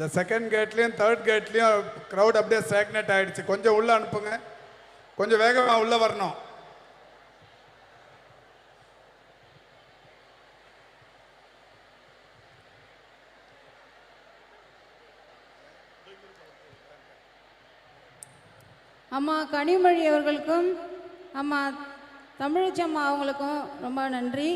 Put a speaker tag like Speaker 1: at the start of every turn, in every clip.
Speaker 1: இந்த second கேட்லேயும் third கேட்லேயும் crowd அப்படியே stagnate ஆகிடுச்சு. கொஞ்சம் உள்ளே அனுப்புங்க, கொஞ்சம் வேகமாக உள்ளே வரணும்.
Speaker 2: அம்மா கனிமொழி அவர்களுக்கும் அம்மா தமிழச்சம்மா அவங்களுக்கும் ரொம்ப நன்றி.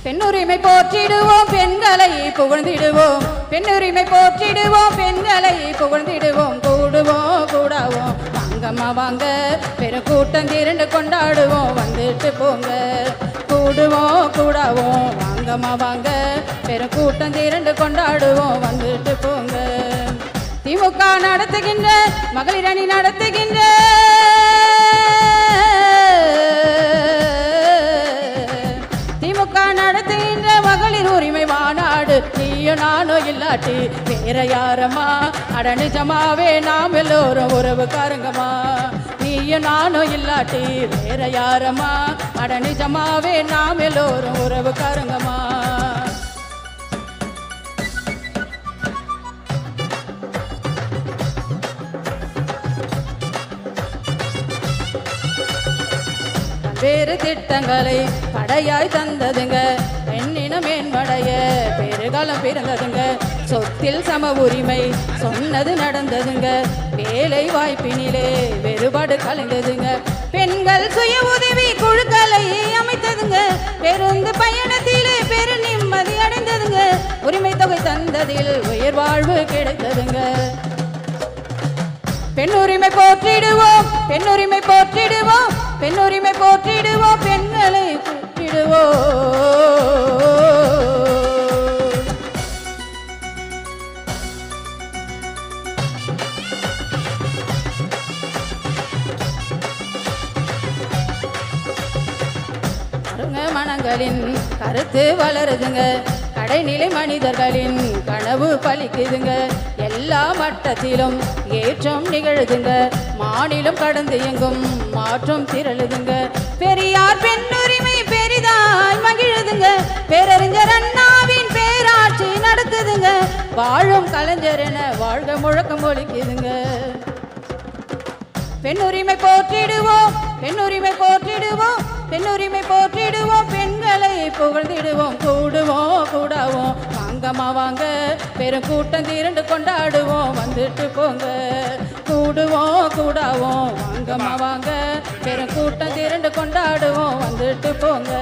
Speaker 2: பெண்ணுரிமை போற்றிடுவோம், பெண்களை புகழ்ந்திடுவோம். பெண்ணுரிமை போற்றிடுவோம், பெண்களை புகழ்ந்திடுவோம். கூடுவோம் கூடாவோம் வாங்கம்மா வாங்க, பெருக்கூட்டம் திரண்டு கொண்டாடுவோம், வந்துட்டு போங்க. கூடுவோம் கூடாவோம் வாங்கம்மா வாங்க, பெருக்கூட்டம் திரண்டு கொண்டாடுவோம், வந்துட்டு போங்க. திமுக நடத்துகின்ற மகளிர் அணி நடத்துகின்ற நடத்துகின்ற மகளிர் உரிமை மாநாடு நீயும் நானும் இல்லாட்டி வேற யாரம்மா? அட நிஜமாவே நாம் எல்லோரும் உறவுக்காரங்கம்மா. நீயும் நானும் இல்லாட்டி வேற யாரம்மா? அட நிஜமாவே நாம் எல்லோரும் உறவுக்காரங்கம்மா. வேறு திட்டங்களை படையாய் தந்ததுங்க, பெண்ணின மேன்மடைய பெருகாலம் பிறந்ததுங்க. சொத்தில் சம உரிமை சொன்னது நடந்ததுங்க, வேலை வாய்ப்பினிலே வேறுபாடு கலைந்ததுங்க. பெண்கள் சுய உதவி குழுக்களை அமைத்ததுங்க, பெருந்து பயணத்திலே பெரு நிம்மதி அடைந்ததுங்க. உரிமை தொகை தந்ததில் உயர் வாழ்வு கிடைத்ததுங்க. பெண்ணுரிமை போற்றிடுவோம், பெண்ணுரிமை போற்றிடுவோம், பெண்ணுரிமை போற்றிடுவோம், பெண்களை போற்றிடுவோம். மனங்களின் கருத்து வளருதுங்க, கடைநிலை மனிதர்களின் கனவு பலிக்குதுங்க. எல்லா மட்டத்திலும் ஏற்றம் நிகழுதுங்க, மாநிலம் கடந்து எங்கும் மாற்றம் திரளுதுங்க. பெரியார் பெண்ணுரிமை பெரிதாய் மகிழுதுங்க, பேரறிஞர் அண்ணாவின் பேராட்சி நடத்துதுங்க. வாழும் கலைஞர் என வாழ்க முழக்கம் ஒலிக்குதுங்க. பெண்ணுரிமை போற்றிடுவோம், பெண்ணுரிமை போற்றிடுவோம், பெண்ணுரிமை போற்றிடுவோம், பெண்களை புகழ்ந்திடுவோம். கூடுவோம் கூடாவோம் வாங்கம்மா வாங்க, பெருங்கூட்டம் திரண்டு கொண்டாடுவோம், வந்துட்டு போங்க. கூடுவோம் கூடாவோம் வாங்கம்மா வாங்க, பெருங்கூட்டம் திரண்டு கொண்டாடுவோம், வந்துட்டு போங்க.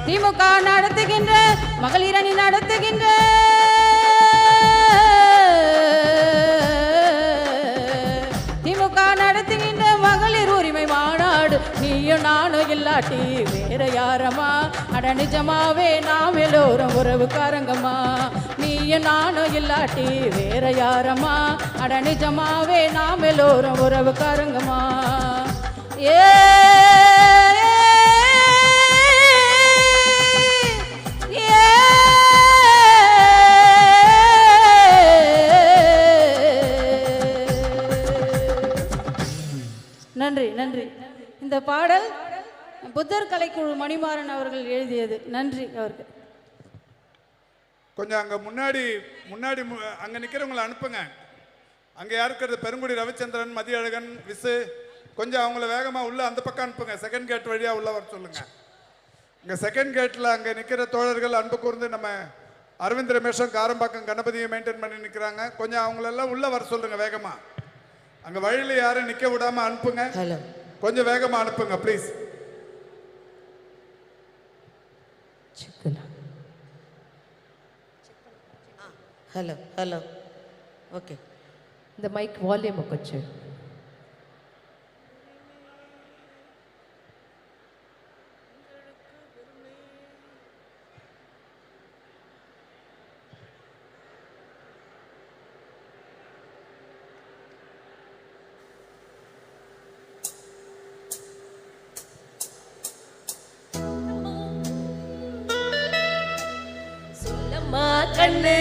Speaker 2: திமுக நடத்துகின்ற மகளிர் அணி நடத்துகின்ற திமுக நடத்துகின்ற மகளிர் உரிமை மாநாடு நீயும் நானும் இல்லாட்டி வேற யாரம்மா? அட நிஜமாவே நாம் எல்லோரும் உறவுக்காரங்கம்மா. நீயும் நானும் இல்லாட்டி வேற யாரம்மா? அட நிஜமாவே நாம் எல்லோரும் உறவுக்காரங்கம்மா. ஏ நன்றி நன்றி. இந்த பாடல் புத்தர் கலைக்குழு மணிமாறன் அவர்கள் எழுதியது. நன்றி அவருக்கு.
Speaker 1: கொஞ்சம் அங்கே முன்னாடி அங்கே நிற்கிறவங்களை அனுப்புங்க. அங்கே யாருக்கிறது? பெருங்குடி ரவிச்சந்திரன், மதியழகன், விசு, கொஞ்சம் அவங்கள வேகமாக உள்ள அந்த பக்கம் அனுப்புங்க. செகண்ட் கேட் வழியாக உள்ள வர சொல்லுங்க. இங்கே செகண்ட் கேட்டில் அங்கே நிற்கிற தோழர்கள் அன்பு கூர்ந்து நம்ம அரவிந்த் ரமேஷும் காரம்பாக்கம் கணபதியை மெயின்டைன் பண்ணி நிற்கிறாங்க. கொஞ்சம் அவங்களெல்லாம் உள்ள வர சொல்லுங்க வேகமாக. அங்கே வழியில் யாரும் நிற்க விடாமல் அனுப்புங்க. கொஞ்சம் வேகமாக அனுப்புங்க ப்ளீஸ்.
Speaker 3: హలో హలో ఓకే
Speaker 4: இந்த மைக் வால்யூம் கொஞ்சம்.
Speaker 3: கண்ணு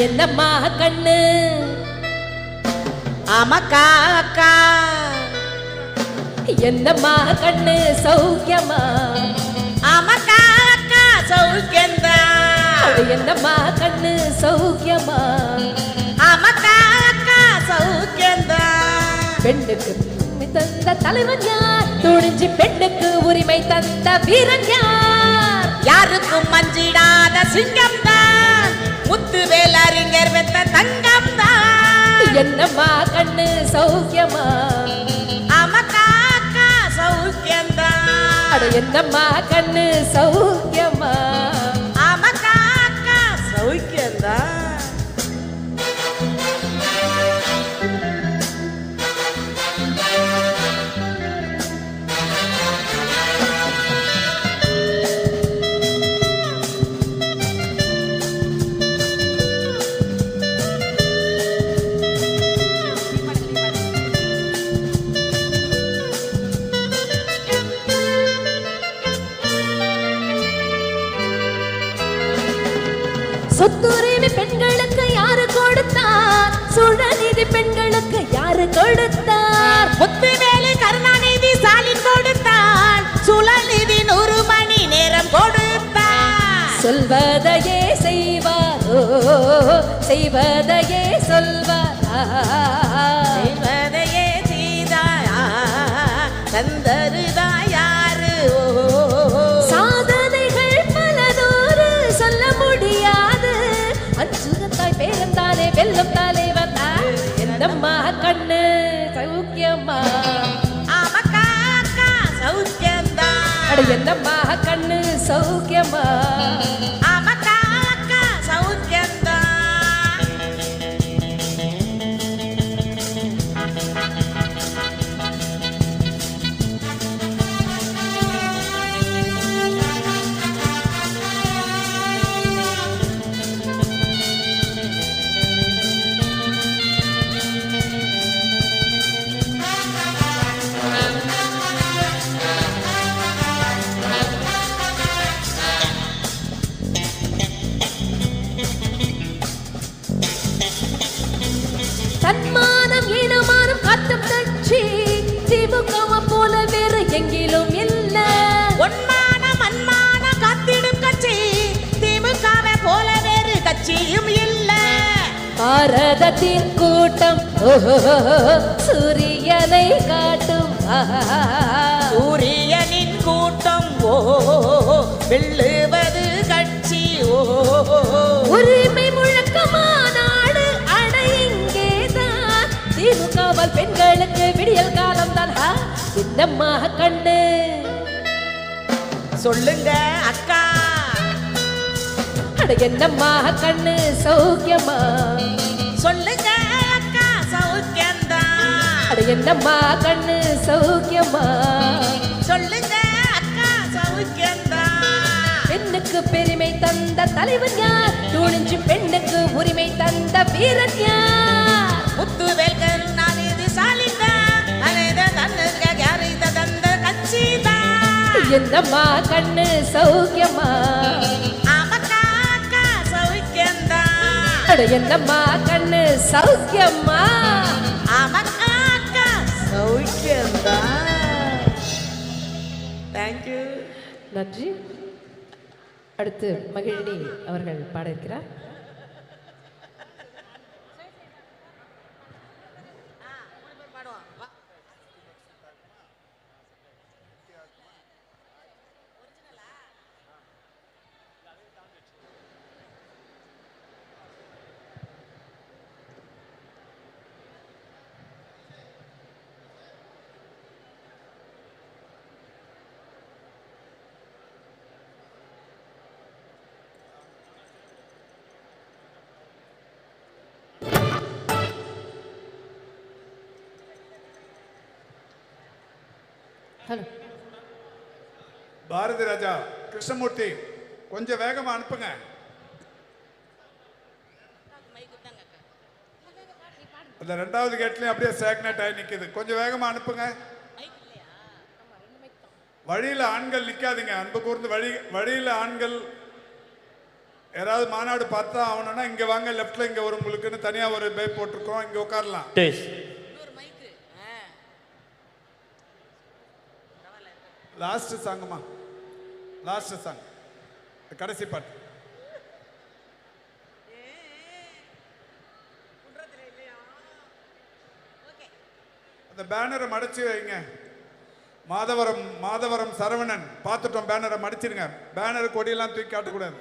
Speaker 4: என்னம்மா கண்ணு
Speaker 3: ஆமாக்கா அக்கா
Speaker 4: என்னம்மா கண்ணு சௌக்கியமா
Speaker 3: ஆமாக்கா அக்கா சௌக்கியந்தான்
Speaker 4: என்னம்மா கண்ணு சௌக்கியமா
Speaker 3: ஆமாக்கா அக்கா சௌக்கியந்தான்
Speaker 4: பெண்ணுக்கு உரிமை தந்த தலைவன் யார் துணிஞ்சு பெண்ணுக்கு உரிமை தந்த வீரன் யார்
Speaker 3: யாருக்கும் மஞ்சிடாத சிங்கம் தான் முத்துவேல் அறிஞர் வெத்த தங்கம் தான்
Speaker 4: என்னம்மா கண்ணு சௌக்கியமா
Speaker 3: ஆமாக்கா அக்கா சௌக்கியந்தான்
Speaker 4: என்னம்மா கண்ணு சௌக்கியமா
Speaker 3: ஆமாக்கா அக்கா சௌக்கியந்தான்
Speaker 4: சொத்துரிமை பெண்களுக்கு யாரு கொடுத்தார் சுழநிதி பெண்களுக்கு யாரு கொடுத்தார்
Speaker 3: முத்துவேலு கருணாநிதி ஸ்டாலின் கொடுத்தான் சுழநிதி 100 மணி நேரம் கொடுத்தான்
Speaker 4: சொல்வதையே செய்வார் செய்வதையே சொல்வார்
Speaker 3: செய்வதையே செய்தாயா தந்தருதா யாரு
Speaker 4: சாதனைகள் பலதோறு சொல்ல முடியாது அஞ்சுகத்தாய் பேரந்தானே வெல்லும் தலைவன் என்னம்மா கண்ணு சௌக்கியம்மா
Speaker 3: ஆமாக்கா அக்கா சௌக்கியந்தான்
Speaker 4: என்னம்மா கண்ணு சௌக்கியமா
Speaker 3: ஆமாக்கா அக்கா சௌக்கியந்தான்
Speaker 4: தன்மானம் ஈனமானம் காட்டும் கட்சி திமுகவை போல வேறு எங்கிலும் இல்ல
Speaker 3: ஒன்மானம் அன்மானம் காத்திடும் கட்சி திமுகவை போல வேறு கட்சியும் இல்ல
Speaker 4: பாரதத்தின் கூட்டம் சூரியனை காட்டும்
Speaker 3: சூரியனின் கூட்டம் வெல்லுவது கட்சி
Speaker 4: உரிமை முழக்கமாநாடு அடையங்கேதான் திமுகவால் பெண்களுக்கு விடியல் காலம் தான் என்னம்மா கண்ணு
Speaker 3: சொல்லுங்க அக்கா
Speaker 4: என்னம்மா கண்ணு சௌக்கியமா
Speaker 3: சொல்லுங்க அக்கா சௌக்கியந்தான்
Speaker 4: என்னம்மா கண்ணு சௌக்கியமா
Speaker 3: சொல்லுங்க அக்கா சௌக்கியந்தான்
Speaker 4: பெண்ணுக்கு பெருமை தந்த தலைவன் யார் துணிஞ்சு பெண்ணுக்கு உரிமை தந்த வீரன் யார்
Speaker 3: முத்துவேல் கருணாநிதி ஸ்டாலின் தான் அனைத தன்னுக யாரைத தந்த கட்சி தான்
Speaker 4: என்னம்மா கண்ணு சௌக்கியமா
Speaker 3: ஆமாக்கா அக்கா சௌக்கியந்தான்
Speaker 4: என்னம்மா கண்ணு சௌக்கியமா
Speaker 3: ஆமாக்கா அக்கா சௌக்கியந்தான் தேங்க்யூ
Speaker 4: நன்றி அடுத்து மகிழினி அவர்கள் பாட இருக்கிறார்
Speaker 2: ஹலோ.
Speaker 1: பாரதி ராஜா, கிருஷ்ணமூர்த்தி, கொஞ்சம் வேகமா அனுப்புங்க. அந்த 2வது கேட்லயும் அப்படியே ஸ்டாக்னேட் ஆகி நிக்குது. கொஞ்சம் வேகமா அனுப்புங்க. வழியில ஆண்கள் நிக்காதீங்க. அன்பு கூர்ந்து வழியில ஆண்கள் யாராவது மாநாடு பார்த்தா ஆகணும்னா இங்க வாங்க, லெஃப்ட்ல இங்க ஒரு உங்களுக்குன்னு தனியா ஒரு பே போட்டிருக்கோம், இங்க உட்காரலாம். லாஸ்ட் சாங்கம்மா, லாஸ்ட் சாங், கடைசி பாட்டு. அந்த பேனரை மடிச்சு வைங்க. மாதவரம் சரவணன் பார்த்துட்டோம், பேனரை மடிச்சிருங்க. பேனர் கொடியெல்லாம் தூக்கி காட்டக்கூடாது.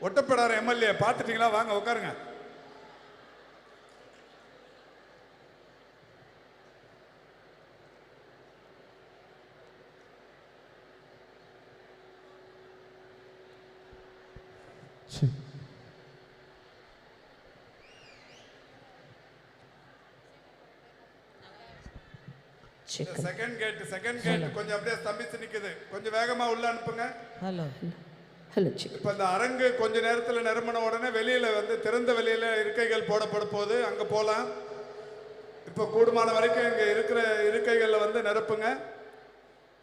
Speaker 1: ஒட்டப்பிடார எம்எல்ஏ பார்த்துட்டீங்களா? வாங்க உட்காருங்க. செகண்ட் கேட் கொஞ்சம் அப்படியே ஸ்தம்பிச்சு நிக்குது. கொஞ்சம் வேகமா உள்ள அனுப்புங்க.
Speaker 3: ஹலோ.
Speaker 1: இப்ப இந்த அரங்கு கொஞ்ச நேரத்தில் நிரம்பின உடனே வெளியில வந்து திறந்த வெளியில இருக்கைகள் போடப்பட போது அங்க போலாம். இப்ப கூடுமான வரைக்கும் இங்க இருக்கிற இருக்கைகள்ல வந்து நிரப்புங்க.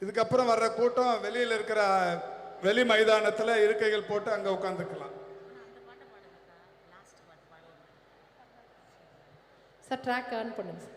Speaker 1: இதுக்கப்புறம் வர்ற கூட்டம் வெளியில இருக்கிற வெளி மைதானத்துல இருக்கைகள் போட்டு அங்க உட்காந்துக்கலாம்.
Speaker 2: சார் ட்ராக் ஆன் பண்ணுங்க சார்.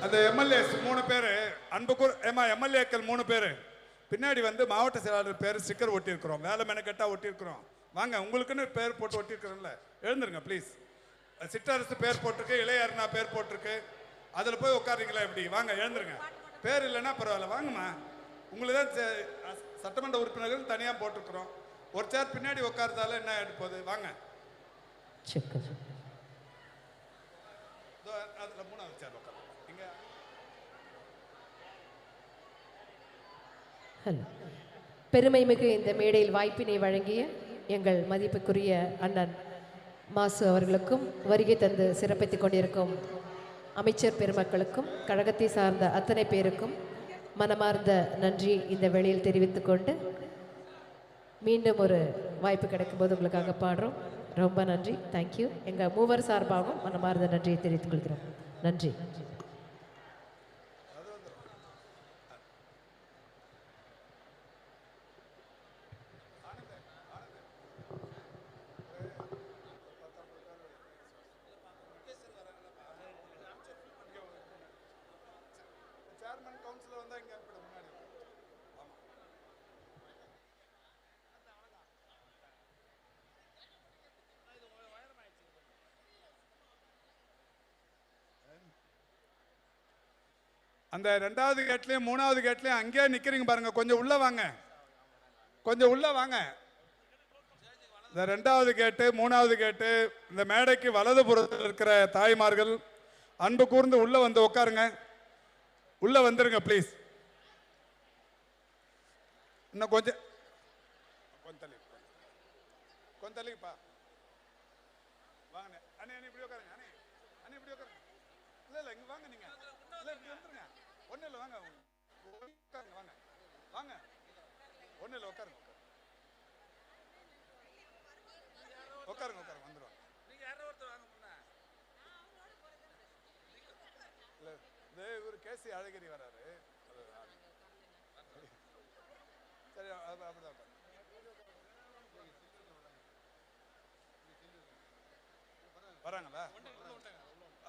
Speaker 1: அந்த எம்எல்ஏஸ் 3 பேர் எம்எல்ஏக்கள் 3 பேர் பின்னாடி வந்து மாவட்ட செயலாளர் பேர் ஸ்டிக்கர் ஒட்டியிருக்கிறோம். வேலை மெனக்கெட்டா ஒட்டியிருக்கிறோம். வாங்க, உங்களுக்குன்னு பேர் போட்டு ஒட்டியிருக்கிறோம்ல, எழுந்துருங்க ப்ளீஸ். சிற்றரசு பேர் போட்டிருக்கு, இளையர்னா பேர் போட்டிருக்கு. அதில் போய் உட்காருங்களா எப்படி? வாங்க எழுந்துருங்க. பேர் இல்லைன்னா பரவாயில்ல, வாங்கம்மா. உங்களுக்கு தான் சட்டமன்ற உறுப்பினர்கள் தனியாக போட்டிருக்கிறோம். ஒரு சேர் பின்னாடி உட்கார்றதால என்ன எடுப்போது? வாங்க. அதில் 3வது சேர் உட்காரு. இங்கே
Speaker 4: பெருமைமிகு இந்த மேடையில் வாய்ப்பினை வழங்கிய எங்கள் மதிப்புக்குரிய அண்ணன் மாசு அவர்களுக்கும், வருகை தந்து சிறப்பித்துக் கொண்டிருக்கும் அமைச்சர் பெருமக்களுக்கும், கழகத்தை சார்ந்த அத்தனை பேருக்கும் மனமார்ந்த நன்றி இந்த வேளையில் தெரிவித்துக் கொண்டு, மீண்டும் ஒரு வாய்ப்பு கிடைக்கும் போது உங்களுக்காக பாடுறோம். ரொம்ப நன்றி, தேங்க்யூ. எங்கள் மூவர் சார்பாகவும் மனமார்ந்த நன்றியை தெரிவித்துக் கொள்கிறோம். நன்றி.
Speaker 1: அந்த 2வது கேட்லையும் 3வது கேட்லையும் அங்கேயே நிற்கிறீங்க பாருங்க. கொஞ்சம் உள்ள வாங்க, கொஞ்சம் உள்ள வாங்க. இந்த 2வது கேட்டு 3வது கேட்டு இந்த மேடைக்கு வலது புறத்தில் இருக்கிற தாய்மார்கள் அன்பு கூர்ந்து உள்ள வந்து உட்காருங்க. உள்ள வந்துருங்க ப்ளீஸ். இன்னும் கொஞ்சம் தள்ளிப்பா வாங்க. அண்ணே இப்படி உட்காருங்க. அண்ணே இப்படி உட்காருங்க. இல்லை இங்கே வாங்க. நீங்கள் இல்லை இப்படி வந்துருங்க. ஒன்றும் இல்லை, வாங்க உட்காருங்க. வாங்க வாங்க, ஒன்றும் இல்லை, உட்காருங்க உட்காருங்க வந்துடுவாங்க. நீங்கள் யாரோ ஒருத்தர் வாங்க முன்ன. இல்லை இது இவர் கேசி அழகிரி வராரு. சரி, அப்படிதான் வராங்களா?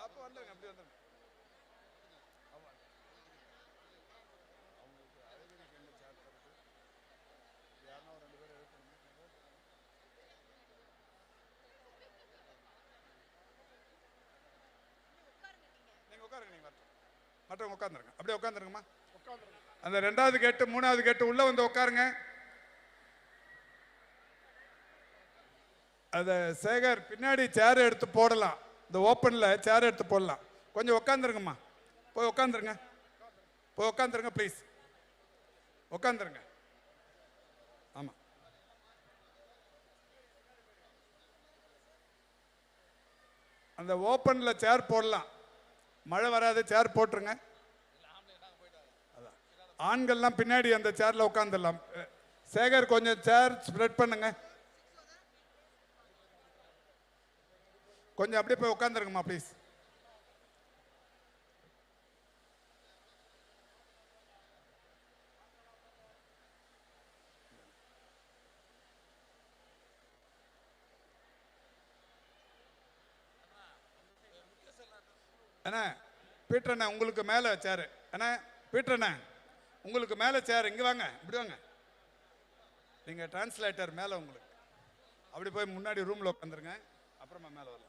Speaker 1: அப்போ வந்துருங்க, அப்படி வந்துருங்க. மற்றவங்க உட்காந்துருங்க, அப்படியே உட்காந்துருங்கம்மா. அந்த 2வது கேட்டு 3வது கேட்டு உள்ள வந்து உட்காருங்க. அதை சேகர் பின்னாடி சேர் எடுத்து போடலாம். இந்த ஓப்பனில் சேர் எடுத்து போடலாம். கொஞ்சம் உட்காந்துருங்கம்மா, போய் உட்காந்துருங்க, போய் உட்காந்துருங்க ப்ளீஸ், உட்காந்துருங்க. ஆமாம், அந்த ஓப்பனில் சேர் போடலாம். மழை வராது, சேர் போட்டுருங்க. ஆண்கள்லாம் பின்னாடி அந்த சேர்ல உட்காந்துடலாம். சேகர் கொஞ்சம் சேர் ஸ்ப்ரெட் பண்ணுங்க. கொஞ்சம் அப்படியே போய் உட்காந்துருங்கம்மா ப்ளீஸ். அண்ணா பீட்டர் அண்ணா, உங்களுக்கு மேலே சேரு. அண்ணா பீட்டர் அண்ணா, உங்களுக்கு மேலே சேர். இங்கே வாங்க, இப்படி வாங்க. நீங்கள் டிரான்ஸ்லேட்டர் மேலே உங்களுக்கு. அப்படி போய் முன்னாடி ரூமில் உட்காந்துருங்க, அப்புறமா மேலே வரலாம்.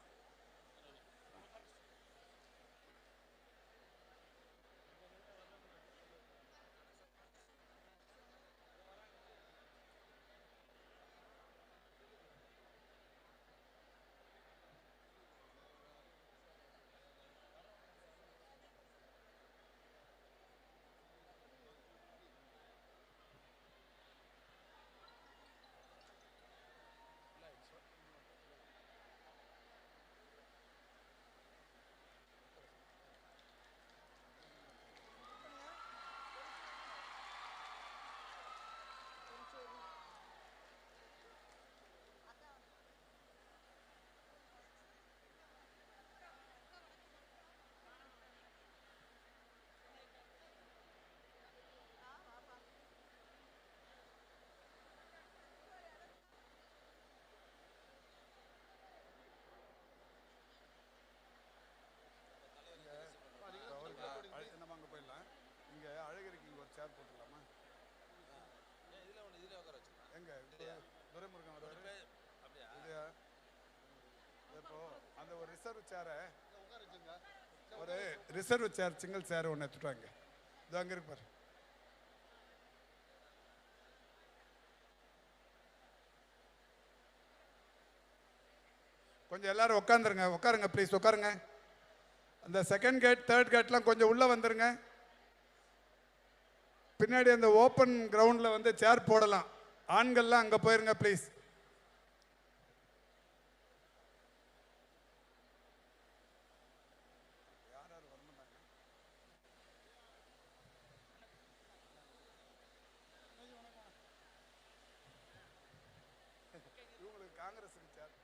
Speaker 1: ஒரு ரிசர்வ் சேரை, ஒரு ரிசர்வ் சேர், சிங்கிள் சேர் ஒன்று எடுத்துட்டு வாங்க. இது அங்கே இருக்கு பாரு. கொஞ்சம் எல்லாரும் உட்காந்துருங்க, உட்காருங்க ப்ளீஸ், உட்காருங்க. அந்த செகண்ட் கேட், தேர்ட் கேட்லாம் கொஞ்சம் உள்ளே வந்துருங்க. பின்னாடி அந்த ஓப்பன் கிரவுண்டில் வந்து சேர் போடலாம். ஆண்கள்லாம் அங்கே போயிருங்க ப்ளீஸ். இவங்களுக்கு காங்கிரஸுக்கு சேர்,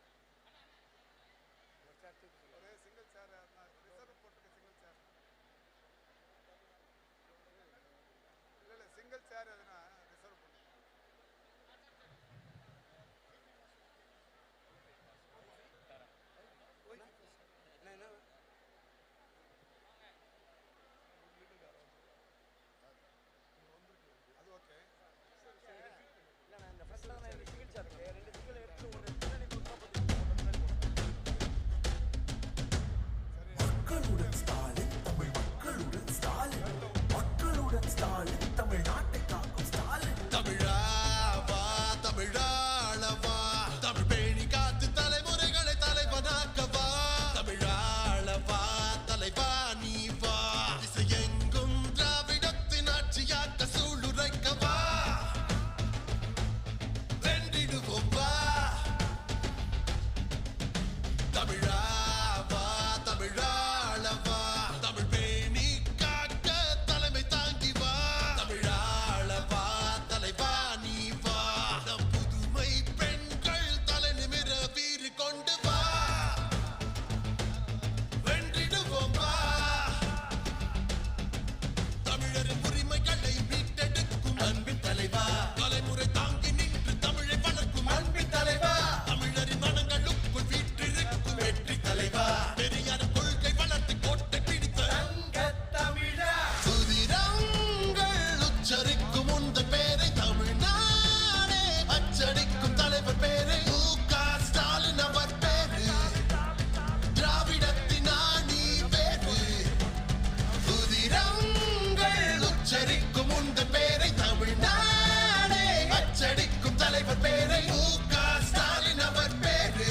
Speaker 1: ஒரே சிங்கிள் சேர், ரிசர்வ் போட்டுக்க சிங்கிள் சேர். இல்லை சிங்கிள் சேர் எதுனா ரிசர்வ் பண்ணு. அது ஓகே.
Speaker 5: மக்களுடன் ஸ்டாலின், தமிழ் மக்களுடன் ஸ்டாலின், மக்களுடன் ஸ்டாலின், தமிழ்நாட்டை காக்கும் ஸ்டாலின்.
Speaker 6: தமிழாவா தமிழாளவா, தமிழ் பேணி காத்து தலைமுறைகளை தலைவனாக்கவா. தமிழாளவா தலைவா நீ வா, இசையெங்கும் திராவிடத்தின் ஆட்சியாக்க சூளுரைக்கவா. வென்றிடுவோம் வா. தமிழாவா தமிழாளவா, தமிழ் பேணி காக்க தலைமை தாங்கி வா. தமிழாளவா தலைவா நீ வா, நம் புதுமை பெண்கள் தலை நிமிர வீறு கொண்டு வா. வென்றிடுவோம் வா. தமிழரின் உரிமைகளை மீட்டெடுக்கும் அன்பின் தலைவா, தலைமுறை தாங்கி நின்று தமிழை வளர்க்கும் அன்பின் தலைவா, தமிழரின் மனங்களுக்குள் வீற்றிருக்கும் வெற்றி தலைவா, பெரியார் கொள்கை வளர்த்து கோட்டை பிடித்த தங்கத் தமிழா. சுதிரங்கள் உச்சரிக்கும் உந்தன் பேரை தமிழ்நாடே அச்சடிக்கும் தலைவர் பேரை மு.க. ஸ்டாலின் அவர் பேரு, திராவிடத்தின் ஆணி பேரு. சுதிரங்கள் உச்சரிக்கும் உந்தன் பேரை தமிழ்நாடே அச்சடிக்கும் தலைவர் பேரை மு.க. ஸ்டாலின் அவர் பேரு,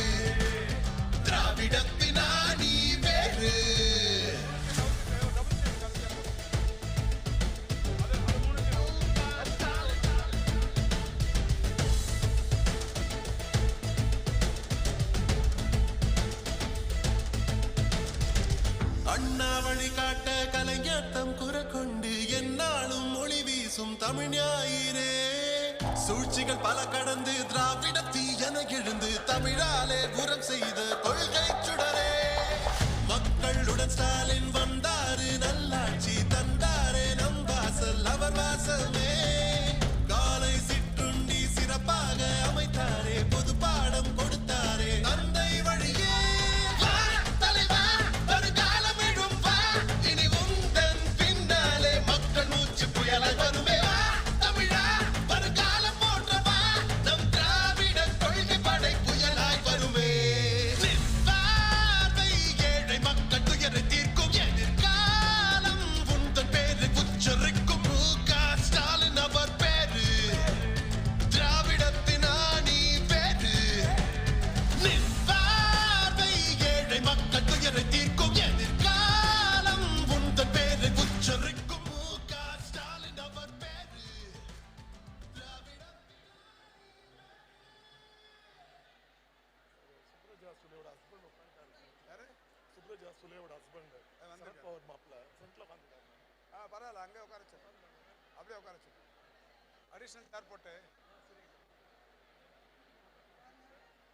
Speaker 6: திராவிடத்தின் ஆணி பேரு. அண்ணா வழிகாட்ட கலைஞர்த்தம் குறை கொண்டு எந்நாளும் மொழி வீசும் தமிழ் ஞாயிறே. சூழ்ச்சிகள் பல கடந்து திராவிடத்தி என எழுந்து தமிழாலே புறம் செய்த கொள்கை சுடரே. மக்களுடன் ஸ்டாலின் வந்தாரு, நல்லாட்சி தந்தாரே, நம் வாசல் அவர் வாசமே. காலை சிற்றுண்டி சிறப்பாக அமைத்தாரே, பொது பாடம் கொடுத்தாரே, தந்தை வழியே. வா தலைவா வருகாலம் விழும் வா, இனி உந்தன் பின்னாலே மக்கள் மூச்சு புயலாய் வருமே. வா தமிழா வருகாலம் போற்றவா, நம் திராவிட கொள்கை படை புயலாய் வருமே. நிற்பார்வை ஏழை மக்கள் துயரை தீர்க்கும் எதிர்காலம் உந்தன் பேரு உச்சரிக்கும் மு.க. ஸ்டாலின் அவர் பேரு, திராவிடத்தின் ஆணி பேரு. நிற்பார்வை ஏழை மக்கள் துயரை தீர்க்கும் எதிர்காலம் உந்தன் பேரு உச்சரிக்கும் மு.க. ஸ்டாலின் அவர் பேரு, திராவிட.
Speaker 7: சுப்ரஜா சுலேவோட ஹஸ்பண்ட் சரத் பவர் மாப்பிள்ள ஃப்ரண்ட்ல வந்துட்டாங்க.
Speaker 1: பரவாயில்ல, அங்கே உட்காரச்சு, அப்படியே உட்காரச்சு. அடிஷனல் சேர் போட்டு.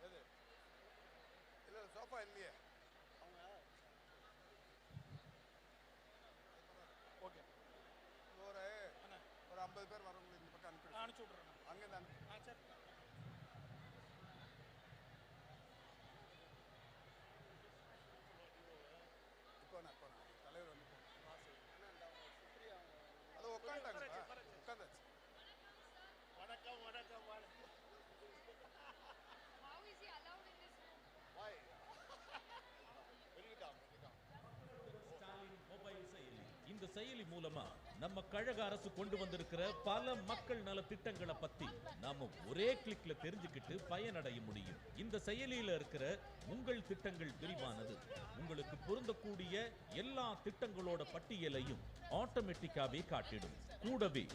Speaker 1: எது இல்லை சோஃபா இல்லையே.
Speaker 7: ஓகே
Speaker 1: ஒரு 50 பேர் வரவங்களுக்கு இந்த பக்கம் அனுப்பி
Speaker 7: அனுப்பிச்சு விட்றேன்.
Speaker 1: அங்கேருந்து அனுப்பி.
Speaker 7: சரி
Speaker 1: இப்போ தலைவர் வந்து அது உட்காந்துட்டாங்க, உட்காந்தாச்சு.
Speaker 7: வணக்கம் வணக்கம் வணக்கம்.
Speaker 1: Why?
Speaker 8: செயலி மூலமா நம்ம கழக அரசு கொண்டு வந்திருக்கிற பல மக்கள் நல திட்டங்களை பத்தி நாம ஒரே கிளிக்ல தெரிஞ்சுக்கிட்டு பயனடைய முடியும். இந்த செயலியில இருக்கிற உங்கள் திட்டங்கள் பிரிவானது உங்களுக்கு பொருந்தக்கூடிய எல்லா திட்டங்களோட பட்டியலையும் ஆட்டோமேட்டிக்காவே காட்டிடும். கூடவே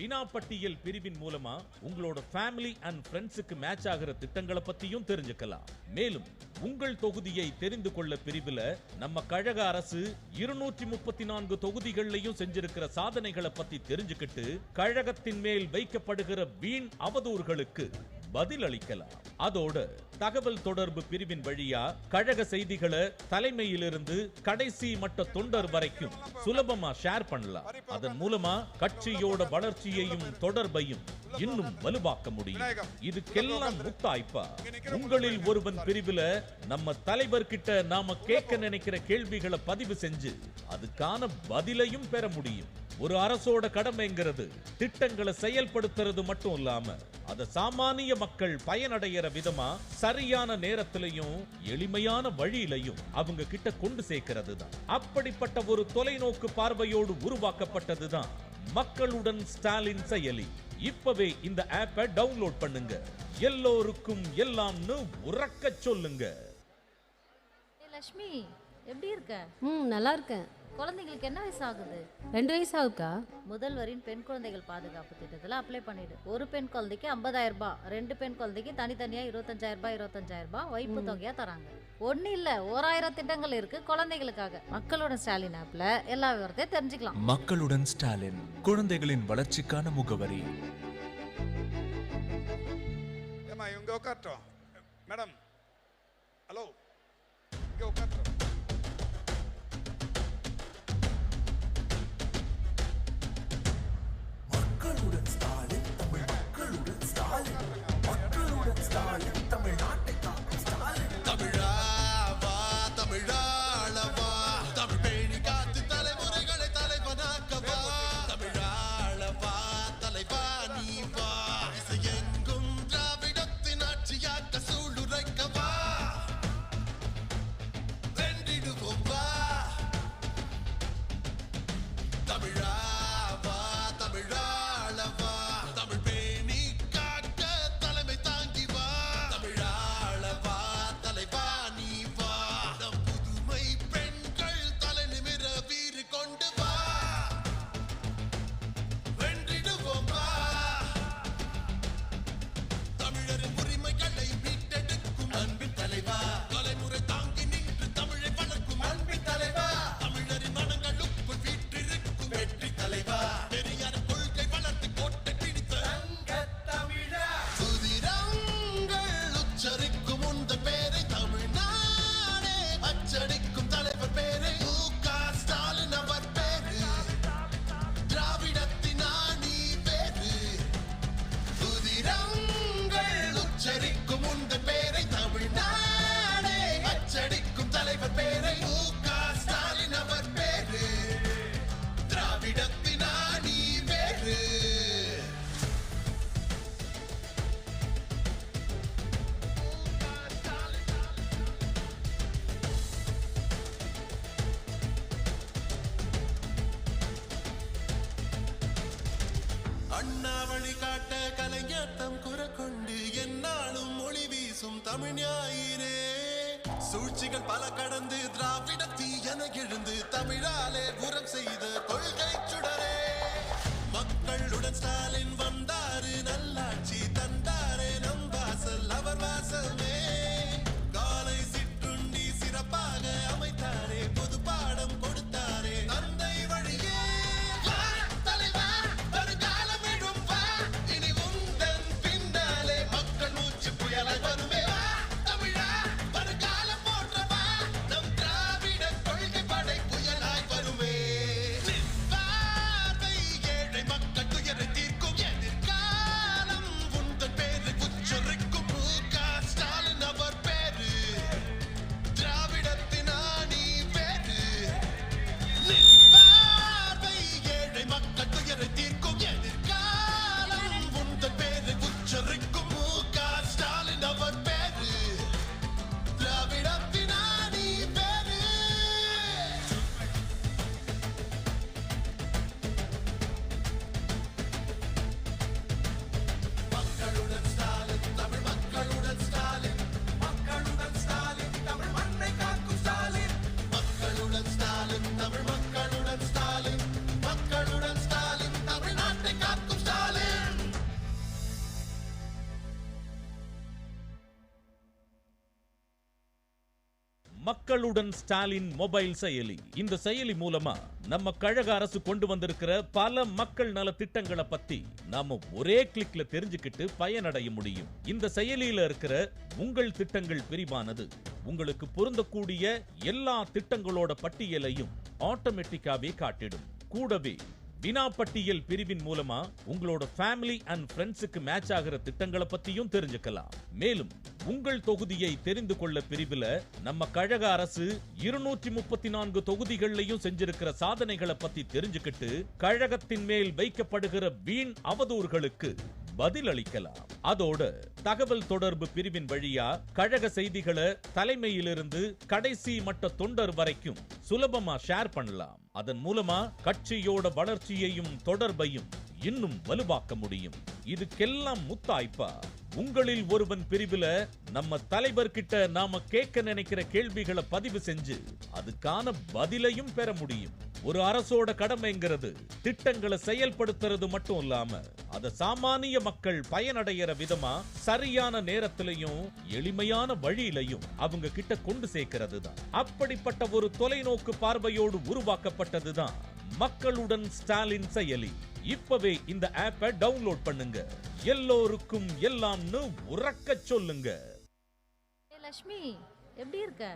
Speaker 8: வினாப்பட்டியல் பிரிவின் மூலமா உங்களோட ஃபேமிலி அண்ட் ஃப்ரெண்ட்ஸுக்கு மேட்ச் ஆகிற திட்டங்களை பத்தியும் தெரிஞ்சுக்கலாம். மேலும் உங்கள் தொகுதியை தெரிந்து கொள்ள பிரிவுல நம்ம கழக அரசு 234 தொகுதிகள்லையும் செஞ்சிருக்கிற சாதனைகளை பத்தி தெரிஞ்சுக்கிட்டு கழகத்தின் மேல் வைக்கப்படுகிற வீண் அவதூறுகளுக்கு பதில் அளிக்கலாம். அதோட தகவல் தொடர்பு பிரிவின் வழியா கழக செய்திகளை தலைமையிலிருந்து கடைசி மட்ட தொண்டர் வரைக்கும் சுலபமா ஷேர் பண்ணலாம். அதன் மூலமா கட்சியோட வளர்ச்சியையும் தொடர்பையும் இன்னும் வலுவாக்க முடியும். இதுக்கெல்லாம் முத்தாய்ப்பா உங்களில் ஒருவன் பிரிவுல நம்ம தலைவர் கிட்ட நாம கேட்க நினைக்கிற கேள்விகளை பதிவு செஞ்சு அதுக்கான பதிலையும் பெற முடியும். ஒரு அரசோட கடமைங்கிறது திட்டங்களை செயல்படுத்துறது மட்டும் இல்லாம அத சாமானிய மக்கள் பயனடைகிற விதமா சரியான நேரத்திலையும் எளிமையான வழியிலையும் அவங்க கிட்ட கொண்டு சேர்க்கிறது தான். அப்படிப்பட்ட ஒரு தொலைநோக்கு பார்வையோடு உருவாக்கப்பட்டதுதான் மக்களுடன் ஸ்டாலின் செயலி. இப்பவே இந்த ஆப்பை டவுன்லோட் பண்ணுங்க. எல்லோருக்கும் எல்லாம்னு உறக்க சொல்லுங்க.
Speaker 9: லட்சுமி எப்படி இருக்க?
Speaker 10: நல்லா இருக்கேன்.
Speaker 9: குழந்தைங்களுக்கு என்ன வயசு ஆகுது?
Speaker 10: 2 வயசு ஆகுக்கா.
Speaker 9: முதல்வரின் பெண் குழந்தைகள் பாதுகாப்பு திட்டத்தில் அப்ளை பண்ணிடு. ஒரு பெண் குழந்தைக்கு 50,000 ரூபாய், 2 பெண் குழந்தைக்கு தனித்தனியா 25,000 ரூபாய் வைப்பு தொகையா தராங்க. ஒண்ணு இல்ல 1000 திட்டங்கள் இருக்கு குழந்தைகளுக்காக. மக்களுடன் ஸ்டாலின் ஆப்ல எல்லா விவரத்தையும் தெரிஞ்சுக்கலாம்.
Speaker 11: மக்களுடன் ஸ்டாலின், குழந்தைகளின் வளர்ச்சிக்கான முகவரி.
Speaker 1: ஏமா இவங்க உட்காரட்டும். மேடம் ஹலோ, இங்க உட்காரட்டும்.
Speaker 5: மக்களுடன் ஸ்டாலின், தமிழ் மக்களுடன் ஸ்டாலின், மக்களுடன் ஸ்டாலின், தமிழ்நாட்டை காக்கும் ஸ்டாலின்.
Speaker 6: தமிழா வா, தமிழாளவா, தமிழ் பேணி காத்து தலைமுறைகளை தலைவனாக்கவா. தமிழாளவா, தலைவா நீ வா, இசையெங்கும் திராவிடத்தின் ஆட்சியாக்க சூளுரைக்கவா. வென்றிடுவோம் வா, தமிழா வா, தமிழாளவா, தமிழ் பேணி காக்க தலைமை தாங்கி வா. தமிழாளவா, தலைவா நீ வா, நம் புதுமை பெண்கள் தலை நிமிர வீறு கொண்டு வா. வென்றிடுவோம் வா, தமிழரின் உரிமைகளை மீட்டெடுக்கும் அன்பின் தலைவா. தலைமுறை தாங்கி நின்று தமிழை வளர்க்கும் அன்பின் தலைவா. தமிழரின் மனங்களுக்குள் வீற்றிருக்கும் வெற்றி தலைவா. பெரியார் கொள்கை வளர்த்து கோட்டை பிடித்த தமிழா. சுதிரங்கள் உச்சரிக்கும் உந்தன் பேரை தமிழ்நாடே அச்சடிக்கும் தலைவர் பேரை மு.க. ஸ்டாலின் அவர் பேரு. திராவிடத்தின் ஆணி பேரு. சுதிரங்கள் உச்சரிக்கும் உந்தன் பேரை தமிழ்நாடே அச்சடிக்கும் தலைவர் பேரை மு.க. ஸ்டாலின் அவர் பேரு. திராவிடத்தின் ஆணி பேரு. அண்ணா வழி காட்ட கலைஞாட்டம் குறக்கொண்டு என்னாலும் மொழி வீசும் தமிழ் ஞாயிறே. சூழ்ச்சிகள் பல கடந்து திராவிடத்தி என எழுந்து தமிழாலே உரம் செய்த கொள்கை சுடரே. மக்களுடன் ஸ்டாலின் வந்தாரு, நல்லாட்சி தந்தாரே, நம் வாசல் அவர் வாசமே. காலை சிற்றுண்டி சிறப்பாக அமைத்தாரே, பொது பாடம் கொடுத்தாரே, தந்தை வழியே. வா, தலைவா, வருங்காலம் எழும் வா, இனி உந்தன் பின்னாலே மக்கள் மூச்சு புயலாய் வருமே. வா, தமிழா, வருங்காலம் போற்றவா, நம் திராவிட கொள்கை படை புயலாய் வருமே. பார்வை ஏழை மக்கள் துயரை தீர்க்கும் எதிர்காலம் உன்
Speaker 8: மக்களுடன் ஸ்டாலின் மொபைல் செயலி. இந்த செயலி மூலமா நம்ம கழக அரசு கொண்டு வந்திருக்கிற பல மக்கள் நல திட்டங்களை பத்தி நாம ஒரே கிளிக்ல தெரிஞ்சுக்கிட்டு பயனடைய முடியும். இந்த செயலியில இருக்கிற உங்கள் திட்டங்கள் பிரிவானது உங்களுக்கு பொருந்தக்கூடிய எல்லா திட்டங்களோட பட்டியலையும் ஆட்டோமேட்டிக்காவே காட்டிடும். கூடவே வினாப்பட்டியல் பிரிவின் மூலமா உங்களோட ஃபேமிலி அண்ட் ஃப்ரெண்ட்ஸுக்கு மேட்ச் ஆகிற திட்டங்களை பத்தியும் தெரிஞ்சுக்கலாம். மேலும் உங்கள் தொகுதியை தெரிந்து கொள்ள பிரிவுல நம்ம கழக அரசு 234 தொகுதிகள்லயும் செஞ்சிருக்கிற சாதனைகளை பத்தி தெரிஞ்சுக்கிட்டு கழகத்தின் மேல் வைக்கப்படுகிற வீண் அவதூறுகளுக்கு பதில் அளிக்கலாம். அதோட தகவல் தொடர்பு பிரிவின் வழியா கழக செய்திகளை தலைமையிலிருந்து கடைசி மட்ட தொண்டர் வரைக்கும் சுலபமா ஷேர் பண்ணலாம். அதன் மூலமா கட்சியோட வளர்ச்சியையும் தொடர்பையும் இன்னும் வலுவாக்க முடியும். இதுக்கெல்லாம் முத்தாய்ப்பா உங்களில் ஒருவன் பிரிவுல நம்ம தலைவர் கிட்ட நாம கேட்க நினைக்கிற கேள்விகளை பதிவு செஞ்சு அதுக்கான பதிலையும் பெற முடியும். ஒரு அரசோட கடமைங்கிறது திட்டங்களை செயல்படுத்துறது மட்டும் இல்லாம அத சாமானிய மக்கள் பயனடைகிற விதமா சரியான நேரத்திலையும் எளிமையான வழியிலையும் அவங்க கிட்ட கொண்டு சேர்க்கிறது தான். அப்படிப்பட்ட ஒரு தொலைநோக்கு பார்வையோடு உருவாக்கப்பட்டதுதான் மக்களுடன் ஸ்டாலின் செயலி. இப்பவே இந்த ஆப்பை டவுன்லோட் பண்ணுங்க. எல்லோருக்கும் எல்லாம்னு உறக்க சொல்லுங்க.
Speaker 9: லட்சுமி எப்படி இருக்க?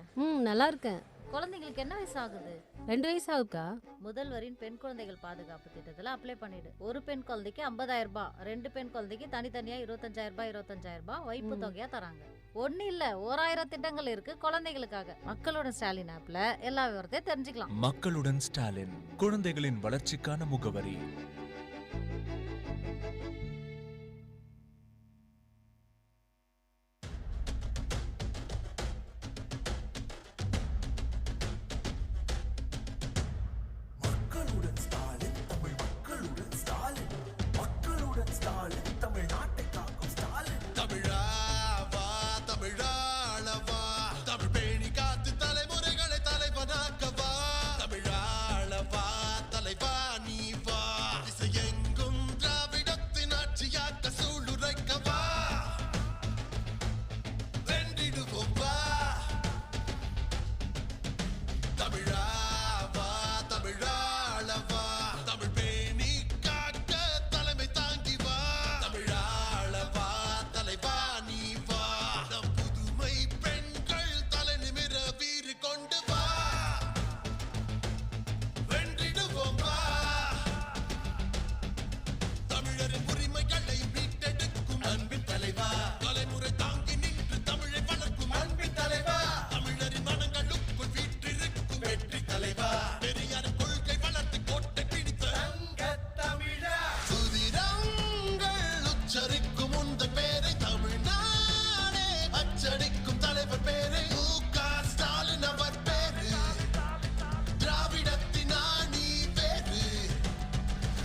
Speaker 10: நல்லா இருக்கேன்.
Speaker 9: குழந்தைங்களுக்கு என்ன வயசு ஆகுது?
Speaker 10: 2 வயசு ஆகுக்கா.
Speaker 9: முதல்வரின் பெண் குழந்தைகள் பாதுகாப்பு திட்டத்துல அப்ளை பண்ணிடு. ஒரு பெண் குழந்தைக்கு 50,000 ரூபாய், 2 பெண் குழந்தைக்கு தனித்தனியா 25,000 ரூபாய் வைப்பு தொகையா தராங்க. ஒண்ணு இல்ல 1000 திட்டங்கள் இருக்கு குழந்தைகளுக்காக. மக்களுடன் ஸ்டாலின் ஆப்ல எல்லா விவரத்தையும் தெரிஞ்சுக்கலாம்.
Speaker 11: மக்களுடன் ஸ்டாலின், குழந்தைகளின் வளர்ச்சிக்கான முகவரி.
Speaker 5: மக்களுடன் ஸ்டாலின், தமிழ் மக்களுடன் ஸ்டாலின், மக்களுடன் ஸ்டாலின், தமிழ்நாட்டை காக்கும் ஸ்டாலின்.
Speaker 6: தமிழா வா, தமிழாள வா, தமிழ் பேணி காத்து தலைமுறைகளை தலைவனாக்கவா. தமிழாள வா, தலைவா நீ வா, இசையெங்கும் திராவிடத்தின் ஆட்சியாக்க சூளுரைக்கவா. வென்றிடுவோம் வா. தமிழா வா, தமிழாள வா, தமிழ் பேணி காக்க தலைமை தாங்கி வா. தமிழாள வா, தலைவா நீ வா, நம் புதுமை பெண்கள் தலை நிமிர வீறு கொண்டு வா. வென்றிடுவோம் வா. தமிழரின் உரிமைகளை மீட்டெடுக்கும் அன்பின் தலைவா, தலைமுறை தாங்கி நின்று தமிழை வளர்க்கும் அன்பின் தலைவா, தமிழரின் மனங்களுக்குள் வீற்றிருக்கும் வெற்றி தலைவா, பெரியாரின் கொள்கை வளர்த்து கோட்டை பிடித்த தங்கத் தமிழா. சுதிரங்கள் உச்சரிக்கும் உந்தன் பேரை தமிழ்நாடே அச்சடிக்கும் தலைவர் பேரை மு.க. ஸ்டாலின் அவர் பேரு, திராவிடத்தின் ஆணி பேரு.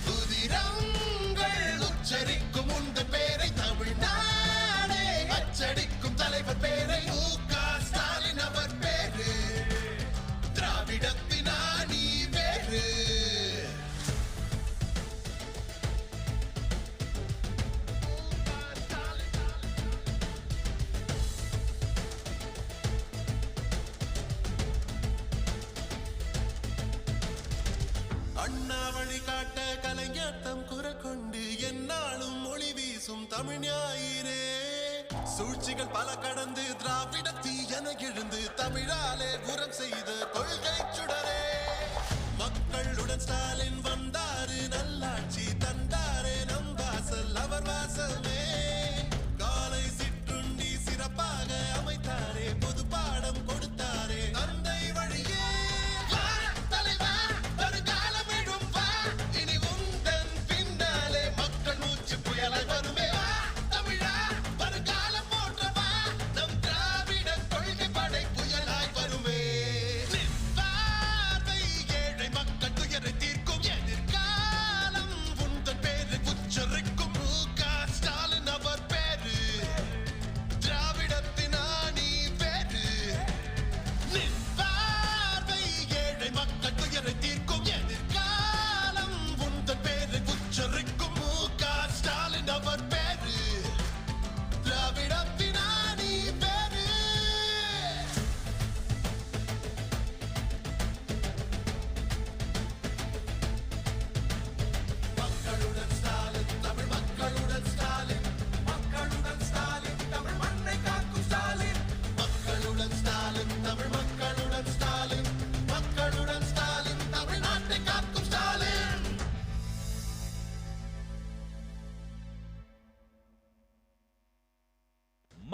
Speaker 6: சுதிரங்கள் உச்சரிக்கும் உந்தன் பேரை தமிழ்நாடே அச்சடிக்கும் தலைவர் பேரை மு.க. ஸ்டாலின் அவர் பேரு, திராவிடத்தின் ஆணி பேரு. அண்ணா வழிகாட்ட கலைஞர் தம் குறை கொண்டு எந்நாளும் மொழி வீசும் தமிழ் ஞாயிறே. சூழ்ச்சிகள் பல கடந்து திராவிடத்தி என எழுந்து தமிழாலே உரம் செய்த கொள்கை சுடரே. மக்களுடன் ஸ்டாலின் வந்தாரு, நல்லாட்சி தந்தாரே, நம் வாசல் அவர் வாசமே. காலை சிற்றுண்டி சிறப்பாக அமைத்தாரே, பொது பாடம் கொடுத்தாரே, தந்தை வழியே. வா தலைவா, வருங்காலம் எழும் வா, இனி உந்தன் பின்னாலே மக்கள் மூச்சு புயலாய் வருமே. வா தமிழா, வருங்காலம் போற்ற வா,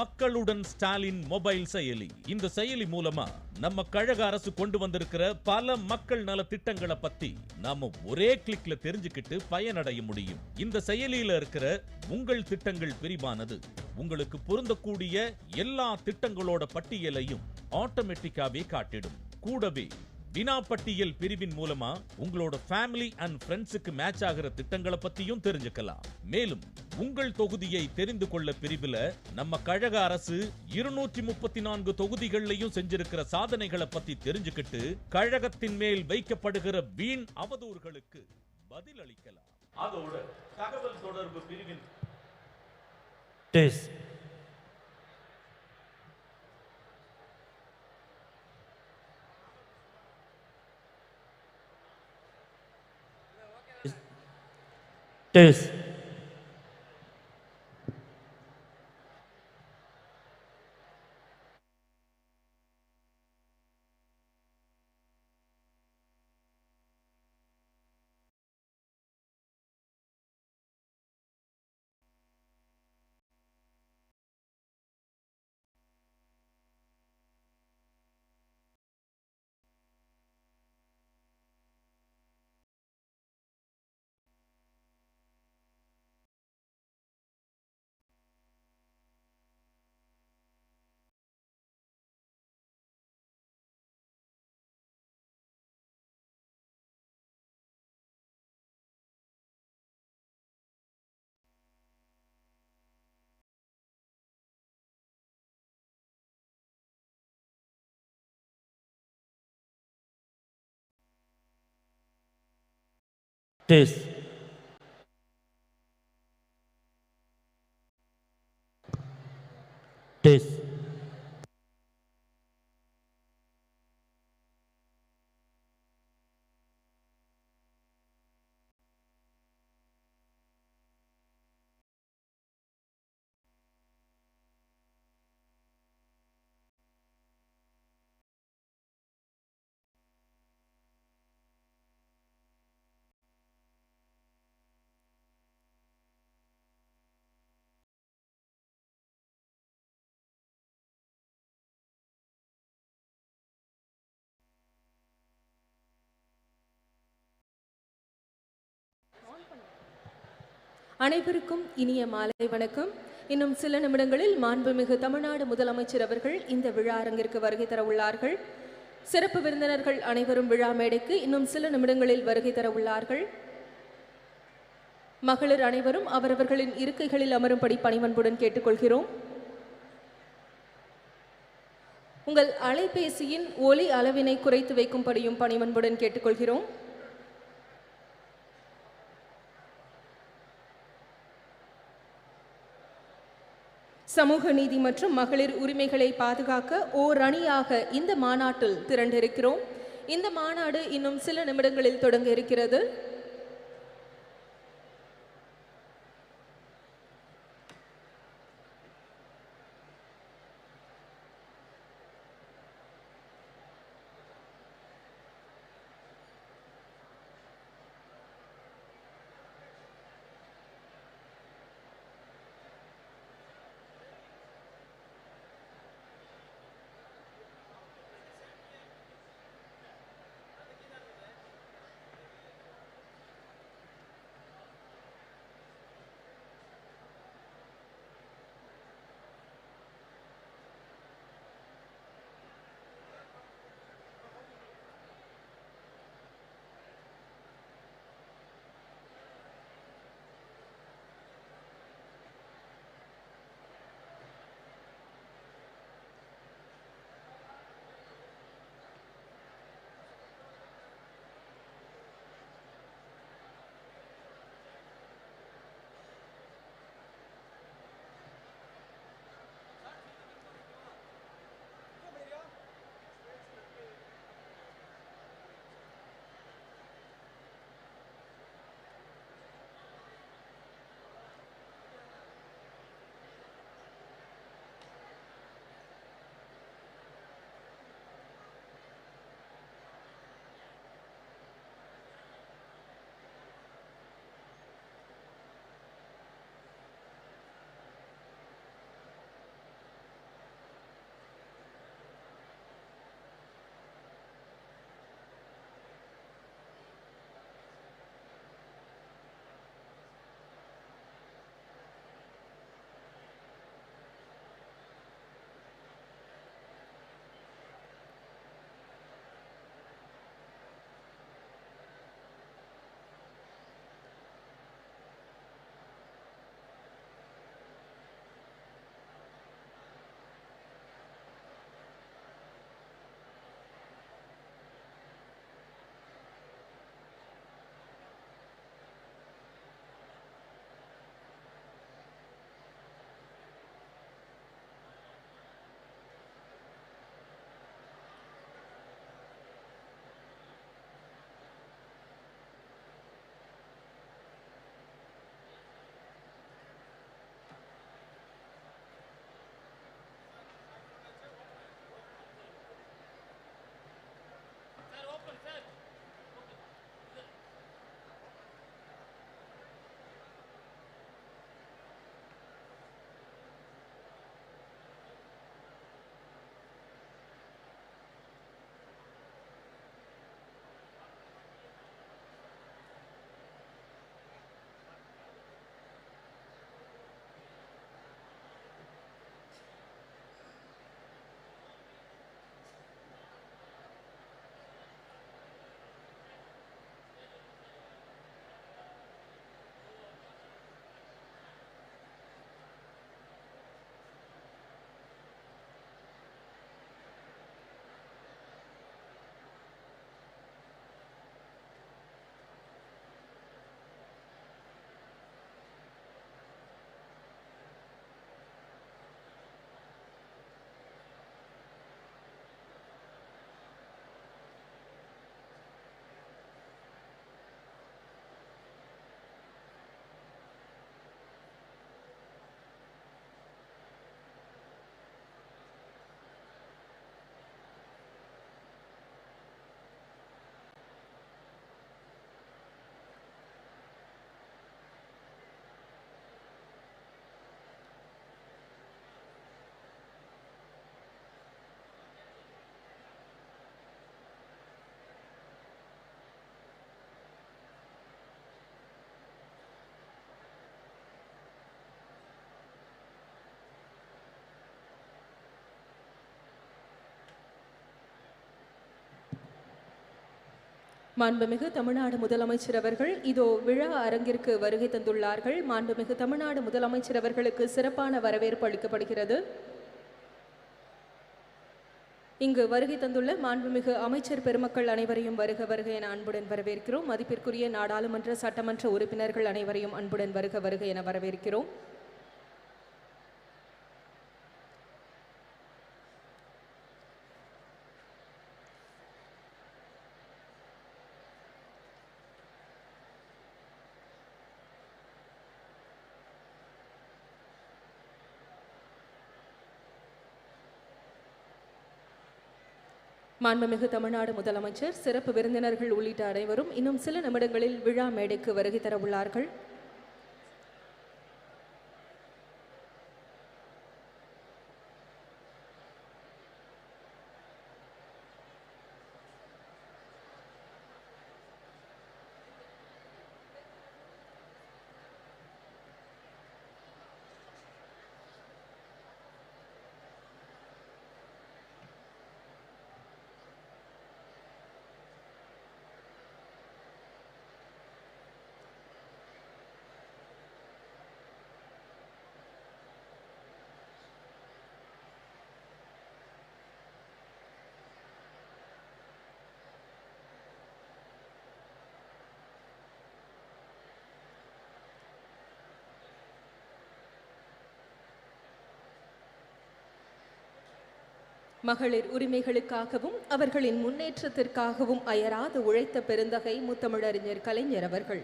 Speaker 8: மக்களுடன் ஸ்டாலின் மொபைல் செயலி. இந்த செயலி மூலமா நம்ம கழக அரசு கொண்டு வந்திருக்கிற பல மக்கள் நல திட்டங்களை பத்தி நாம ஒரே கிளிக்ல தெரிஞ்சுக்கிட்டு பயனடைய முடியும். இந்த செயலியில இருக்கிற உங்கள் திட்டங்கள் பிரிவானது உங்களுக்கு பொருந்தக்கூடிய எல்லா திட்டங்களோட பட்டியலையும் ஆட்டோமேட்டிக்காவே காட்டிடும். கூடவே வினாப்பட்டியல் பிரிவின் மூலமா உங்களோட ஃபேமிலி அண்ட் ஃப்ரெண்ட்ஸுக்கு மேட்ச் ஆகிற திட்டங்களை பத்தியும் தெரிஞ்சுக்கலாம். மேலும் உங்கள் தொகுதியை தெரிந்து கொள்ள பிரிவுல நம்ம கழக அரசு 234 தொகுதிகள்லயும் செஞ்சிருக்கிற சாதனைகளை பத்தி தெரிஞ்சுக்கிட்டு கழகத்தின் மேல் வைக்கப்படுகிற வீண் அவதூறுகளுக்கு பதில் அளிக்கலாம். அதோட தகவல் தொடர்பு பிரிவின்
Speaker 12: Test. Test. Test.
Speaker 13: அனைவருக்கும் இனிய மாலை வணக்கம். இன்னும் சில நிமிடங்களில் மாண்புமிகு தமிழ்நாடு முதலமைச்சர் அவர்கள் இந்த விழா அரங்கிற்கு வருகை தர உள்ளார்கள். சிறப்பு விருந்தினர்கள் அனைவரும் விழா மேடைக்கு இன்னும் சில நிமிடங்களில் வருகை தர உள்ளார்கள். மகளிர் அனைவரும் அவரவர்களின் இருக்கைகளில் அமரும்படி பணிவன்புடன் கேட்டுக்கொள்கிறோம். உங்கள் அலைபேசியின் ஒலி அளவினை குறைத்து வைக்கும்படியும் பணிவன்புடன் கேட்டுக்கொள்கிறோம். சமூக நீதி மற்றும் மகளிர் உரிமைகளை பாதுகாக்க ஓர் அணியாக இந்த மாநாட்டில் திரண்டிருக்கிறோம். இந்த மாநாடு இன்னும் சில நிமிடங்களில் தொடங்க இருக்கிறது. மாண்புமிகு தமிழ்நாடு முதலமைச்சர் அவர்கள் இதோ விழா அரங்கிற்கு வருகை தந்துள்ளார்கள். மாண்புமிகு தமிழ்நாடு முதலமைச்சர் அவர்களுக்கு சிறப்பான வரவேற்பு அளிக்கப்படுகிறது. இங்கு வருகை தந்துள்ள மாண்புமிகு அமைச்சர் பெருமக்கள் அனைவரையும் வருக வருக என அன்புடன் வரவேற்கிறோம். மதிப்பிற்குரிய நாடாளுமன்ற சட்டமன்ற உறுப்பினர்கள் அனைவரையும் அன்புடன் வருக வருக என வரவேற்கிறோம். மாண்புமிகு தமிழ்நாடு முதலமைச்சர், சிறப்பு விருந்தினர்கள் உள்ளிட்ட அனைவரும் இன்னும் சில நிமிடங்களில் விழா மேடைக்கு வருகை தர உள்ளார்கள். மகளிர் உரிமைகளுக்காகவும் அவர்களின் முன்னேற்றத்திற்காகவும் அயராது உழைத்த பெருந்தகை முத்தமிழறிஞர் கலைஞர் அவர்கள்.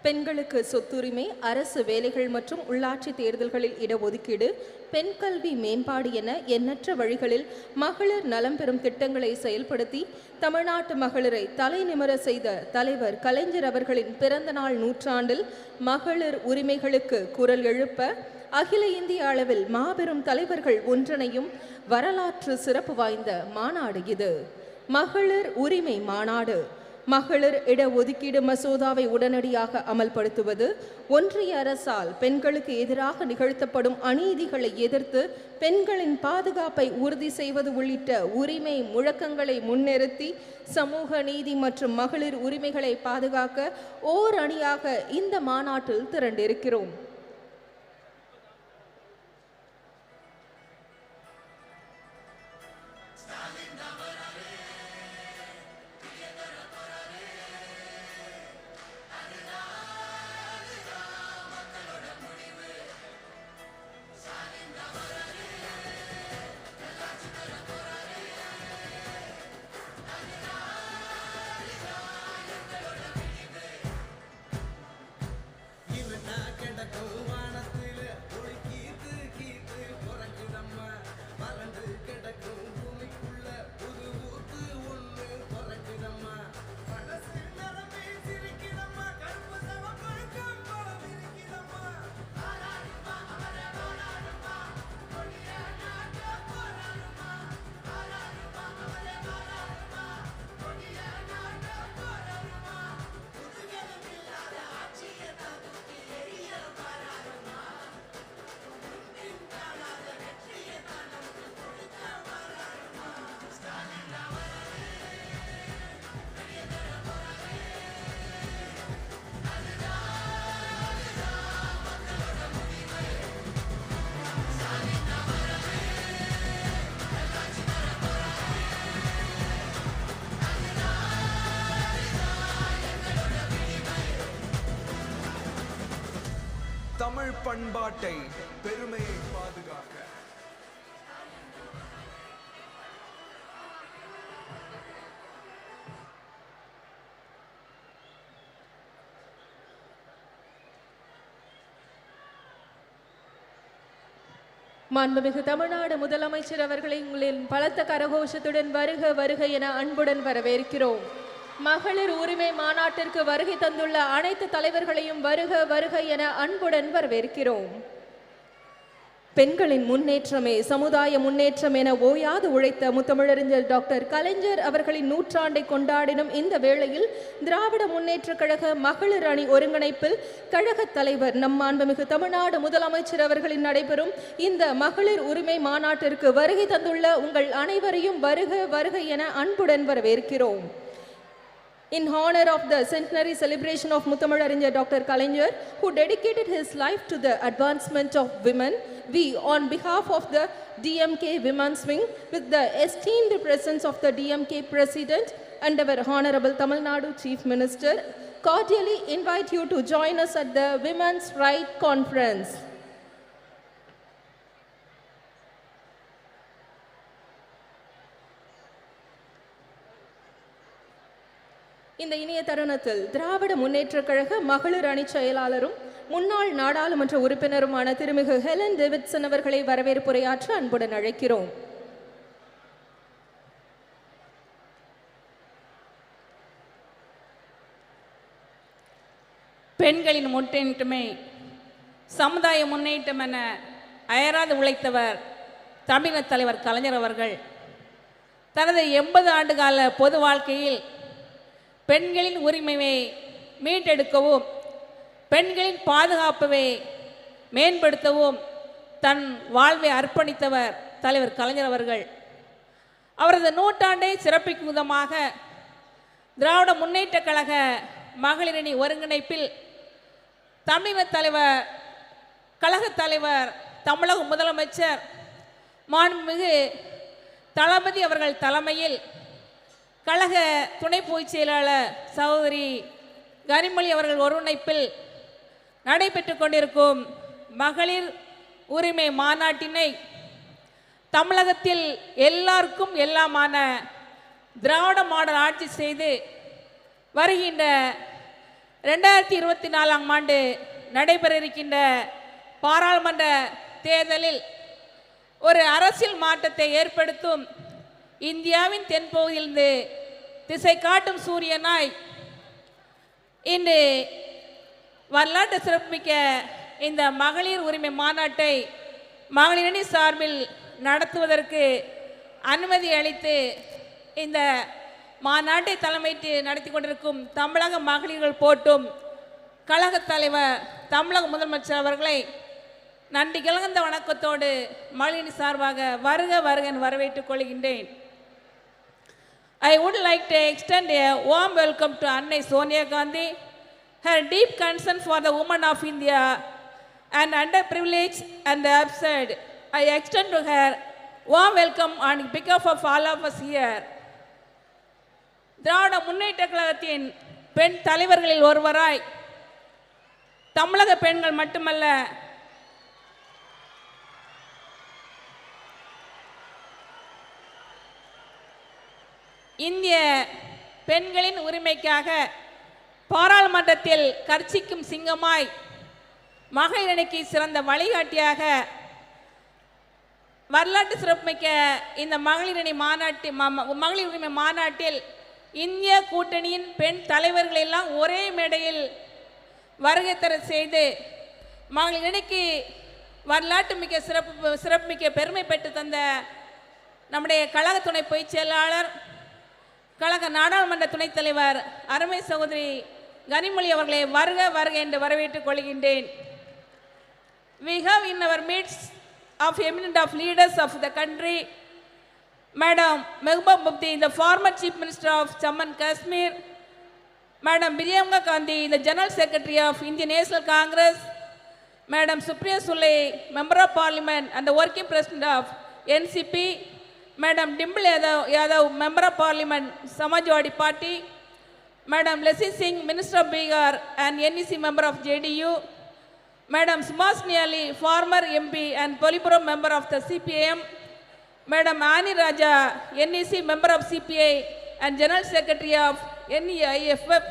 Speaker 13: பெண்களுக்கு சொத்துரிமை, அரசு வேலைகள் மற்றும் உள்ளாட்சி தேர்தல்களில் இடஒதுக்கீடு, பெண் கல்வி மேம்பாடு என எண்ணற்ற வழிகளில் மகளிர் நலம் பெறும் திட்டங்களை செயல்படுத்தி தமிழ்நாட்டு மகளிரை தலை நிமிர செய்த தலைவர் கலைஞர் அவர்களின் பிறந்த நாள் நூற்றாண்டில் மகளிர் உரிமைகளுக்கு குரல் எழுப்ப அகில இந்திய அளவில் மாபெரும் தலைவர்கள் ஒன்றிணையும் வரலாற்று சிறப்பு வாய்ந்த மாநாடு இது. மகளிர் உரிமை மாநாடு. மகளிர் இடஒதுக்கீடு மசோதாவை உடனடியாக அமல்படுத்துவது, ஒன்றிய அரசால் பெண்களுக்கு எதிராக நிகழ்த்தப்படும் அநீதிகளை எதிர்த்து பெண்களின் பாதுகாப்பை உறுதி செய்வது உள்ளிட்ட உரிமை முழக்கங்களை முன்னிறுத்தி சமூக நீதி மற்றும் மகளிர் உரிமைகளை பாதுகாக்க ஓர் அணியாக இந்த மாநாட்டில் திரண்டிருக்கிறோம்.
Speaker 5: தமிழ் பண்பாட்டை, பெருமையை பாதுகாக்க
Speaker 13: மாண்புமிகு தமிழ்நாடு முதலமைச்சர் அவர்களை உங்களின் பலத்த கரகோஷத்துடன் வருக வருக என அன்புடன் வரவேற்கிறோம். மகளிர் உரிமை மாநாட்டிற்கு வருகை தந்துள்ள அனைத்து தலைவர்களையும் வருக வருக என அன்புடன் வரவேற்கிறோம். பெண்களின் முன்னேற்றமே சமுதாய முன்னேற்றம் என ஓயாது உழைத்த முத்தமிழறிஞர் டாக்டர் கலைஞர் அவர்களின் நூற்றாண்டை கொண்டாடினும் இந்த வேளையில் திராவிட முன்னேற்ற கழக மகளிர் அணி ஒருங்கிணைப்பில் கழக தலைவர் நம் மாண்புமிகு தமிழ்நாடு முதலமைச்சர் அவர்களின் நடைபெறும் இந்த மகளிர் உரிமை மாநாட்டிற்கு வருகை தந்துள்ள உங்கள் அனைவரையும் வருக வருக என அன்புடன் வரவேற்கிறோம். In honor of the centenary celebration of Muthamazhariஞர் Dr. Kalaignar, who dedicated his life to the advancement of women, we, on behalf of the DMK Women's Wing, with the esteemed presence of the DMK President and our Honorable Tamil Nadu Chief Minister, cordially invite you to join us at the Women's Right Conference. இந்த இனிய தருணத்தில் திராவிட முன்னேற்றக் கழக மகளிர் அணி செயலாளரும் முன்னாள் நாடாளுமன்ற உறுப்பினருமான திருமிகு ஹெலன் டேவிட்சன் அவர்களை வரவேற்புரையாற்ற அன்புடன் அழைக்கிறோம்.
Speaker 2: பெண்களின் முன்னேற்றமே சமுதாய முன்னேற்றம் என அயராது உழைத்தவர் தமிழக தலைவர் கலைஞர் அவர்கள் தனது 80 ஆண்டுகால பொது வாழ்க்கையில் பெண்களின் உரிமையை மீட்டெடுக்கவும் பெண்களின் பாதுகாப்பை மேம்படுத்தவும் தன் வாழ்வை அர்ப்பணித்தவர் தலைவர் கலைஞர் அவர்கள். அவரது நூற்றாண்டை சிறப்பிக்கும் விதமாக திராவிட முன்னேற்றக் கழக மகளிரணி ஒருங்கிணைப்பில் தமிழக தலைவர் கழகத் தலைவர் தமிழக முதலமைச்சர் மாண்புமிகு தளபதி அவர்கள் தலைமையில் கழக துணை பொதுச் செயலாளர் சகோதரி கனிமொழி அவர்கள் ஒருங்கிணைப்பில் நடைபெற்று கொண்டிருக்கும் மகளிர் உரிமை மாநாட்டினை தமிழகத்தில் எல்லாருக்கும் எல்லாமான திராவிட மாடல் ஆட்சி செய்து வருகின்ற 2024ஆம் ஆண்டு நடைபெற இருக்கின்ற பாராளுமன்ற தேர்தலில் ஒரு அரசியல் மாற்றத்தை ஏற்படுத்தும் இந்தியாவின் தென்பகுதியிலிருந்து திசை காட்டும் சூரியனாய் இன்று வரலாற்று சிறப்புமிக்க இந்த மகளிர் உரிமை மாநாட்டை மகளிரணி சார்பில் நடத்துவதற்கு அனுமதி அளித்து இந்த மாநாட்டை தலைமைத்து நடத்தி கொண்டிருக்கும் தமிழக மகளிர்கள் போட்டும் கழகத் தலைவர் தமிழக முதலமைச்சர் அவர்களை நன்றி கலந்த வணக்கத்தோடு மகளிரணி சார்பாக வருக வருக என வரவேற்றுக் கொள்கின்றேன். I would like to extend a warm welcome to Annai Sonia Gandhi. Her deep concern for the women of India and underprivileged and the absurd. I extend to her warm welcome on behalf of all of us here. Dravida Munnetra கழகத்தின் பெண் தலைவர்களில் ஒருவராய் தமிழக பெண்கள் மட்டுமல்ல இந்திய பெண்களின் உரிமைக்காக பாராளுமன்றத்தில் கர்ச்சிக்கும் சிங்கமாய் மகளிரணிக்கு சிறந்த வழிகாட்டியாக வரலாற்று சிறப்புமிக்க இந்த மகளிரணி மகளிர் உரிமை மாநாட்டில் இந்திய கூட்டணியின் பெண் தலைவர்கள் எல்லாம் ஒரே மேடையில் வருகை தர செய்து மகளிரணிக்கு வரலாற்று மிக்க சிறப்புமிக்க பெருமை பெற்று தந்த நம்முடைய கழக துணை பொதுச் செயலாளர் கழக நாடாளுமன்ற துணைத் தலைவர் அருமை சகோதரி கனிமொழி அவர்களை வருக வருக என்று வரவேற்றுக் கொள்கின்றேன். We have in our midst of eminent of leaders of the country, Madam Mehbooba Mufti, the former Chief Minister of Jammu and Kashmir, Madam Sonia Gandhi, the General Secretary of Indian National Congress, Madam Supriya Sule, Member of Parliament and the Working President of NCP, Madam Dimple Yadav, Member of Parliament, Samajwadi Party, Madam Leslie Singh, Minister of Bihar and NEC Member of JDU, Madam Suhasini Ali, former MP and Politburo Member of the CPIM, Madam Ani Raja, NEC Member of CPI and General Secretary of NEIFF,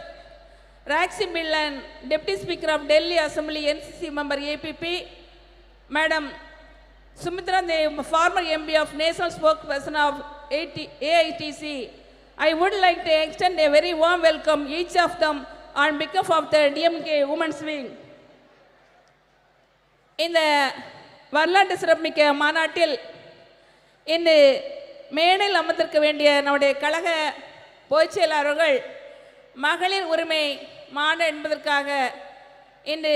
Speaker 2: Raxi Millan, Deputy Speaker of Delhi Assembly, NCC Member APP, Madam Sumitra Dev, former MP of National Spokesperson of AITC. I would like to extend a very warm welcome each of them on behalf of the DMK Women's Wing. இந்த வரலாற்று சிறப்புமிக்க மாநாட்டில் இன்று மேடையில் அமர்ந்திருக்க வேண்டிய நம்முடைய கழக பொதுச் செயலாளர்கள் மகளிர் உரிமை மாநாடு என்பதற்காக இன்று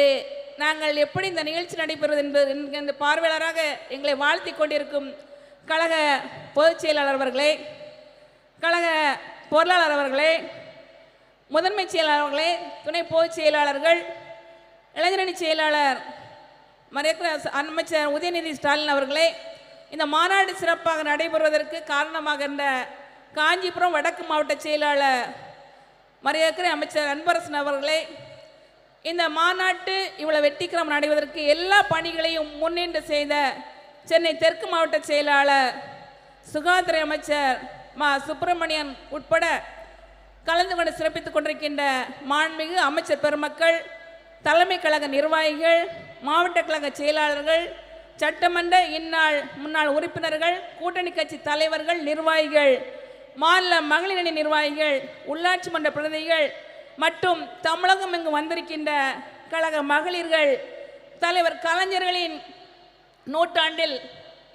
Speaker 2: நாங்கள் எப்படி இந்த நிகழ்ச்சி நடைபெறுவது என்பது இந்த பார்வையாளராக எங்களை வாழ்த்தி கொண்டிருக்கும் கழக பொதுச் செயலாளர் அவர்களே, கழக பொருளாளர் அவர்களே,
Speaker 14: முதன்மை செயலாளர்களே, துணை பொதுச் செயலாளர்கள், இளைஞரணி செயலாளர் மரியாதைக்குரிய அமைச்சர் உதயநிதி ஸ்டாலின் அவர்களே, இந்த மாநாடு சிறப்பாக நடைபெறுவதற்கு காரணமாகின்ற காஞ்சிபுரம் வடக்கு மாவட்ட செயலாளர் மரியாதைக்குரிய அமைச்சர் அன்பரசன் அவர்களே, இந்த மாநாட்டு இவ்வளவு வெற்றிகரம் நடைவதற்கு எல்லா பணிகளையும் முன்னின்று செய்த சென்னை தெற்கு மாவட்ட செயலாளர் சுகாதார அமைச்சர் மா சுப்பிரமணியன் உட்பட கலந்து கொண்டு சிறப்பித்துக் கொண்டிருக்கின்ற மாண்புமிகு அமைச்சர் பெருமக்கள், தலைமை கழக நிர்வாகிகள், மாவட்ட கழக செயலாளர்கள், சட்டமன்ற இந்நாள் முன்னாள் உறுப்பினர்கள், கூட்டணி கட்சி தலைவர்கள், நிர்வாகிகள், மாநில மகளிர் அணி நிர்வாகிகள், உள்ளாட்சி மன்ற பிரதிநிதிகள் மற்றும் தமிழகம் இங்கு வந்திருக்கின்ற கழக மகளிர்கள், தலைவர் கலைஞர்களின் நூற்றாண்டில்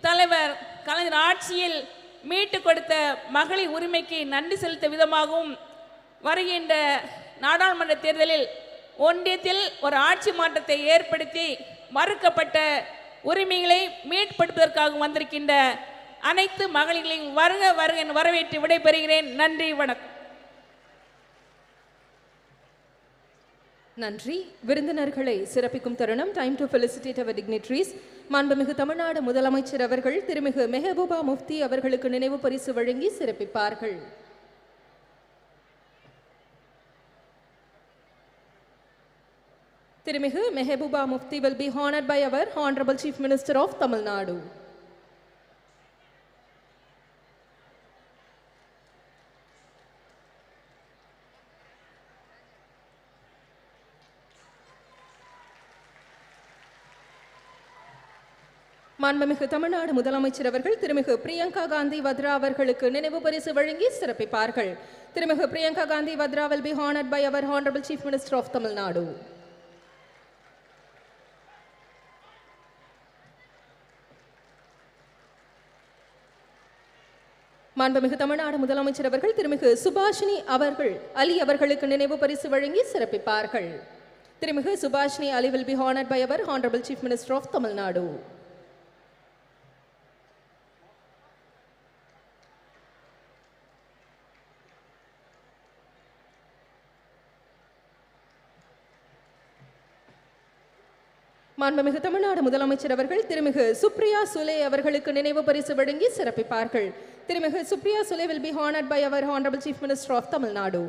Speaker 14: தலைவர் கலைஞர் ஆட்சியில் மீட்டு கொடுத்த மகளிர் உரிமைக்கு நன்றி செலுத்த விதமாகவும் வருகின்ற நாடாளுமன்ற தேர்தலில் ஒன்றியத்தில் ஒரு ஆட்சி மாற்றத்தை ஏற்படுத்தி மறுக்கப்பட்ட உரிமைகளை மீட்படுத்துவதற்காக வந்திருக்கின்ற அனைத்து மகளிர்களையும் வருக வருக என வரவேற்று விடைபெறுகிறேன். நன்றி, வணக்கம்.
Speaker 13: நன்றி. விருந்தினர்களை சிறப்பிக்கும் தருணம். டைம் டு ஃபெலிசிட்டேட் அவர் டிக்னிட்ரீஸ். மாண்புமிகு தமிழ்நாடு முதலமைச்சர் அவர்கள் திருமிகு மெஹபூபா முஃப்தி அவர்களுக்கு நினைவு பரிசு வழங்கி சிறப்பிப்பார்கள். திருமிகு Mehbooba Mufti will be honored by our Honorable Chief Minister of Tamil Nadu. மாண்புமிகு தமிழ்நாடு முதலமைச்சர் அவர்கள் திருமிகு பிரியங்கா காந்தி வத்ரா அவர்களுக்கு நினைவு பரிசு வழங்கி சிறப்பிப்பார்கள். திருமிகு Priyanka Gandhi Vadra will be honored by our Honorable Chief Minister of Tamil Nadu. மாண்புமிகு தமிழ்நாடு முதலமைச்சர் அவர்கள் திருமிகு சுபாஷினி அவர்கள் அலி அவர்களுக்கு நினைவு பரிசு வழங்கி சிறப்பிப்பார்கள். திருமிகு சுபாஷினி அலி will be honored by our Honorable Chief Minister of Tamil Nadu. மாண்புமிகு தமிழ்நாடு முதலமைச்சர் அவர்கள் திருமிகு சுப்ரியா சுலே அவர்களுக்கு நினைவு பரிசு வழங்கி சிறப்பிப்பார்கள். திருமிகு Supriya Sule will be honored by our Honorable Chief Minister of Tamil Nadu.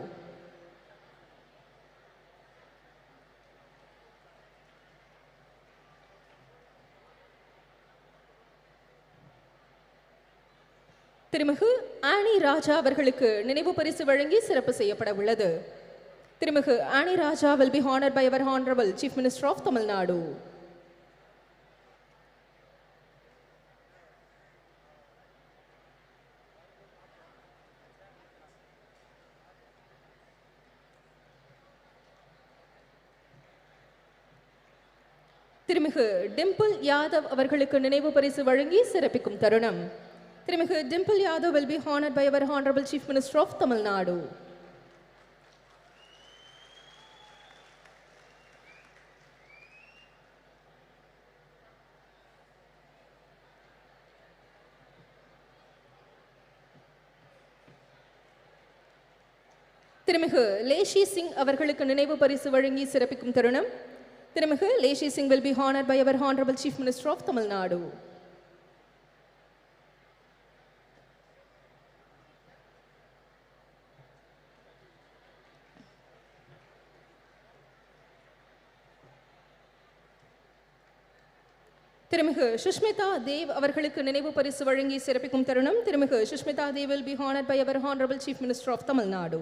Speaker 13: திருமிகு ஆனி ராஜா அவர்களுக்கு நினைவு பரிசு வழங்கி சிறப்பு செய்யப்பட உள்ளது. திருமிகு ஆனி ராஜா will be honored by our Honorable Chief Minister of Tamil Nadu. திருமிகு டிம்பிள் யாதவ் அவர்களுக்கு நினைவு பரிசு வழங்கி சிறப்பிக்கும் தருணம். திருமிகு Dimple Yadav will be honored by our Honorable Chief Minister of Tamil Nadu. திருமிகு லேஷி சிங் அவர்களுக்கு நினைவு பரிசு வழங்கி சிறப்பிக்கும் தருணம். திருமிகு லேஷி Singh will be honored by our Honorable Chief Minister of Tamil Nadu. திருமிகு சுஷ்மிதா தேவ் அவர்களுக்கு நினைவு பரிசு வழங்கி சிறப்பிக்கும் தருணம். திருமிகு Sushmita Dev will be honored by our Honorable Chief Minister of Tamil Nadu.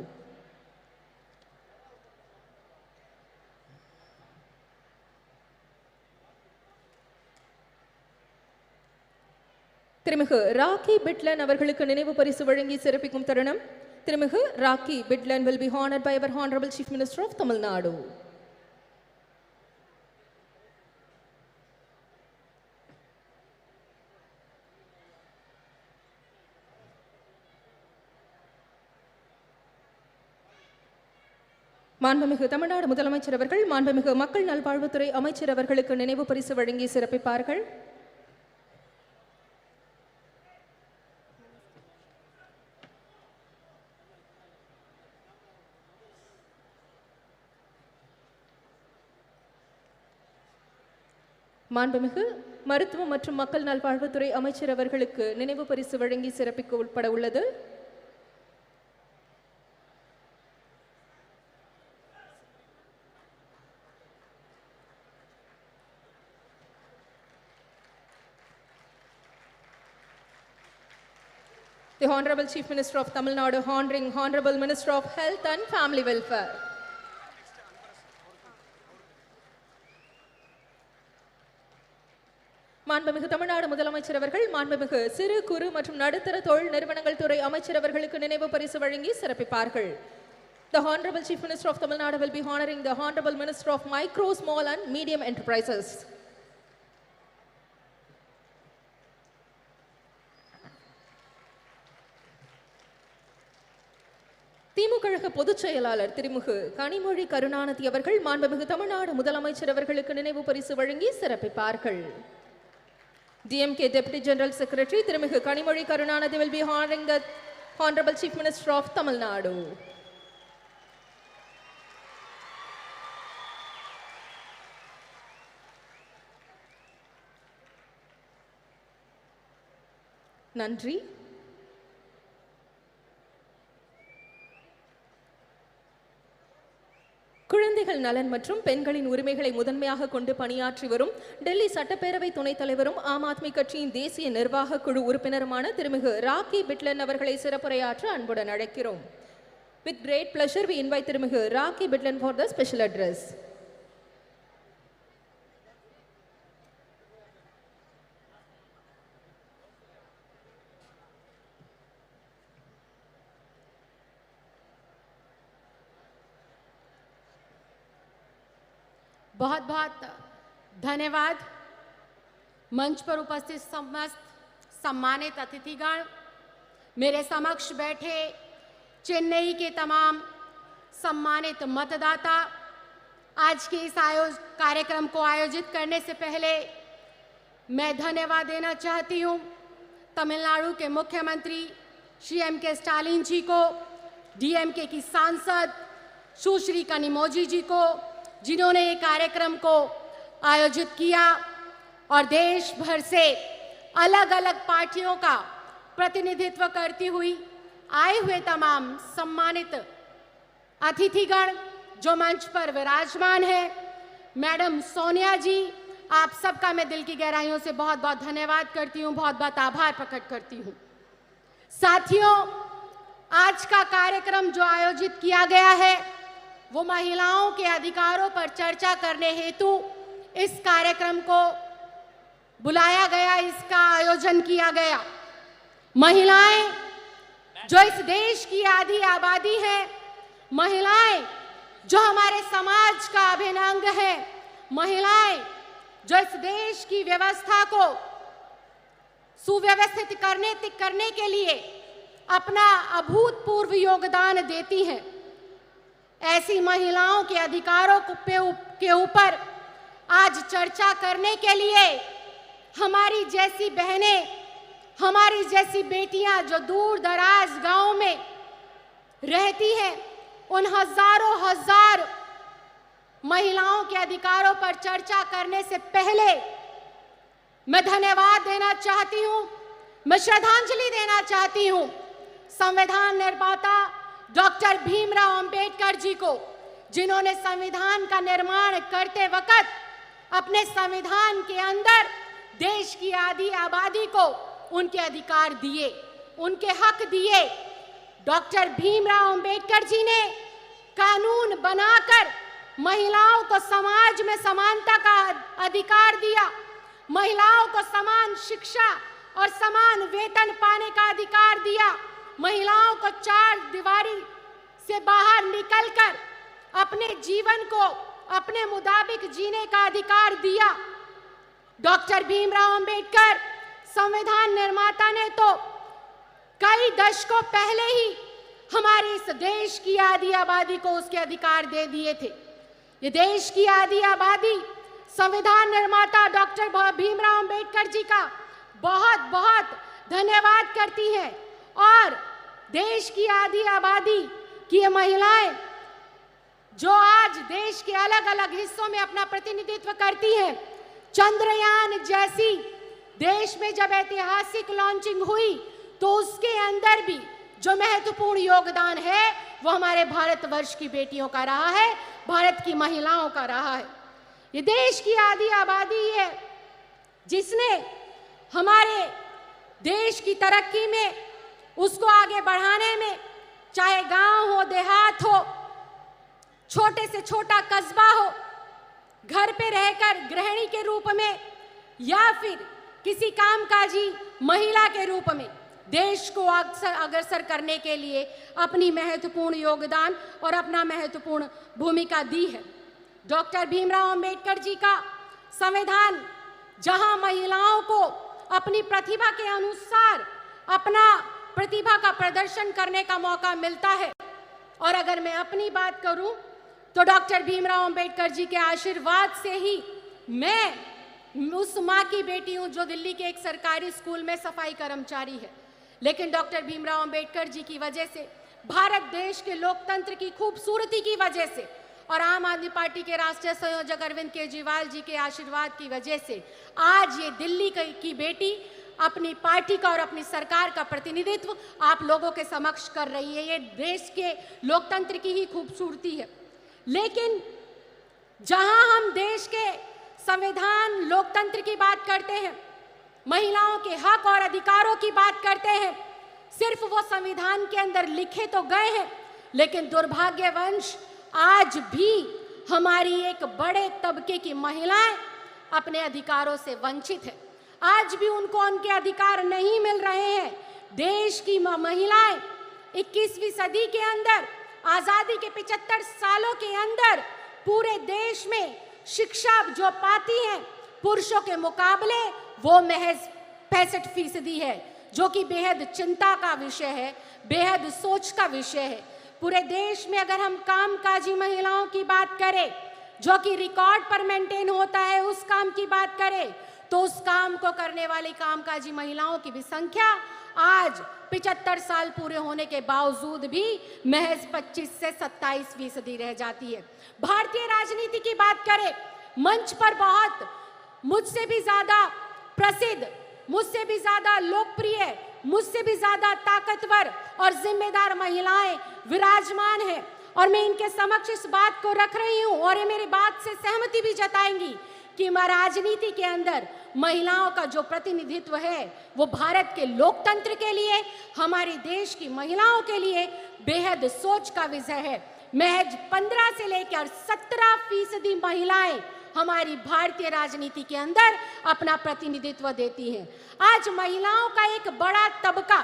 Speaker 13: திருமிகு ராக்கி பிட்லன் அவர்களுக்கு நினைவு பரிசு வழங்கி சிறப்பிக்கும் தருணம். திருமிகு rakhi பிட்லன் will be honored by our Honorable Chief Minister of Tamil Nadu. மாண்புமிகு தமிழ்நாடு முதலமைச்சர் அவர்கள் மாண்புமிகு மக்கள் நல்வாழ்வுத்துறை அமைச்சர் அவர்களுக்கு நினைவு பரிசு வழங்கி சிறப்பிப்பார்கள். மாண்புமிகு மருத்துவம் மற்றும் மக்கள் நல்வாழ்வுத்துறை அமைச்சர் அவர்களுக்கு நினைவு பரிசு வழங்கி சிறப்பிக்க உட்பட உள்ளது. The Honorable Chief Minister of Tamil Nadu honoring Honorable Minister of Health and Family Welfare. மாண்புமிகு தமிழ்நாடு முதலமைச்சர் அவர்கள் மாண்புமிகு சிறு குறு மற்றும் நடுத்தர தொழில் நிறுவனங்கள் துறை அமைச்சர் அவர்களுக்கு நினைவு பரிசு வழங்கி சிறப்பிப்பார்கள். The Honorable Chief Minister of Tamil Nadu will be honoring the Honorable Minister of Micro, Small and Medium Enterprises. திமுக பொதுச் செயலாளர் திருமிகு கனிமொழி கருணாநிதி அவர்கள் மாண்புமிகு தமிழ்நாடு முதலமைச்சர் அவர்களுக்கு நினைவு பரிசு வழங்கி சிறப்பிப்பார்கள். DMK Deputy General Secretary திருமிகு Kanimozhi Karunanidhi will be honoring the Honorable Chief Minister of Tamil Nadu. நன்றி. குழந்தைகள் நலன் மற்றும் பெண்களின் உரிமைகளை முதன்மையாக கொண்டு பணியாற்றி வரும் டெல்லி சட்டப்பேரவை துணைத் தலைவரும் ஆம் ஆத்மி கட்சியின் தேசிய நிர்வாக குழு உறுப்பினருமான திருமிகு ராக்கி பிட்லன் அவர்களை சிறப்புரையாற்ற அன்புடன் அழைக்கிறோம். With great pleasure we invite திருமிகு rakhi பிட்லன் for the special address.
Speaker 15: बहुत बहुत धन्यवाद। मंच पर उपस्थित समस्त सम्मानित अतिथिगण, मेरे समक्ष बैठे चेन्नई के तमाम सम्मानित मतदाता, आज के इस कार्यक्रम को आयोजित करने से पहले मैं धन्यवाद देना चाहती हूँ तमिलनाडु के मुख्यमंत्री श्री M.K. स्टालिन जी को, DMK की सांसद सुश्री कनिमोझी जी को, जिन्होंने ये कार्यक्रम को आयोजित किया, और देश भर से अलग अलग पार्टियों का प्रतिनिधित्व करती हुई आए हुए तमाम सम्मानित अतिथिगण जो मंच पर विराजमान हैं। मैडम सोनिया जी, आप सबका मैं दिल की गहराइयों से बहुत बहुत धन्यवाद करती हूँ, बहुत बहुत आभार प्रकट करती हूँ। साथियों, आज का कार्यक्रम जो आयोजित किया गया है वो महिलाओं के अधिकारों पर चर्चा करने हेतु इस कार्यक्रम को बुलाया गया, इसका आयोजन किया गया। महिलाएं जो इस देश की आधी आबादी है, महिलाएं जो हमारे समाज का अभिन्न अंग है, महिलाएं जो इस देश की व्यवस्था को सुव्यवस्थित करने के लिए अपना अभूतपूर्व योगदान देती हैं। ऐसी महिलाओं के अधिकारों के ऊपर आज चर्चा करने के लिए हमारी जैसी बहनें, हमारी जैसी बेटियां जो दूर दराज गांव में रहती हैं, उन हजारों हजार महिलाओं के अधिकारों पर चर्चा करने से पहले मैं धन्यवाद देना चाहती हूं, मैं श्रद्धांजलि देना चाहती हूं संविधान निर्माता डॉक्टर भीमराव अंबेडकर जी को, जिन्होंने संविधान का निर्माण करते वक्त अपने संविधान के अंदर देश की आधी आबादी को उनके अधिकार दिए, उनके हक दिए। डॉक्टर भीमराव अंबेडकर जी ने कानून बनाकर महिलाओं को समाज में समानता का अधिकार दिया, महिलाओं को समान शिक्षा और समान वेतन पाने का अधिकार दिया, महिलाओं को चार दीवारी से बाहर निकलकर अपने जीवन को अपने मुताबिक जीने का अधिकार दिया। डॉक्टर भीमराव अंबेडकर संविधान निर्माता ने तो कई दशकों पहले ही हमारे इस देश की आधी आबादी को उसके अधिकार दे दिए थे। ये देश की आधी आबादी संविधान निर्माता डॉक्टर भीमराव अंबेडकर जी का बहुत बहुत धन्यवाद करती है, और देश की आधी आबादी की ये महिलाएं जो आज देश के अलग अलग हिस्सों में अपना प्रतिनिधित्व करती हैं, चंद्रयान जैसी देश में जब ऐतिहासिक लॉन्चिंग हुई तो उसके अंदर भी जो महत्वपूर्ण योगदान है वो हमारे भारतवर्ष की बेटियों का रहा है, भारत की महिलाओं का रहा है। ये देश की आधी आबादी है जिसने हमारे देश की तरक्की में, उसको आगे बढ़ाने में, चाहे गांव हो, देहात हो, छोटे से छोटा कस्बा हो, घर पे रहकर गृहिणी के रूप में या फिर किसी कामकाजी महिला के रूप में देश को अग्रसर करने के लिए अपनी महत्वपूर्ण योगदान और अपना महत्वपूर्ण भूमिका दी है। डॉक्टर भीमराव अंबेडकर जी का संविधान जहां महिलाओं को अपनी प्रतिभा के अनुसार अपना प्रतिभा का प्रदर्शन करने का मौका मिलता है, और अगर मैं अपनी बात करूं तो डॉक्टर भीमराव अंबेडकर जी के आशीर्वाद से ही मैं उस माँ की बेटी हूं जो दिल्ली के एक सरकारी स्कूल में सफाई कर्मचारी है। लेकिन डॉक्टर भीमराव अंबेडकर जी की वजह से, भारत देश के लोकतंत्र की खूबसूरती की वजह से और आम आदमी पार्टी के राष्ट्रीय संयोजक अरविंद केजरीवाल जी के आशीर्वाद की वजह से आज ये दिल्ली की बेटी अपनी पार्टी का और अपनी सरकार का प्रतिनिधित्व आप लोगों के समक्ष कर रही है। ये देश के लोकतंत्र की ही खूबसूरती है। लेकिन जहां हम देश के संविधान, लोकतंत्र की बात करते हैं, महिलाओं के हक और अधिकारों की बात करते हैं, सिर्फ वो संविधान के अंदर लिखे तो गए हैं, लेकिन दुर्भाग्यवश आज भी हमारी एक बड़े तबके की महिलाएं अपने अधिकारों से वंचित है। आज भी उनको उनके अधिकार नहीं मिल रहे हैं। देश की महिलाएं 21वीं सदी के अंदर, आजादी के 75 सालों के अंदर पूरे देश में शिक्षा जो पाती हैं पुरुषों के मुकाबले वो महज 65% है, जो कि बेहद चिंता का विषय है, बेहद सोच का विषय है। पूरे देश में अगर हम कामकाजी महिलाओं की बात करें, जो कि रिकॉर्ड पर मेंटेन होता है, उस काम की बात करें तो उस काम को करने वाली कामकाजी महिलाओं की भी संख्या आज 75 साल पूरे होने के बावजूद भी महज 25 से 27% रह जाती है। भारतीय राजनीति की बात करें, मंच पर बहुत मुझसे भी ज्यादा प्रसिद्ध, मुझसे भी ज्यादा लोकप्रिय, मुझसे भी ज्यादा ताकतवर और जिम्मेदार महिलाएं विराजमान हैं, और मैं इनके समक्ष इस बात को रख रही हूं और ये मेरी बात से सहमति भी जताएंगी कि राजनीति के अंदर महिलाओं का जो प्रतिनिधित्व है वो भारत के लोकतंत्र के लिए, हमारे देश की महिलाओं के लिए बेहद सोच का विषय है। महज 15 से लेकर 17% महिलाएं हमारी भारतीय राजनीति के अंदर अपना प्रतिनिधित्व देती हैं। आज महिलाओं का एक बड़ा तबका,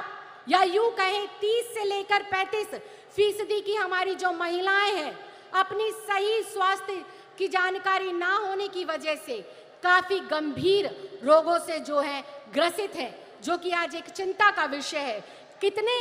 Speaker 15: या यूं कहें 30 से लेकर 35% की हमारी जो महिलाएं हैं, अपनी सही स्वास्थ्य की जानकारी ना होने की वजह से काफी गंभीर रोगों से जो है ग्रसित है, जो कि आज एक चिंता का विषय है। कितने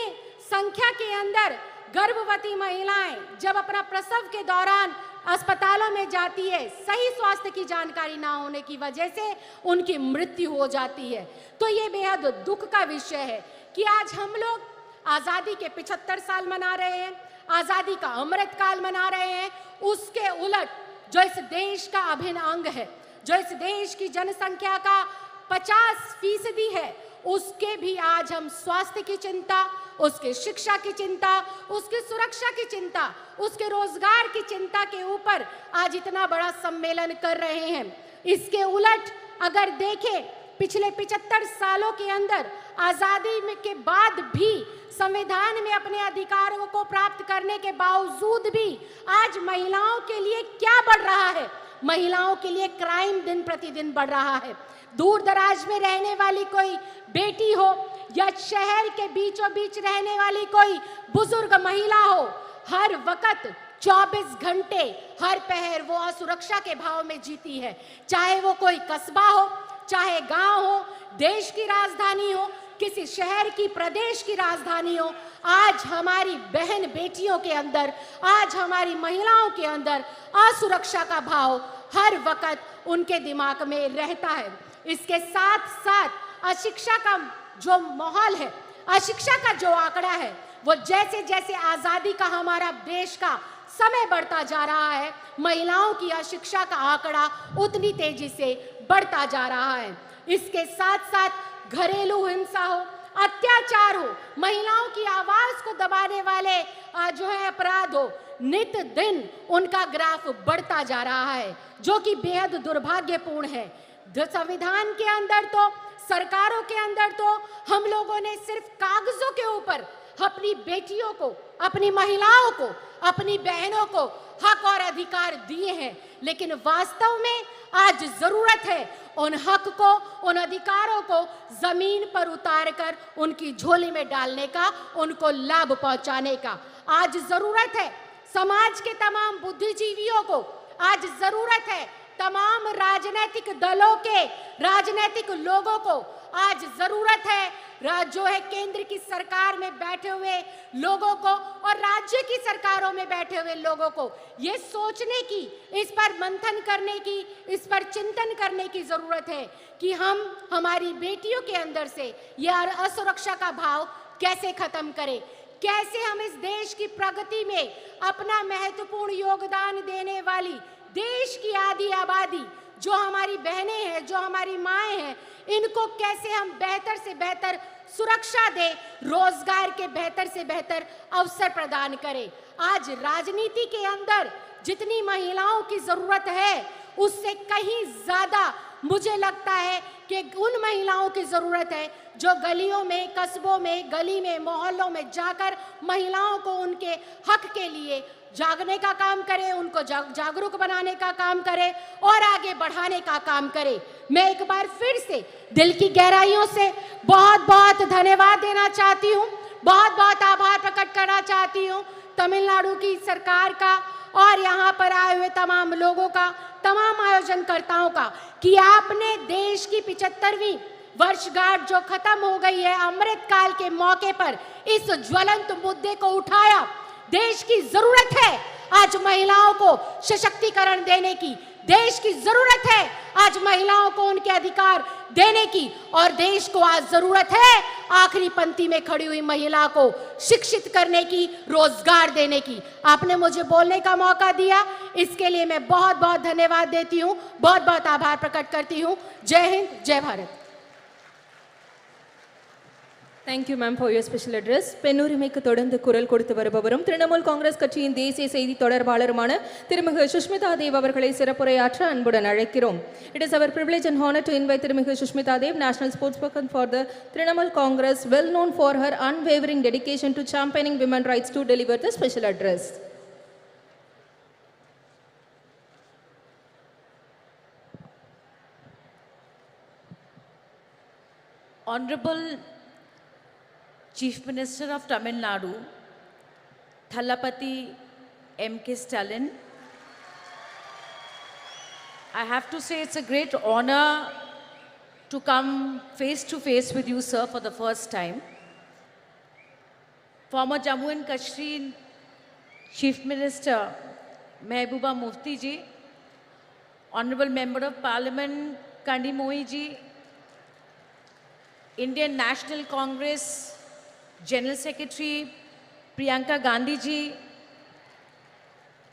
Speaker 15: संख्या के अंदर गर्भवती महिलाएं जब अपना प्रसव के दौरान अस्पतालों में जाती है, सही स्वास्थ्य की जानकारी ना होने की वजह से उनकी मृत्यु हो जाती है। तो ये बेहद दुख का विषय है कि आज हम लोग आजादी के 75 साल मना रहे हैं, आजादी का अमृत काल मना रहे हैं, उसके उलट जो इस देश का अभिन्न अंग है, जो इस देश की जनसंख्या का 50% है, उसके भी आज हम स्वास्थ्य की चिंता, उसके शिक्षा की चिंता, उसकी सुरक्षा की चिंता, उसके रोजगार की चिंता के ऊपर आज इतना बड़ा सम्मेलन कर रहे हैं। इसके उलट अगर देखें, पिछले 75 सालों के अंदर आजादी के बाद भी संविधान में अपने अधिकारों को प्राप्त करने के बावजूद भी आज महिलाओं के लिए क्या बढ़ रहा है? महिलाओं के लिए क्राइम दिन प्रतिदिन बढ़ रहा है। दूर दराज में रहने वाली कोई बेटी हो या शहर के बीचों बीच रहने वाली कोई बुजुर्ग महिला हो, हर वक्त 24 घंटे हर पहर वो असुरक्षा के भाव में जीती है। चाहे वो कोई कस्बा हो, चाहे गांव हो, देश की राजधानी हो, किसी शहर की, प्रदेश की राजधानी हो, आज हमारी बहन बेटियों के अंदर, आज हमारी महिलाओं के अंदर असुरक्षा का भाव हर वक्त उनके दिमाग में रहता है। इसके साथ साथ अशिक्षा का जो माहौल है, अशिक्षा का जो आंकड़ा है, वो जैसे जैसे आजादी का हमारा देश का समय बढ़ता जा रहा है, महिलाओं की अशिक्षा का आंकड़ा उतनी तेजी से बढ़ता जा रहा है। इसके साथ साथ घरेलू हिंसा हो, अत्याचार हो, महिलाओं की आवाज को दबाने वाले जो है अपराध हो, नित दिन उनका ग्राफ बढ़ता जा रहा है, जो कि बेहद दुर्भाग्यपूर्ण है। संविधान के अंदर तो, सरकारों के अंदर तो हम लोगों ने सिर्फ कागजों के ऊपर अपनी बेटियों को, अपनी महिलाओं को, अपनी बहनों को हक और अधिकार दिए हैं, लेकिन वास्तव में आज जरूरत है उन हक को, उन अधिकारों को जमीन पर उतारकर उनकी झोली में डालने का, उनको लाभ पहुंचाने का। आज जरूरत है समाज के तमाम बुद्धिजीवियों को, आज जरूरत है तमाम राजनीतिक दलों के, राजनीतिक लोगों को, आज जरूरत है जो है केंद्र की सरकार में बैठे हुए लोगों को और राज्य की सरकारों में बैठे हुए लोगों को ये सोचने की, इस पर मंथन करने की, इस पर चिंतन करने की जरूरत है कि हम हमारी बेटियों के अंदर से यह असुरक्षा का भाव कैसे खत्म करें, कैसे हम इस देश की प्रगति में अपना महत्वपूर्ण योगदान देने वाली देश की आधी आबादी, जो हमारी बहनें हैं, जो हमारी माएं हैं, इनको कैसे हम बेहतर से बेहतर सुरक्षा दें, रोजगार के बेहतर से बेहतर अवसर प्रदान करें। आज राजनीति के अंदर जितनी महिलाओं की जरूरत है, उससे कहीं ज्यादा मुझे लगता है कि उन महिलाओं की जरूरत है जो गलियों में, कस्बों में, गली में, मोहल्लों में जाकर महिलाओं को उनके हक के लिए जागने का काम करे, उनको जागरूक बनाने का काम करे और आगे बढ़ाने का काम करे। मैं एक बार फिर से दिल की गहराइयों से बहुत बहुत धन्यवाद देना चाहती हूँ, बहुत बहुत आभार प्रकट करना चाहती हूँ तमिलनाडु की सरकार का और यहाँ पर आए हुए तमाम लोगों का, तमाम आयोजनकर्ताओं का, कि आपने देश की 75वीं वर्षगांठ जो खत्म हो गई है, अमृत काल के मौके पर इस ज्वलंत मुद्दे को उठाया। देश की जरूरत है आज महिलाओं को सशक्तिकरण देने की, देश की जरूरत है आज महिलाओं को उनके अधिकार देने की, और देश को आज जरूरत है आखिरी पंक्ति में खड़ी हुई महिला को शिक्षित करने की, रोजगार देने की। आपने मुझे बोलने का मौका दिया, इसके लिए मैं बहुत बहुत धन्यवाद देती हूँ, बहुत बहुत आभार प्रकट करती हूँ। जय हिंद, जय Bharat.
Speaker 13: Thank you, ma'am, for your special address. பெண்ணுரிமைக்கு தொடர்ந்து குரல் கொடுத்து வருபவரும் திரிணாமுல் காங்கிரஸ் கட்சியின் தேசிய செய்தி தொடர்பாளருமான திருமிகு சுஷ்மிதா தேவ் அவர்களை சிறப்புரையாற்ற அன்புடன் அழைக்கிறோம். It is our privilege and honor to invite திருமிகு Sushmita Dev, national spokesperson for the Trinamool Congress, well known for her unwavering dedication to championing women's rights, to deliver the special address.
Speaker 16: Honorable Chief Minister of Tamil Nadu, Thalapathy M.K. Stalin, I have to say it's a great honor to come face to face with you, sir, for the first time. Former Jammu and Kashmir Chief Minister Mehbooba Mufti ji, Honorable Member of Parliament Kanimozhi ji, Indian National Congress General Secretary Priyanka Gandhi ji,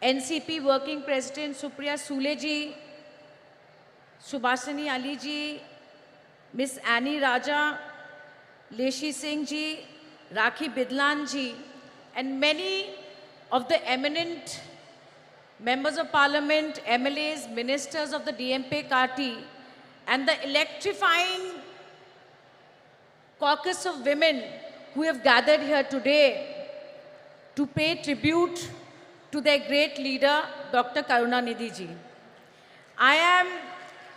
Speaker 16: NCP Working President Supriya Sule ji, Subhasini Ali ji, Miss Annie Raja, Leshi Singh ji, Rakhi Bidlan ji, and many of the eminent members of parliament, MLAs, ministers of the DMP party, and the electrifying caucus of women who have gathered here today to pay tribute to their great leader, Dr. Karunanidhi ji. I am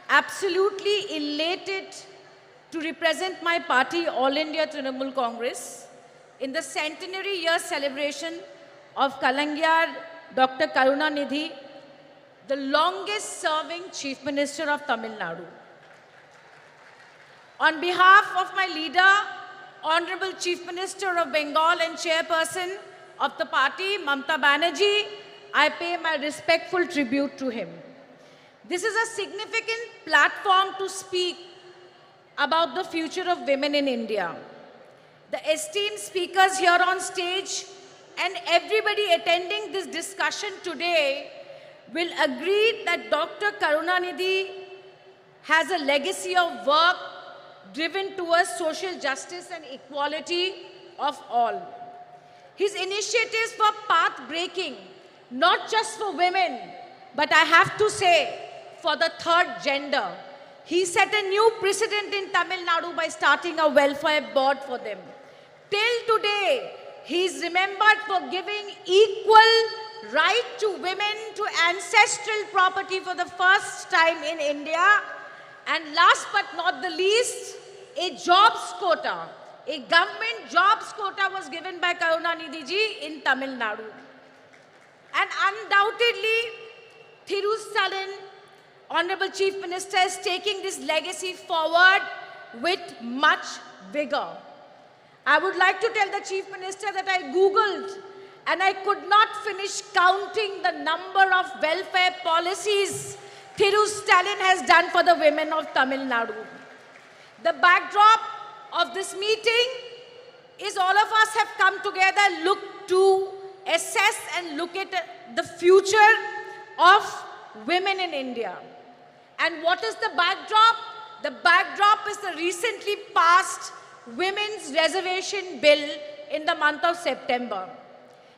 Speaker 16: absolutely elated to represent my party, All India Trinamool Congress, in the centenary year celebration of Kalangiyar Dr. Karunanidhi, the longest serving Chief Minister of Tamil Nadu. On behalf of my leader, Honorable Chief Minister of Bengal and Chairperson of the party, Mamata Banerjee, I pay my respectful tribute to him. This is a significant platform to speak about the future of women in India. The esteemed speakers here on stage and everybody attending this discussion today will agree that Dr. Karunanidhi has a legacy of work driven towards social justice and equality of all. His initiatives were path-breaking, not just for women, but I have to say, for the third gender. He set a new precedent in Tamil Nadu by starting a welfare board for them. Till today, he is remembered for giving equal right to women to ancestral property for the first time in India. And last but not the least, a jobs quota, a government jobs quota was given by Karunanidhi ji in Tamil Nadu. And undoubtedly, Stalin, Honorable Chief Minister, is taking this legacy forward with much vigor. I would like to tell the Chief Minister that I Googled and I could not finish counting the number of welfare policies Stalin has done for the women of Tamil Nadu. The backdrop of this meeting is all of us have come together, look to assess and look at the future of women in India. And what is the backdrop? The backdrop is the recently passed Women's Reservation Bill in the month of September.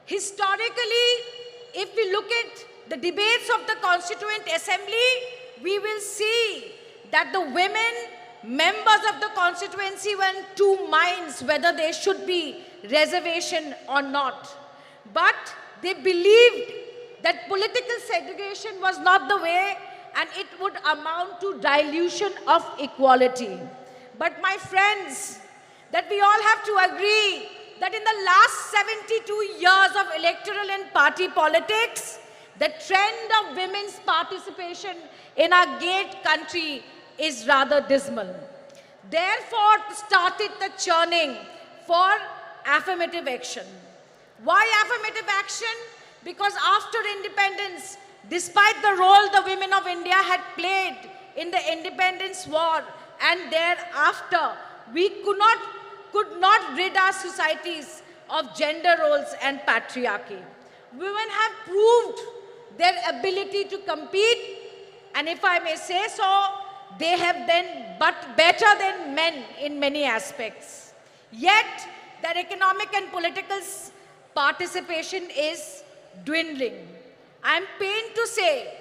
Speaker 16: Historically, if we look at the debates of the Constituent Assembly, we will see that the women members of the constituency were in two minds whether there should be reservation or not. But they believed that political segregation was not the way and it would amount to dilution of equality. But my friends, that we all have to agree that in the last 72 years of electoral and party politics, the trend of women's participation in our great country is rather dismal. Therefore, started the churning for affirmative action. Why affirmative action? Because after independence, despite the role the women of India had played in the independence war and thereafter, we could not rid our societies of gender roles and patriarchy. Women have proved their ability to compete, and if I may say so, they have been but better than men in many aspects. Yet, their economic and political participation is dwindling. I am pained to say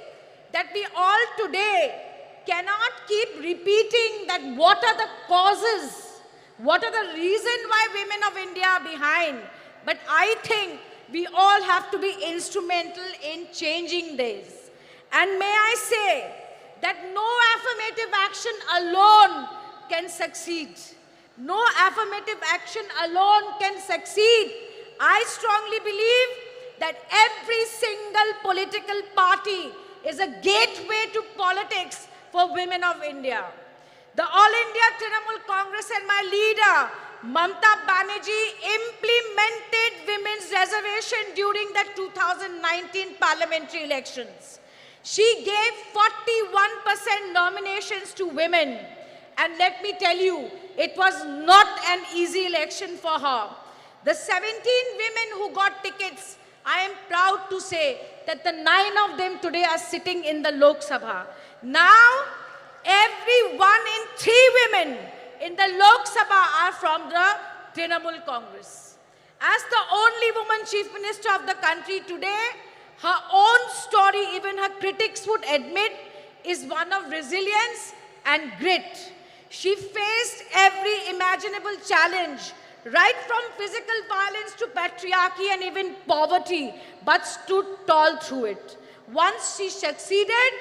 Speaker 16: that we all today cannot keep repeating that what are the causes, what are the reasons why women of India are behind. But I think we all have to be instrumental in changing this. And may I say that no affirmative action alone can succeed. No affirmative action alone can succeed. I strongly believe that every single political party is a gateway to politics for women of India. The All India Trinamool Congress and my leader, Mamata Banerjee, implemented women's reservation during the 2019 parliamentary elections. She gave 41% nominations to women. And let me tell you, it was not an easy election for her. The 17 women who got tickets, I am proud to say that the 9 of them today are sitting in the Lok Sabha. Now, every 1 in 3 women in the Lok Sabha are from the Trinamool Congress. As the only woman chief minister of the country today, her own story, even her critics would admit, is one of resilience and grit. She faced every imaginable challenge, right from physical violence to patriarchy and even poverty, but stood tall through it. Once she succeeded,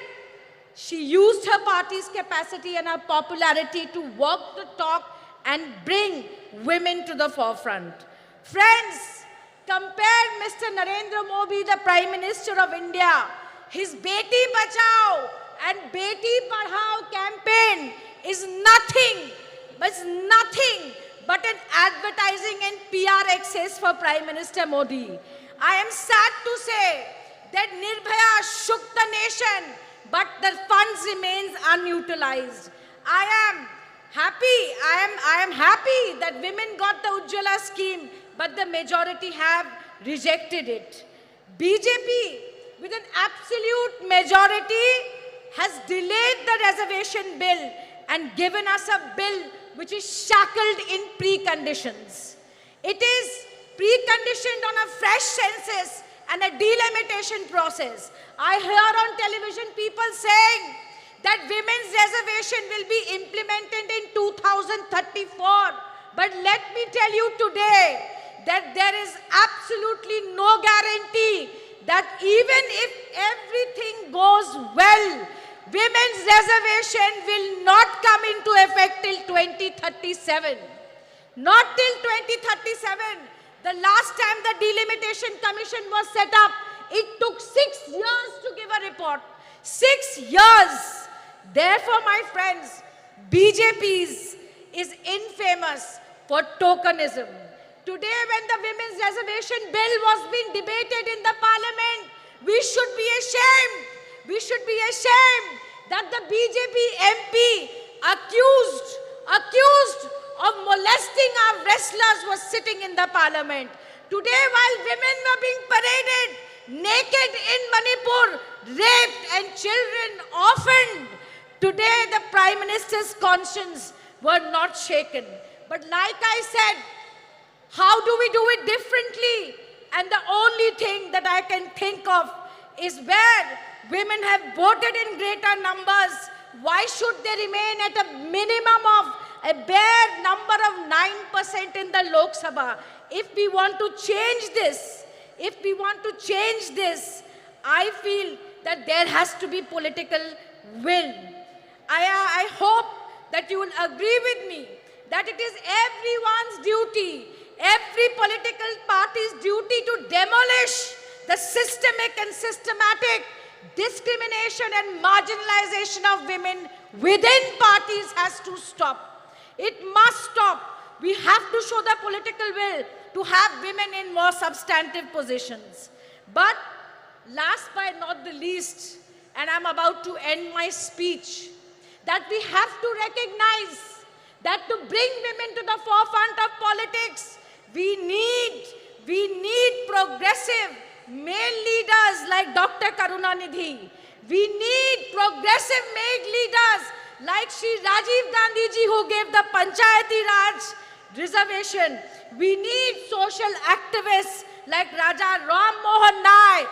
Speaker 16: she used her party's capacity and her popularity to walk the talk and bring women to the forefront. Friends, compare Mr. Narendra Modi, the Prime Minister of India. His Beti Bachao and Beti Padhao campaign is nothing but an advertising and PR excess for Prime Minister Modi. I am sad to say that Nirbhaya shook the nation, but the funds remains unutilized. I am happy that women got the Ujjwala scheme, but the majority have rejected it. BJP, with an absolute majority, has delayed the reservation bill and given us a bill which is shackled in preconditions. It is preconditioned on a fresh census and a delimitation process. I hear on television people saying that women's reservation will be implemented in 2034. But let me tell you today that there is absolutely no guarantee that even if everything goes well, women's reservation will not come into effect till 2037. Not till 2037. The last time the Delimitation Commission was set up, it took 6 years to give a report. 6 years. Therefore, my friends, BJP is infamous for tokenism. Today, when the women's reservation bill was being debated in the parliament, we should be ashamed. We should be ashamed that the BJP MP accused of molesting our wrestlers was sitting in the parliament. Today, while women were being paraded naked in Manipur, raped and children orphaned, today the Prime Minister's conscience were not shaken. But like I said, how do we do it differently? And the only thing that I can think of is where women have voted in greater numbers, why should they remain at a minimum of a bare number of 9% in the Lok Sabha? If we want to change this, I feel that there has to be political will. I hope that you will agree with me that it is everyone's duty, every political party's duty to demolish the systemic and systematic discrimination and marginalization of women within parties has to stop. It must stop. We have to show the political will to have women in more substantive positions. But last but not the least, and I'm about to end my speech, that we have to recognize that to bring women to the forefront of politics, we need progressive male leaders like Dr. Karunanidhi. We need progressive male leaders like Shri Rajiv Gandhi ji, who gave the Panchayati Raj reservation. We need social activists like Raja Ram Mohan Nai,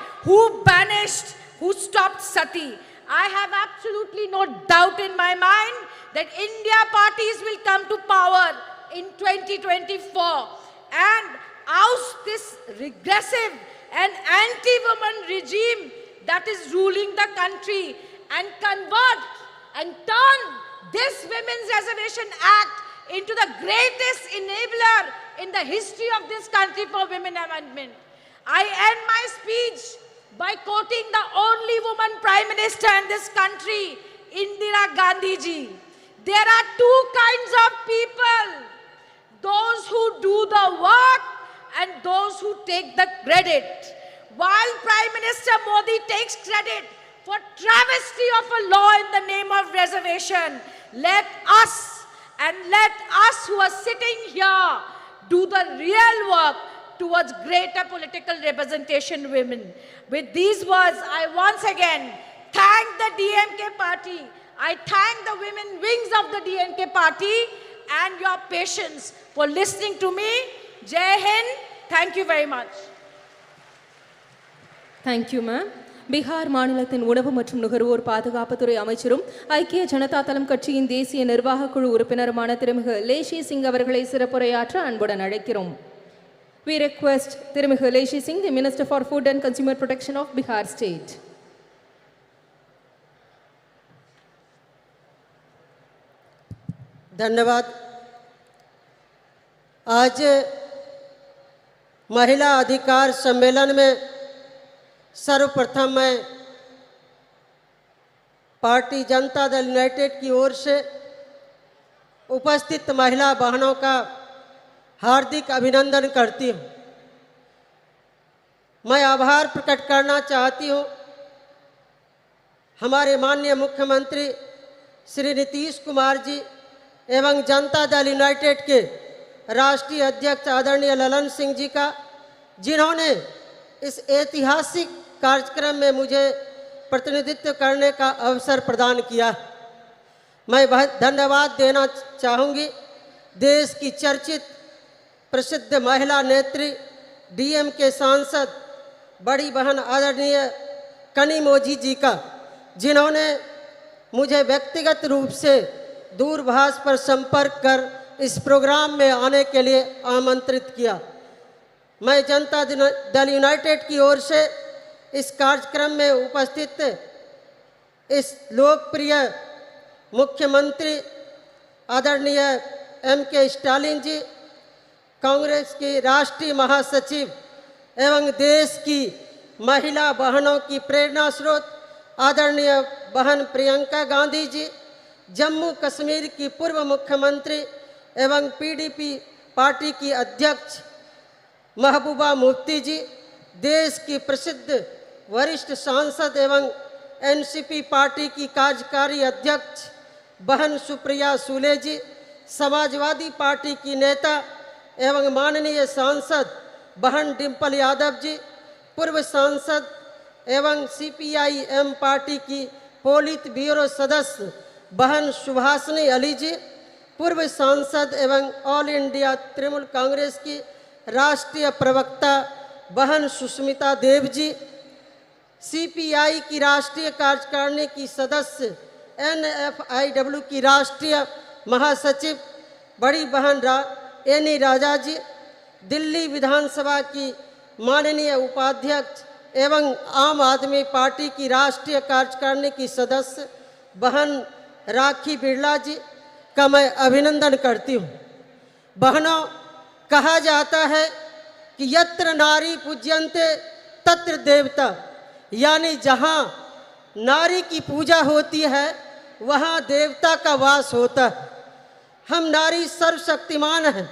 Speaker 16: who stopped sati. I have absolutely no doubt in my mind that India parties will come to power in 2024 and oust this regressive and anti-woman regime that is ruling the country and convert and turn this Women's Reservation Act into the greatest enabler in the history of this country for women amendment. I end my speech by quoting the only woman Prime Minister in this country, Indira Gandhi ji. There are two kinds of people, those who do the work and those who take the credit. While Prime Minister Modi takes credit for travesty of a law in the name of reservation, let us who are sitting here do the real work towards greater political representation of women. With these words, I once again thank the DMK party. I thank the women wings of the DMK party and your patience for listening to me. Jai Hind. Thank you very much.
Speaker 13: Thank you, ma'am. Bihar மாநிலத்தின் உணவு மற்றும் நுகர்வோர் பாதுகாப்புத்துறை அமைச்சரும் ஐக்கிய ஜனதா தளம் கட்சியின் தேசிய நிர்வாகக் குழு உறுப்பினருமான திருமிகு லேஷி சிங் அவர்களை சிறப்புரையாற்ற அன்புடன் அழைக்கிறோம். We request திருமிகு லேஷி Singh, the Minister for Food and Consumer Protection of Bihar State.
Speaker 17: धन्यवाद। आज महिला अधिकार सम्मेलन में सर्वप्रथम मैं पार्टी जनता दल यूनाइटेड की ओर से उपस्थित महिला बहनों का हार्दिक अभिनंदन करती हूँ। मैं आभार प्रकट करना चाहती हूँ हमारे माननीय मुख्यमंत्री श्री नीतीश कुमार जी एवं जनता दल यूनाइटेड के राष्ट्रीय अध्यक्ष आदरणीय ललन सिंह जी का, जिन्होंने इस ऐतिहासिक कार्यक्रम में मुझे प्रतिनिधित्व करने का अवसर प्रदान किया। मैं धन्यवाद देना चाहूँगी देश की चर्चित प्रसिद्ध महिला नेत्री डीएम के सांसद बड़ी बहन आदरणीय कनिमोझी जी का, जिन्होंने मुझे व्यक्तिगत रूप से दूरभाष पर संपर्क कर इस प्रोग्राम में आने के लिए आमंत्रित किया। मैं जनता दल यूनाइटेड की ओर से इस कार्यक्रम में उपस्थित इस लोकप्रिय मुख्यमंत्री आदरणीय के स्टालिन जी, कांग्रेस की राष्ट्रीय महासचिव एवं देश की महिला बहनों की प्रेरणा स्रोत आदरणीय बहन प्रियंका गांधी जी, जम्मू कश्मीर की पूर्व मुख्यमंत्री एवं पीडीपी पार्टी की अध्यक्ष महबूबा मुफ्ती जी, देश की प्रसिद्ध वरिष्ठ सांसद एवं एनसीपी पार्टी की कार्यकारी अध्यक्ष बहन सुप्रिया सूले जी, समाजवादी पार्टी की नेता एवं माननीय सांसद बहन डिम्पल यादव जी, पूर्व सांसद एवं सीपीआईएम पार्टी की पोलित ब्यूरो सदस्य बहन सुभाषिनी अली जी, पूर्व सांसद एवं ऑल इंडिया तृणमूल कांग्रेस की राष्ट्रीय प्रवक्ता बहन सुष्मिता देव जी, सीपीआई की राष्ट्रीय कार्यकारिणी की सदस्य एनएफआईडब्ल्यू की राष्ट्रीय महासचिव बड़ी बहन एनी राजा जी, दिल्ली विधानसभा की माननीय उपाध्यक्ष एवं आम आदमी पार्टी की राष्ट्रीय कार्यकारिणी की सदस्य बहन राखी बिरला जी का मैं अभिनंदन करती हूँ। बहनों, कहा जाता है कि यत्र नारी पूज्यन्ते तत्र देवता, यानी जहाँ नारी की पूजा होती है वहाँ देवता का वास होता है। हम नारी सर्वशक्तिमान हैं।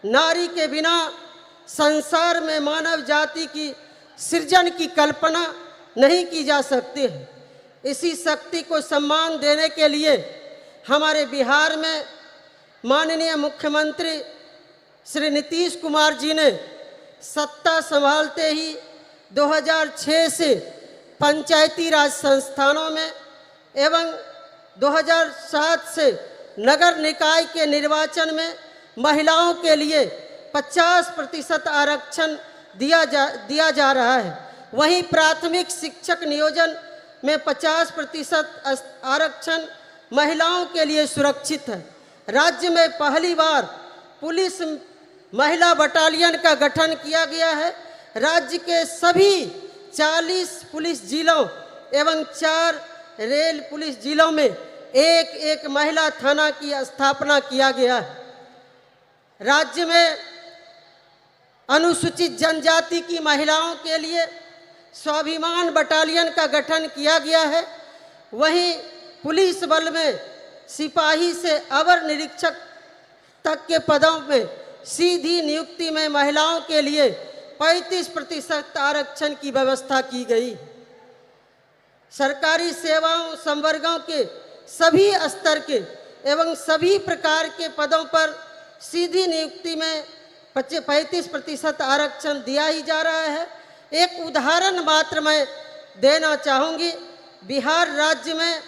Speaker 17: नारी के बिना संसार में मानव जाति की सृजन की कल्पना नहीं की जा सकती है। इसी शक्ति को सम्मान देने के लिए हमारे बिहार में माननीय मुख्यमंत्री श्री नीतीश कुमार जी ने सत्ता संभालते ही 2006 से पंचायती राज संस्थानों में एवं 2007 से नगर निकाय के निर्वाचन में महिलाओं के लिए 50% आरक्षण दिया जा रहा है। वहीं प्राथमिक शिक्षक नियोजन में 50% आरक्षण महिलाओं के लिए सुरक्षित है। राज्य में पहली बार पुलिस महिला बटालियन का गठन किया गया है। राज्य के सभी 40 पुलिस जिलों एवं 4 रेल पुलिस जिलों में एक महिला थाना की स्थापना किया गया है। राज्य में अनुसूचित जनजाति की महिलाओं के लिए स्वाभिमान बटालियन का गठन किया गया है। वहीं पुलिस बल में सिपाही से अवर निरीक्षक तक के पदों में सीधी नियुक्ति में महिलाओं के लिए 35% आरक्षण की व्यवस्था की गई। सरकारी सेवाओं संवर्गों के सभी स्तर के एवं सभी प्रकार के पदों पर सीधी नियुक्ति में 35% आरक्षण दिया ही जा रहा है। एक उदाहरण मात्र मैं देना चाहूँगी। बिहार राज्य में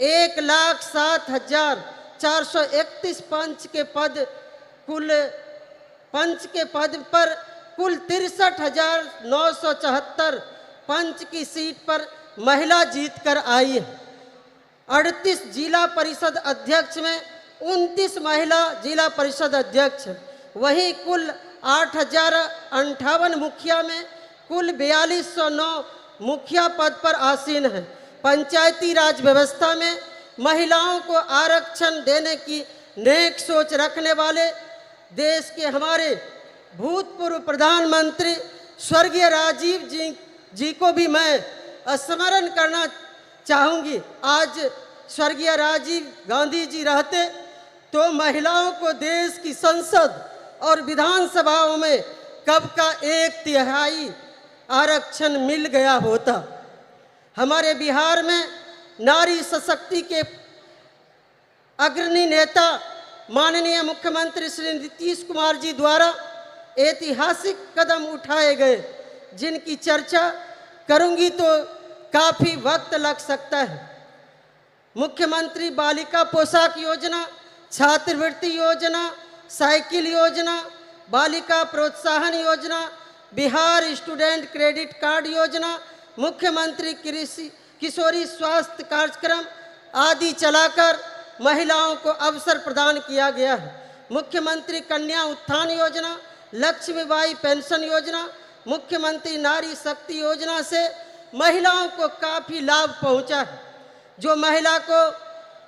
Speaker 17: 1,07,431 पंच के पद पर कुल 63,974 पंच की सीट पर महिला जीतकर आई है। 38 जिला परिषद अध्यक्ष में 29 महिला जिला परिषद अध्यक्ष। वहीं कुल 8,058 मुखिया में कुल 4209 मुखिया पद पर आसीन हैं। पंचायती राज व्यवस्था में महिलाओं को आरक्षण देने की नेक सोच रखने वाले देश के हमारे भूतपूर्व प्रधानमंत्री स्वर्गीय राजीव जी को भी मैं स्मरण करना चाहूँगी। आज स्वर्गीय राजीव गांधी जी रहते तो महिलाओं को देश की संसद और विधानसभाओं में कब का 1/3 आरक्षण मिल गया होता। हमारे बिहार में नारी सशक्ति के अग्रणी नेता माननीय मुख्यमंत्री श्री नीतीश कुमार जी द्वारा ऐतिहासिक कदम उठाए गए, जिनकी चर्चा करूंगी तो काफ़ी वक्त लग सकता है। मुख्यमंत्री बालिका पोशाक योजना, छात्रवृत्ति योजना, साइकिल योजना, बालिका प्रोत्साहन योजना, बिहार स्टूडेंट क्रेडिट कार्ड योजना, मुख्यमंत्री किशोरी स्वास्थ्य कार्यक्रम आदि चलाकर महिलाओं को अवसर प्रदान किया गया है। मुख्यमंत्री कन्या उत्थान योजना, लक्ष्मीबाई पेंशन योजना, मुख्यमंत्री नारी शक्ति योजना से महिलाओं को काफ़ी लाभ पहुंचा है। जो महिला को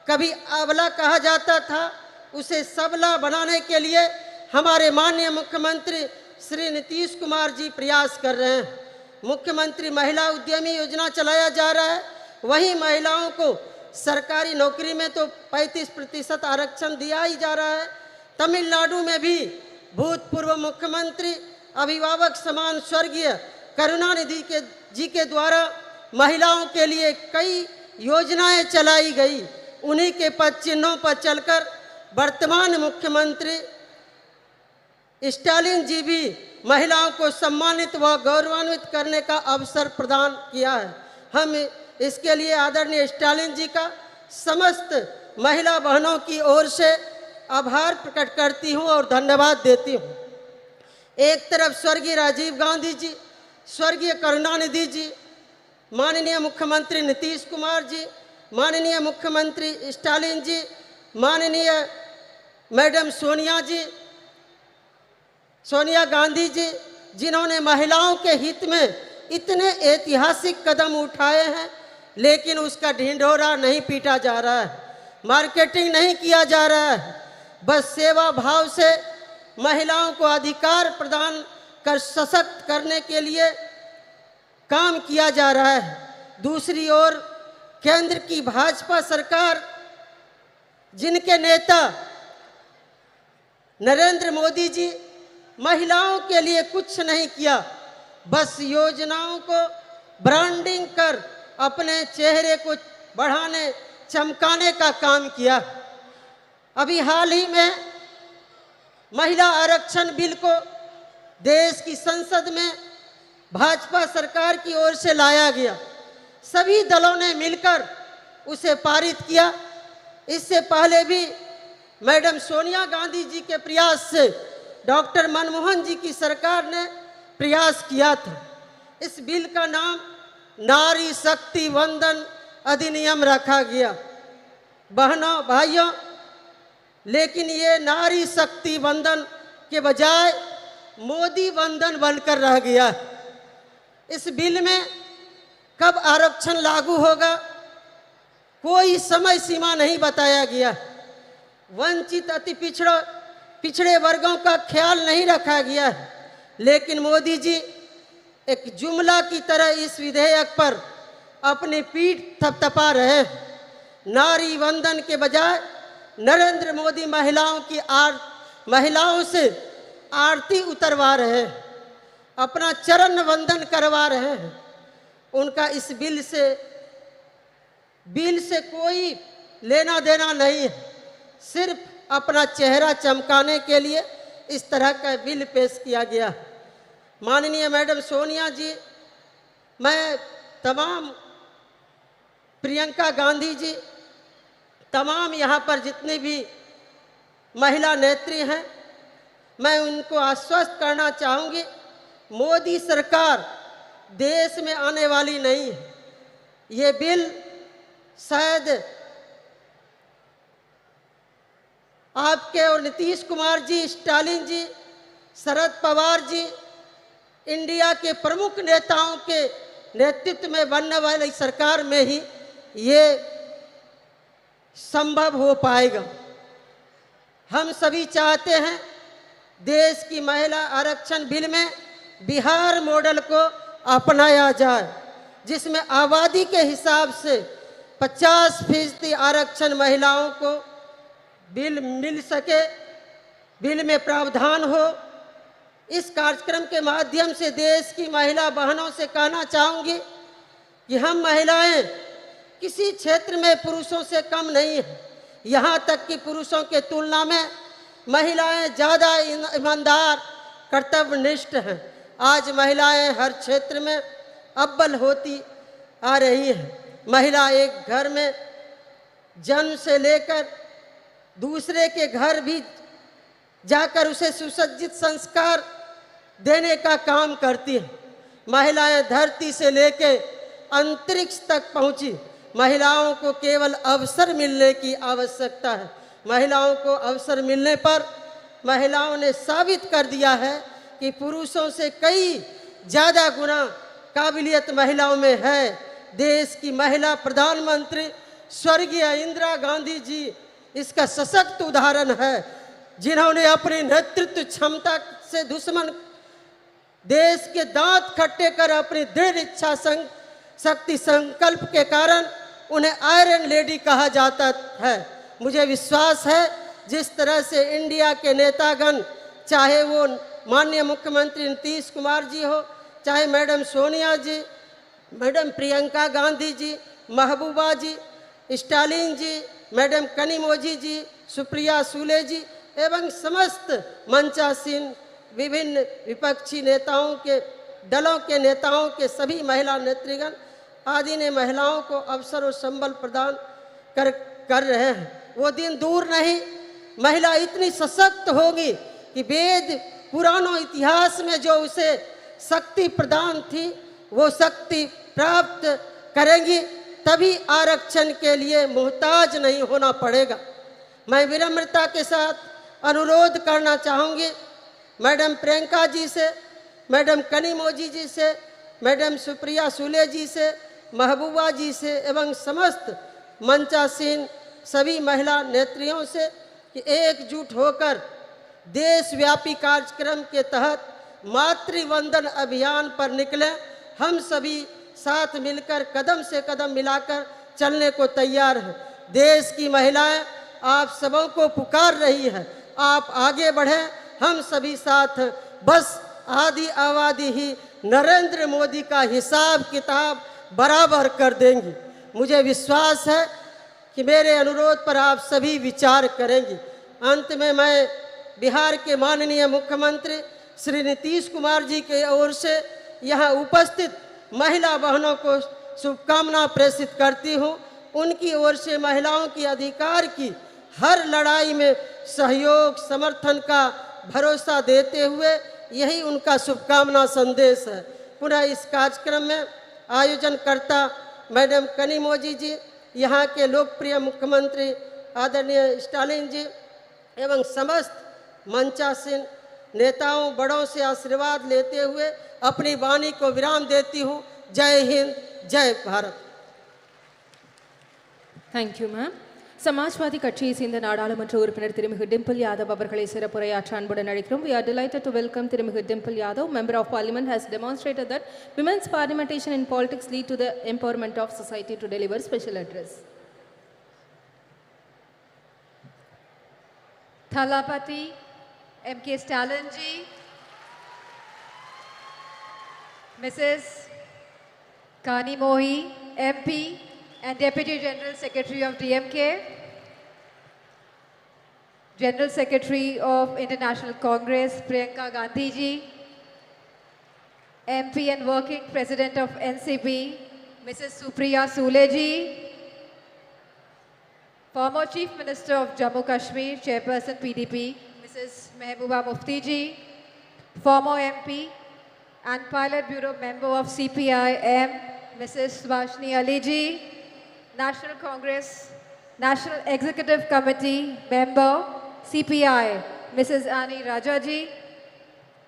Speaker 17: कभी अबला कहा जाता था, उसे सबला बनाने के लिए हमारे माननीय मुख्यमंत्री श्री नीतीश कुमार जी प्रयास कर रहे हैं। मुख्यमंत्री महिला उद्यमी योजना चलाया जा रहा है। वहीं महिलाओं को सरकारी नौकरी में तो 35% आरक्षण दिया ही जा रहा है। तमिलनाडु में भी भूतपूर्व मुख्यमंत्री अभिभावक समान स्वर्गीय करुणानिधि जी के द्वारा महिलाओं के लिए कई योजनाएं चलाई गई। उन्हीं के पद चिन्हों पर चलकर वर्तमान मुख्यमंत्री स्टालिन जी भी महिलाओं को सम्मानित व गौरवान्वित करने का अवसर प्रदान किया है। हम इसके लिए आदरणीय स्टालिन जी का समस्त महिला बहनों की ओर से आभार प्रकट करती हूं और धन्यवाद देती हूं। एक तरफ स्वर्गीय राजीव गांधी जी, स्वर्गीय करुणानिधि जी, माननीय मुख्यमंत्री नीतीश कुमार जी, माननीय मुख्यमंत्री स्टालिन जी, माननीय मैडम सोनिया गांधी जी, जिन्होंने महिलाओं के हित में इतने ऐतिहासिक कदम उठाए हैं, लेकिन उसका ढिंढोरा नहीं पीटा जा रहा है, मार्केटिंग नहीं किया जा रहा है। बस सेवा भाव से महिलाओं को अधिकार प्रदान कर सशक्त करने के लिए काम किया जा रहा है। दूसरी ओर केंद्र की भाजपा सरकार, जिनके नेता नरेंद्र मोदी जी महिलाओं के लिए कुछ नहीं किया, बस योजनाओं को ब्रांडिंग कर अपने चेहरे को बढ़ाने चमकाने का काम किया। अभी हाल ही में महिला आरक्षण बिल को देश की संसद में भाजपा सरकार की ओर से लाया गया। सभी दलों ने मिलकर उसे पारित किया। इससे पहले भी मैडम सोनिया गांधी जी के प्रयास से डॉक्टर मनमोहन जी की सरकार ने प्रयास किया था। इस बिल का नाम नारी शक्ति वंदन अधिनियम रखा गया। बहनों भाइयों, लेकिन ये नारी शक्ति वंदन के बजाय मोदी वंदन बनकर रह गया। इस बिल में कब आरक्षण लागू होगा, कोई समय सीमा नहीं बताया गया। वंचित अति पिछड़े वर्गों का ख्याल नहीं रखा गया है। लेकिन मोदी जी एक जुमला की तरह इस विधेयक पर अपनी पीठ थपथपा रहे हैं। नारी वंदन के बजाय नरेंद्र मोदी महिलाओं से आरती उतरवा रहे हैं, अपना चरण वंदन करवा रहे हैं। उनका इस बिल से कोई लेना देना नहीं है। सिर्फ अपना चेहरा चमकाने के लिए इस तरह का बिल पेश किया गया। माननीय मैडम सोनिया जी, मैं तमाम प्रियंका गांधी जी, तमाम यहाँ पर जितनी भी महिला नेत्री हैं, मैं उनको आश्वस्त करना चाहूँगी, मोदी सरकार देश में आने वाली नहीं है। ये बिल शायद आपके और नीतीश कुमार जी, स्टालिन जी, शरद पवार जी, इंडिया के प्रमुख नेताओं के नेतृत्व में बनने वाली सरकार में ही ये संभव हो पाएगा। हम सभी चाहते हैं देश की महिला आरक्षण बिल में बिहार मॉडल को अपनाया जाए, जिसमें आबादी के हिसाब से 50% आरक्षण महिलाओं को बिल मिल सके, बिल में प्रावधान हो। इस कार्यक्रम के माध्यम से देश की महिला बहनों से कहना चाहूँगी कि हम महिलाएं किसी क्षेत्र में पुरुषों से कम नहीं हैं। यहाँ तक कि पुरुषों के तुलना में महिलाएं ज़्यादा ईमानदार, कर्तव्यनिष्ठ हैं। आज महिलाएं हर क्षेत्र में अव्वल होती आ रही है। महिला एक घर में जन्म से लेकर दूसरे के घर भी जाकर उसे सुसज्जित संस्कार देने का काम करती है। महिलाएं धरती से लेकर अंतरिक्ष तक पहुंची। महिलाओं को केवल अवसर मिलने की आवश्यकता है। महिलाओं को अवसर मिलने पर महिलाओं ने साबित कर दिया है कि पुरुषों से कई ज़्यादा गुना काबिलियत महिलाओं में है। देश की महिला प्रधानमंत्री स्वर्गीय इंदिरा गांधी जी इसका सशक्त उदाहरण है, जिन्होंने अपनी नेतृत्व क्षमता से दुश्मन देश के दांत खट्टे कर अपनी दृढ़ इच्छा शक्ति संकल्प के कारण उन्हें आयरन लेडी कहा जाता है। मुझे विश्वास है जिस तरह से इंडिया के नेतागण, चाहे वो माननीय मुख्यमंत्री नीतीश कुमार जी हो, चाहे मैडम सोनिया जी, मैडम प्रियंका गांधी जी, महबूबा जी, स्टालिन जी, मैडम कनिमोझी जी, सुप्रिया सूले जी एवं समस्त मंचासीन विभिन्न विपक्षी नेताओं के दलों के नेताओं के सभी महिला नेतृगण आदि ने महिलाओं को अवसर और संबल प्रदान कर रहे हैं। वो दिन दूर नहीं, महिला इतनी सशक्त होगी कि वेद पुरानों इतिहास में जो उसे शक्ति प्रदान थी वो शक्ति प्राप्त करेंगी, तभी आरक्षण के लिए मुहताज नहीं होना पड़ेगा। मैं विनम्रता के साथ अनुरोध करना चाहूँगी मैडम प्रियंका जी से, मैडम कनिमोझी जी से, मैडम सुप्रिया सूले जी से, महबूबा जी से एवं समस्त मंचासीन सभी महिला नेत्रियों से कि एकजुट होकर देशव्यापी कार्यक्रम के तहत मातृवंदन अभियान पर निकलें। हम सभी साथ मिलकर कदम से कदम मिलाकर चलने को तैयार हैं। देश की महिलाएं आप सबों को पुकार रही है, आप आगे बढ़ें, हम सभी साथ हैं। बस आदि आबादी ही नरेंद्र मोदी का हिसाब किताब बराबर कर देंगी। मुझे विश्वास है कि मेरे अनुरोध पर आप सभी विचार करेंगी। अंत में मैं बिहार के माननीय मुख्यमंत्री श्री नीतीश कुमार जी के ओर से यहाँ उपस्थित महिला बहनों को शुभकामना प्रेषित करती हूँ। उनकी ओर से महिलाओं की अधिकार की हर लड़ाई में सहयोग समर्थन का भरोसा देते हुए यही उनका शुभकामना संदेश है। पुनः इस कार्यक्रम में आयोजनकर्ता मैडम कनिमोझी जी, यहाँ के लोकप्रिय मुख्यमंत्री आदरणीय स्टालिन जी एवं समस्त मंचासीन नेताओं बड़ों से आशीर्वाद लेते हुए अपनी वाणी को विराम देती हूँ। जय हिंद, जय Bharat.
Speaker 13: Thank you, ma'am. Samajwadi கட்சியை சேர்ந்த நாடாளுமன்ற உறுப்பினர் திருமிகு டிம்பிள் யாதவ் அவர்களை சிறப்புரையாற்ற அன்புடன் அழைக்கிறோம். We are delighted to welcome திருமிகு Dimple Yadav. Member of Parliament has demonstrated that women's parliamentation in politics lead to the empowerment of society to deliver special address.
Speaker 18: Thalapati M.K. Stalin ji, Mrs. Kanimozhi MP and Deputy General Secretary of DMK, General Secretary of International Congress Priyanka Gandhi ji, MP and Working President of NCP Mrs. Supriya Sule ji, former Chief Minister of Jammu Kashmir, Chairperson PDP Mrs. Mehbooba Mufti ji, former MP and Pilot Bureau Member of CPI-M Mrs. Subhashini Ali ji, National Congress National Executive Committee Member CPI Mrs. Ani Raja ji,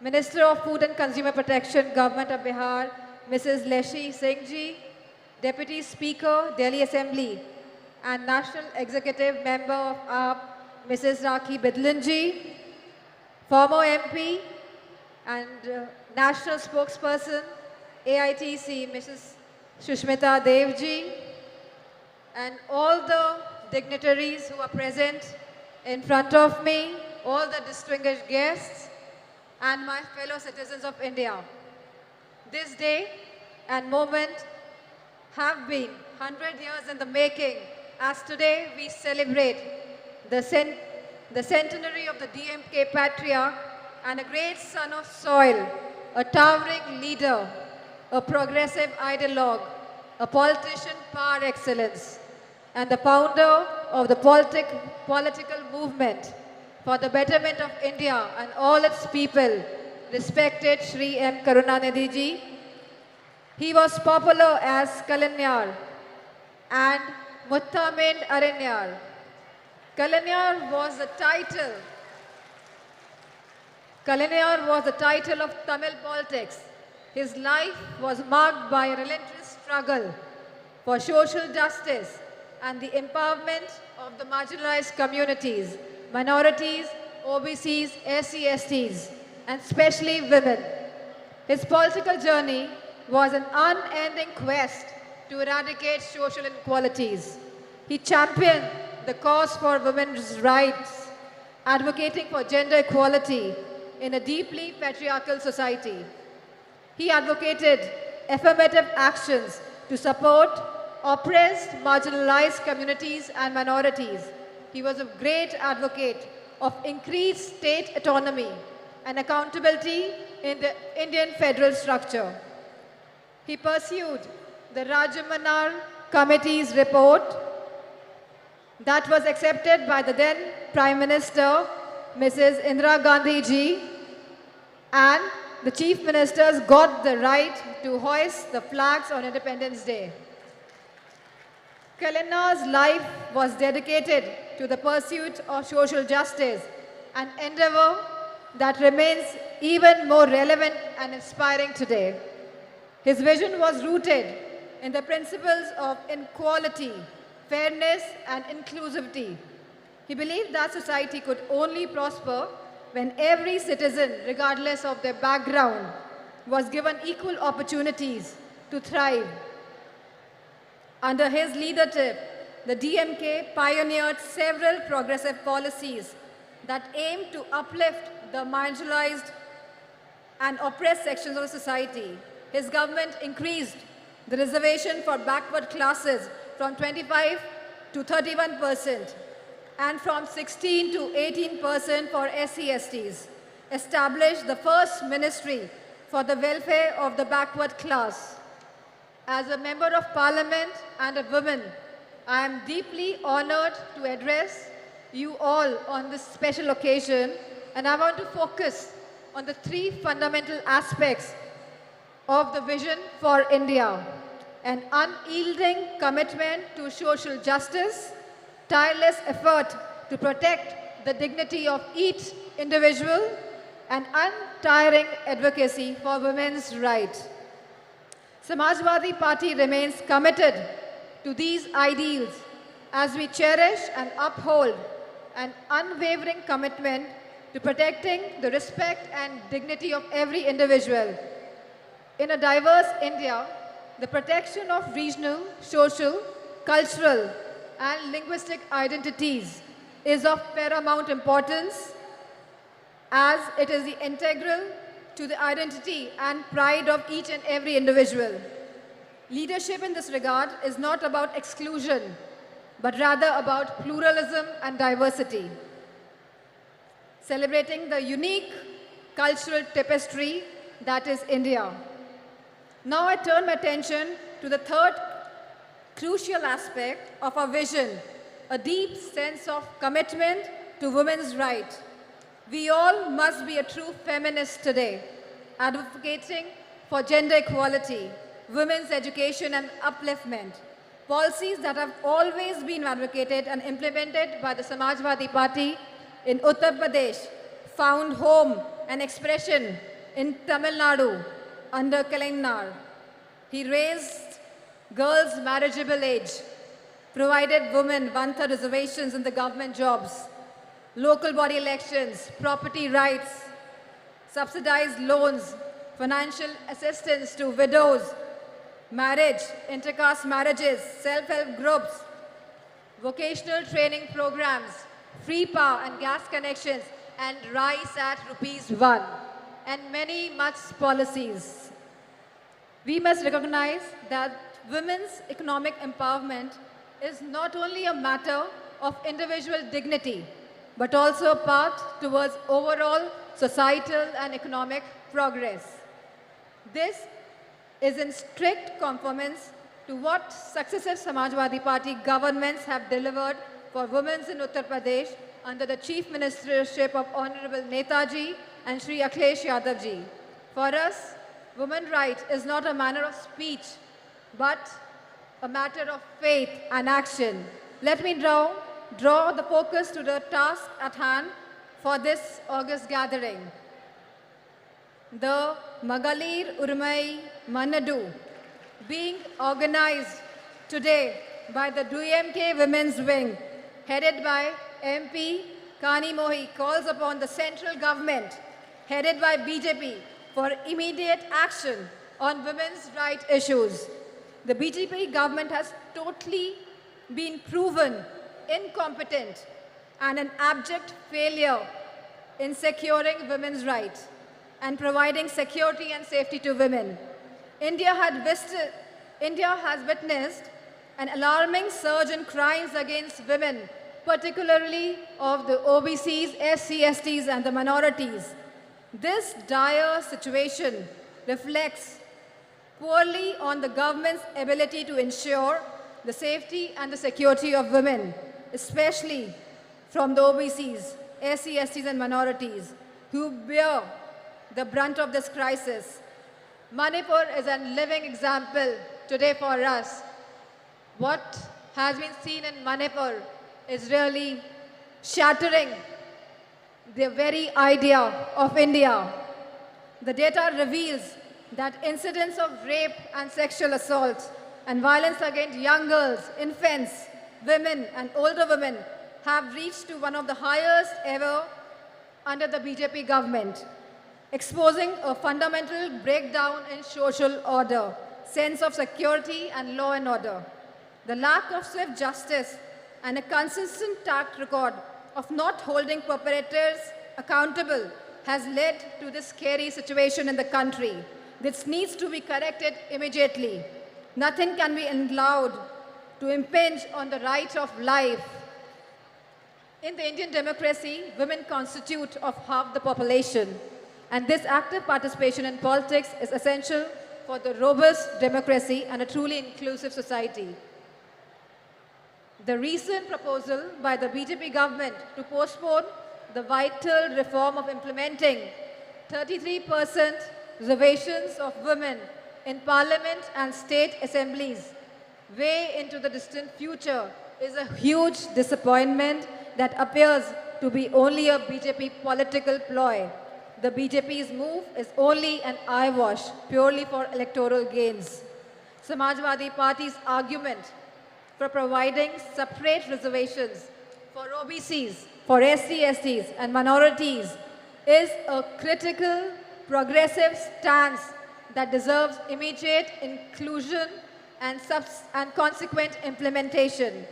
Speaker 18: Minister of Food and Consumer Protection Government of Bihar Mrs. Leshi Singh ji, Deputy Speaker Delhi Assembly and National Executive Member of AAP Mrs. Rakhi Bidlan ji, former MP and National Spokesperson AITC Mrs. Shushmita Dev ji, and all the dignitaries who are present in front of me, all the distinguished guests and my fellow citizens of India. This day and moment have been 100 years in the making, as today we celebrate the centenary of the DMK patriarch and a great son of soil, a towering leader, a progressive ideologue, a politician par excellence, and the founder of the political movement for the betterment of India and all its people, respected Shri M. Karunanidhi ji. He was popular as Kalanyar and Muttamind Aranyar. Kalanyar was the title of Tamil politics. His life was marked by a relentless struggle for social justice and the empowerment of the marginalized communities, minorities, OBCs, SC/STs, and especially women. His political journey was an unending quest to eradicate social inequalities. He championed the cause for women's rights, advocating for gender equality in a deeply patriarchal society. He advocated affirmative actions to support oppressed, marginalized communities and minorities. He was a great advocate of increased state autonomy and accountability in the Indian federal structure. He pursued the Rajamanar Committee's report that was accepted by the then Prime Minister, Mrs. Indira Gandhi ji, and the Chief Ministers got the right to hoist the flags on Independence Day. Kalanar's life was dedicated to the pursuit of social justice, an endeavor that remains even more relevant and inspiring today. His vision was rooted in the principles of equality, fairness, and inclusivity. He believed that society could only prosper when every citizen, regardless of their background, was given equal opportunities to thrive. Under his leadership, the DMK pioneered several progressive policies that aimed to uplift the marginalized and oppressed sections of society. His government increased the reservation for backward classes from 25 to 31% and from 16 to 18% for SC/STs, established the first ministry for the welfare of the backward class. As a member of parliament and a woman, I am deeply honored to address you all on this special occasion, and I want to focus on the three fundamental aspects of the vision for India: an unyielding commitment to social justice, tireless effort to protect the dignity of each individual, and untiring advocacy for women's rights. Samajwadi Party remains committed to these ideals as we cherish and uphold an unwavering commitment to protecting the respect and dignity of every individual. In a diverse India, the protection of regional, social, cultural, and linguistic identities is of paramount importance, as it is integral to the identity and pride of each and every individual. Leadership in this regard is not about exclusion, but rather about pluralism and diversity. Celebrating the unique cultural tapestry that is India. Now I turn my attention to the third crucial aspect of our vision, a deep sense of commitment to women's rights. We all must be a true feminist today, advocating for gender equality, women's education and upliftment, policies that have always been advocated and implemented by the Samajwadi Party in Uttar Pradesh, found home and expression in Tamil Nadu under Kalanyar. He raised girls' marriageable age, provided women one-third reservations in the government jobs, local body elections, property rights, subsidized loans, financial assistance to widows, marriage, intercaste marriages, self-help groups, vocational training programs, free power and gas connections, and rice at ₹1, and many much policies. We must recognize that women's economic empowerment is not only a matter of individual dignity, but also a path towards overall societal and economic progress. This is in strict conformance to what successive Samajwadi Party governments have delivered for women in Uttar Pradesh under the Chief Ministership of Honorable Netaji and Shri Akhilesh Yadav ji. For us, women's rights is not a manner of speech, but a matter of faith and action. Let me draw the focus to the task at hand for this August gathering. The Magalir Urmai Manadu, being organized today by the DMK Women's Wing, headed by MP Kanimozhi, calls upon the central government, headed by BJP, for immediate action on women's rights issues. The BJP government has totally been proven incompetent and an abject failure in securing women's rights and providing security and safety to women. India has witnessed an alarming surge in crimes against women, particularly of the OBCs, SC/STs, and the minorities. This dire situation reflects poorly on the government's ability to ensure the safety and the security of women, especially from the OBCs, SC/STs, and minorities, who bear the brunt of this crisis. Manipur is a living example today for us. What has been seen in Manipur is really shattering the very idea of India. The data reveals that incidents of rape and sexual assault and violence against young girls, infants, women, and older women have reached to one of the highest ever under the BJP government, exposing a fundamental breakdown in social order, sense of security, and law and order. The lack of swift justice and a consistent track record of not holding perpetrators accountable has led to this scary situation in the country. This needs to be corrected immediately. Nothing can be allowed to impinge on the right of life. In the Indian democracy, women constitute of half the population, and this active participation in politics is essential for the robust democracy and a truly inclusive society. The recent proposal by the BJP government to postpone the vital reform of implementing 33% reservations of women in parliament and state assemblies way into the distant future is a huge disappointment that appears to be only a BJP political ploy. The BJP's move is only an eyewash, purely for electoral gains. Samajwadi Party's argument for providing separate reservations for OBCs, for SC/STs, and minorities is a critical, progressive stance that deserves immediate inclusion and consequent implementation.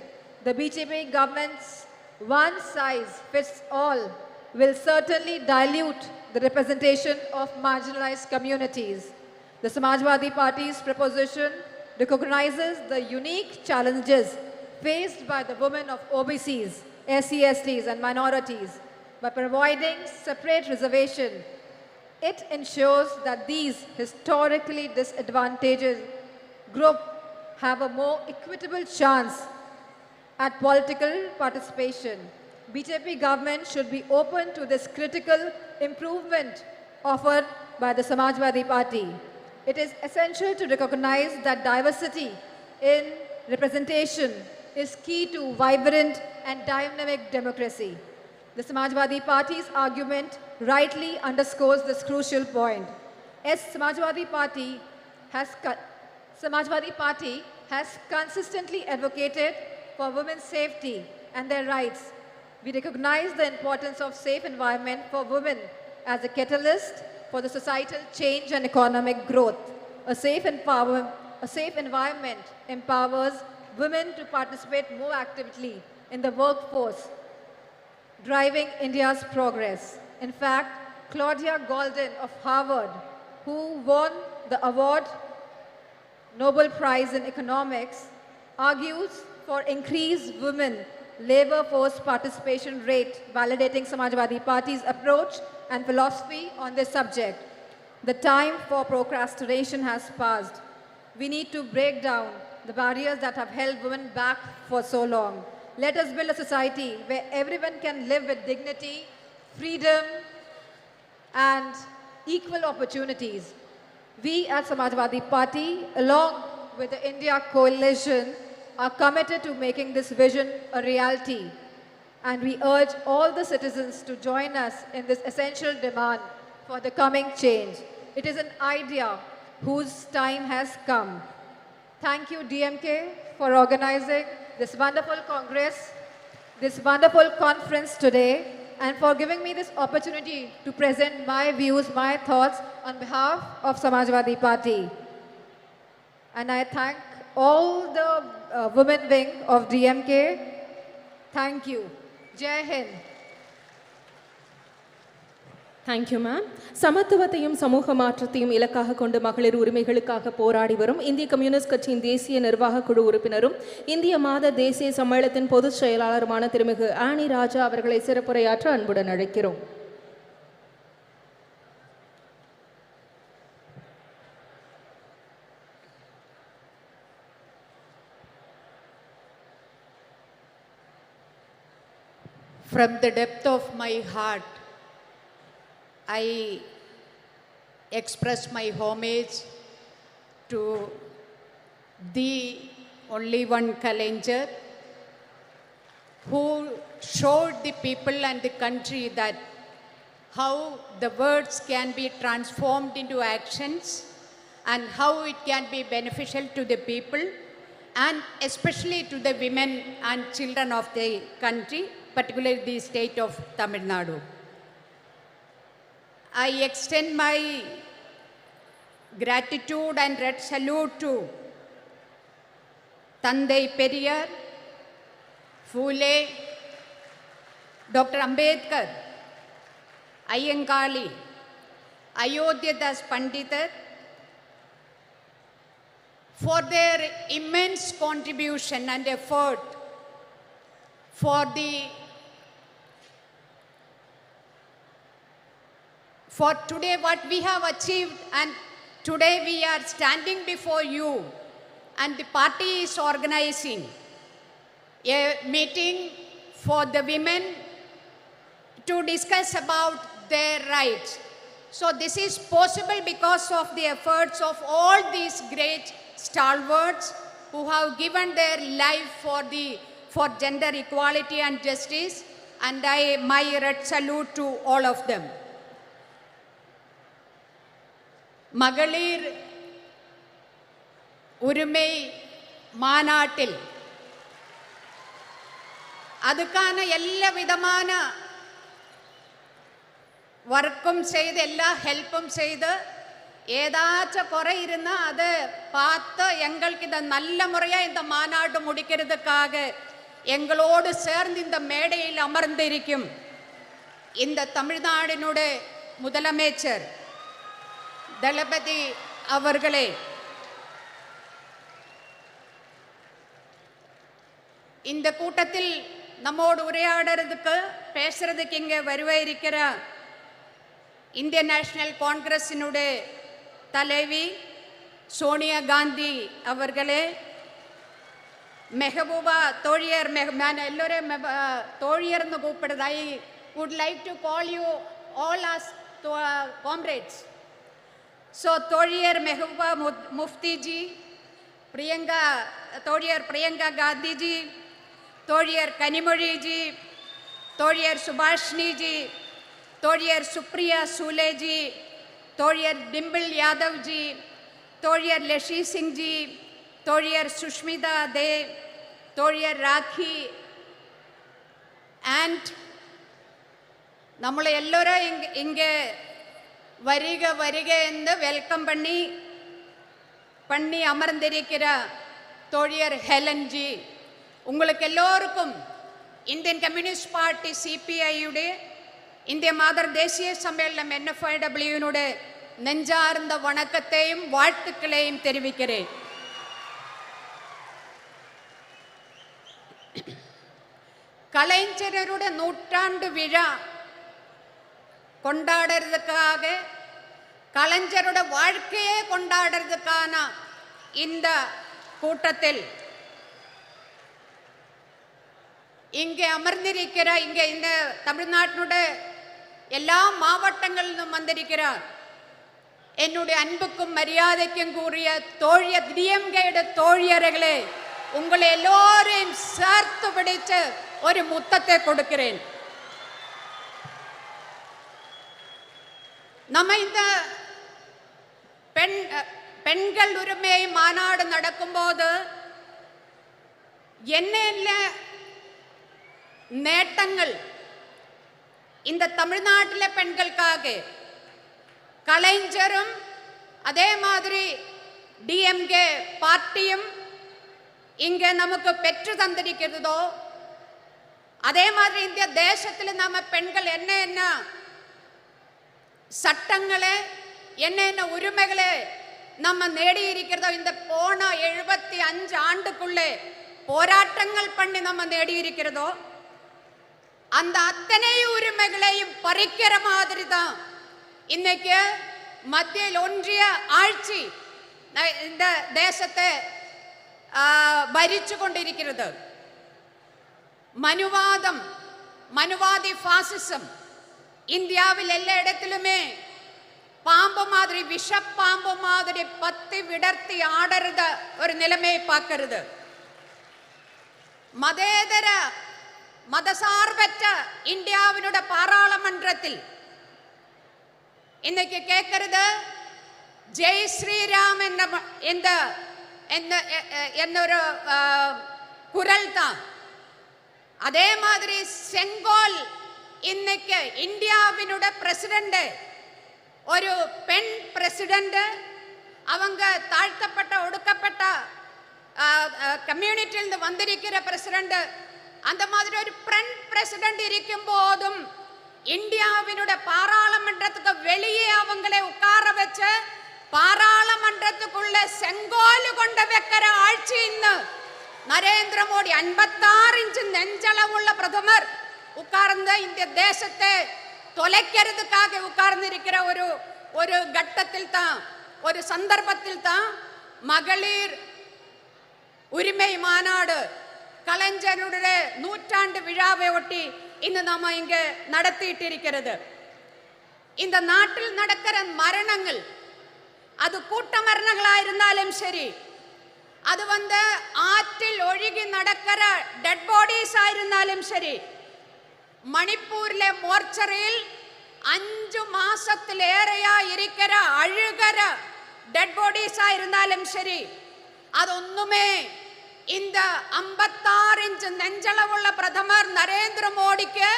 Speaker 18: The BJP government's one-size-fits-all will certainly dilute the representation of marginalized communities. The Samajwadi Party's proposition recognizes the unique challenges faced by the women of OBCs, SC/STs, and minorities. By providing separate reservation, it ensures that these historically disadvantaged groups have a more equitable chance at political participation. BJP government should be open to this critical improvement offered by the Samajwadi Party. It is essential to recognize that diversity in representation is key to vibrant and dynamic democracy. The Samajwadi Party's argument rightly underscores this crucial point. As Samajwadi Party has consistently advocated for women's safety and their rights. We recognize the importance of safe environment for women as a catalyst for the societal change and economic growth. A safe environment empowers women to participate more actively in the workforce, driving India's progress. In fact, Claudia Golden of Harvard, who won the Nobel Prize in Economics, argues for increased women labor force participation rate, validating Samajwadi Party's approach and philosophy on this subject. The time for procrastination has passed. We need to break down the barriers that have held women back for so long. Let us build a society where everyone can live with dignity, freedom, and equal opportunities. We at Samajwadi Party, along with the India Coalition, are committed to making this vision a reality. And we urge all the citizens to join us in this essential demand for the coming change. It is an idea whose time has come. Thank you, DMK, for organizing this wonderful Congress, this wonderful conference today, and for giving me this opportunity to present my views, my thoughts on behalf of Samajwadi Party. And I thank all the women wing of DMK. Thank you. Jai Hind.
Speaker 13: Thank you, ma'am. சமத்துவத்தையும் சமூக மாற்றத்தையும் இலக்காக கொண்டு மகளிர் உரிமைகளுக்காக போராடி வரும் இந்திய communist கட்சியின் தேசிய நிர்வாக குழு உறுப்பினரும் இந்திய மாத தேசிய சம்மேளனத்தின் பொதுச் செயலாளருமான திருமிகு ஆனி ராஜா அவர்களை சிறப்புரையாற்ற அன்புடன் அழைக்கிறோம்.
Speaker 19: From the depth of my heart, I express my homage to the only one Kalaignar who showed the people and the country that how the words can be transformed into actions and how it can be beneficial to the people and especially to the women and children of the country, particularly the state of Tamil Nadu. I extend my gratitude and red salute to Tandai Periyar, Phule, Dr. Ambedkar, Ayyankali, Ayodhyadas Pandita for their immense contribution and effort for today what we have achieved, and today we are standing before you and the party is organizing a meeting for the women to discuss about their rights. So this is possible because of the efforts of all these great stalwarts who have given their life for gender equality and justice, and my red salute to all of them. மகளிர் உரிமை மாநாட்டில் அதுக்கான எல்லா விதமான வர்க்கும் செய்து எல்லா ஹெல்ப்பும் செய்து ஏதாச்சும் குறை இருந்தால் அதை பார்த்து எங்களுக்கு இந்த நல்ல முறையாக இந்த மாநாடு முடிக்கிறதுக்காக எங்களோடு சேர்ந்து இந்த மேடையில் அமர்ந்திருக்கும் இந்த தமிழ்நாடினுடைய முதலமைச்சர் தளபதி அவர்களே, இந்த கூட்டத்தில் நம்மோடு உரையாடுறதுக்கு பேசுறதுக்கு இங்கே வருவாயிருக்கிற இந்திய நேஷனல் காங்கிரஸினுடைய தலைவி சோனியா காந்தி அவர்களே, மெஹபூபா தோழியர், நான் எல்லோரும் தோழியர்னு கூப்பிடுறது. I would like to call you all as comrades. So, Toliyar Mehbooba Mufti ji, Toliyar Priyanka Gandhi ji, Toliyar Kanimozhi ji, Toliyar Subhashini ji, Toliyar Supriya Sule ji, Toliyar Dimple Yadav ji, Toliyar Leshi Singh ji, Toliyar Sushmita De, Toliyar Rakhi, and நம்மளை எல்லோரும் இங்கே வருக வருக என்று welcome பண்ணி அமர்ந்திருக்கிற தோழியர் Helen G, உங்களுக்கு எல்லோருக்கும் இந்தியன் கம்யூனிஸ்ட் பார்ட்டி சிபிஐயுடைய இந்திய மாதர் தேசிய சம்மேளனம் NFIWனுடைய நெஞ்சார்ந்த வணக்கத்தையும் வாழ்த்துக்களையும் தெரிவிக்கிறேன். கலைஞருடைய நூற்றாண்டு விழா கொண்டாடுறதுக்காக, கலைஞரோட வாழ்க்கையே கொண்டாடுறதுக்கான இந்த கூட்டத்தில் இங்கே அமர்ந்திருக்கிற இங்கே இந்த தமிழ்நாட்டினுடைய எல்லா மாவட்டங்களிலும் வந்திருக்கிற என்னுடைய அன்புக்கும் மரியாதைக்கும் கூறிய தோழிய டிஎம்கேட தோழியர்களே, உங்களை எல்லோரையும் சேர்த்து பிடிச்சு ஒரு முத்தத்தை கொடுக்கிறேன். நம்ம இந்த பெண்கள் உரிமை மாநாடு நடக்கும்போது என்ன நேட்டங்கள் இந்த தமிழ்நாட்டில் பெண்களுக்காக கலைஞரும் அதே மாதிரி டிஎம்கே பார்ட்டியும் இங்கே நமக்கு பெற்று தந்திருக்கிறதோ, அதே மாதிரி இந்திய தேசத்தில் நம்ம பெண்கள் என்ன சட்டங்களே என்ன உரிமைகளே நம்ம நேடி இருக்கிறதோ, இந்த போன 75 ஆண்டுக்குள்ளே போராட்டங்கள் பண்ணி நம்ம நேடி இருக்கிறதோ, அந்த அத்தனை உரிமைகளையும் பறிக்கிற மாதிரி தான் இன்னைக்கு மத்தியில் ஒன்றிய ஆட்சி இந்த தேசத்தை ഭരിച്ചു கொண்டிருக்கிறது. மனுவாதி பாசிசம் இந்தியாவில் எல்லா இடத்திலுமே பாம்பு மாதிரி விஷப்பாம்பு மாதிரி பத்தி விடர்த்தி ஆடுறத ஒரு நிலைமையை பார்க்கிறது. மதேதர மதசார்பற்ற இந்தியாவினுடைய பாராளுமன்றத்தில் இன்னைக்கு கேட்கிறது ஜெய் ஸ்ரீராம் എന്നൊരു குரல் தான். அதே மாதிரி செங்கோல் இன்னைக்கு இந்தியாவினுடைய பிரசிடென்ட் ஒரு பெண் பிரசிடென்ட், அவங்க தாழ்த்தப்பட்ட ஒடுக்கப்பட்ட கம்யூனிட்டியிலிருந்து வந்திருக்கிற பிரசிடென்ட், அந்த மாதிரி ஒரு பெண் பிரசிடென்ட் இருக்கும் போதும் இந்தியாவினுடைய பாராளுமன்றத்துக்கு வெளியே அவங்களை உட்கார வச்சு பாராளுமன்றத்துக்குள்ள செங்கோல் கொண்டு வைக்கிற ஆட்சி இன்னும் நரேந்திர மோடி 56 இன்ச்சு நெஞ்சளவுள்ள பிரதமர் உட்கார்ந்த இந்த தேசத்தை தொலைக்கிறதுக்காக உட்கார்ந்து இருக்கிற ஒரு கட்டத்தில் தான், ஒரு சந்தர்ப்பத்தில் தான் மகளிர் உரிமை மாநாடு கலைஞருடைய 100ஆண்டு விழாவை ஒட்டி இன்னும் நாம இங்க நடத்திட்டு இருக்கிறது. இந்த நாட்டில் நடக்கிற மரணங்கள், அது கூட்ட மரணங்களா இருந்தாலும் சரி, அது ஆற்றில் ஒழுகி நடக்கிற டெட் பாடிஸ் ஆயிருந்தாலும் சரி, மணிப்பூரிലെ മോർച്ചറിയിൽ 5 മാസത്തിലേറെയാ ഇരിக்கிற അഴുകற ഡെഡ് ബോഡീസ് ആയിരുന്നാലും ശരി, അതൊന്നുമേ இந்த 56 இன்ச் நெஞ்சளவுள்ள பிரதமர் நரேந்திர மோடிக்கு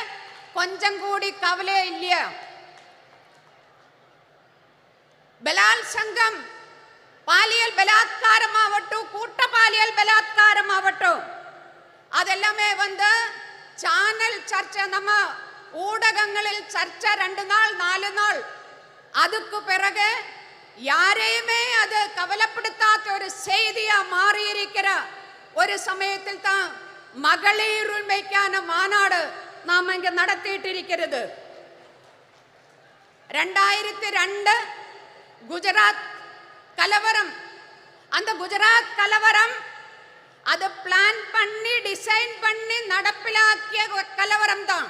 Speaker 19: கொஞ்சம் கூடி கவலை இல்லையா? ബലാത്സംഗം, പാലിയൽ ബലാത്കാരമാവട്ടെ, കൂട്ടപാലിയൽ ബലാത്കാരമാവട്ടെ, അതെല്ലാമേ ചാനൽ ചർച്ച, നമ്മ ஊடகங்களில் சர்ச்சை 2 நாள் 4 நாள், அதுக்கு பிறகு யாரையுமே அது கவலைப்படுத்தாத ஒரு செய்தியா மாறி இருக்கிற ஒரு சமயத்தில் தான் மகளிர் உரிமைக்கான மாநாடு நாம இங்க நடத்திட்டு இருக்கிறது. 2002 குஜராத் கலவரம், அந்த குஜராத் கலவரம் அது பிளான் பண்ணி டிசைன் பண்ணி நடப்பிலாக்கிய கலவரம் தான்.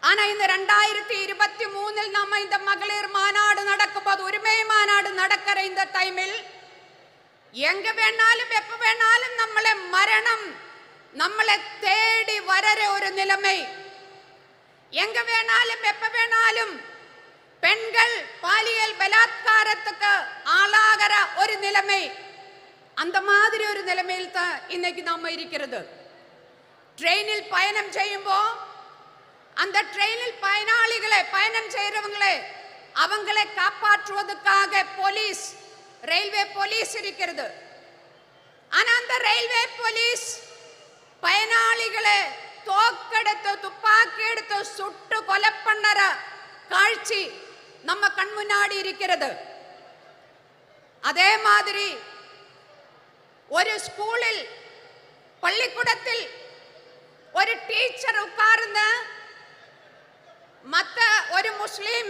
Speaker 19: ஆனா இந்த 2023 நம்ம இந்த மகளிர் மாநாடு நடக்கும்போது, உரிமை மாநாடு நடக்கிற இந்த டைமில் எங்க வேணாலும் எப்ப வேணாலும் நம்மளை மரணம் நம்மளை தேடி வர ஒரு நிலைமை, எங்க வேணாலும் எப்ப வேணாலும் பெண்கள் பாலியல் பலாத்காரத்துக்கு ஆளாகிற ஒரு நிலைமை, அந்த மாதிரி ஒரு நிலைமையில் தான் இன்னைக்கு நாம இருக்கிறது. ட்ரெயினில் பயணம் செய்யும்போ அந்த ட்ரெயினில் பயணம் செய்யறவங்களே அவங்களை காப்பாற்றுவதற்காக போலீஸ், ரயில்வே போலீஸ் இருக்கிறது. ஆனா அந்த ரயில்வே போலீஸ் பயனாளிகளை தோக்கெடுத்து துப்பாக்கி எடுத்து சுட்டு கொலை பண்ணற காட்சி நம்ம கண் முன்னாடி இருக்கிறது. அதே மாதிரி ஒரு ஸ்கூலில், பள்ளிக்கூடத்தில் ஒரு டீச்சர் உட்கார்ந்த மத்த ஒரு முஸ்லிம்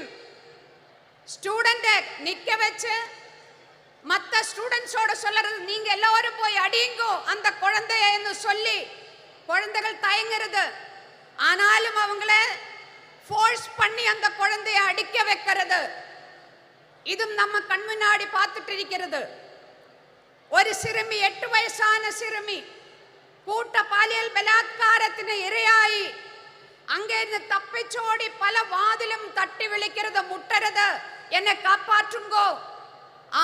Speaker 19: ஸ்டூடெண்ட் நிக்க வச்சு மற்ற ஸ்டூடெண்ட்ஸோட சொல்றது, நீங்க எல்லாரும் போய் அடியுங்கோ அந்த குழந்தைன்னு சொல்லி குழந்தைகள் தயங்குறது. ஆனாலும் அவங்கள ஃபோர்ஸ் பண்ணி அந்த குழந்தைய அடிக்க வைக்கிறது. இதும் நம்ம கண் முன்னாடி பார்த்துட்டு இருக்கிறது. ஒரு சிறுமி, 8 வயசான சிறுமி கூட்ட பாலியல் பலாத்காரത്തിന് இரையாയി அங்கிருந்து தப்பிச்சோடி பல வாதிலும் தட்டி விളിக்கிறது, முட்டறது, என்னை காப்பாற்றுங்கோ.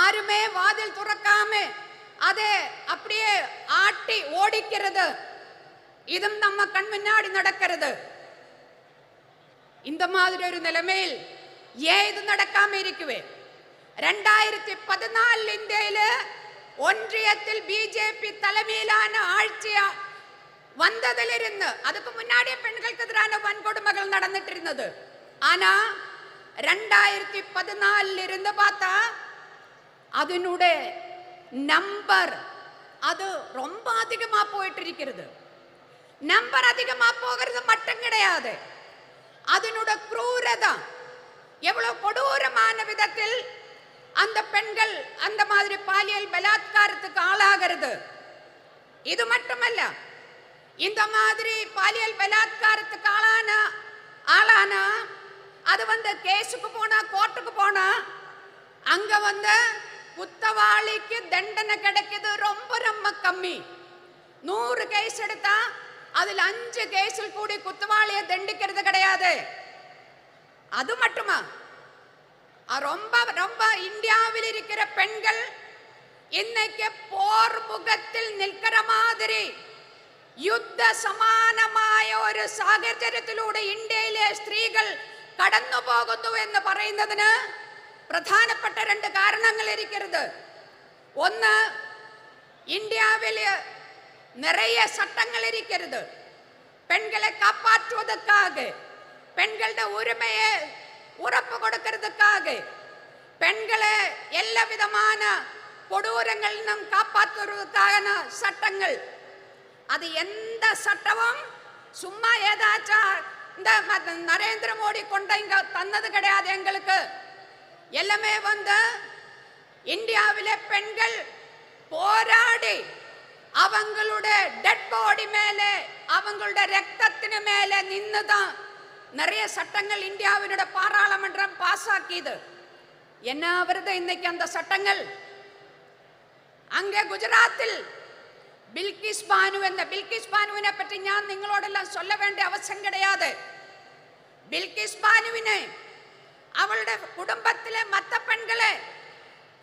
Speaker 19: ஆருமே வாதில் துறக்காம அதை அப்படியே ஆட்டி ஓடிக்கிறது. இதும் நம்ம கண் முன்னாடி நடக்கிறது. இந்த மாதிரி ஒரு நிலைமையில் ஏன் இது நடக்காம இருக்குவே? 2014 ഇന്ത്യയിൽ ஒன்றியத்தில் பிஜேபி தலைமையிலான ஆட்சி வந்ததிலிருந்து அதுக்கு முன்னாடியே பெண்களுக்கு எதிரான வன்கொடுமைகள் நடந்துட்டு இருந்தது. ஆனா 2014 இருந்து பார்த்தா அதனுடைய நம்பர் அது ரொம்ப அதிகமா போயிட்டு இருக்கிறது. நம்பர் அதிகமா போகிறது மட்டும் கிடையாது, அதனுடைய க்ரூரதா எவ்வளவு கொடூரமான விதத்தில் அந்த பெண்கள் அந்த மாதிரி பாலியல் பலாத்காரத்துக்கு ஆளாகிறது. இது மட்டுமல்ல, இந்த மாதிரி பாலியல் பலாத்காரத்துக்கு ஆளான அது கேஸுக்கு போனா, கோர்ட்டுக்கு போனா அங்க குத்தவாளிக்கு தண்டனை கிடைக்குது ரொம்ப ரொம்ப கம்மி. 100 கேஸ் எடுத்தா அதுல 5 கேஸில் கூடி குத்தவாளியை தண்டிக்கிறது கிடையாது. அது மட்டுமா, ரொம்ப ரொம்ப இந்தியாவில் இருக்கிற பெண்கள் இன்னைக்கு போர் முகத்தில் நிற்கிற மாதிரி யுத்த சமானമായ ഒരു സാഹചര്യത്തിലൂടെ ഇന്ത്യയിലെ സ്ത്രീകൾ കടന്നു പോകുന്നു എന്ന് പറയുന്നതിന് പ്രധാനപ്പെട്ട 2 കാരണങ്ങൾ ഇരിക്കുന്നത്. ഒന്ന്, ഇന്ത്യയിൽ നിറയെ ചട്ടങ്ങൾ ഇരിക്കുന്നത് പെൺകളെ കാപ്പാറ്റുവதற்காக, பெண்களுடைய உரிமையை உறப்பு கொடுக்கிறதுக்காக, பெண்களை எல்லா விதமான கொடூரங்களிலும் காப்பாற்றுவதற்கான சட்டங்கள். அது எந்த சட்டமும் சும்மா ஏதாச்சும் இந்த நரேந்திர மோடி கொண்ட இங்க தந்தது கிடையாது. எங்களுக்கு எல்லாமே இந்தியாவிலே பெண்கள் போராடி அவங்களுடைய டெட் பாடி மேலே, அவங்களுடைய ரத்தத்தின் மேலே நின்னுதான் நிறைய சட்டங்கள் இந்தியாவினுடைய பாராளுமன்றம் பாஸ் ஆக்கியது. என்ன வருது இன்னைக்கு அந்த சட்டங்கள்? அங்கே குஜராத்தில் பில்கிஸ் பானு என்ற பில்கிஸ் பானுவினை பற்றி நான் നിങ്ങളോടെല്ലാം சொல்ல வேண்டிய அவசியம் கிடையாது. பில்கிஸ் பானுவினை அவளுடைய குடும்பத்திலே மற்ற பெண்களை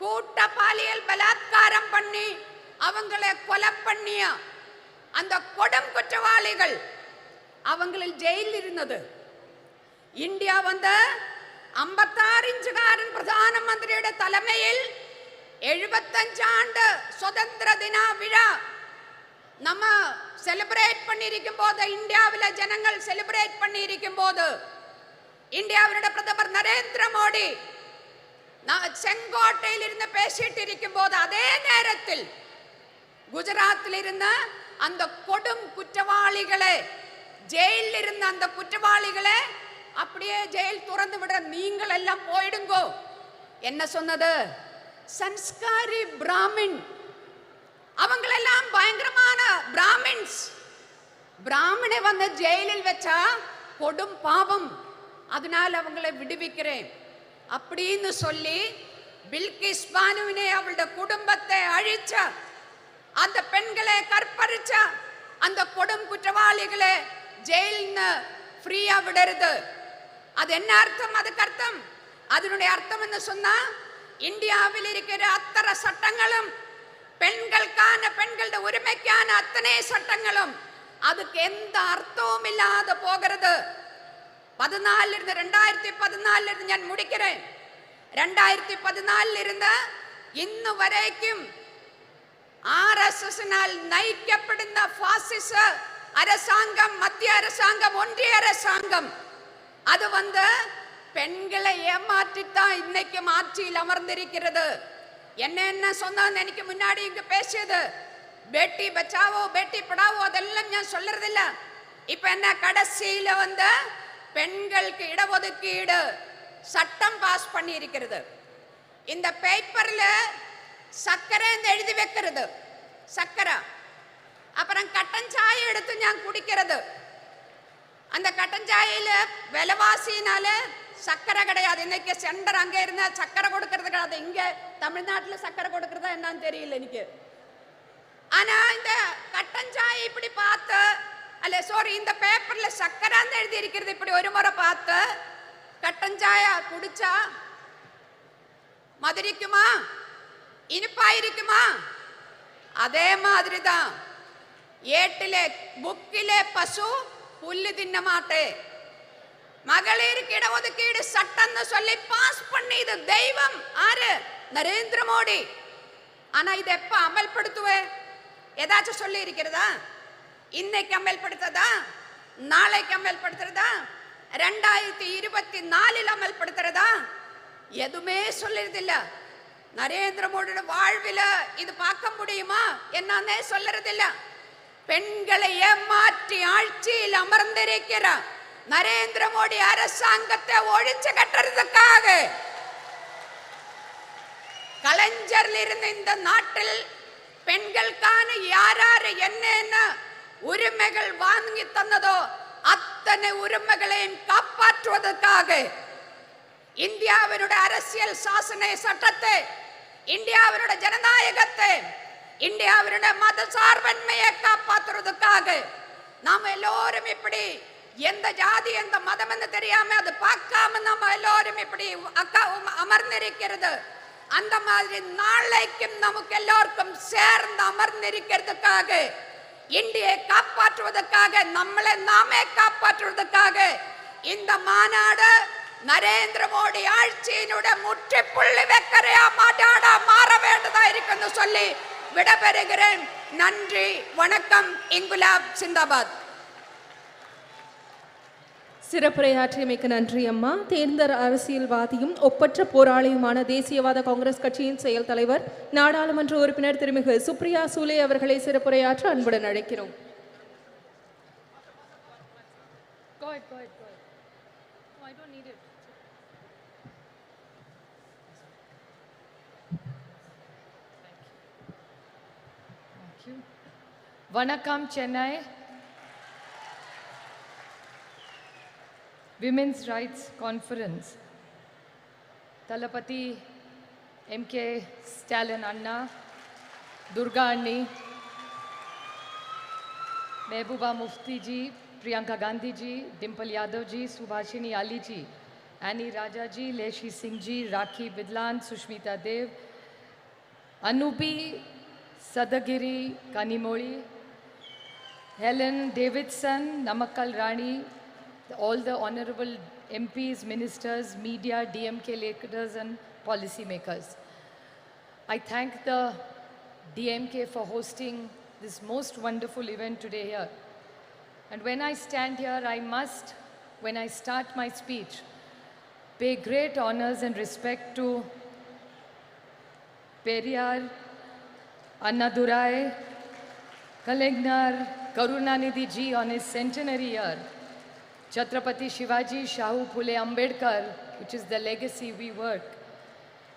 Speaker 19: கூட்ட பாலியல் பலாத்காரம் பண்ணி அவங்களை கொலை பண்ணிய அந்த கொடும் குற்றவாளிகள் அவங்களில் ஜெயிலில் இருந்தது. இந்தியா 56 ഇഞ്ചുകാരൻ പ്രധാനമന്ത്രിയുടെ തലമയിൽ 75 ആണ്ട് സ്വതന്ത്ര ദിന വിഴ നമ്മ സെലിബ്രേറ്റ് பண்ணியிருக்கும்போது, இந்தியாவில ஜனங்கள் செலிப்ரேட் பண்ணியிருக்கும்போது, இந்தியாவினுடைய பிரதமர் நரேந்திர மோடி செங்கோட்டையில் இருந்து பேசிட்டு இருக்கும்போது, அதே நேரத்தில் குஜராத்தில் இருந்த அந்த கொடும் குற்றவாளிகளை, ஜெயிலில் இருந்த அந்த குற்றவாளிகளை அப்படியே ஜெயில் துறந்து விட, நீங்கள் எல்லாம் போயிடுங்கோ என்ன சொன்னது? சன்ஸ்காரி பிராமின், அவங்களெல்லாம் பயங்கரமான பிராமின்ஸ். பிராமணை ஜெயிலில் வச்சா கொடும் பாவம், அதனால அவங்களை விடுவிக்கிறேன் அப்படின்னு சொல்லி பில்கிஸ் பானுவினை, அவளுடைய குடும்பத்தை அழிச்ச, அந்த பெண்களை கற்பழிச்ச அந்த கொடும் குற்றவாளிகளை ஜெயில்னு ஃப்ரீயா விடுறது. அது என்ன அர்த்தம்? அதுக்கு அர்த்தம், அதனுடைய அர்த்தம் என்ன சொன்னா, இந்தியாவில் இருக்கிற அத்தனை சட்டங்களும் பெண்களுக்கான, பெண்களுடைய உரிமைக்கான அத்தனை சட்டங்களும் அதுக்கு எந்த அர்த்தமும் இல்லாத போகிறது. 2014 இருந்து ഞാൻ முடிக்கிறேன். 2014 இருந்து ഇന്ന് വരേക്കും RSSனால் നയിക്കപ്പെടുന്ന ഫാസിസ அரசாங்கம், மத்திய அரசாங்கம், ஒன்றிய அரசாங்கம் அது பெண்களை ஏமாற்றித்தான் இன்னைக்கு ஆட்சியில் அமர்ந்திருக்கிறது. என்ன சொன்னான்னு எனக்கு முன்னாடி இங்க பேசியது, பேட்டி பச்சாவோ பேட்டி படாவோ அதெல்லாம் நான் சொல்றதில்ல. இப்ப என்ன, கடைசியில பெண்களுக்கு இடஒதுக்கீடு சட்டம் பாஸ் பண்ணி இருக்கிறது. இந்த பேப்பர்ல சக்கரைன்னு எழுதி வைக்கிறது, சக்கரை. அப்புறம் கட்டன் சாயை எடுத்து நான் குடிக்கிறது. அந்த கட்டன் சாயில விலைவாசினால சக்கரை கிடையாது. இன்னைக்கு சென்டர் அங்கே இருந்தா சக்கரை கொடுக்கறது கிடையாது. இங்க தமிழ்நாட்டில் சக்கரை கொடுக்கறதா என்னன்னு தெரியல எனக்கு. ஆனா இந்த கட்டன் சாயை இப்படி பார்த்து, அல்ல சாரி, இந்த பேப்பர்ல சக்கரான்னு எழுதி இருக்கிறது இப்படி ஒரு முறை பார்த்து கட்டன் சாயா குடிச்சா மதுரிக்குமா, இனிப்பாயிருக்குமா? அதே மாதிரி தான் ஏட்டிலே புக்கிலே பசு புல்லு தின்ன மாட்டே. மகளிருக்கு இடஒதுக்கீடு சட்டம்னு சொல்லி பாஸ் பண்ணி இது தெய்வம் ஆறு நரேந்திர மோடி. ஆனா இது எப்ப அமல்படுத்துவே? ஏதாச்சும் சொல்லி இருக்கிறதா? இன்னைக்கு அமல்படுத்ததா? நாளைக்கு அமல்படுத்துறதா? 2024 அமல்படுத்துறதா? எதுவுமே சொல்லுறதில்ல. நரேந்திர மோடியோட வாழ்வில இது பார்க்க முடியுமா என்னன்னே சொல்லுறதில்ல. பெண்களை ஏமாற்றி ஆட்சியில் அமர்ந்திருக்கிற நரேந்திர மோடி அரசாங்கத்தை ஒழிச்சு கட்டுறதுக்காக கலைஞர்ல இருந்த இந்த நாட்டில் பெண்களுக்கான யாராரு என்ன உரிமைகள் வாங்கி தந்ததோ அத்தனை உரிமைகளையும் காப்பாற்றுவதற்காக இந்தியாவினுடைய அரசியல் சாசன சட்டத்தை, இந்தியாவினுடைய ஜனநாயகத்தை, இந்தியாவினுடைய மத சார்பன்மையை காப்பாற்றுவதற்காக நாம் எல்லோரும் இப்படி எந்த ஜாதி எந்த மதம் என்று தெரியாம அது பார்க்காம நம்ம எல்லோரும் இப்படி அமர்ந்திருக்கிறது. அந்த மாதிரி நாளைக்கும் நமக்கு எல்லோருக்கும் சேர்ந்து அமர்ந்திருக்கிறதுக்காக, இந்தியை காப்பாற்றுவதற்காக, நம்மளை நாமே காப்பாற்றுவதற்காக இந்த மாநாடு நரேந்திர மோடி ஆட்சியினுடைய முற்றுப்புள்ளி வைக்கிறையா மாநாடா மாற வேண்டதா இருக்குன்னு சொல்லி விடைபெறுகிறேன். நன்றி, வணக்கம். இங்குலாப் சிந்தாபாத்.
Speaker 13: சிறப்புரையாற்றியமைக்கு நன்றி அம்மா. தேர்ந்த அரசியல்வாதியும் ஒப்பற்ற போராளியுமான தேசியவாத காங்கிரஸ் கட்சியின் செயல் தலைவர் நாடாளுமன்ற உறுப்பினர் திருமிகு சுப்ரியா சூலே அவர்களை சிறப்புரையாற்ற அன்புடன் அழைக்கிறோம்.
Speaker 20: Vanakkam Chennai. Women's Rights Conference. Talapati MK Stalin Anna, Durga Anni, Mehbooba Mufti ji, Priyanka Gandhi ji, Dimple Yadav ji, Subhashini Ali ji, Annie Raja ji, Leshi Singh ji, Rakhi Bidlan, Sushmita Dev, Anupi Sadagiri Kanimozhi, Helen Davidson, Namakkal Rani, all the honorable MPs, ministers, media, DMK leaders and policy makers. I thank the DMK for hosting this most wonderful event today here. And when I stand here, I must, when I start my speech, pay great honors and respect to Periyar, Annadurai, Kalingnar, Karunanidhi ji on his centenary year, Chhatrapati Shivaji, Shahu Phule Ambedkar, which is the legacy we work,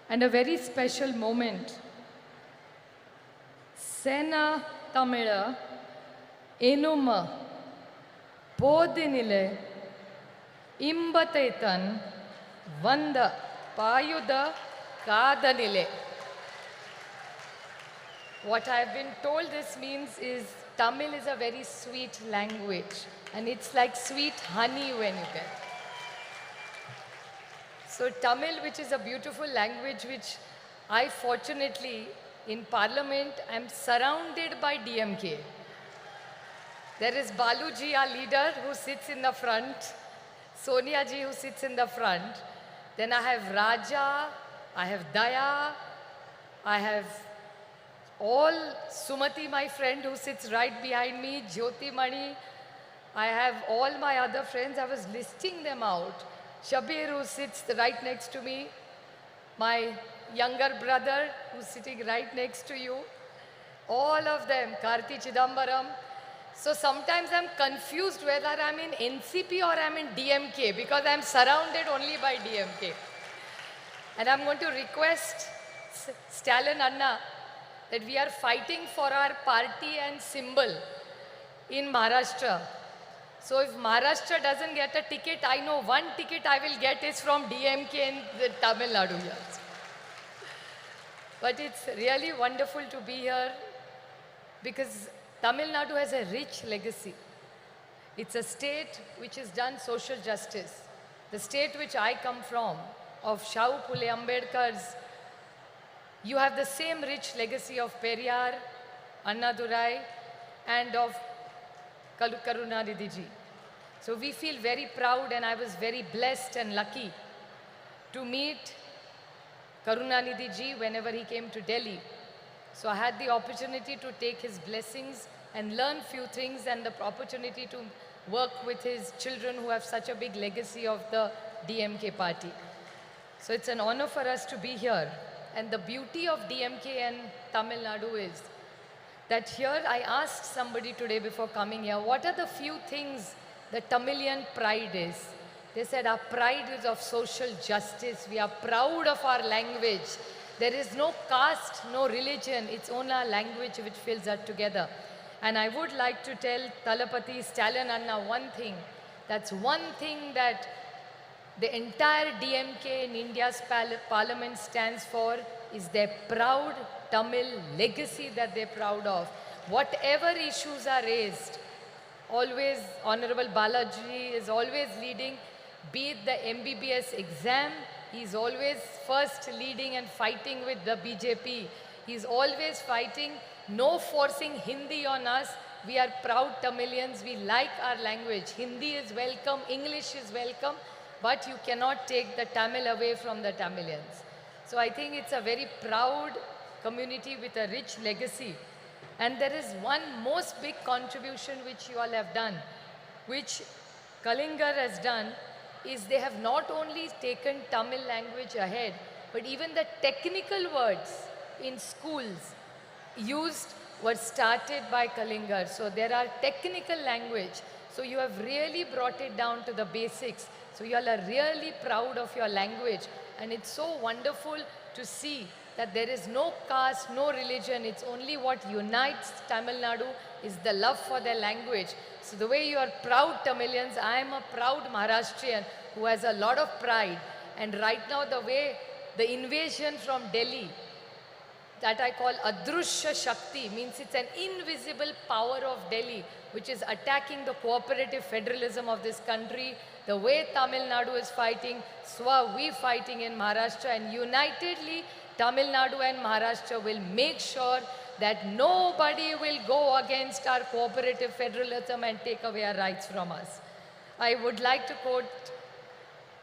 Speaker 20: and a very special moment. Sena Tamila Enuma Podinile Imbataitan Vanda Payuda Kadanile. What I have been told this means is Tamil is a very sweet language and it's like sweet honey when you get. So Tamil, which is a beautiful language, which I fortunately in Parliament am surrounded by DMK. There is Baluji, our leader, who sits in the front, Sonia ji who sits in the front, then I have Raja, I have Daya, I have all Sumati, my friend, who sits right behind me, Jyoti Mani. I have all my other friends. I was listing them out. Shabir, who sits right next to me. My younger brother, who's sitting right next to you. All of them. Karti Chidambaram. So sometimes I'm confused whether I'm in NCP or I'm in DMK because I'm surrounded only by DMK. And I'm going to request Stalin Anna that we are fighting for our party and symbol in Maharashtra. So if Maharashtra doesn't get a ticket, I know one ticket I will get is from DMK in the Tamil Nadu here. But it's really wonderful to be here because Tamil Nadu has a rich legacy. It's a state which has done social justice. The state which I come from, of Shahu Phule Ambedkar's, you have the same rich legacy of Periyar, Annadurai, and of Karunanidhi ji. So we feel very proud, and I was very blessed and lucky to meet Karunanidhi ji whenever he came to Delhi. So I had the opportunity to take his blessings and learn few things, and the opportunity to work with his children who have such a big legacy of the DMK party. So it's an honor for us to be here. And the beauty of DMK and Tamil Nadu is that here I asked somebody today before coming here, what are the few things the Tamilian pride is? They said our pride is of social justice. We are proud of our language. There is no caste, no religion. It's only our language which fills us together. And I would like to tell Talapati Stalin Anna one thing. That's one thing that the entire DMK in India's parliament stands for is their proud Tamil legacy that they're proud of. Whatever issues are raised, always Honorable Balaji is always leading, be it the MBBS exam, he's always first leading and fighting with the BJP. He's always fighting, no forcing Hindi on us. We are proud Tamilians, we like our language. Hindi is welcome, English is welcome, but you cannot take the Tamil away from the Tamilians. So I think it's a very proud community with a rich legacy. And there is one most big contribution which you all have done, which Kalingar has done, is they have not only taken Tamil language ahead, but even the technical words in schools used were started by Kalingar. So there are technical language. So you have really brought it down to the basics. So you all are really proud of your language. And it's so wonderful to see that there is no caste, no religion. It's only what unites Tamil Nadu is the love for their language. So the way you are proud Tamilians, I am a proud Maharashtrian who has a lot of pride. And right now the way the invasion from Delhi, that I call Adrushya Shakti, means it's an invisible power of Delhi which is attacking the cooperative federalism of this country. The way Tamil Nadu is fighting, so are we fighting in Maharashtra, and unitedly Tamil Nadu and Maharashtra will make sure that nobody will go against our cooperative federalism and take away our rights from us. I would like to quote,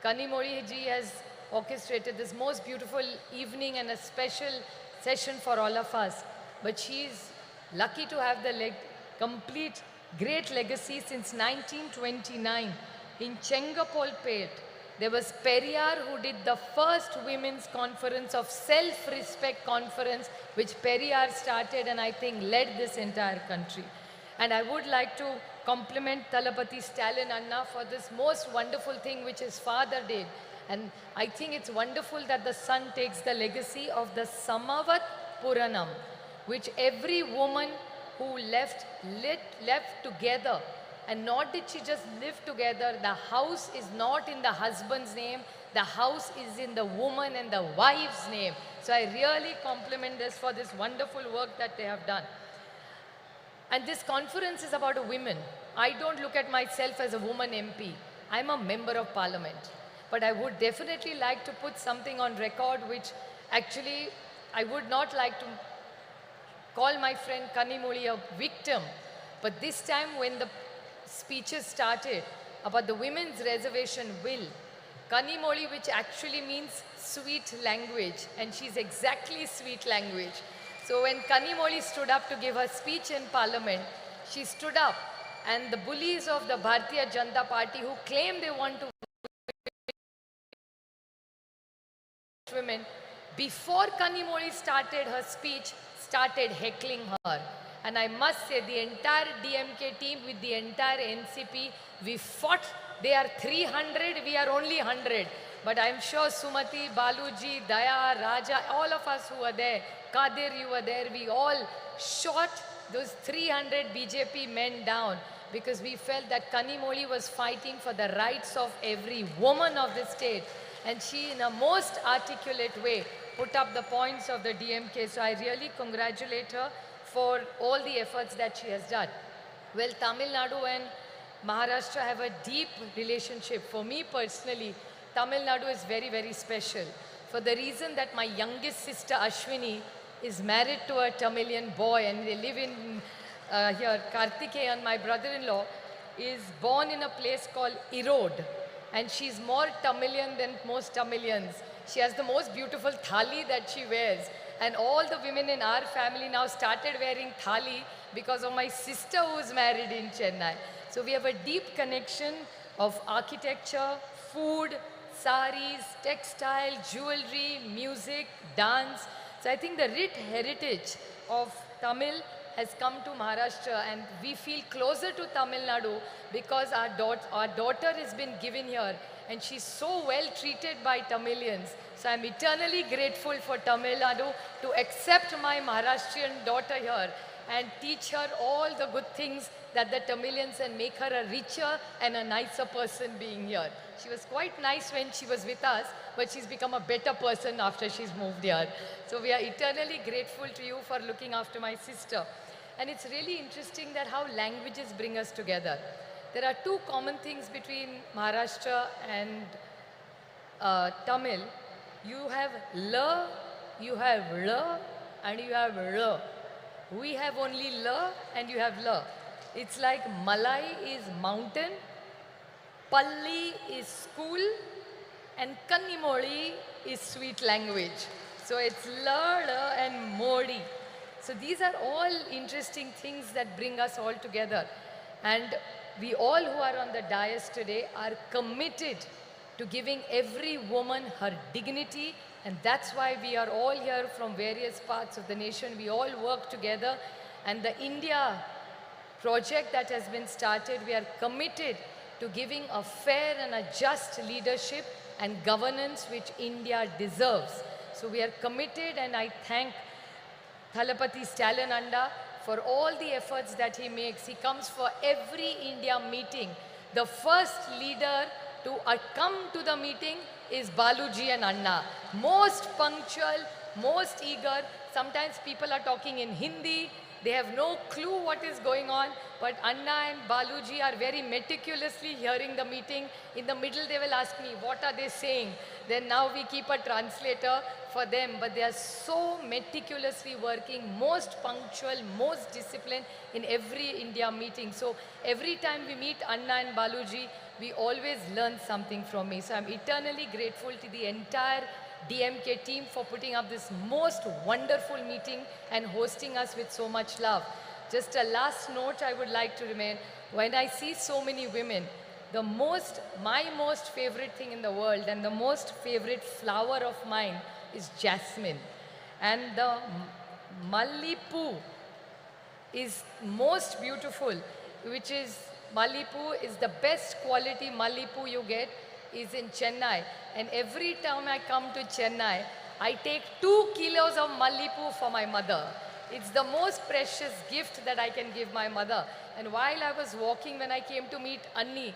Speaker 20: Kanimozhi ji has orchestrated this most beautiful evening and a special session for all of us. But she is lucky to have the complete great legacy since 1929. In Chengapolpet, there was Periyar who did the first women's conference of self-respect conference, which Periyar started and I think led this entire country. And I would like to compliment Talapati Stalin Anna for this most wonderful thing which his father did. And I think it's wonderful that the son takes the legacy of the Samavat Puranam, which every woman who left together. And not did she just live together, the house is not in the husband's name, the house is in the woman and the wife's name. So I really compliment this for this wonderful work that they have done. And this conference is about women. I don't look at myself as a woman MP. I'm a member of parliament. But I would definitely like to put something on record which actually I would not like to call my friend Kanimozhi a victim. But this time when the speeches started about the women's reservation bill, Kanimozhi, which actually means sweet language, and she's exactly sweet language. So when Kanimozhi stood up to give her speech in parliament, she stood up and the bullies of the Bharatiya Janata Party who claim they want to women, before Kanimozhi started her speech, started heckling her. And I must say the entire DMK team with the entire NCP, we fought. They are 300, we are only 100. But I'm sure Sumati, Baluji, Daya, Raja, all of us who were there, Kadir, you were there, we all shot those 300 BJP men down because we felt that Kanimozhi was fighting for the rights of every woman of the state. And she, in a most articulate way, put up the points of the DMK. So I really congratulate her for all the efforts that she has done. Well, Tamil Nadu and Maharashtra have a deep relationship. For me personally, Tamil Nadu is very, very special. For the reason that my youngest sister Ashwini is married to a Tamilian boy and they live in here. Kartikeyan, my brother-in-law, is born in a place called Erode. And she's more Tamilian than most Tamilians. She has the most beautiful thali that she wears. And all the women in our family now started wearing thali because of my sister who is married in Chennai. So we have a deep connection of architecture, food, saris, textile, jewelry, music, dance. So I think the rich heritage of Tamil has come to Maharashtra and we feel closer to Tamil Nadu because our daughter has been given here and she's so well treated by Tamilians. So I'm eternally grateful for Tamil Nadu to accept my Maharashtrian daughter here and teach her all the good things that the Tamilians and make her a richer and a nicer person being here. She was quite nice when she was with us, but she's become a better person after she's moved here. So we are eternally grateful to you for looking after my sister. And it's really interesting that how languages bring us together. There are two common things between Maharashtra and Tamil. You have L, you have L, and you have R. We have only L and you have L. It's like Malai is mountain, Palli is school, and Kanimozhi is sweet language. So it's L, and Modi. So these are all interesting things that bring us all together. And we all who are on the dais today are committed to giving every woman her dignity. And that's why we are all here from various parts of the nation. We all work together. And the India project that has been started, we are committed to giving a fair and a just leadership and governance which India deserves. So we are committed, and I thank Thalapati Stalin for all the efforts that he makes. He comes for every India meeting. The first leader to come to the meeting is Baluji and Anna. Most punctual, most eager. Sometimes people are talking in Hindi. They have no clue what is going on, but Anna and Baluji are very meticulously hearing the meeting. In the middle, they will ask me, what are they saying? Then now we keep a translator for them, but they are so meticulously working, most punctual, most disciplined in every India meeting. So every time we meet Anna and Baluji, we always learn something from me. So I'm eternally grateful to the entire DMK team for putting up this most wonderful meeting and hosting us with so much love. Just a last note I would like to remain. When I see so many women, my most favorite thing in the world and the most favorite flower of mine is jasmine. And the Mallipu is most beautiful, which is Mallipu is the best quality Mallipu you get is in Chennai. And every time I come to Chennai, I take 2 kilos of Mallipu for my mother. It's the most precious gift that I can give my mother. And while I was walking, when I came to meet Anni,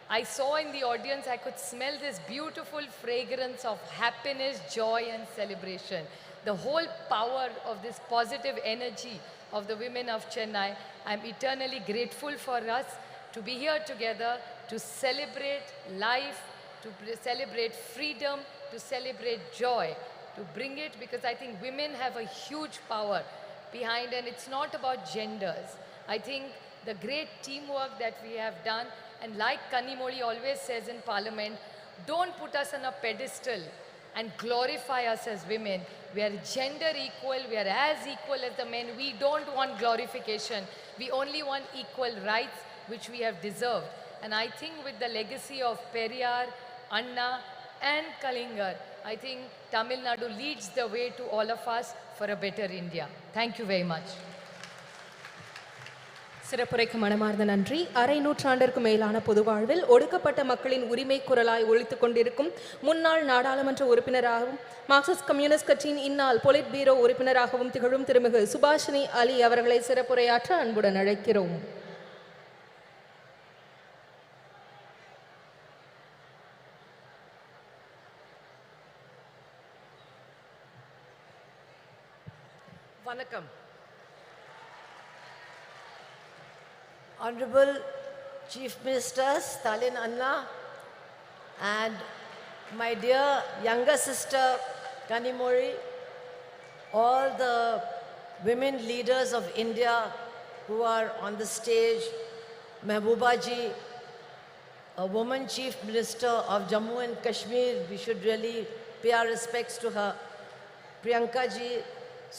Speaker 20: I saw in the audience, I could smell this beautiful fragrance of happiness, joy, and celebration. The whole power of this positive energy of the women of Chennai. I'm eternally grateful for us to be here together to celebrate life, to celebrate freedom, to celebrate joy, to bring it, because I think women have a huge power behind, and it's not about genders. I think the great teamwork that we have done, and like Kanimozhi always says in Parliament, don't put us on a pedestal and glorify us as women. We are gender equal, we are as equal as the men. We don't want glorification. We only want equal rights, which we have deserved. And I think with the legacy of Periyar, Anna and Kalingar, I think Tamil Nadu leads the way to all of us for a better India. Thank you very much.
Speaker 13: சிறப்புரைக்கு மனமார்ந்த நன்றி. அரை நூற்றாண்டிற்கு மேலான பொது வாழ்வில் ஒடுக்கப்பட்ட மக்களின் உரிமை குரலாய் ஒலித்துக் கொண்டிருக்கும் முன்னாள் நாடாளுமன்ற உறுப்பினராகவும் மார்க்சிஸ்ட் கம்யூனிஸ்ட் கட்சியின் இந்நாள் பொலிட் பீரோ உறுப்பினராகவும் திகழும் திருமிகு சுபாஷினி அலி அவர்களை சிறப்புரையாற்ற அன்புடன் அழைக்கிறோம்.
Speaker 21: Vanakkam. Honorable Chief Minister Stalin Anna and my dear younger sister Kanimozhi, all the women leaders of India who are on the stage, Mehbooba ji, a woman Chief Minister of Jammu and Kashmir, we should really pay our respects to her, Priyanka ji,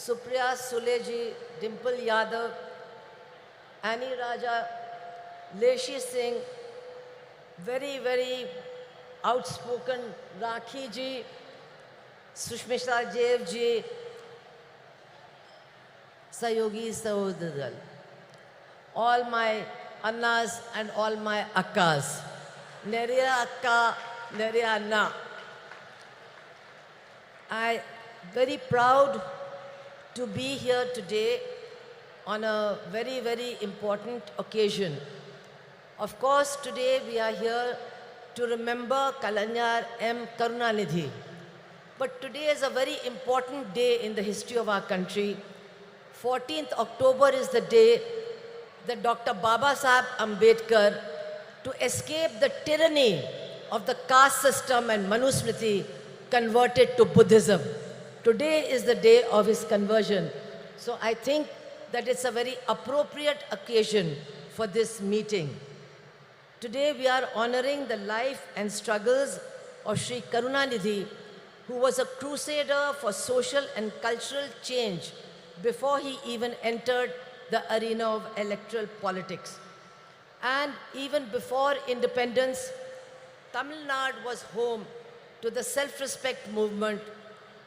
Speaker 21: Supriya Sule ji, Dimple Yadav, Annie Raja, Leshi Singh, very, very outspoken Rakhi ji, Sushmita Dev ji, Sayogi Sahodadal, all my Annas and all my Akkas, Neriya Akka, Neriya Anna. I very proud to be here today on a very, very important occasion. Of course, today we are here to remember Kalanyar M. Karunanidhi. But today is a very important day in the history of our country. 14th October is the day that Dr. Baba Saheb Ambedkar, to escape the tyranny of the caste system and Manusmriti, converted to Buddhism. Today is the day of his conversion. So I think that it's a very appropriate occasion for this meeting. Today we are honoring the life and struggles of Sri Karunanidhi, who was a crusader for social and cultural change before he even entered the arena of electoral politics. And even before independence, Tamil Nadu was home to the self-respect movement,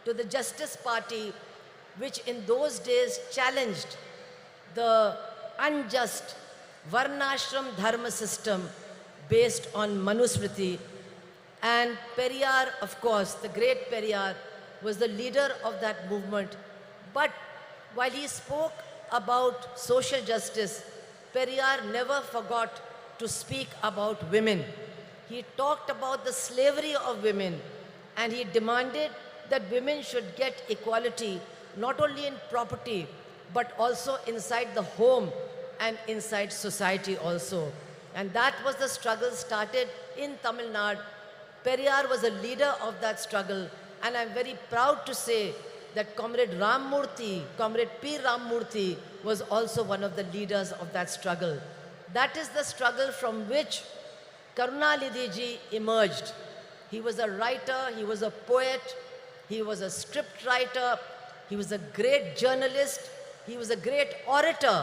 Speaker 21: to the Justice Party, which in those days challenged the unjust Varnashram Dharma system based on Manusmriti. And Periyar, of course, the great Periyar, was the leader of that movement. But while he spoke about social justice, Periyar never forgot to speak about women. He talked about the slavery of women, and he demanded that women should get equality, not only in property, but also inside the home and inside society also. And that was the struggle started in Tamil Nadu. Periyar was a leader of that struggle, and I'm very proud to say that Comrade Ramamurthy, Comrade P. Ramamurthy, was also one of the leaders of that struggle. That is the struggle from which Karunanidhi ji emerged. He was a writer, he was a poet, he was a script writer, he was a great journalist, he was a great orator.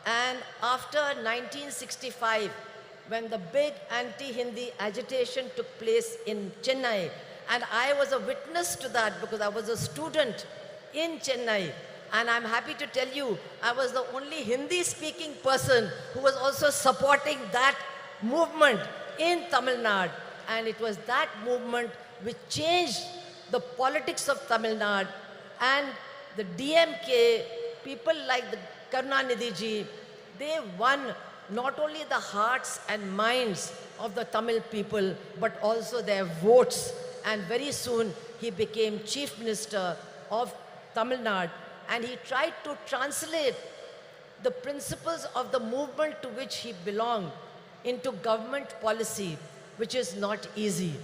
Speaker 21: And after 1965, when the big anti-Hindi agitation took place in Chennai, and I was a witness to that because I was a student in Chennai, and I'm happy to tell you, I was the only Hindi-speaking person who was also supporting that movement in Tamil Nadu. And it was that movement which changed the politics of Tamil Nadu, and the DMK, people like the Karunanidhi ji, they won not only the hearts and minds of the Tamil people, but also their votes. And very soon he became Chief Minister of Tamil Nadu, and he tried to translate the principles of the movement to which he belonged into government policy, which is not easy.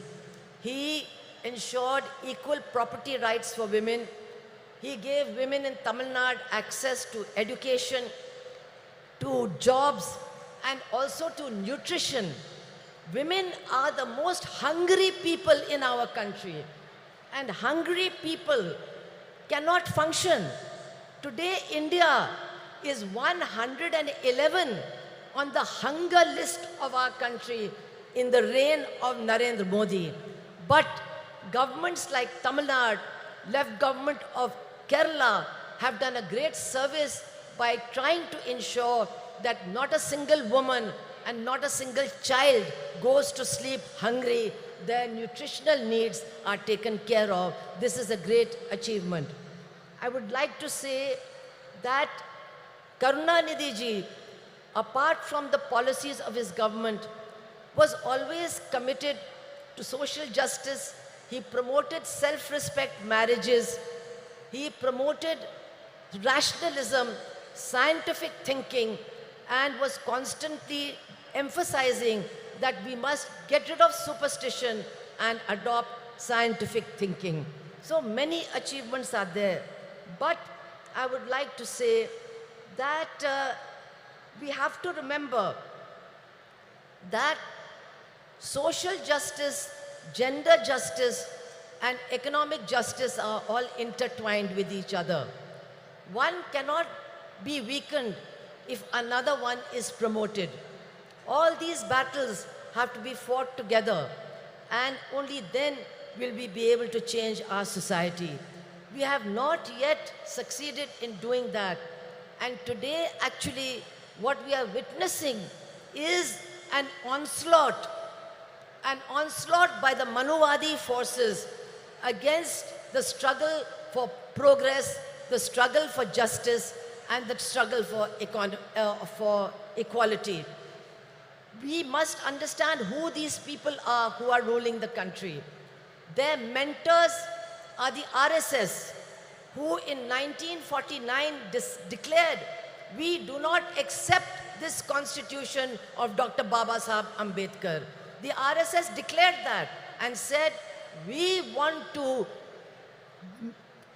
Speaker 21: He ensured equal property rights for women. He gave women in Tamil Nadu access to education, to jobs, and also to nutrition. Women are the most hungry people in our country, and hungry people cannot function. Today, India is 111 on the hunger list of our country in the reign of Narendra Modi. But governments like Tamil Nadu, left government of Kerala, have done a great service by trying to ensure that not a single woman and not a single child goes to sleep hungry. Their nutritional needs are taken care of. This is a great achievement. I would like to say that Karunanidhi ji, apart from the policies of his government, was always committed to social justice. He promoted self-respect marriages. He promoted rationalism, scientific thinking, and was constantly emphasizing that we must get rid of superstition and adopt scientific thinking. So many achievements are there. But I would like to say that we have to remember that social justice, gender justice, and economic justice are all intertwined with each other. One cannot be weakened if another one is promoted. All these battles have to be fought together, and only then will we be able to change our society. We have not yet succeeded in doing that. And today, actually, what we are witnessing is an onslaught by the Manuvadi forces against the struggle for progress, the struggle for justice, and the struggle for equality. We must understand who these people are who are ruling the country. Their mentors are the RSS, who in 1949 declared, we do not accept this constitution of Dr. Baba Saheb Ambedkar. The RSS declared that and said, we want to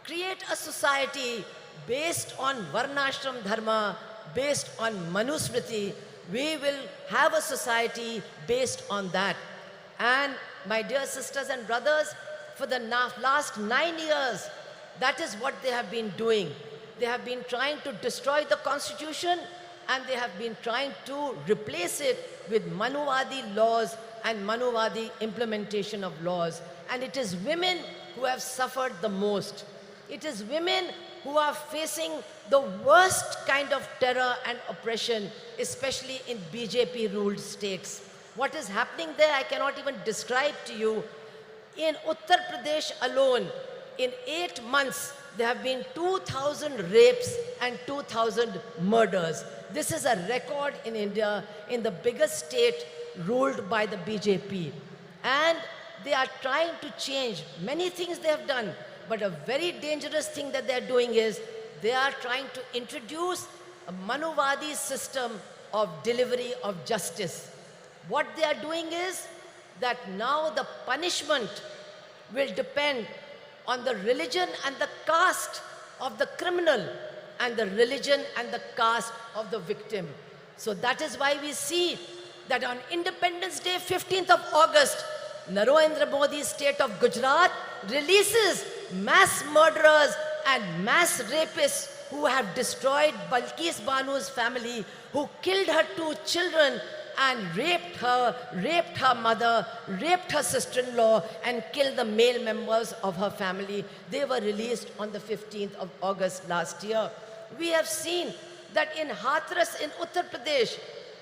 Speaker 21: create a society based on Varnashram Dharma, based on Manusmriti. We will have a society based on that. And my dear sisters and brothers, for the last 9 years, that is what they have been doing. They have been trying to destroy the constitution, and they have been trying to replace it with Manuvadi laws and Manuvadi implementation of laws. And it is women who have suffered the most. It is women who are facing the worst kind of terror and oppression, especially in BJP-ruled states. What is happening there, I cannot even describe to you. In Uttar Pradesh alone, in 8 months, there have been 2,000 rapes and 2,000 murders. This is a record in India, in the biggest state ruled by the BJP. And they are trying to change many things they have done. But a very dangerous thing that they're doing is they are trying to introduce a Manuvadi system of delivery of justice. What they are doing is that now the punishment will depend on the religion and the caste of the criminal and the religion and the caste of the victim. So that is why we see that on Independence Day, 15th of August, Narendra Modi's state of Gujarat releases mass murderers and mass rapists who have destroyed Balkis Banu's family, who killed her 2 children and raped her mother, raped her sister-in-law, and killed the male members of her family. They were released on the 15th of August last year. We have seen that in Hathras in Uttar Pradesh,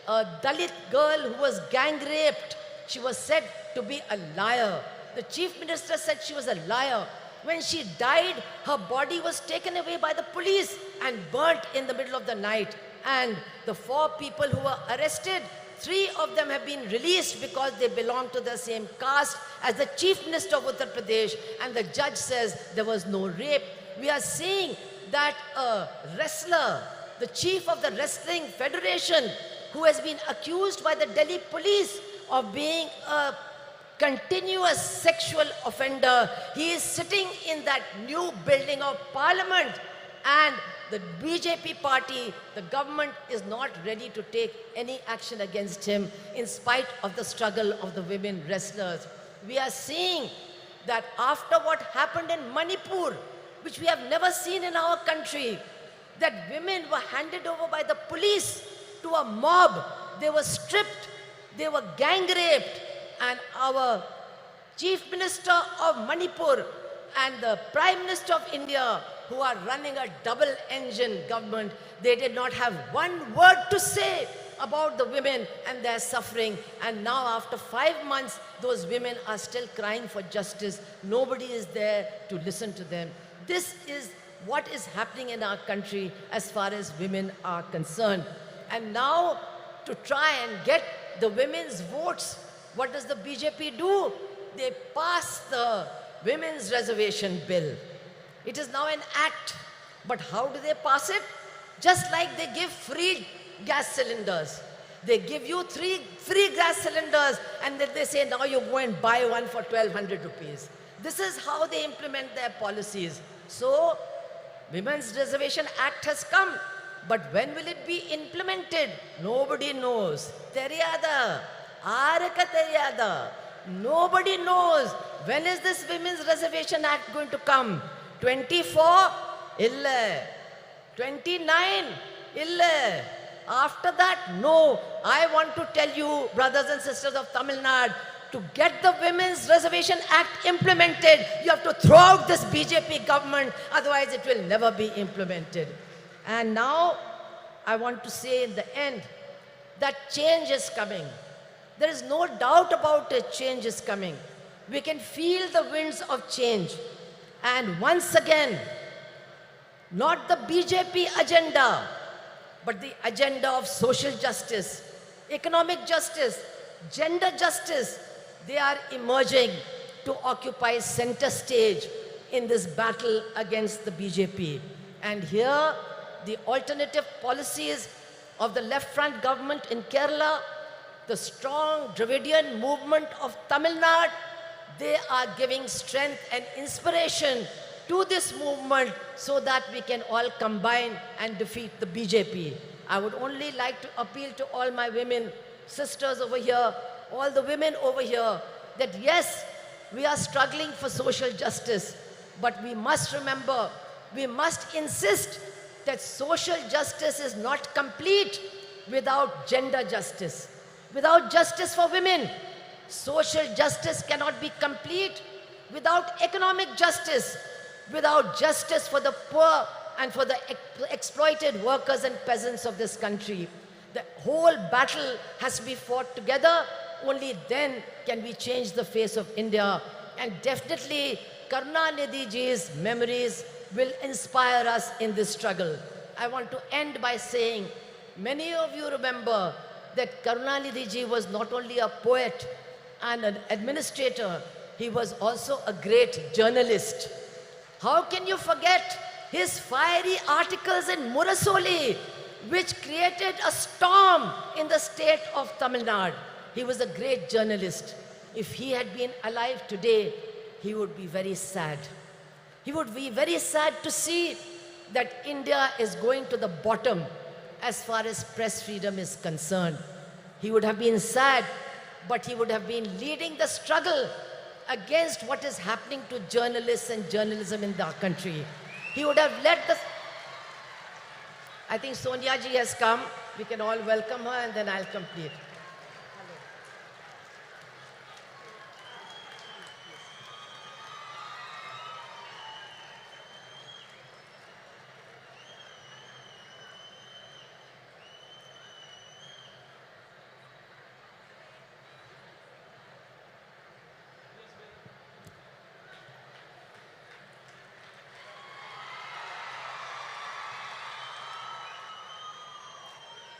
Speaker 21: a Dalit girl who was gang raped, she was said to be a liar. The chief minister said she was a liar. When she died, her body was taken away by the police and burnt in the middle of the night. And the 4 people who were arrested, 3 of them have been released because they belong to the same caste as the chief minister of Uttar Pradesh, and the judge says there was no rape. We are seeing that a wrestler, the chief of the wrestling federation, who has been accused by the Delhi police of being a continuous sexual offender, he is sitting in that new building of parliament, and the BJP party, the government, is not ready to take any action against him in spite of the struggle of the women wrestlers. We are seeing that after what happened in Manipur, which we have never seen in our country, that women were handed over by the police to a mob. They were stripped, they were gang raped, and our Chief Minister of Manipur and the Prime Minister of India who are running a double-engine government, they did not have one word to say about the women and their suffering. And now after 5 months, those women are still crying for justice. Nobody is there to listen to them. This is what is happening in our country as far as women are concerned. And now to try and get the women's votes, what does the BJP do? They pass the Women's Reservation Bill. It is now an act. But how do they pass it? Just like they give free gas cylinders. They give you three free gas cylinders and then they say, now you go and buy one for 1,200 rupees. This is how they implement their policies. So, Women's Reservation Act has come. But when will it be implemented? Nobody knows. Teriyada. Araka teriyada. Nobody knows. When is this Women's Reservation Act going to come? 24? Illa. 29? Illa. After that, no. I want to tell you, brothers and sisters of Tamil Nadu, to get the Women's Reservation Act implemented, you have to throw out this BJP government, otherwise it will never be implemented. And now, I want to say in the end, that change is coming. There is no doubt about it, change is coming. We can feel the winds of change. And once again, not the BJP agenda, but the agenda of social justice, economic justice, gender justice, they are emerging to occupy center stage in this battle against the BJP. And here, the alternative policies of the left front government in Kerala, the strong Dravidian movement of Tamil Nadu, they are giving strength and inspiration to this movement so that we can all combine and defeat the BJP. I would only like to appeal to all my women, sisters over here, all the women over here, that yes, we are struggling for social justice, but we must remember, we must insist that social justice is not complete without gender justice, without justice for women. Social justice cannot be complete without economic justice, without justice for the poor and for the exploited workers and peasants of this country. The whole battle has to be fought together. Only then can we change the face of India. And definitely, Karunanidhi ji's memories will inspire us in this struggle. I want to end by saying, many of you remember that Karunanidhi ji was not only a poet and an administrator, he was also a great journalist. How can you forget his fiery articles in Murasoli, which created a storm in the state of Tamil Nadu? He was a great journalist. If he had been alive today, he would be very sad. He would be very sad to see that India is going to the bottom as far as press freedom is concerned. He would have been sad, but he would have been leading the struggle against what is happening to journalists and journalism in our country. He would have led the... I think Sonia ji has come. We can all welcome her and then I'll complete.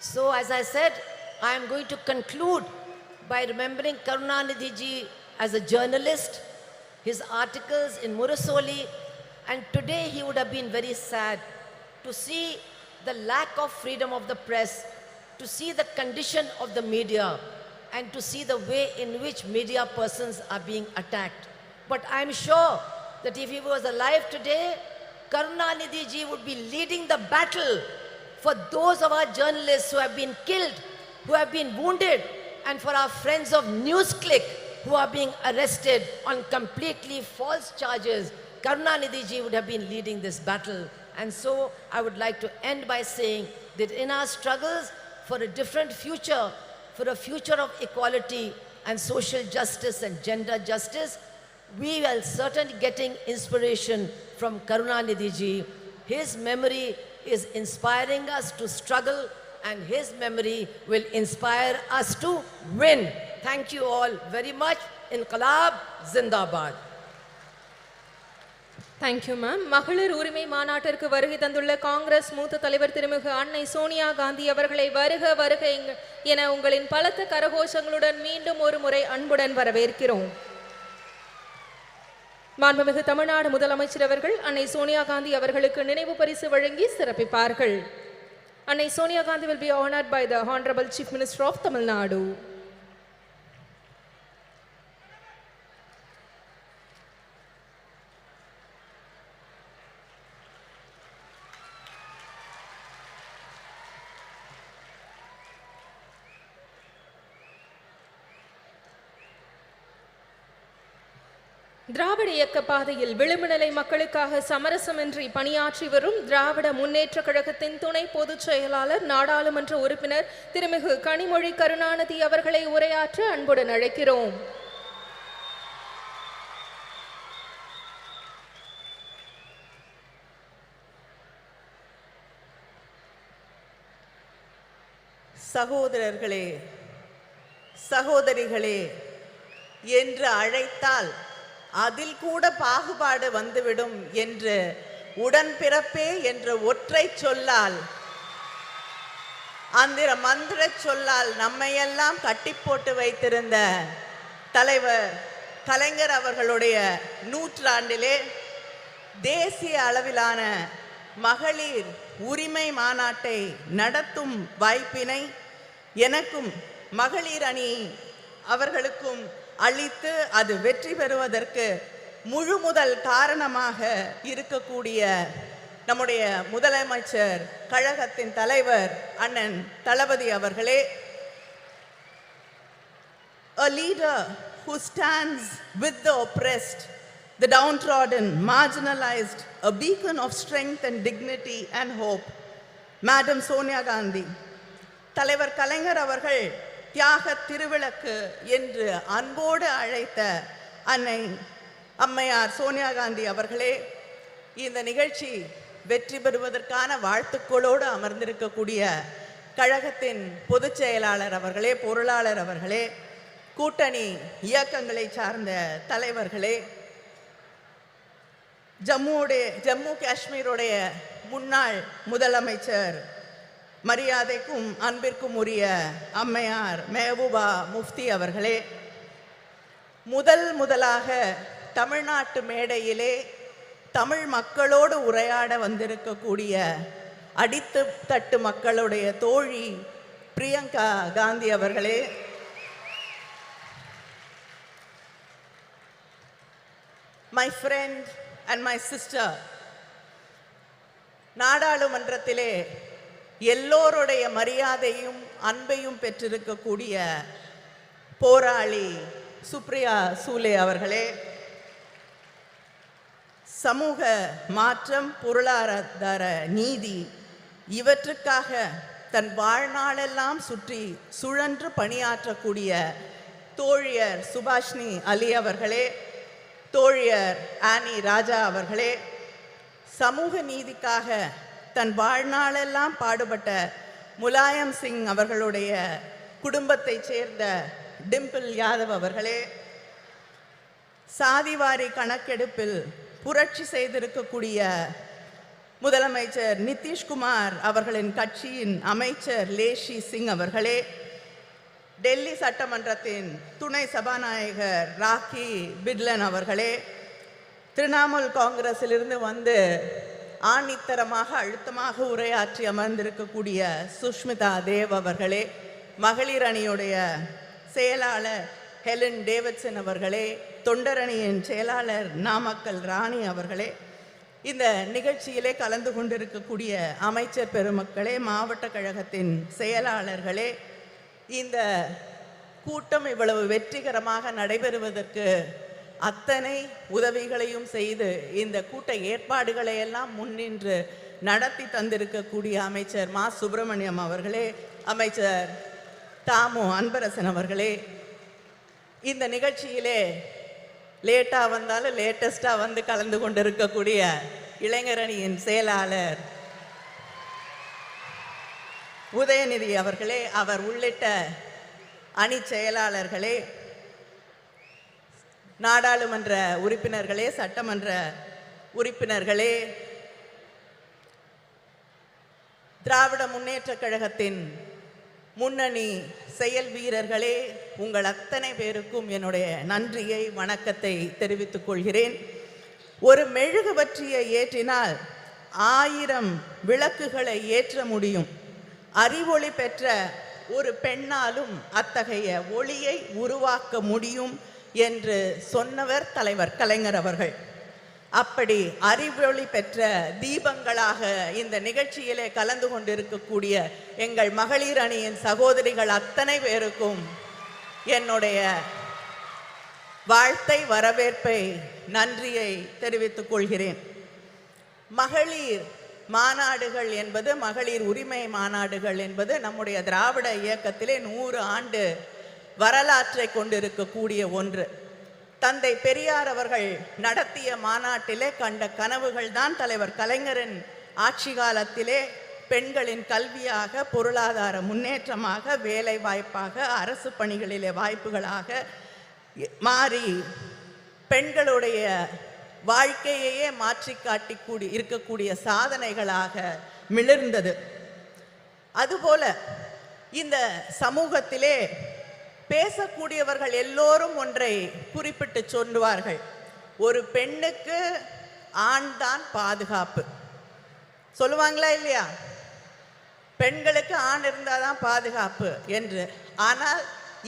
Speaker 21: So as I said, I am going to conclude by remembering Karunanidhi ji as a journalist, his articles in Murasoli, and today he would have been very sad to see the lack of freedom of the press, to see the condition of the media, and to see the way in which media persons are being attacked. But I'm sure that if he was alive today, Karunanidhi ji would be leading the battle for those of our journalists who have been killed, who have been wounded, and for our friends of NewsClick who are being arrested on completely false charges. Karunanidhi ji would have been leading this battle. And so I would like to end by saying that in our struggles for a different future, for a future of equality and social justice and gender justice, we are certainly getting inspiration from Karunanidhi ji. His memory is inspiring us to struggle, and his memory will inspire us to win. Thank you all very much. Inqilab Zindabad.
Speaker 13: Thank you ma'am. மகளிர் உரிமை மாநாட்டிற்கு வருகை தந்துள்ள காங்கிரஸ் மூத்த தலைவர் திருமிகு அன்னை சோனியா காந்தி அவர்களை வருக வருக என உங்களின் பலத்த கரகோஷங்களுடன் மீண்டும் ஒரு முறை அன்புடன் வரவேற்கிறோம். மாண்புமிகு தமிழ்நாடு முதலமைச்சர் அவர்கள் அன்னை சோனியா காந்தி அவர்களுக்கு நினைவு பரிசு வழங்கி சிறப்பிப்பார்கள். அன்னை Sonia Gandhi will be honored by the Honorable Chief Minister of Tamil Nadu. திராவிட இயக்க பாதையில் விளிம்புநிலை மக்களுக்காக சமரசமின்றி பணியாற்றி வரும் திராவிட முன்னேற்ற கழகத்தின் துணை பொதுச் செயலாளர் நாடாளுமன்ற உறுப்பினர் திருமிகு கனிமொழி கருணாநிதி அவர்களை உரையாற்ற அன்புடன் அழைக்கிறோம்.
Speaker 3: சகோதரர்களே, சகோதரிகளே என்று அழைத்தால் அதில் கூட பாகுபாடு வந்துவிடும் என்று உடன்பிறப்பே என்ற ஒற்றை சொல்லால், அந்த மந்திர சொல்லால் நம்மையெல்லாம் கட்டி போட்டு வைத்திருந்த தலைவர் கலைஞர் அவர்களுடைய நூற்றாண்டிலே தேசிய அளவிலான மகளிர் உரிமை மாநாட்டை நடத்தும் வாய்ப்பினை எனக்கும் மகளிர் அணி அவர்களுக்கும் அளித்து அது வெற்றி பெறுவதற்கு முழு முதல் காரணமாக இருக்கக்கூடிய நம்முடைய முதலமைச்சர் கழகத்தின் தலைவர் அண்ணன் தளபதி அவர்களே, a leader who stands with the oppressed, the downtrodden, marginalized, a beacon of strength and dignity and hope, Madam Sonia Gandhi. தலைவர் கலைஞர் அவர்கள் தியாக திருவிளக்கு என்று அன்போடு அழைத்த அன்னை அம்மையார் சோனியா காந்தி அவர்களே, இந்த நிகழ்ச்சி வெற்றி பெறுவதற்கான வாழ்த்துக்களோடு அமர்ந்திருக்கக்கூடிய கழகத்தின் பொதுச் செயலாளர் அவர்களே, பொருளாளர் அவர்களே, கூட்டணி இயக்கங்களை சார்ந்த தலைவர்களே, ஜம்மு காஷ்மீருடைய முன்னாள் முதலமைச்சர் மரியாதைக்கும் அன்பிற்கும் உரிய அம்மையார் மெஹபூபா முஃப்தி அவர்களே, முதலாக தமிழ்நாட்டு மேடையிலே தமிழ் மக்களோடு உரையாட வந்திருக்கக்கூடிய அடித்து தட்டு மக்களுடைய தோழி பிரியங்கா காந்தி அவர்களே, my friend and my sister, நாடாளுமன்றத்திலே எல்லோருடைய மரியாதையும் அன்பையும் பெற்றிருக்கக்கூடிய போராளி சுப்ரியா சூலே அவர்களே, சமூக மாற்றம், பொருளாதார நீதி இவற்றுக்காக தன் வாழ்நாளெல்லாம் சுழன்று பணியாற்றக்கூடிய தோழியர் சுபாஷினி அலி அவர்களே, தோழியர் ஆனி ராஜா அவர்களே, சமூக நீதிக்காக தன் வாழ்நாளெல்லாம் பாடுபட்ட முலாயம் சிங் அவர்களுடைய குடும்பத்தைச் சேர்ந்த டிம்பிள் யாதவ் அவர்களே, சாதிவாரி கணக்கெடுப்பில் புரட்சி செய்திருக்கக்கூடிய முதலமைச்சர் நிதிஷ்குமார் அவர்களின் கட்சியின் அமைச்சர் லேஷி சிங் அவர்களே, டெல்லி சட்டமன்றத்தின் துணை சபாநாயகர் ராக்கி பிட்லன் அவர்களே, திரிணாமுல் காங்கிரஸிலிருந்து வந்து ஆணித்தரமாக அழுத்தமாக உரையாற்றி அமர்ந்திருக்கக்கூடிய சுஷ்மிதா தேவ் அவர்களே, மகளிர் அணியுடைய செயலாளர் ஹெலன் டேவிட்சன் அவர்களே, தொண்டரணியின் செயலாளர் நாமக்கல் ராணி அவர்களே, இந்த நிகழ்ச்சியிலே கலந்து கொண்டிருக்கக்கூடிய அமைச்சர் பெருமக்களே, மாவட்ட கழகத்தின் செயலாளர்களே, இந்த கூட்டம் இவ்வளவு வெற்றிகரமாக நடைபெறுவதற்கு அத்தனை உதவிகளையும் செய்து இந்த கூட்ட ஏற்பாடுகளை எல்லாம் முன்னின்று நடத்தி தந்திருக்கக்கூடிய அமைச்சர் மா சுப்பிரமணியம் அவர்களே, அமைச்சர் தாமு அன்பரசன் அவர்களே, இந்த நிகழ்ச்சியிலே லேட்டாக வந்தாலும் லேட்டஸ்டாக வந்து கலந்து கொண்டிருக்கக்கூடிய இளைஞரணியின் செயலாளர் உதயநிதி அவர்களே, அவர் உள்ளிட்ட அணி செயலாளர்களே, நாடாளுமன்ற உறுப்பினர்களே, சட்டமன்ற உறுப்பினர்களே, திராவிட முன்னேற்றக் கழகத்தின் முன்னணி செயல் வீரர்களே, உங்கள் அத்தனை பேருக்கும் என்னுடைய நன்றியை, வணக்கத்தை தெரிவித்துக் கொள்கிறேன். ஒரு மெழுகுவர்த்தியை ஏற்றினால் 1000 விளக்குகளை ஏற்ற முடியும். அறிவொளி பெற்ற ஒரு பெண்ணாலும் அத்தகைய ஒளியை உருவாக்க முடியும் என்று சொன்னவர் தலைவர் கலைஞர் அவர்கள். அப்படி அறிவொளி பெற்ற தீபங்களாக இந்த நிகழ்ச்சியிலே கலந்து கொண்டிருக்கக்கூடிய எங்கள் மகளிர் அணியின் சகோதரிகள் அத்தனை பேருக்கும் என்னுடைய வாழ்த்தை, வரவேற்பை, நன்றியை தெரிவித்துக் கொள்கிறேன். மகளிர் மாநாடுகள் என்பது, மகளிர் உரிமை மாநாடுகள் என்பது நம்முடைய திராவிட இயக்கத்திலே 100 ஆண்டு வரலாற்றை கொண்டிருக்கக்கூடிய ஒன்று. தந்தை பெரியார் அவர்கள் நடத்திய மாநாட்டிலே கண்ட கனவுகள் தான் தலைவர் கலைஞரின் ஆட்சி காலத்திலே பெண்களின் கல்வியாக, பொருளாதார முன்னேற்றமாக, வேலை வாய்ப்பாக, அரசு பணிகளிலே வாய்ப்புகளாக மாறி பெண்களுடைய வாழ்க்கையையே மாற்றி காட்டி இருக்கக்கூடிய சாதனைகளாக மிளிர்ந்தது. அதுபோல இந்த சமூகத்திலே பேசக்கூடியவர்கள் எல்லோரும் ஒன்றை குறிப்பிட்டு சொல்லுவார்கள், ஒரு பெண்ணுக்கு ஆண் தான் பாதுகாப்பு. சொல்லுவாங்களா இல்லையா? பெண்களுக்கு ஆண் இருந்தால் தான் பாதுகாப்பு என்று. ஆனால்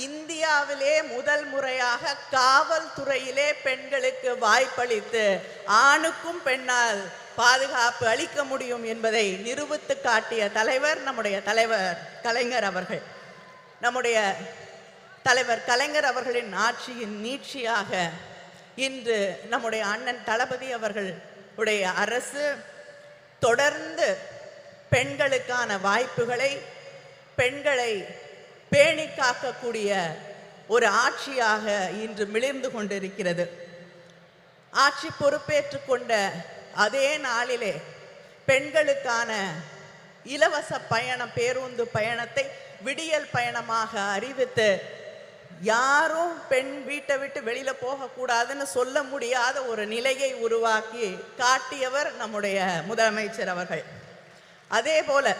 Speaker 3: இந்தியாவிலே முதல் முறையாக காவல்துறையிலே பெண்களுக்கு வாய்ப்பளித்து ஆணுக்கும் பெண்ணால் பாதுகாப்பு அளிக்க முடியும் என்பதை நிரூபித்து காட்டிய தலைவர் நம்முடைய தலைவர் கலைஞர் அவர்கள். நம்முடைய தலைவர் கலைஞர் அவர்களின் ஆட்சியின் நீட்சியாக இன்று நம்முடைய அண்ணன் தளபதி அவர்களுடைய அரசு தொடர்ந்து பெண்களுக்கான வாய்ப்புகளை, பெண்களை பேணி காக்கக்கூடிய ஒரு ஆட்சியாக இன்று மிளிர்ந்து கொண்டிருக்கிறது. ஆட்சி பொறுப்பேற்று கொண்ட அதே நாளிலே பெண்களுக்கான இலவச பயணம், பேருந்து பயணத்தை விடியல் பயணமாக அறிவித்து யாரும் பெண் வீட்டை விட்டு வெளியில போகக்கூடாதுன்னு சொல்ல முடியாத ஒரு நிலையை உருவாக்கி காட்டியவர் நம்முடைய முதலமைச்சர் அவர்கள். அதே போல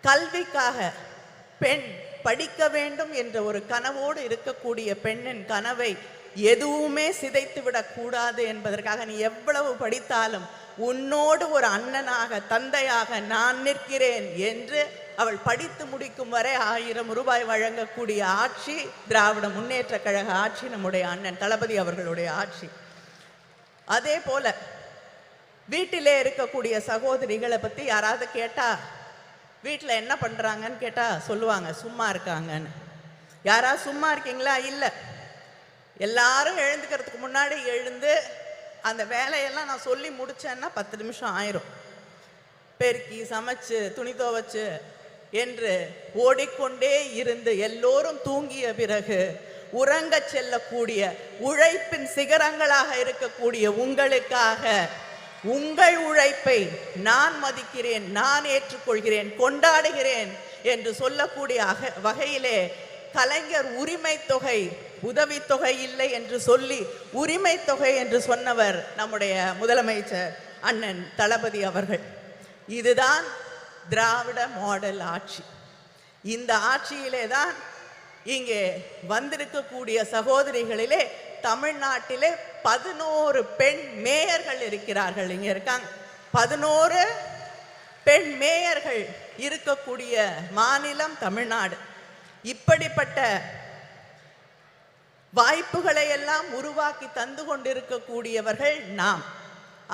Speaker 3: கல்விக்காக பெண் படிக்க வேண்டும் என்ற ஒரு கனவோடு இருக்கக்கூடிய பெண்ணின் கனவை எதுவுமே சிதைத்து விடக்கூடாது என்பதற்காக நீ எவ்வளவு படித்தாலும் உன்னோடு ஒரு அண்ணனாக, தந்தையாக நான் நிற்கிறேன் என்று அவள் படித்து முடிக்கும் வரை 1000 ரூபாய் வழங்கக்கூடிய ஆட்சி திராவிட முன்னேற்ற கழக ஆட்சி, நம்முடைய அண்ணன் தளபதி அவர்களுடைய ஆட்சி. அதே போல வீட்டிலே இருக்கக்கூடிய சகோதரிகளை பற்றி யாராவது கேட்டா வீட்டில் என்ன பண்ணுறாங்கன்னு கேட்டால் சொல்லுவாங்க சும்மா இருக்காங்கன்னு. யாராவது சும்மா இருக்கீங்களா? இல்லை. எல்லாரும் எழுந்துக்கிறதுக்கு முன்னாடி எழுந்து அந்த வேலையெல்லாம் நான் சொல்லி முடித்தேன்னா 10 நிமிஷம் ஆயிரும். பெருக்கி, சமைச்சு, துணி துவைச்சு என்று ஓடிக்கொண்டே இருந்து எல்லோரும் தூங்கிய பிறகு உறங்க செல்லக்கூடிய உழைப்பின் சிகரங்களாக இருக்கக்கூடிய உங்களுக்காக உங்கள் உழைப்பை நான் மதிக்கிறேன், நான் ஏற்றுக்கொள்கிறேன், கொண்டாடுகிறேன் என்று சொல்லக்கூடிய வகையிலே கலைஞர் உரிமை தொகை, உதவித்தொகை இல்லை என்று சொல்லி உரிமை தொகை என்று சொன்னவர் நம்முடைய முதலமைச்சர் அண்ணன் தளபதி அவர்கள். இதுதான் திராவிட மாடல் ஆட்சி. இந்த ஆட்சியிலே தான் இங்கே வந்திருக்கக்கூடிய சகோதரிகளிலே தமிழ்நாட்டிலே 11 பெண் மேயர்கள் இருக்கிறார்கள். இங்கே இருக்காங்க 11 பெண் மேயர்கள் இருக்கக்கூடிய மாநிலம் தமிழ்நாடு. இப்படிப்பட்ட வாய்ப்புகளை எல்லாம் உருவாக்கி தந்து கொண்டிருக்கக்கூடியவர்கள் நாம்.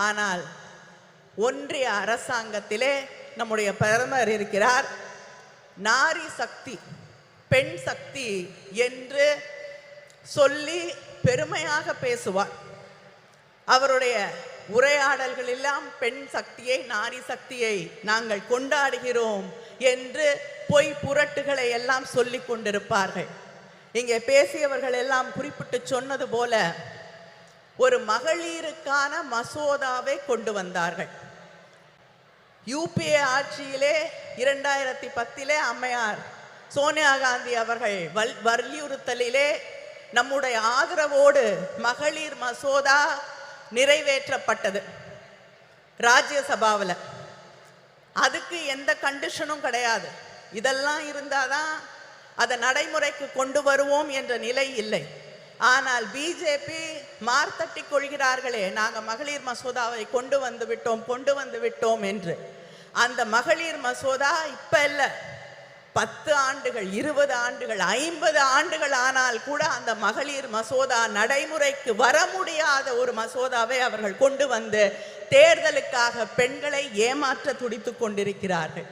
Speaker 3: ஆனால் ஒன்றிய அரசாங்கத்திலே நம்முடைய பிரதமர் இருக்கிறார். நாரி சக்தி, பெண் சக்தி என்று சொல்லி பெருமையாக பேசுவார். அவருடைய உரையாடல்கள் எல்லாம் பெண் சக்தியை, நாரி சக்தியை நாங்கள் கொண்டாடுகிறோம் என்று பொய் புரட்டுகளை எல்லாம் சொல்லி கொண்டிருப்பார்கள். இங்கே பேசியவர்கள் எல்லாம் குறிப்பிட்டு சொன்னது போல ஒரு மகளிருக்கான மசோதாவை கொண்டு வந்தார்கள். யூபிஏ ஆட்சியிலே 2010 அம்மையார் சோனியா காந்தி அவர்கள் வலியுறுத்தலிலே நம்முடைய ஆதரவோடு மகளிர் மசோதா நிறைவேற்றப்பட்டது ராஜ்யசபாவில். அதுக்கு எந்த கண்டிஷனும் கிடையாது. இதெல்லாம் இருந்தாதான் அதை நடைமுறைக்கு கொண்டு வருவோம் என்ற நிலை இல்லை. ஆனால் பிஜேபி மார்த்தட்டி கொள்கிறார்களே, நாங்கள் மகளிர் மசோதாவை கொண்டு வந்து விட்டோம் என்று. அந்த மகளிர் மசோதா இப்ப இல்லை, 10 ஆண்டுகள் 20 ஆண்டுகள் 50 ஆண்டுகள் ஆனால் கூட அந்த மகளிர் மசோதா நடைமுறைக்கு வர முடியாத ஒரு மசோதாவை அவர்கள் கொண்டு வந்து தேர்தலுக்காக பெண்களை ஏமாற்ற துடித்துக் கொண்டிருக்கிறார்கள்.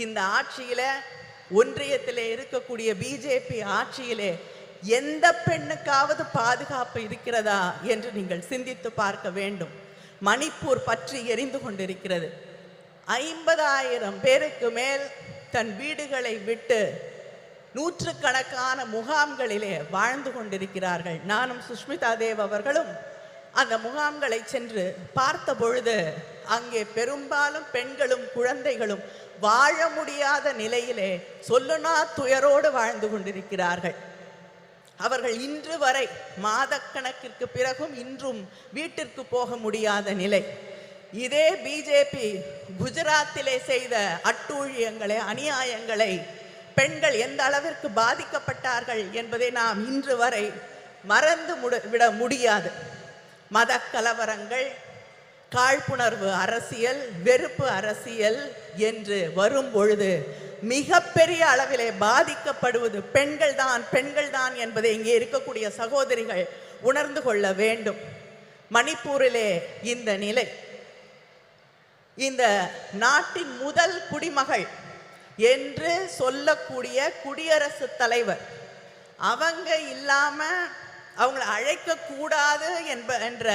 Speaker 3: இந்த ஆட்சியில, ஒன்றியத்திலே இருக்கக்கூடிய பிஜேபி ஆட்சியிலே எந்த பெண்ணுக்காவது பாதுகாப்பு இருக்கிறதா என்று நீங்கள் சிந்தித்து பார்க்க வேண்டும். மணிப்பூர் பற்றி எரிந்து கொண்டிருக்கிறது. 50,000 பேருக்கு மேல் தன் வீடுகளை விட்டு நூற்றுக்கணக்கான முகாம்களிலே வாழ்ந்து கொண்டிருக்கிறார்கள். நானும் சுஷ்மிதா தேவ் அவர்களும் அந்த முகாம்களை சென்று பார்த்த பொழுது அங்கே பெரும்பாலும் பெண்களும் குழந்தைகளும் வாழ முடியாத நிலையிலே சொல்லுனா துயரோடு வாழ்ந்து கொண்டிருக்கிறார்கள். அவர்கள் இன்று வரை மாதக்கணக்கிற்கு பிறகும் இன்றும் வீட்டிற்கு போக முடியாத நிலை. இதே பிஜேபி குஜராத்திலே செய்த அட்டூழியங்களை, அநியாயங்களை, பெண்கள் எந்த அளவிற்கு பாதிக்கப்பட்டார்கள் என்பதை நாம் இன்று வரை மறந்து விட முடியாது. மத கலவரங்கள், காழ்ப்புணர்வு அரசியல், வெறுப்பு அரசியல் என்று வரும் பொழுது மிகப்பெரிய அளவிலே பாதிக்கப்படுவது பெண்கள் தான் என்பதை இங்கே இருக்கக்கூடிய சகோதரிகள் உணர்ந்து கொள்ள வேண்டும். மணிப்பூரிலே இந்த நிலை. இந்த நாட்டின் முதல் குடிமகள் என்று சொல்லக்கூடிய குடியரசுத் தலைவர், அவங்க இல்லாம அவங்களை அழைக்க கூடாது என்ற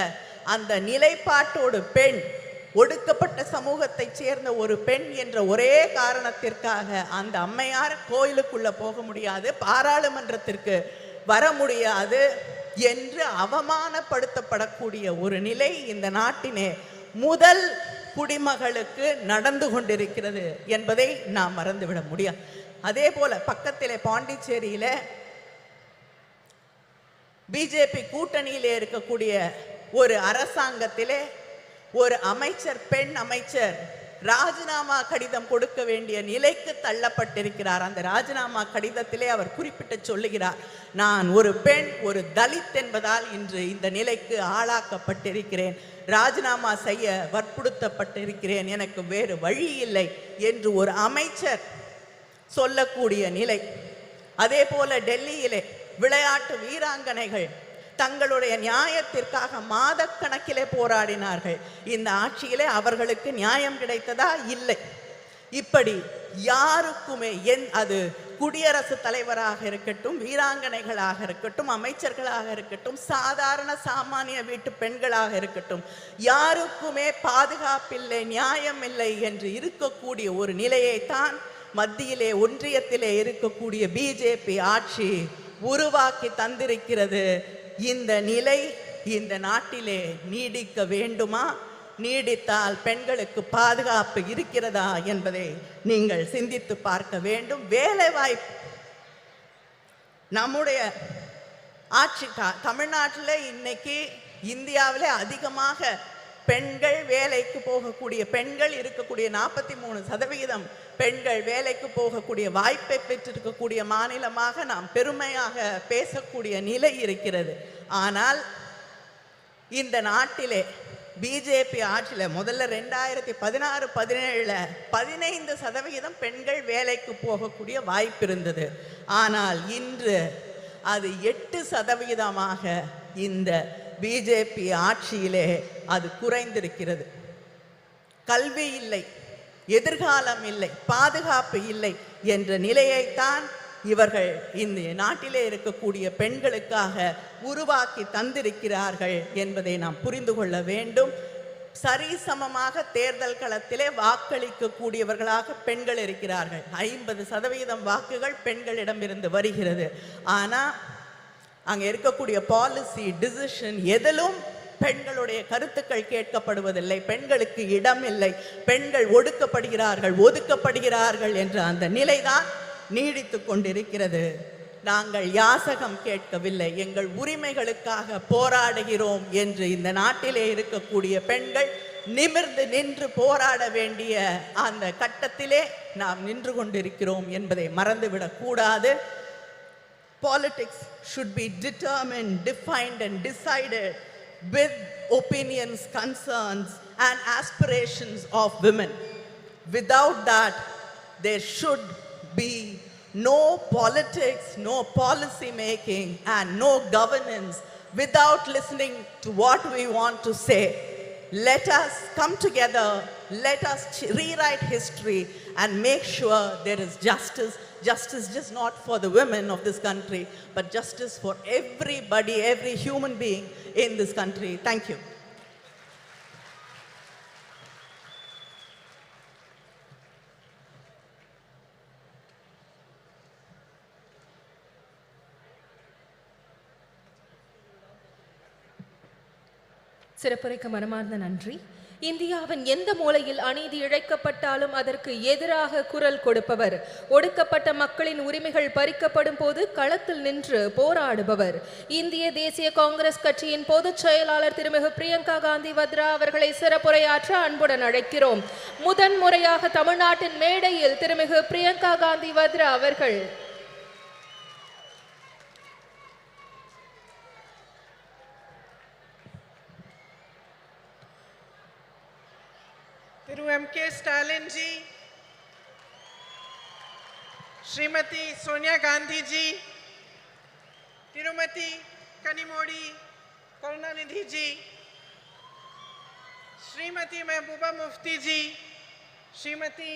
Speaker 3: அந்த நிலைப்பாட்டோடு பெண், ஒடுக்கப்பட்ட சமூகத்தை சேர்ந்த ஒரு பெண் என்ற ஒரே காரணத்திற்காக அந்த அம்மையார் கோயிலுக்குள்ள போக முடியாது, பாராளுமன்றத்திற்கு வர முடியாது என்று அவமானப்படுத்தப்படக்கூடிய ஒரு நிலை இந்த நாட்டினே முதல் குடிமகளுக்கு நடந்து கொண்டிருக்கிறது என்பதை நாம் மறந்துவிட முடியாது. அதே போல பக்கத்திலே பாண்டிச்சேரியில பிஜேபி கூட்டணியிலே இருக்கக்கூடிய ஒரு அரசாங்கத்திலே ஒரு அமைச்சர், பெண் அமைச்சர் ராஜினாமா கடிதம் கொடுக்க வேண்டிய நிலைக்கு தள்ளப்பட்டிருக்கிறார். அந்த ராஜினாமா கடிதத்திலே அவர் குறிப்பிட்டு சொல்லுகிறார், நான் ஒரு பெண், ஒரு தலித் என்பதால் இன்று இந்த நிலைக்கு ஆளாக்கப்பட்டிருக்கிறேன், ராஜினாமா செய்ய வற்புறுத்தப்பட்டிருக்கிறேன், எனக்கு வேறு வழி இல்லை என்று ஒரு அமைச்சர் சொல்லக்கூடிய நிலை. அதே போல டெல்லியிலே விளையாட்டு வீராங்கனைகள் தங்களுடைய நியாயத்திற்காக மாதக்கணக்கிலே போராடினார்கள். இந்த ஆட்சியிலே அவர்களுக்கு நியாயம் கிடைத்ததா? இல்லை. இப்படி யாருக்குமே அது குடியரசுத் தலைவராக இருக்கட்டும், வீராங்கனைகளாக இருக்கட்டும், அமைச்சர்களாக இருக்கட்டும், சாதாரண சாமானிய வீட்டு பெண்களாக இருக்கட்டும், யாருக்குமே பாதுகாப்பில்லை, நியாயம் இல்லை என்று இருக்கக்கூடிய ஒரு நிலையைத்தான் மத்தியிலே, ஒன்றியத்திலே இருக்கக்கூடிய பிஜேபி ஆட்சி உருவாக்கி தந்திருக்கிறது. இந்த நிலை இந்த நாட்டிலே நீடிக்க வேண்டுமா? நீடித்தால் பெண்களுக்கு பாதுகாப்பு இருக்கிறதா என்பதை நீங்கள் சிந்தித்து பார்க்க வேண்டும். வேலை வாய்ப்பு, நம்முடைய ஆட்சி தமிழ்நாட்டில் இன்னைக்கு இந்தியாவிலே அதிகமாக பெண்கள் வேலைக்கு போகக்கூடிய, பெண்கள் இருக்கக்கூடிய 43% பெண்கள் வேலைக்கு போகக்கூடிய வாய்ப்பை பெற்றிருக்கக்கூடிய மாநிலமாக நாம் பெருமையாக பேசக்கூடிய நிலை இருக்கிறது. ஆனால் இந்த நாட்டிலே பிஜேபி ஆட்சியில் முதல்ல 2016-17 15% பெண்கள் வேலைக்கு போகக்கூடிய வாய்ப்பு இருந்தது. ஆனால் இன்று அது 8% இந்த பிஜேபி ஆட்சியிலே அது குறைந்திருக்கிறது. கல்வி இல்லை, எதிர்காலம் இல்லை, பாதுகாப்பு இல்லை என்ற நிலையைத்தான் இவர்கள் இந்த நாட்டிலே இருக்கக்கூடிய பெண்களுக்காக உருவாக்கி தந்திருக்கிறார்கள் என்பதை நாம் புரிந்து கொள்ள வேண்டும். சரிசமமாக தேர்தல் களத்திலே வாக்களிக்கக்கூடியவர்களாக பெண்கள் இருக்கிறார்கள். 50% வாக்குகள் பெண்களிடமிருந்து வருகிறது. ஆனால் அங்கே இருக்கக்கூடிய பாலிசி, டிசிஷன் எதிலும் பெண்களுடைய கருத்துக்கள் கேட்கப்படுவதில்லை, பெண்களுக்கு இடம் இல்லை, பெண்கள் ஒதுக்கப்படுகிறார்கள் என்ற அந்த நிலைதான் நீடித்து கொண்டிருக்கிறது. நாங்கள் யாசகம் கேட்கவில்லை, எங்கள் உரிமைகளுக்காக போராடுகிறோம் என்று இந்த நாட்டிலே இருக்கக்கூடிய பெண்கள் நிமிர்ந்து நின்று போராட வேண்டிய அந்த கட்டத்திலே நாம் நின்று கொண்டிருக்கிறோம் என்பதை மறந்துவிடக் கூடாது. Politics should be determined, defined and decided with opinions, concerns and aspirations of women. Without that, there should be no politics, no policy making and no governance without listening to what we want to say. Let us come together, let us rewrite history and make sure there is justice. Justice just not for the women of this country, but justice for everybody, every human being in this country. Thank you.
Speaker 13: சிறப்புரைக்கு மனமார்ந்த நன்றி. இந்தியாவின் எந்த மூலையில் அநீதி இழைக்கப்பட்டாலும் அதற்கு எதிராக குரல் கொடுப்பவர், ஒடுக்கப்பட்ட மக்களின் உரிமைகள் பறிக்கப்படும் போது களத்தில் நின்று போராடுபவர். இந்திய தேசிய காங்கிரஸ் கட்சியின் பொதுச் செயலாளர் திருமிகு பிரியங்கா காந்தி வத்ரா அவர்களை சிறப்புரையாற்ற அன்புடன் அழைக்கிறோம். முதன்முறையாக தமிழ்நாட்டின் மேடையில் திருமிகு பிரியங்கா காந்தி வத்ரா அவர்கள்.
Speaker 4: Thiru M.K. Stalin ji, Srimati Sonia Gandhi ji, Tirumati Kanimozhi Karunanidhi ji, Srimati Mehbooba Mufti ji, Srimati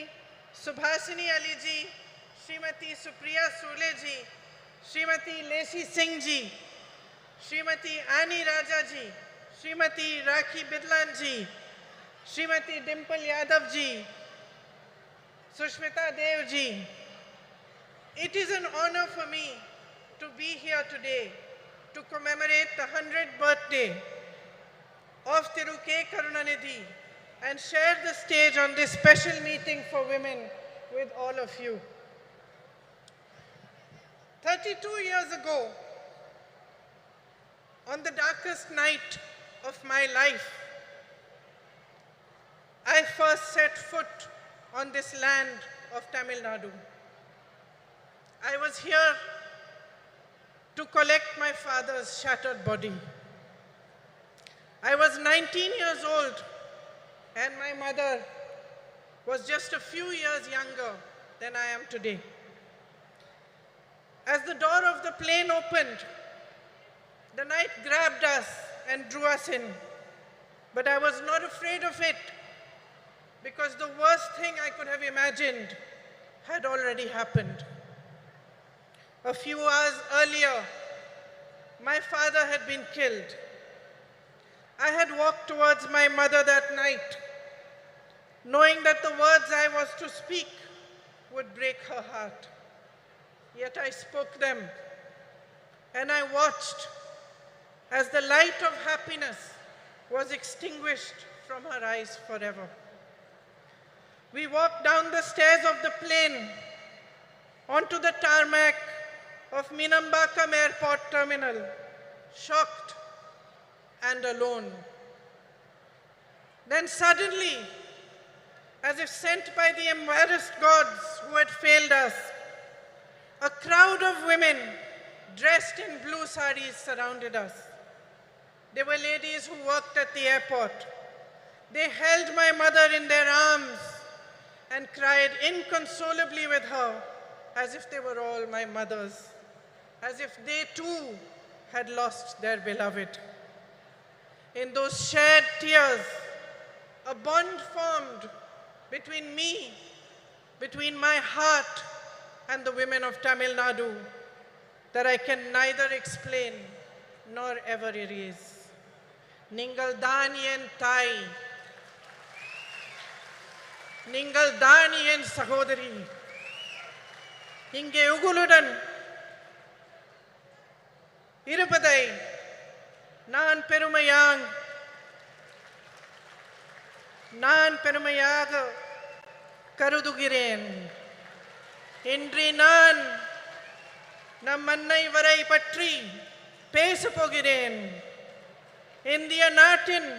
Speaker 4: Subhasini Ali ji, Srimati Supriya Sule ji, Srimati Lacey Singh ji, Srimati Annie Raja ji, Srimati Rakhi Bidlan ji, Srimati Dimple Yadav ji, Sushmita Dev ji. It is an honor for me to be here today to commemorate the 100th birthday of Thiru K. Karunanidhi and share the stage on this special meeting for women with all of you. 32 years ago, on the darkest night of my life, I first set foot on this land of Tamil Nadu. I was here to collect my father's shattered body. I was 19 years old and my mother was just a few years younger than I am today. As the door of the plane opened, the night grabbed us and drew us in. But I was not afraid of it, because the worst thing I could have imagined had already happened. A few hours earlier, my father had been killed. I had walked towards my mother that night, knowing that the words I was to speak would break her heart. Yet I spoke them, and I watched as the light of happiness was extinguished from her eyes forever. We walked down the stairs of the plane onto the tarmac of Minambakam Airport Terminal, shocked and alone. Then suddenly, as if sent by the embarrassed gods who had failed us, a crowd of women dressed in blue saris surrounded us. They were ladies who worked at the airport. They held my mother in their arms and cried inconsolably with her, as if they were all my mothers, as if they too had lost their beloved. In those shared tears, a bond formed between me, between my heart and the women of Tamil Nadu that I can neither explain nor ever erase. Ningal Daniyen Thai, நீங்கள் தான் என் சகோதரி. இங்கே உங்களுடன் இருப்பதை நான் பெருமையாக நான் பெருமையாக கருதுகிறேன். இன்று நான் நம் அன்னை வரை பற்றி பேசப் போகிறேன். இந்திய நாட்டின்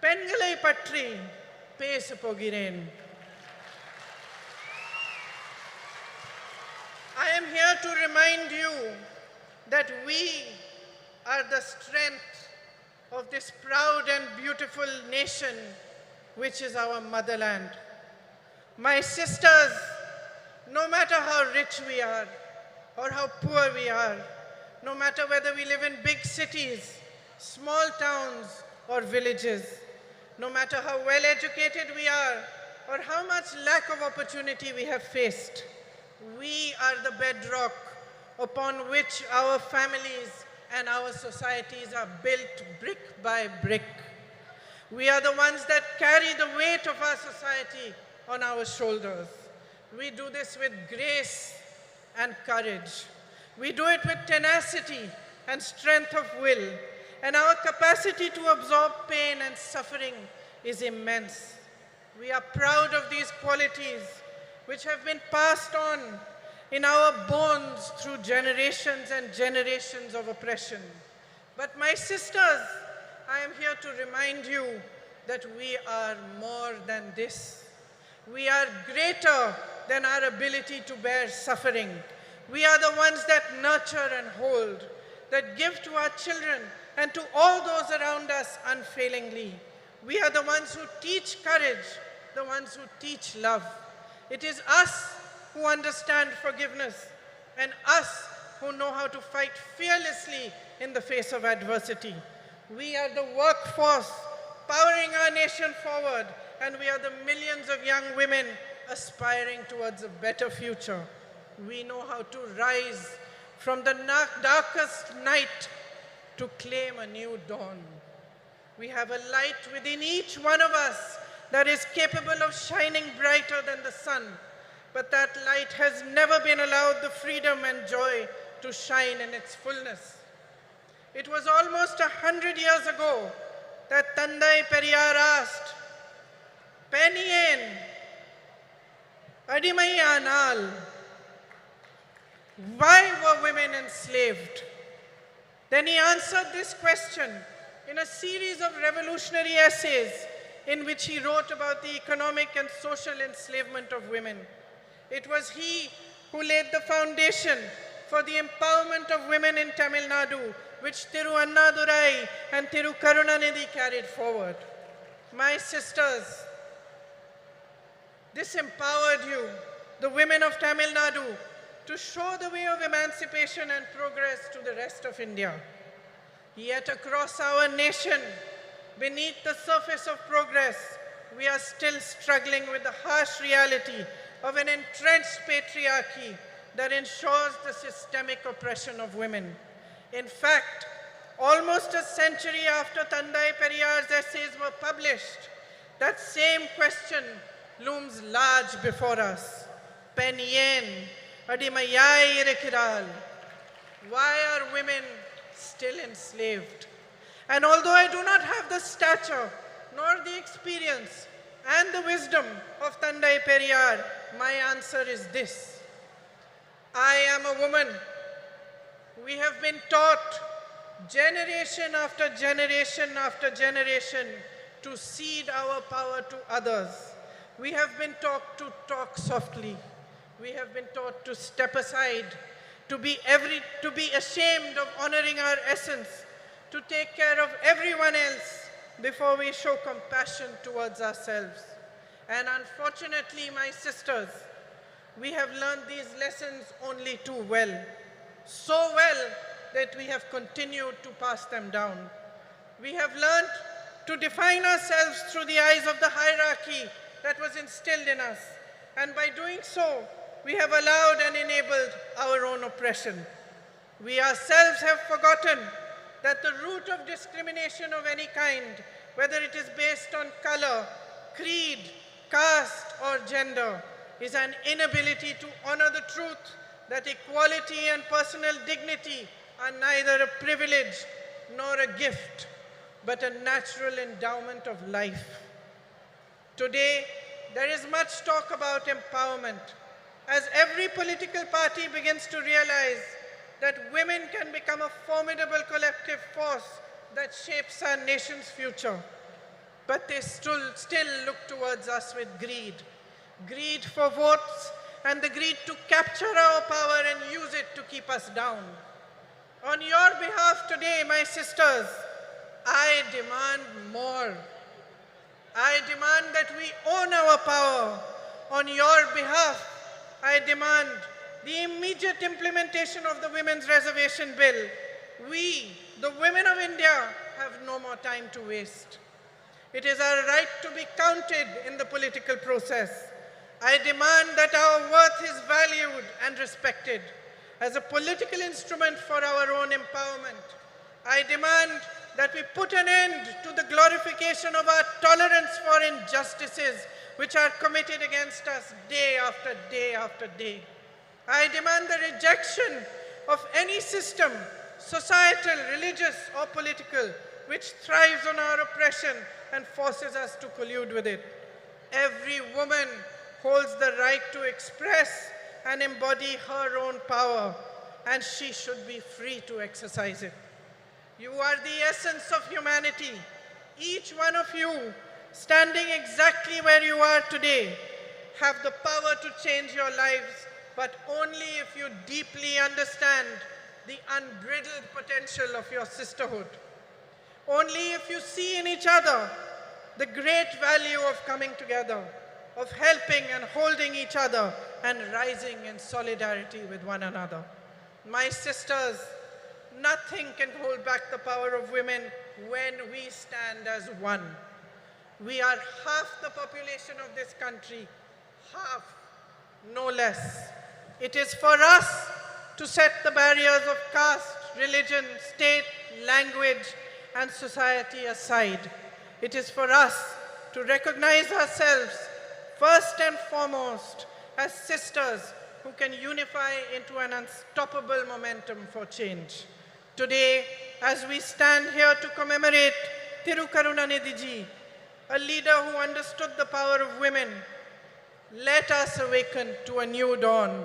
Speaker 4: பெண்களை பற்றி பேசப் போகிறேன். I am here to remind you that we are the strength of this proud and beautiful nation, which is our motherland. My sisters, no matter how rich we are or how poor we are, no matter whether we live in big cities, small towns or villages, no matter how well educated we are or how much lack of opportunity we have faced, we are the bedrock upon which our families and our societies are built brick by brick. We are the ones that carry the weight of our society on our shoulders. We do this with grace and courage. We do it with tenacity and strength of will, and our capacity to absorb pain and suffering is immense. We are proud of these qualities which have been passed on in our bones through generations and generations of oppression. But my sisters, I am here to remind you that we are more than this. We are greater than our ability to bear suffering. We are the ones that nurture and hold, that give to our children and to all those around us unfailingly. We are the ones who teach courage, the ones who teach love. It is us who understand forgiveness and us who know how to fight fearlessly in the face of adversity. We are the workforce powering our nation forward, and we are the millions of young women aspiring towards a better future. We know how to rise from the darkest night to claim a new dawn. We have a light within each one of us that is capable of shining brighter than the sun, but that light has never been allowed the freedom and joy to shine in its fullness. It was almost 100 years ago that Tandai Periyar asked, "Penien, Adimayanal," why were women enslaved? Then he answered this question in a series of revolutionary essays in which he wrote about the economic and social enslavement of women. It was he who laid the foundation for the empowerment of women in Tamil Nadu, which Thiru Annadurai and Thiru Karunanidhi carried forward. My sisters, this empowered you, the women of Tamil Nadu, to show the way of emancipation and progress to the rest of India. Yet across our nation, beneath the surface of progress, we are still struggling with the harsh reality of an entrenched patriarchy that ensures the systemic oppression of women. In fact, almost a century after Tandai Periyar's essays were published, that same question looms large before us. Penien, Adimayai Irekiral. Why are women still enslaved? And although I do not have the stature nor the experience and the wisdom of Tandai Periyar, my answer is this. I am a woman. We have been taught generation after generation after generation to cede our power to others. We have been taught to talk softly. We have been taught to step aside, to be ashamed of honoring our essence, to take care of everyone else before we show compassion towards ourselves. And unfortunately, my sisters, we have learned these lessons only too well. So well that we have continued to pass them down. We have learned to define ourselves through the eyes of the hierarchy that was instilled in us. And by doing so, we have allowed and enabled our own oppression. We ourselves have forgotten that the root of discrimination of any kind, whether it is based on color, creed, caste, or gender, is an inability to honor the truth that equality and personal dignity are neither a privilege nor a gift, but a natural endowment of life. Today, there is much talk about empowerment, as every political party begins to realize that women can become a formidable collective force that shapes our nation's future. But they still look towards us with greed. Greed for votes and the greed to capture our power and use it to keep us down. On your behalf today, my sisters, I demand more. I demand that we own our power. On your behalf, I demand the immediate implementation of the Women's Reservation Bill. We, the women of India, have no more time to waste. It is our right to be counted in the political process. I demand that our worth is valued and respected as a political instrument for our own empowerment. I demand that we put an end to the glorification of our tolerance for injustices which are committed against us day after day after day. I demand the rejection of any system, societal, religious, or political, which thrives on our oppression and forces us to collude with it. Every woman holds the right to express and embody her own power, and she should be free to exercise it. You are the essence of humanity. Each one of you, standing exactly where you are today, have the power to change your lives, but only if you deeply understand the unbridled potential of your sisterhood. Only if you see in each other the great value of coming together, of helping and holding each other, and rising in solidarity with one another. My sisters, nothing can hold back the power of women when we stand as one. We are half the population of this country, half, no less. It is for us to set the barriers of caste, religion, state, language, and society aside. It is for us to recognize ourselves first and foremost as sisters who can unify into an unstoppable momentum for change. Today, as we stand here to commemorate Thiru Karunanidhi ji, a leader who understood the power of women, let us awaken to a new dawn.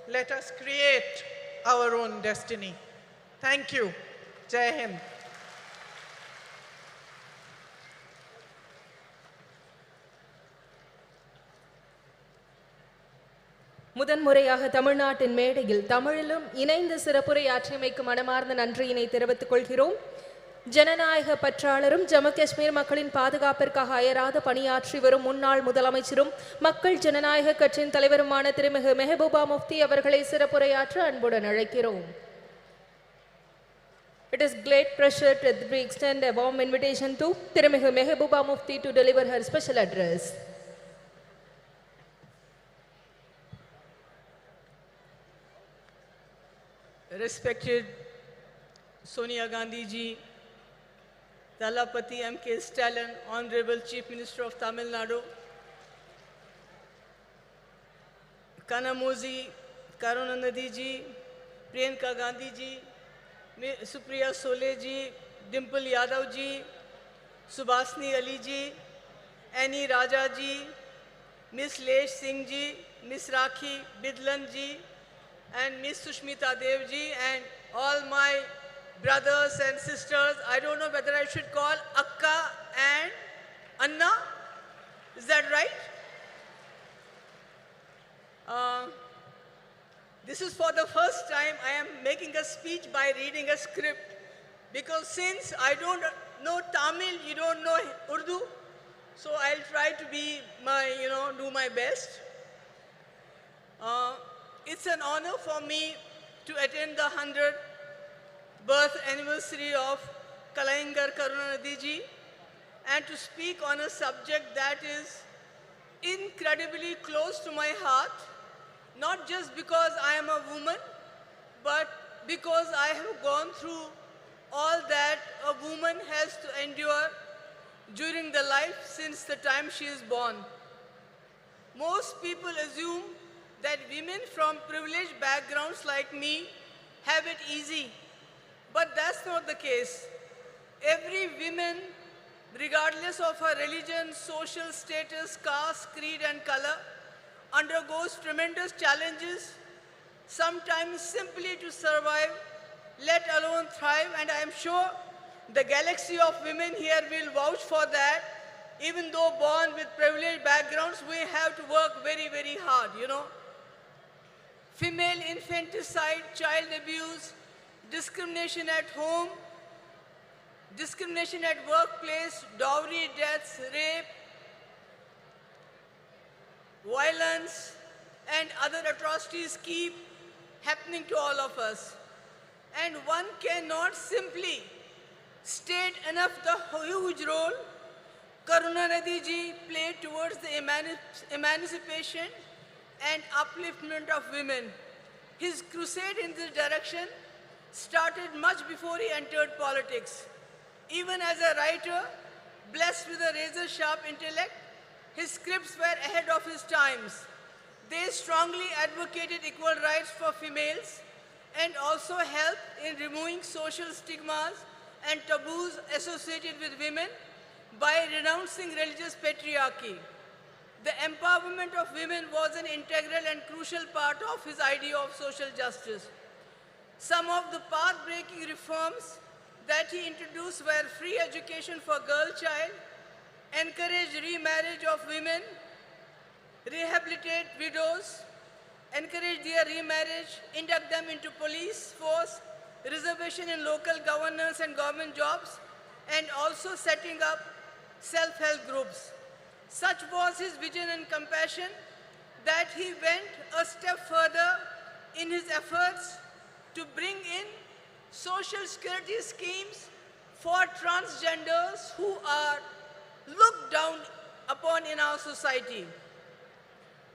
Speaker 4: Let us create our own destiny. Thank you. Jai Hind.
Speaker 13: முதன்முறையாக தமிழ்நாட்டின் மேடையில் தமிழிலும் இணைந்து சிறப்புரையாற்றியமைக்கு மனமார்ந்த நன்றியினை தெரிவித்துக் கொள்கிறோம். ஜனநாயக பற்றாளரும் ஜம்மு காஷ்மீர் மக்களின் பாதுகாப்பிற்காக அயராத பணியாற்றி வரும் முன்னாள் முதலமைச்சரும் மக்கள் ஜனநாயக கட்சியின் தலைவருமான திருமிகு மெஹபூபா முஃப்தி அவர்களை சிறப்புரையாற்ற அன்புடன் அழைக்கிறோம். It is great pleasure that we extend a warm invitation to திருமிகு Mehbooba Mufti to deliver her special address.
Speaker 3: Respected Sonia Gandhi ji, Talapati M.K. Stalin, Honorable Chief Minister of Tamil Nadu, Kanimozhi, Karunanidhi ji, Priyanka Gandhi ji, Supriya Sole ji, Dimple Yadav ji, Subhasni Ali ji, Annie Raja ji, Miss Lesh Singh ji, Miss Rakhi Bidlan ji, and Miss Sushmita Dev ji, and all my brothers and sisters. I don't know whether I should call Akka and Anna. Is that right? This is for the first time I am making a speech by reading a script, because since I don't know Tamil, you don't know Urdu, so I'll try to be do my best. It's an honor for me to attend the 100th birth anniversary of Kalaignar Karunanidhi ji and to speak on a subject that is incredibly close to my heart, not just because I am a woman, but because I have gone through all that a woman has to endure during the life since the time she is born. Most people assume that women from privileged backgrounds like me have it easy, but that's not the case. Every woman
Speaker 7: regardless of her religion, social status, caste, creed, and color, undergoes tremendous challenges, sometimes simply to survive, let alone thrive. And I am sure the galaxy of women here will vouch for that. Even though born with privileged backgrounds, we have to work very, very hard, you know. Female infanticide, child abuse, discrimination at home, discrimination at workplace, dowry deaths, rape, violence, and other atrocities keep happening to all of us. And one cannot simply state enough the huge role Karunanidhi ji played towards the emancipation and upliftment of women. His crusade in this direction started much before he entered politics. Even as a writer, blessed with a razor-sharp intellect, his scripts were ahead of his times. They strongly advocated equal rights for females and also helped in removing social stigmas and taboos associated with women by renouncing religious patriarchy. The empowerment of women was an integral and crucial part of his idea of social justice. Some of the path-breaking reforms that he introduced were free education for girl child, encourage remarriage of women, rehabilitate widows, encourage their remarriage, induct them into police force, reservation in local governance and government jobs, and also setting up self-help groups. Such was his vision and compassion that he went a step further in his efforts to bring in social security schemes for transgenders who are looked down upon in our society.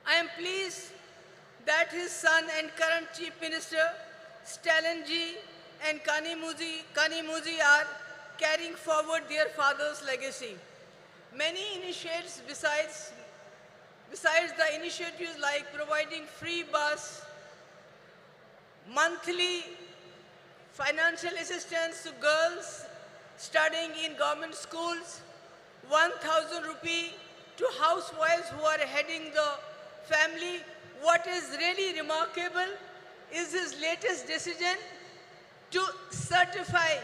Speaker 7: I am pleased that his son and current Chief Minister, Stalin ji and Kanimozhi are carrying forward their father's legacy. Many initiatives besides the initiatives like providing free bus, monthly financial assistance to girls studying in government schools, 1,000 rupee to housewives who are heading the family. What is really remarkable is his latest decision to certify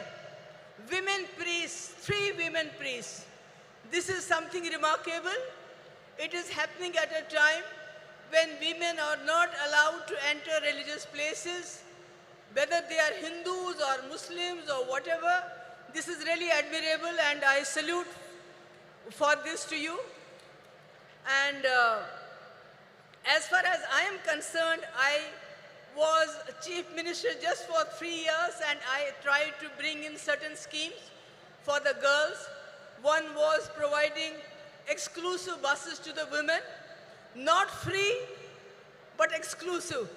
Speaker 7: women priests, 3 women priests. This is something remarkable. It is happening at a time when women are not allowed to enter religious places, whether they are Hindus or Muslims or whatever. This is really admirable, and I salute for this to you. And as far as I am concerned, I was Chief Minister just for 3 years, and I tried to bring in certain schemes for the girls. One was providing exclusive buses to the women, not free, but exclusive.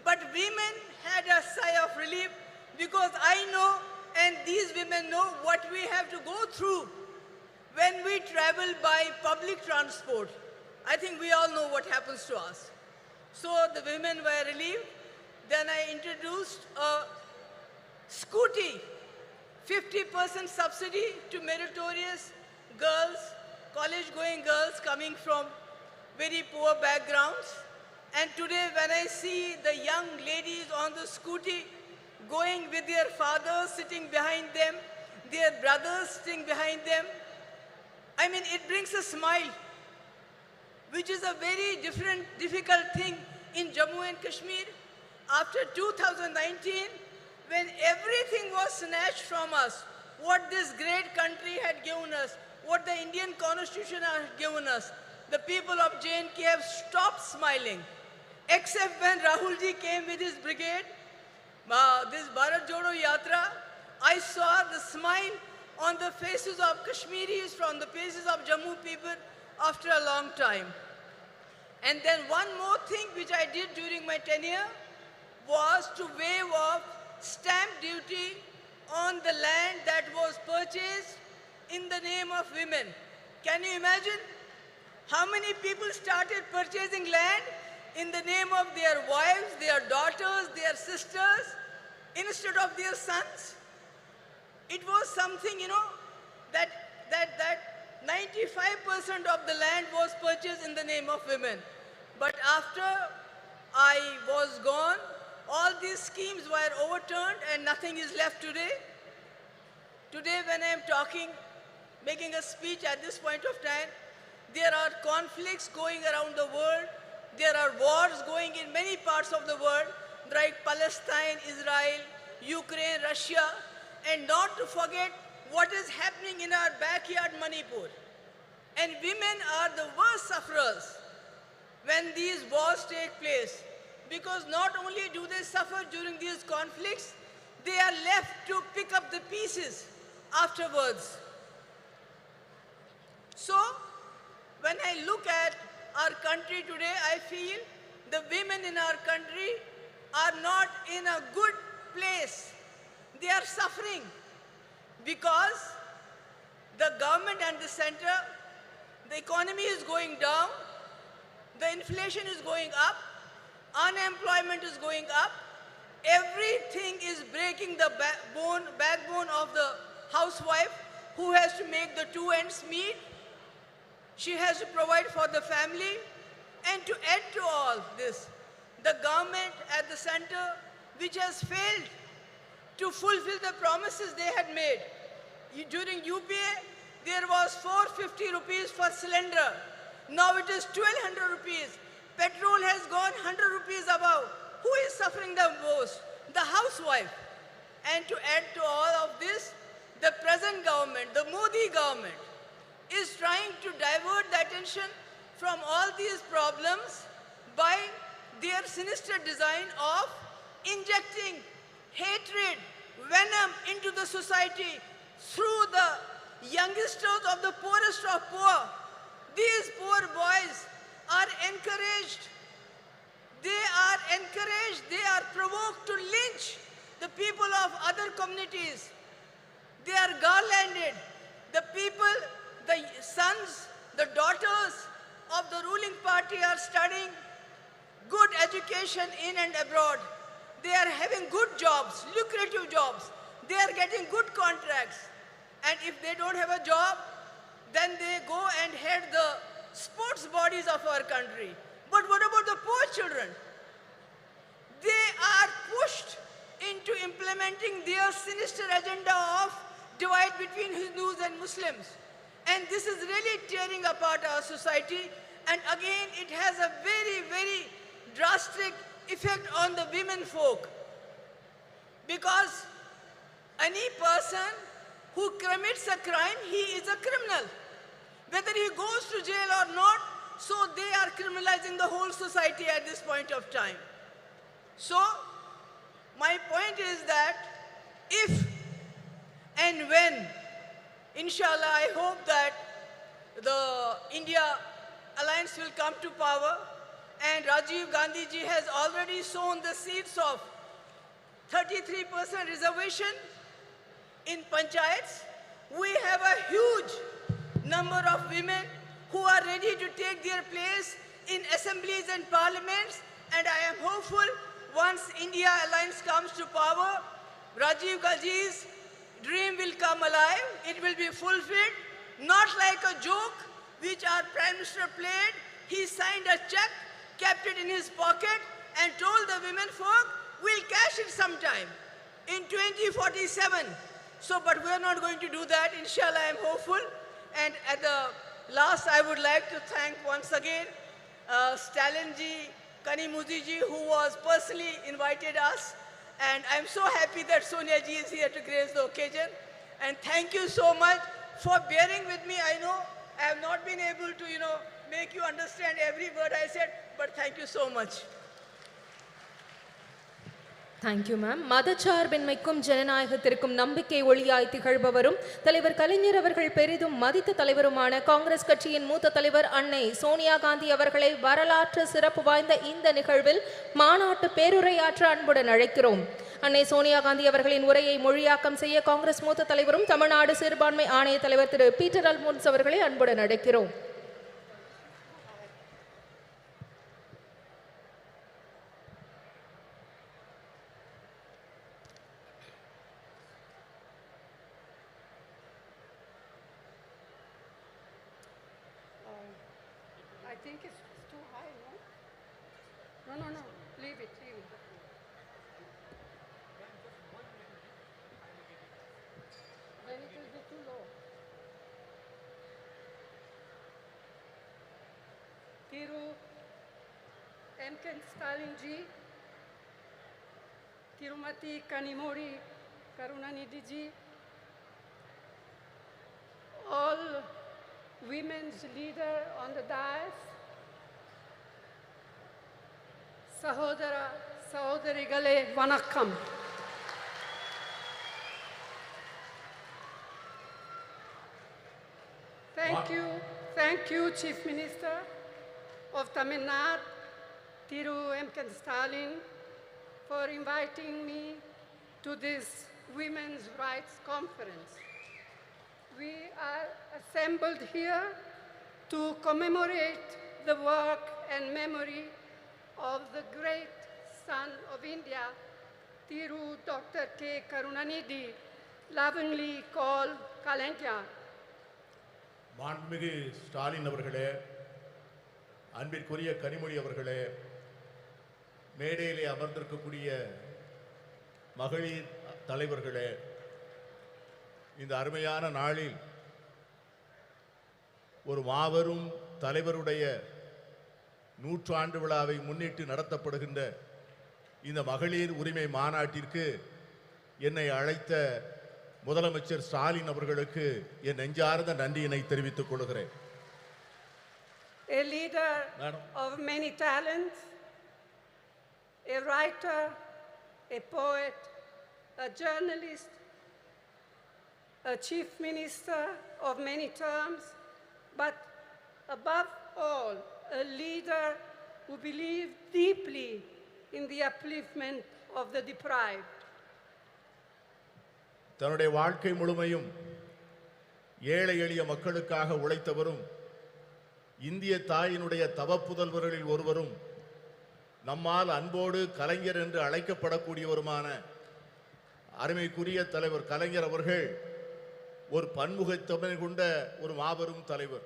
Speaker 7: But women had a sigh of relief because I know, and these women know, what we have to go through when we travel by public transport. I think we all know what happens to us. So the women were relieved. Then I introduced a scooty, 50% subsidy to meritorious girls, college-going girls coming from very poor backgrounds. And today when I see the young ladies on the scooty going with their fathers sitting behind them, their brothers sitting behind them, I mean, it brings a smile, which is a very difficult thing in Jammu and Kashmir. After 2019, when everything was snatched from us, what this great country had given us, what the Indian Constitution had given us, the people of J&K have stopped smiling, except when Rahul ji came with his brigade, this Bharat Jodo Yatra. I saw the smile on the faces of Kashmiris, from the faces of Jammu people after a long time. And then one more thing which I did during my tenure was to waive off stamp duty on the land that was purchased in the name of women. Can you imagine how many people started purchasing land in the name of their wives, their daughters, their sisters, instead of their sons? It was something, you know, that 95% of the land was purchased in the name of women. But after I was gone, all these schemes were overturned and nothing is left today. Today when I am talking, making a speech at this point of time, there are conflicts going around the world. There are wars going in many parts of the world, like Palestine, Israel, Ukraine, Russia, and not to forget what is happening in our backyard Manipur. And women are the worst sufferers when these wars take place, because not only do they suffer during these conflicts, they are left to pick up the pieces afterwards. So, when I look at our country today, I feel the women in our country are not in a good place. They are suffering because the government and the center, the economy is going down, the inflation is going up, unemployment is going up, everything is breaking the backbone of the housewife who has to make the two ends meet. She has to provide for the family, and to add to all this, the government at the center, which has failed to fulfill the promises they had made. During UPA, there was 450 rupees for cylinder. Now it is 1200 rupees. Petrol has gone 100 rupees above. Who is suffering the most? The housewife. And to add to all of this, the present government, the Modi government, is trying to divert the attention from all these problems by their sinister design of injecting hatred, venom into the society through the youngsters of the poorest of poor. These poor boys are encouraged. They are provoked to lynch the people of other communities. They are garlanded. The people, the sons, the daughters of the ruling party are studying good education in and abroad. They are having good jobs, lucrative jobs. They are getting good contracts. And if they don't have a job, then they go and head the sports bodies of our country. But what about the poor children? They are pushed into implementing their sinister agenda of divide between Hindus and Muslims. And this is really tearing apart our society. And again, it has a very, very drastic effect on the women folk. Because any person who commits a crime, he is a criminal. Whether he goes to jail or not, so they are criminalizing the whole society at this point of time. So, my point is that if and when, inshallah, I hope that the India alliance will come to power, and Rajiv Gandhi ji has already sown the seeds of 33% reservation in panchayats. We have a huge number of women who are ready to take their place in assemblies and parliaments, and I am hopeful once India alliance comes to power, Rajiv Gandhi's dream will come alive, it will be fulfilled, not like a joke which our Prime Minister played. He signed a check, kept it in his pocket, and told the women folk, we'll cash it sometime in 2047. So, but we are not going to do that. Inshallah, I am hopeful. And at the last, I would like to thank once again Stalin ji, Kanimozhi ji, who was personally invited us. And I'm so happy that Sonia ji is here to grace the occasion. And thank you so much for bearing with me. I know I have not been able to, make you understand every word I said, but thank you so much.
Speaker 13: Thank you ma'am. மதச்சார்பின்மைக்கும் ஜனநாயகத்திற்கும் நம்பிக்கை ஒளியாய் திகழ்பவரும் தலைவர் கலைஞர் அவர்கள் பெரிதும் மதித்த தலைவருமான காங்கிரஸ் கட்சியின் மூத்த தலைவர் அன்னை சோனியா காந்தி அவர்களை வரலாற்று சிறப்பு வாய்ந்த இந்த நிகழ்வில் மாநாட்டு பேருரையாற்ற அன்புடன் அழைக்கிறோம். அன்னை சோனியா காந்தி அவர்களின் உரையை மொழியாக்கம் செய்ய காங்கிரஸ் மூத்த தலைவரும் தமிழ்நாடு சிறுபான்மை ஆணைய தலைவர் திரு பீட்டர் அல்மோன்ஸ் அவர்களை அன்புடன் அழைக்கிறோம்.
Speaker 15: think it's too high, no? No, leave it. Then it will be too low. Thiru M.K. Stalin ji, Tirumati Kanimozhi Karunanidhi ji, all women's leader on the dais, Sahodara, Sahodarigale, Vanakkam. Thank you, Chief Minister of Tamil Nadu, Thiru M.K. Stalin, for inviting me to this Women's Rights Conference. We are assembled here to commemorate the work and memory of the great son of India, Thiru Dr. K. Karunanidhi, lovingly called Kalenya.
Speaker 1: மாண்புமிகு ஸ்டாலின் அவர்களே, அன்பிற்குரிய கனிமொழி அவர்களே, மேடையிலே அமர்ந்திருக்கக்கூடிய மகளிர் தலைவர்களே, இந்த அருமையான நாளில் ஒரு மாபெரும் தலைவருடைய 100 ஆண்டு விழாவை முன்னிட்டு நடத்தப்படுகின்ற இந்த மகளிர் உரிமை மாநாட்டிற்கு என்னை அழைத்த முதலமைச்சர் ஸ்டாலின் அவர்களுக்கு என் நெஞ்சார்ந்த நன்றியினை தெரிவித்துக் கொள்கிறேன்.
Speaker 15: A leader of many talents, a writer, a poet, a journalist, a chief minister of many terms, but above all, a leader who believed deeply in the upliftment of the deprived.
Speaker 1: தன்னுடைய வாழ்க்கை முழுமையும் ஏழை எளிய மக்களுக்காக உழைத்தவரும் இந்திய தாயினுடைய தவப்புதல்வர்களில் ஒருவரும் நம்மால் அன்போடு கலைஞர் என்று அழைக்கப்படக்கூடியவருமான அருமைக்குரிய தலைவர் கலைஞர் அவர்கள் ஒரு பன்முகத்தன்மை கொண்ட ஒரு மாபெரும் தலைவர்.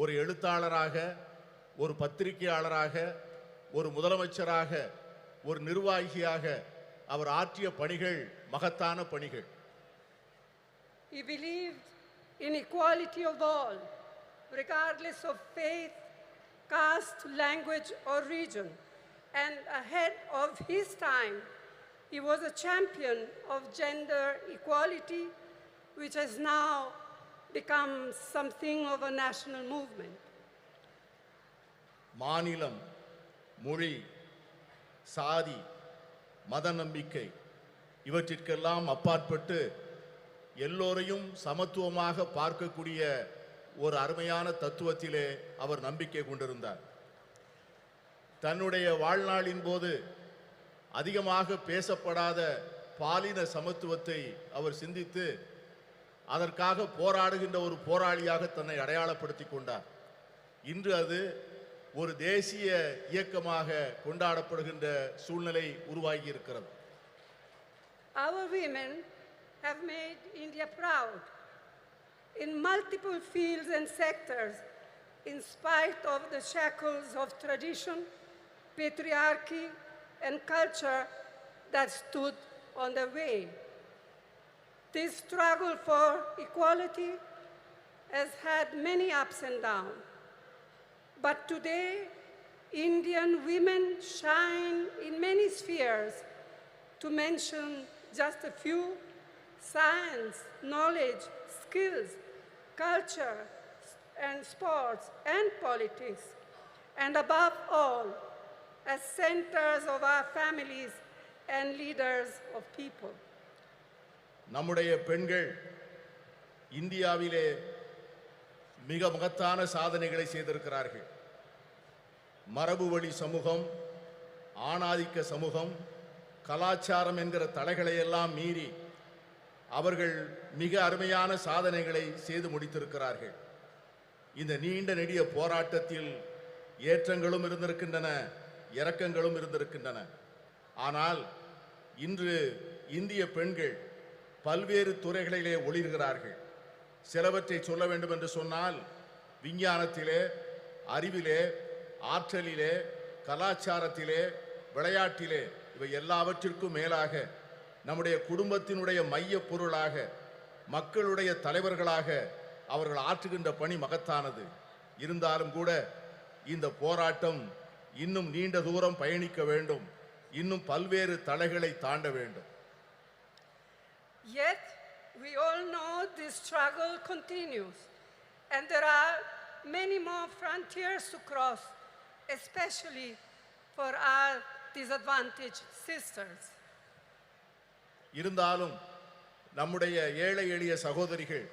Speaker 1: ஒரு எழுத்தாளராக, ஒரு பத்திரிகையாளராக, ஒரு முதலமைச்சராக, ஒரு நிர்வாகியாக அவர் ஆற்றிய பணிகள் மகத்தான பணிகள்.
Speaker 15: He believed in equality of all, regardless of faith, caste, language or region. And ahead of his time, he was a champion of gender equality, which has now become something of a national movement.
Speaker 1: மாநிலம், மொழி, சாதி, மத நம்பிக்கை இவற்றிற்கெல்லாம் அப்பாற்பட்டு எல்லோரையும் சமத்துவமாக பார்க்கக்கூடிய ஒரு அருமையான தத்துவத்திலே அவர் நம்பிக்கை கொண்டிருந்தார். தன்னுடைய வாழ்நாளின் போது அதிகமாக பேசப்படாத பாலின சமத்துவத்தை அவர் சிந்தித்து அதற்காக போராடுகின்ற ஒரு போராளியாக தன்னை அடையாளப்படுத்தி கொண்டார். இன்று அது ஒரு தேசிய இயக்கமாக கொண்டாடப்படுகின்ற சூழ்நிலை உருவாகி இருக்கிறது.
Speaker 15: Our women have made India proud in multiple fields and sectors, in spite of the shackles of tradition, patriarchy, and culture that stood on the way. This struggle for equality has had many ups and downs. But today, Indian women shine in many spheres. To mention just a few: science, knowledge, skills, culture, and sports, and politics. And above all, as centers of our families and leaders of people.
Speaker 1: நம்முடைய பெண்கள் இந்தியாவிலே மிக மகத்தான சாதனைகளை செய்திருக்கிறார்கள். மரபு வழி சமூகம், ஆணாதிக்க சமூகம், கலாச்சாரம் என்கிற தடைகளை எல்லாம் மீறி அவர்கள் மிக அருமையான சாதனைகளை செய்து முடித்திருக்கிறார்கள். இந்த நீண்ட நெடிய போராட்டத்தில் ஏற்றங்களும் இருந்திருக்கின்றன, இரக்கங்களும் இருந்திருக்கின்றன. ஆனால் இன்று இந்திய பெண்கள் பல்வேறு துறைகளிலே ஒளிர்கிறார்கள். சிலவற்றை சொல்ல வேண்டும் என்று சொன்னால், விஞ்ஞானத்திலே, அறிவிலே, ஆற்றலிலே, கலாச்சாரத்திலே, விளையாட்டிலே இவை எல்லாவற்றிற்கும் மேலாக நம்முடைய குடும்பத்தினுடைய மைய பொருளாக, மக்களுடைய தலைவர்களாக அவர்கள் ஆற்றுகின்ற பணி மகத்தானது. இருந்தாலும் கூட இந்த போராட்டம் இன்னும் நீண்ட தூரம் பயணிக்க வேண்டும், இன்னும் பல்வேறு தடைகளை தாண்ட வேண்டும்.
Speaker 10: Yet we all know this struggle continues and there are many more frontiers to cross, especially for our disadvantaged sisters.
Speaker 1: இருந்தாலும் நம்முடைய ஏழை எளிய சகோதரிகள்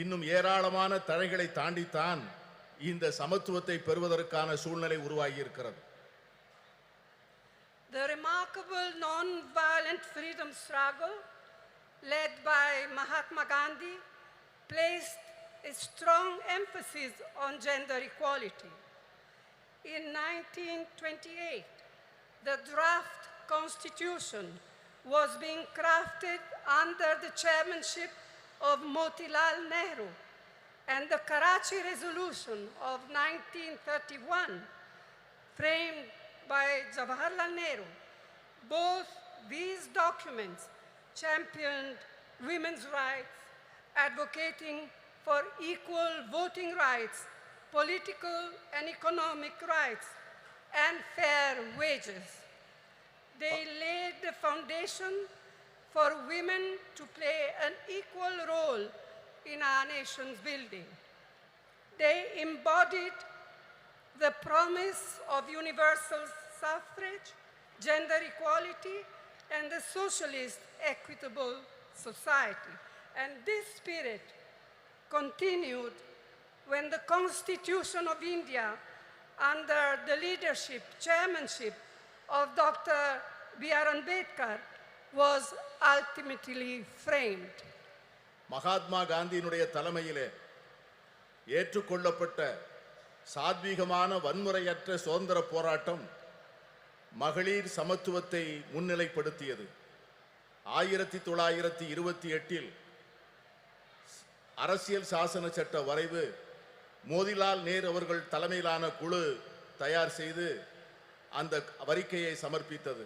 Speaker 1: இன்னும் ஏராளமான தடைகளை தாண்டித்தான் இந்த சமத்துவத்தை பெறுவதற்கான சூழ்நிலை உருவாகி இருக்கிறது.
Speaker 10: The remarkable non-violent freedom struggle led by Mahatma Gandhi placed a strong emphasis on gender equality. In 1928, the draft constitution was being crafted under the chairmanship of Motilal Nehru, and the Karachi Resolution of 1931, framed by Jawaharlal Nehru. Both these documents championed women's rights, advocating for equal voting rights, political and economic rights, and fair wages. They laid the foundation for women to play an equal role in our nation's building. They embodied the promise of universal suffrage, gender equality, and the socialist equitable society. And this spirit continued when the Constitution of India, under the leadership, chairmanship of Dr. B.R. Ambedkar, was ultimately framed.
Speaker 1: Mahatma காந்தியினுடைய தலைமையிலே ஏற்றுக்கொள்ளப்பட்ட சாத்வீகமான வன்முறையற்ற சுதந்திர போராட்டம் மகளிர் சமத்துவத்தை முன்னிலைப்படுத்தியது. 1928 அரசியல் சாசன சட்ட வரைவு மோதிலால் நேரு அவர்கள் தலைமையிலான குழு தயார் செய்து அந்த அறிக்கையை சமர்ப்பித்தது.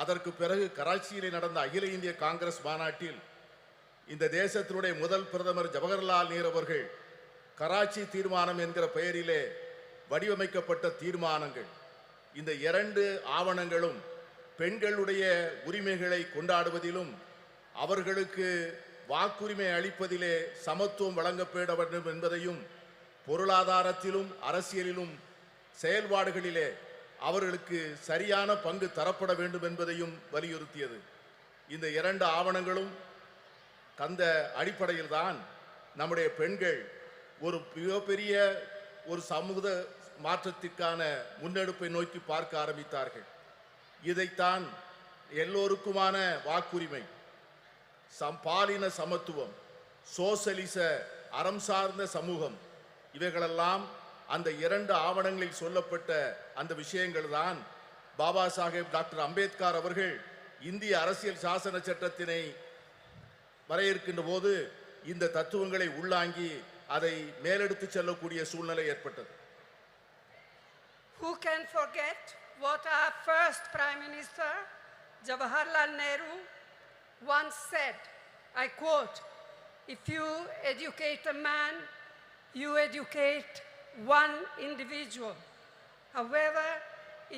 Speaker 1: அதற்கு பிறகு கராச்சியில் நடந்த அகில இந்திய காங்கிரஸ் மாநாட்டில் இந்த தேசத்தினுடைய முதல் பிரதமர் ஜவஹர்லால் நேரு அவர்கள் கராச்சி தீர்மானம் என்கிற பெயரிலே வடிவமைக்கப்பட்ட தீர்மானங்கள், இந்த இரண்டு ஆவணங்களும் பெண்களுடைய உரிமைகளை கொண்டாடுவதிலும் அவர்களுக்கு வாக்குரிமை அளிப்பதிலே சமத்துவம் வழங்கப்பட வேண்டும் என்பதையும், பொருளாதாரத்திலும் அரசியலிலும் செயல்பாடுகளிலே அவர்களுக்கு சரியான பங்கு தரப்பட வேண்டும் என்பதையும் வலியுறுத்தியது. இந்த இரண்டு ஆவணங்களும் அந்த அடிப்படையில் தான் நம்முடைய பெண்கள் ஒரு மிகப்பெரிய ஒரு சமூக மாற்றத்திற்கான முன்னெடுப்பை நோக்கி பார்க்க ஆரம்பித்தார்கள். இதைத்தான் எல்லோருக்குமான வாக்குரிமை, பாலின சமத்துவம், சோசலிச அறம் சார்ந்த சமூகம், இவைகளெல்லாம் அந்த இரண்டு ஆவணங்களில் சொல்லப்பட்ட அந்த விஷயங்கள் தான் பாபா சாஹேப் டாக்டர் அம்பேத்கர் அவர்கள் இந்திய அரசியல் சாசன சட்டத்தினை வரையறுக்கின்ற போது இந்த தத்துவங்களை உள்ளாங்கி அதை மேலெடுத்து செல்லக்கூடிய சூழ்நிலை ஏற்பட்டது.
Speaker 10: Who can forget what our first Prime Minister, Jawaharlal Nehru, once said, I quote, "If you educate a man, you educate one individual. However,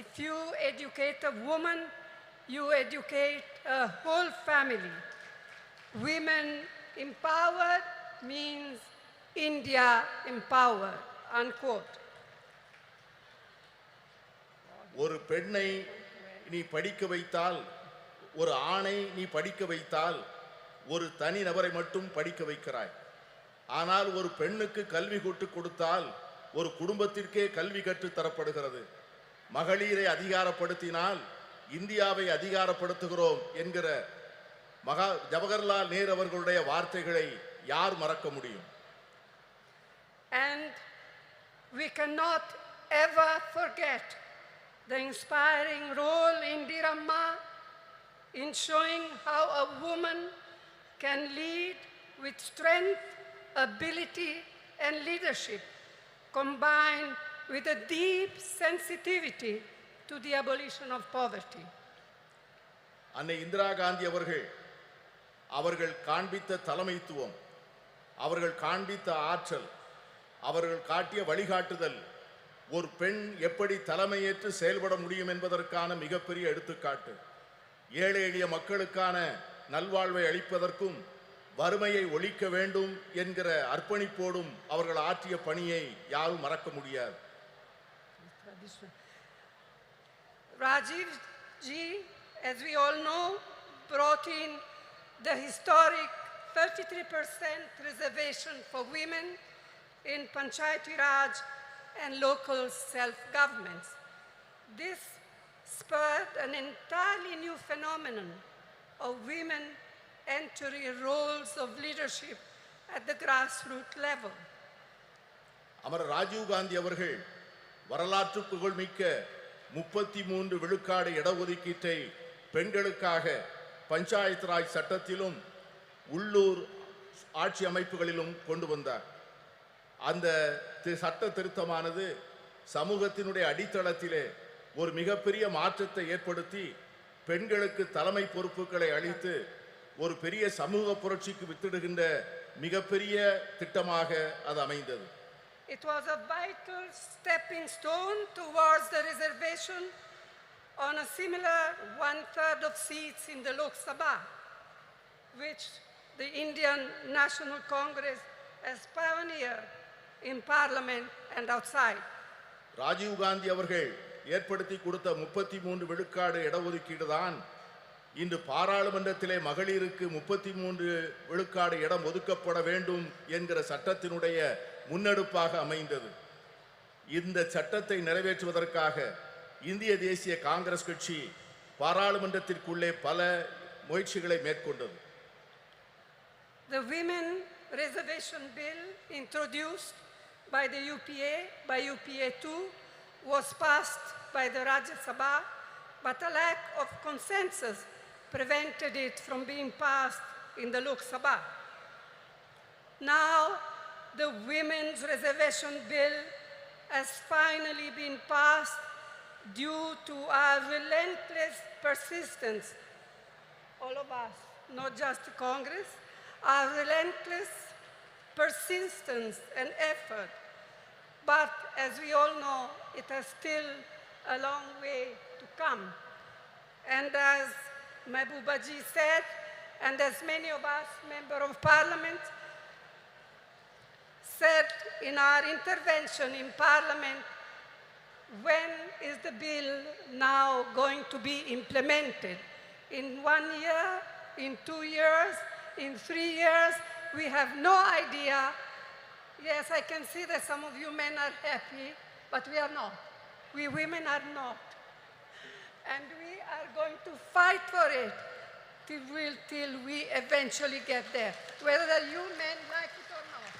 Speaker 10: if you educate a woman, you educate a whole family. Women empowered means India empowered," unquote.
Speaker 1: ஒரு பெண்ணை நீ படிக்க வைத்தால், ஒரு ஆணை நீ படிக்க வைத்தால் ஒரு தனி நபரை மட்டும் படிக்க வைக்கிறாய். ஆனால் ஒரு பெண்ணுக்கு கல்வி கற்றுக் கொடுத்தால் ஒரு குடும்பத்திற்கே கல்வி கற்றுத் தரப்படுகிறது. மகளிரை அதிகாரப்படுத்தினால் இந்தியாவை அதிகாரப்படுத்துகிறோம் என்கிற ஜவஹர்லால் நேரு அவர்களுடைய வார்த்தைகளை யார் மறக்க முடியும்?
Speaker 10: And we cannot ever forget the inspiring role Indira Amma in showing how a woman can lead with strength, ability and leadership, combined with a deep sensitivity to the abolition of poverty.
Speaker 1: அன்னை இந்திரா காந்தி அவர்கள் காண்பித்த தலைமைத்துவம், அவர்கள் காண்பித்த ஆற்றல், அவர்கள் காட்டிய வழிகாட்டுதல் ஒரு பெண் எப்படி தலைமையேற்று செயல்பட முடியும் என்பதற்கான மிகப்பெரிய எடுத்துக்காட்டு. ஏழை எளிய மக்களுக்கான நல்வாழ்வை அளிப்பதற்கும் வறுமையை ஒழிக்க வேண்டும் என்கிற அர்ப்பணிப்போடும் அவர்கள் ஆற்றிய பணியை யாரும் மறக்க முடியாது.
Speaker 10: Rajiv ji, as we all know, brought in the historic 33% reservation for women in Panchayati Raj and local self-governments. This spurred an entirely new phenomenon of women entering roles of leadership at the grassroots level.
Speaker 1: அமர ராஜீவ் காந்தி அவர்கள் வரலாற்று புகழ்மிக்க 33 விழுக்காடு இடஒதுக்கீட்டை பெண்களுக்காக பஞ்சாயத்து ராஜ் சட்டத்திலும் உள்ளூர் ஆட்சி அமைப்புகளிலும் கொண்டு வந்தார். அந்த சட்ட திருத்தமானது சமூகத்தினுடைய அடித்தளத்திலே ஒரு மிகப்பெரிய மாற்றத்தை ஏற்படுத்தி பெண்களுக்கு தலைமை பொறுப்புகளை அளித்து ஒரு பெரிய சமூக புரட்சிக்கு வித்திடுகின்ற மிகப்பெரிய திட்டமாக அது அமைந்தது.
Speaker 10: It was a vital stepping stone towards the reservation on a similar 1/3 of seats in the Lok Sabha, which the Indian National Congress has pioneered in parliament and outside.
Speaker 1: Rajiv Gandhi அவர்கள் ஏற்படுத்தி கொடுத்த 33 விழுக்காடு இடஒதுக்கீடு தான் இன்று பாராளுமன்றத்திலே மகளிருக்கு 33 விழுக்காடு இடம் ஒதுக்கப்பட வேண்டும் என்கிற சட்டத்தினுடைய முன்னெடுப்பாக அமைந்தது. இந்த சட்டத்தை நிறைவேற்றுவதற்காக இந்திய தேசிய காங்கிரஸ் கட்சி பாராளுமன்றத்திற்குள்ளே பல முயற்சிகளை மேற்கொண்டது.
Speaker 10: The Women Reservation Bill introduced by the UPA, by UPA 2, was passed by the Rajya Sabha, but a lack of consensus prevented it from being passed in the Lok Sabha. Now, the Women's Reservation Bill has finally been passed due to our relentless persistence, all of us, not just Congress, our relentless persistence and effort. But as we all know, it has still a long way to come. And as Mehbooba ji said, and as many of us, Member of Parliament, said in our intervention in Parliament, when is the bill now going to be implemented? In 1 year, in 2 years, in 3 years? We have no idea. Yes, I can see that some of you men are happy, but we are not. We women are not. And we are going to fight for it till we eventually get there, whether you men like it or not.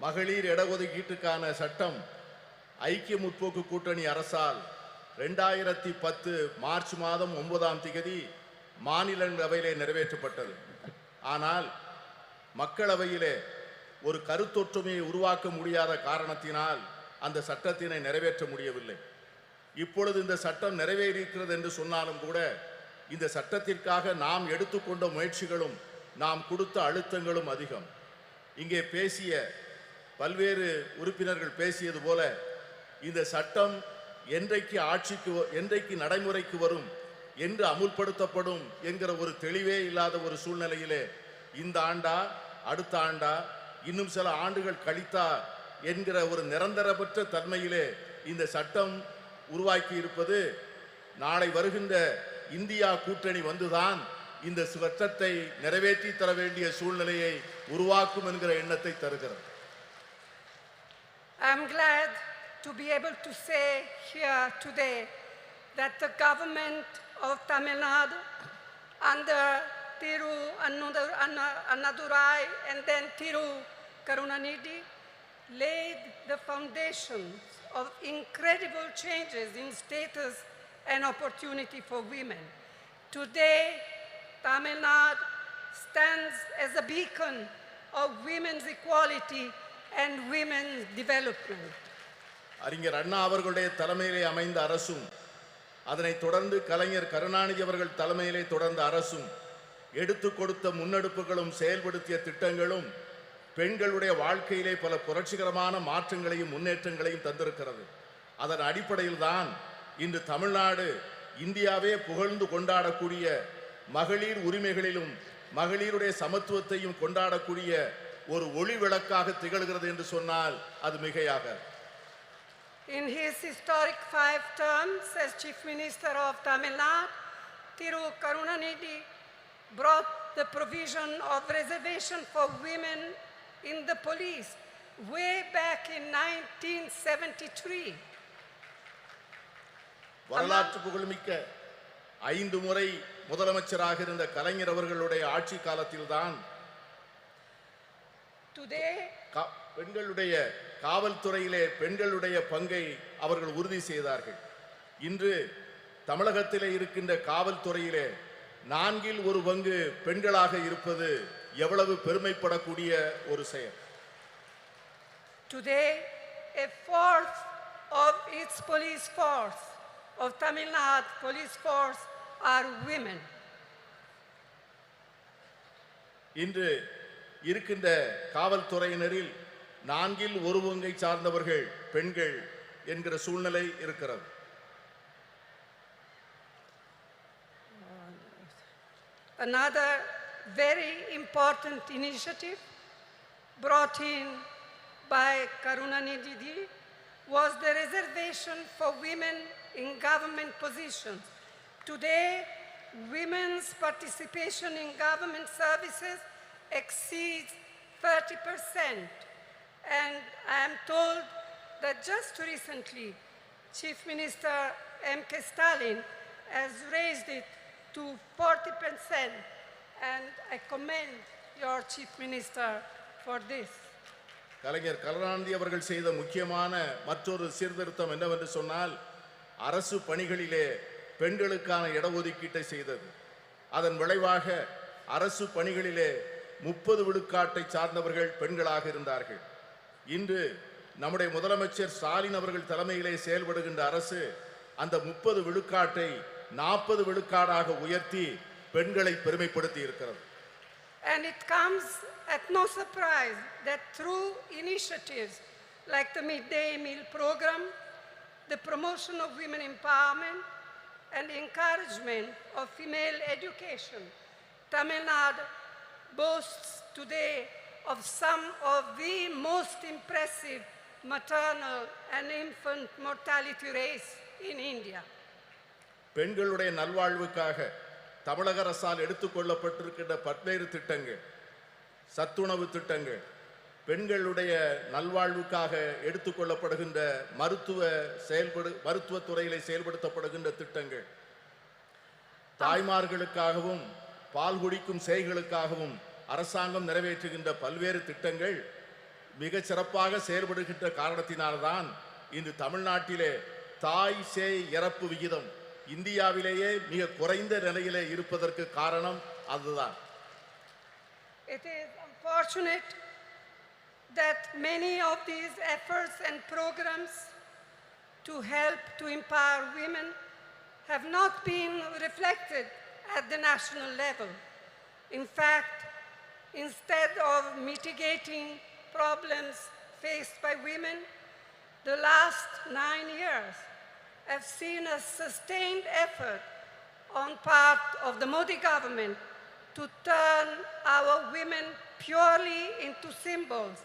Speaker 1: மகளிர் இடஒதுக்கீட்டுக்கான சட்டம் ஐக்கிய முற்போக்கு கூட்டணி அரசால் 2010 March மாதம் 9ஆம் தேதி மாநிலங்களவையிலே நிறைவேற்றப்பட்டது. ஆனால் மக்களவையிலே ஒரு கருத்தொற்றுமையை உருவாக்க முடியாத காரணத்தினால் அந்த சட்டத்தினை நிறைவேற்ற முடியவில்லை. இப்பொழுது இந்த சட்டம் நிறைவேறியிருக்கிறது என்று சொன்னாலும் கூட இந்த சட்டத்திற்காக நாம் எடுத்துக்கொண்ட முயற்சிகளும் நாம் கொடுத்த அழுத்தங்களும் அதிகம். இங்கே பேசிய பல்வேறு உறுப்பினர்கள் பேசியது போல இந்த சட்டம் என்றைக்கு நடைமுறைக்கு வரும், என்று அமுல்படுத்தப்படும் என்கிற ஒரு தெளிவே இல்லாத ஒரு சூழ்நிலையிலே இந்த ஆண்டா அடுத்த ஆண்டா இன்னும் சில ஆண்டுகள் கழித்தா என்கிற ஒரு நிரந்தரமற்ற தன்மையிலே இந்த சட்டம் உருவாக்கி இருப்பது நாளை வருகின்ற இந்தியா கூட்டணி வந்துதான் இந்த சட்டத்தை நிறைவேற்றி தர வேண்டிய சூழ்நிலையை உருவாக்கும் என்கிற எண்ணத்தை தருகிறது.
Speaker 10: I am glad to be able to say here today that the government of Tamil Nadu under Thiru Annadurai and then Thiru Karunanidhi laid the foundations of incredible changes in status and opportunity for women. Today, Tamil Nadu stands as a beacon of women's equality and women's development.
Speaker 1: அறிஞர் அண்ணா அவர்களுடைய தலைமையிலே அமைந்த அரசும், அதனைத் தொடர்ந்து கலைஞர் கருணாநிதி அவர்கள் தலைமையிலே தொடர்ந்த அரசும் எடுத்து கொடுத்த முன்னெடுப்புகளும் செயல்படுத்திய திட்டங்களும் பெண்களுடைய வாழ்க்கையிலே பல புரட்சிகரமான மாற்றங்களையும் முன்னேற்றங்களையும் தந்திருக்கிறது. அதன் அடிப்படையில் தான் இன்று தமிழ்நாடு இந்தியாவே புகழ்ந்து கொண்டாடக்கூடிய மகளிர் உரிமைகளிலும் மகளிருடைய சமத்துவத்தையும் கொண்டாடக்கூடிய ஒரு ஒளி விளக்காக திகழ்கிறது என்று சொன்னால் அது மிகையாக.
Speaker 10: In his historic 5 terms as Chief Minister of Tamil Nadu, Thiru Karunanidhi brought the provision of reservation for women in the police way back in 1973.
Speaker 1: வரலாற்று புகழ்மிக்க 5 முறை முதலமைச்சராக இருந்த கலைஞர் அவர்களுடைய ஆட்சி காலத்தில்தான் பெண்களுடைய காவல்துறையிலே பெண்களுடைய பங்கை அவர்கள் உறுதி செய்தார்கள். இன்று தமிழகத்திலே இருக்கின்ற காவல்துறையிலே 1/4 பங்கு பெண்களாக இருப்பது எவ்வளவு பெருமைப்படக்கூடிய ஒரு செயல்.
Speaker 10: Today, 1/4 of its police force, of Tamil Nadu police force, are women.
Speaker 1: இன்று இருக்கின்ற காவல்துறையினரில் 1/4 பங்கை சார்ந்தவர்கள் பெண்கள் என்கிற சூழ்நிலை இருக்கிறது.
Speaker 10: Another very important initiative brought in by Karunanidhi was the reservation for women in government positions. Today, women's participation in government services exceeds 30%. And I am told that just recently, Chief Minister M.K. Stalin has raised it to 40%. And I commend your Chief Minister for this.
Speaker 1: கலைஞர் கருணாநிதி அவர்கள் செய்த முக்கியமான மற்றொரு சீர்திருத்தம் என்னவென்று சொன்னால், அரசு பணிகளிலே பெண்களுக்கான இடஒதுக்கீட்டை செய்தது. அதன் விளைவாக அரசு பணிகளிலே 30 விழுக்காட்டை சார்ந்தவர்கள் பெண்களாக இருந்தார்கள். இன்று நம்முடைய முதலமைச்சர் ஸ்டாலின் அவர்கள் தலைமையிலே செயல்படுகின்ற அரசு அந்த 30 விழுக்காட்டை 40 விழுக்காடாக உயர்த்தி பெண்களை பெருமைப்படுத்தி இருக்கிறது.
Speaker 10: And it comes at no surprise that through initiatives like the midday meal program, the promotion of women empowerment, and the encouragement of female education, Tamil Nadu boasts today of some of the most impressive maternal and infant mortality rates in India.
Speaker 1: பெண்களுடைய நல்வாழ்வுக்காக தமிழக அரசால் எடுத்துக்கொள்ளப்பட்டிருக்கின்ற பல்வேறு திட்டங்கள், சத்துணவு திட்டங்கள், பெண்களுடைய நல்வாழ்வுக்காக எடுத்துக்கொள்ளப்படுகின்ற மருத்துவத்துறையிலே செயல்படுத்தப்படுகின்ற திட்டங்கள், தாய்மார்களுக்காகவும் பால் குடிக்கும் சேய்களுக்காகவும் அரசாங்கம் நிறைவேற்றுகின்ற பல்வேறு திட்டங்கள் மிக சிறப்பாக செயல்படுகின்ற காரணத்தினால்தான் இன்று தமிழ்நாட்டிலே தாய் சேய் இறப்பு விகிதம் இந்தியாவிலேயே மிக குறைந்த நிலையிலே இருப்பதற்கு காரணம் அதுதான்.
Speaker 10: It is unfortunate that many of these efforts and programs to help to empower women have not been reflected at the national level. In fact, instead of mitigating problems faced by women, the last 9 years have seen a sustained effort on part of the Modi government to turn our women purely into symbols,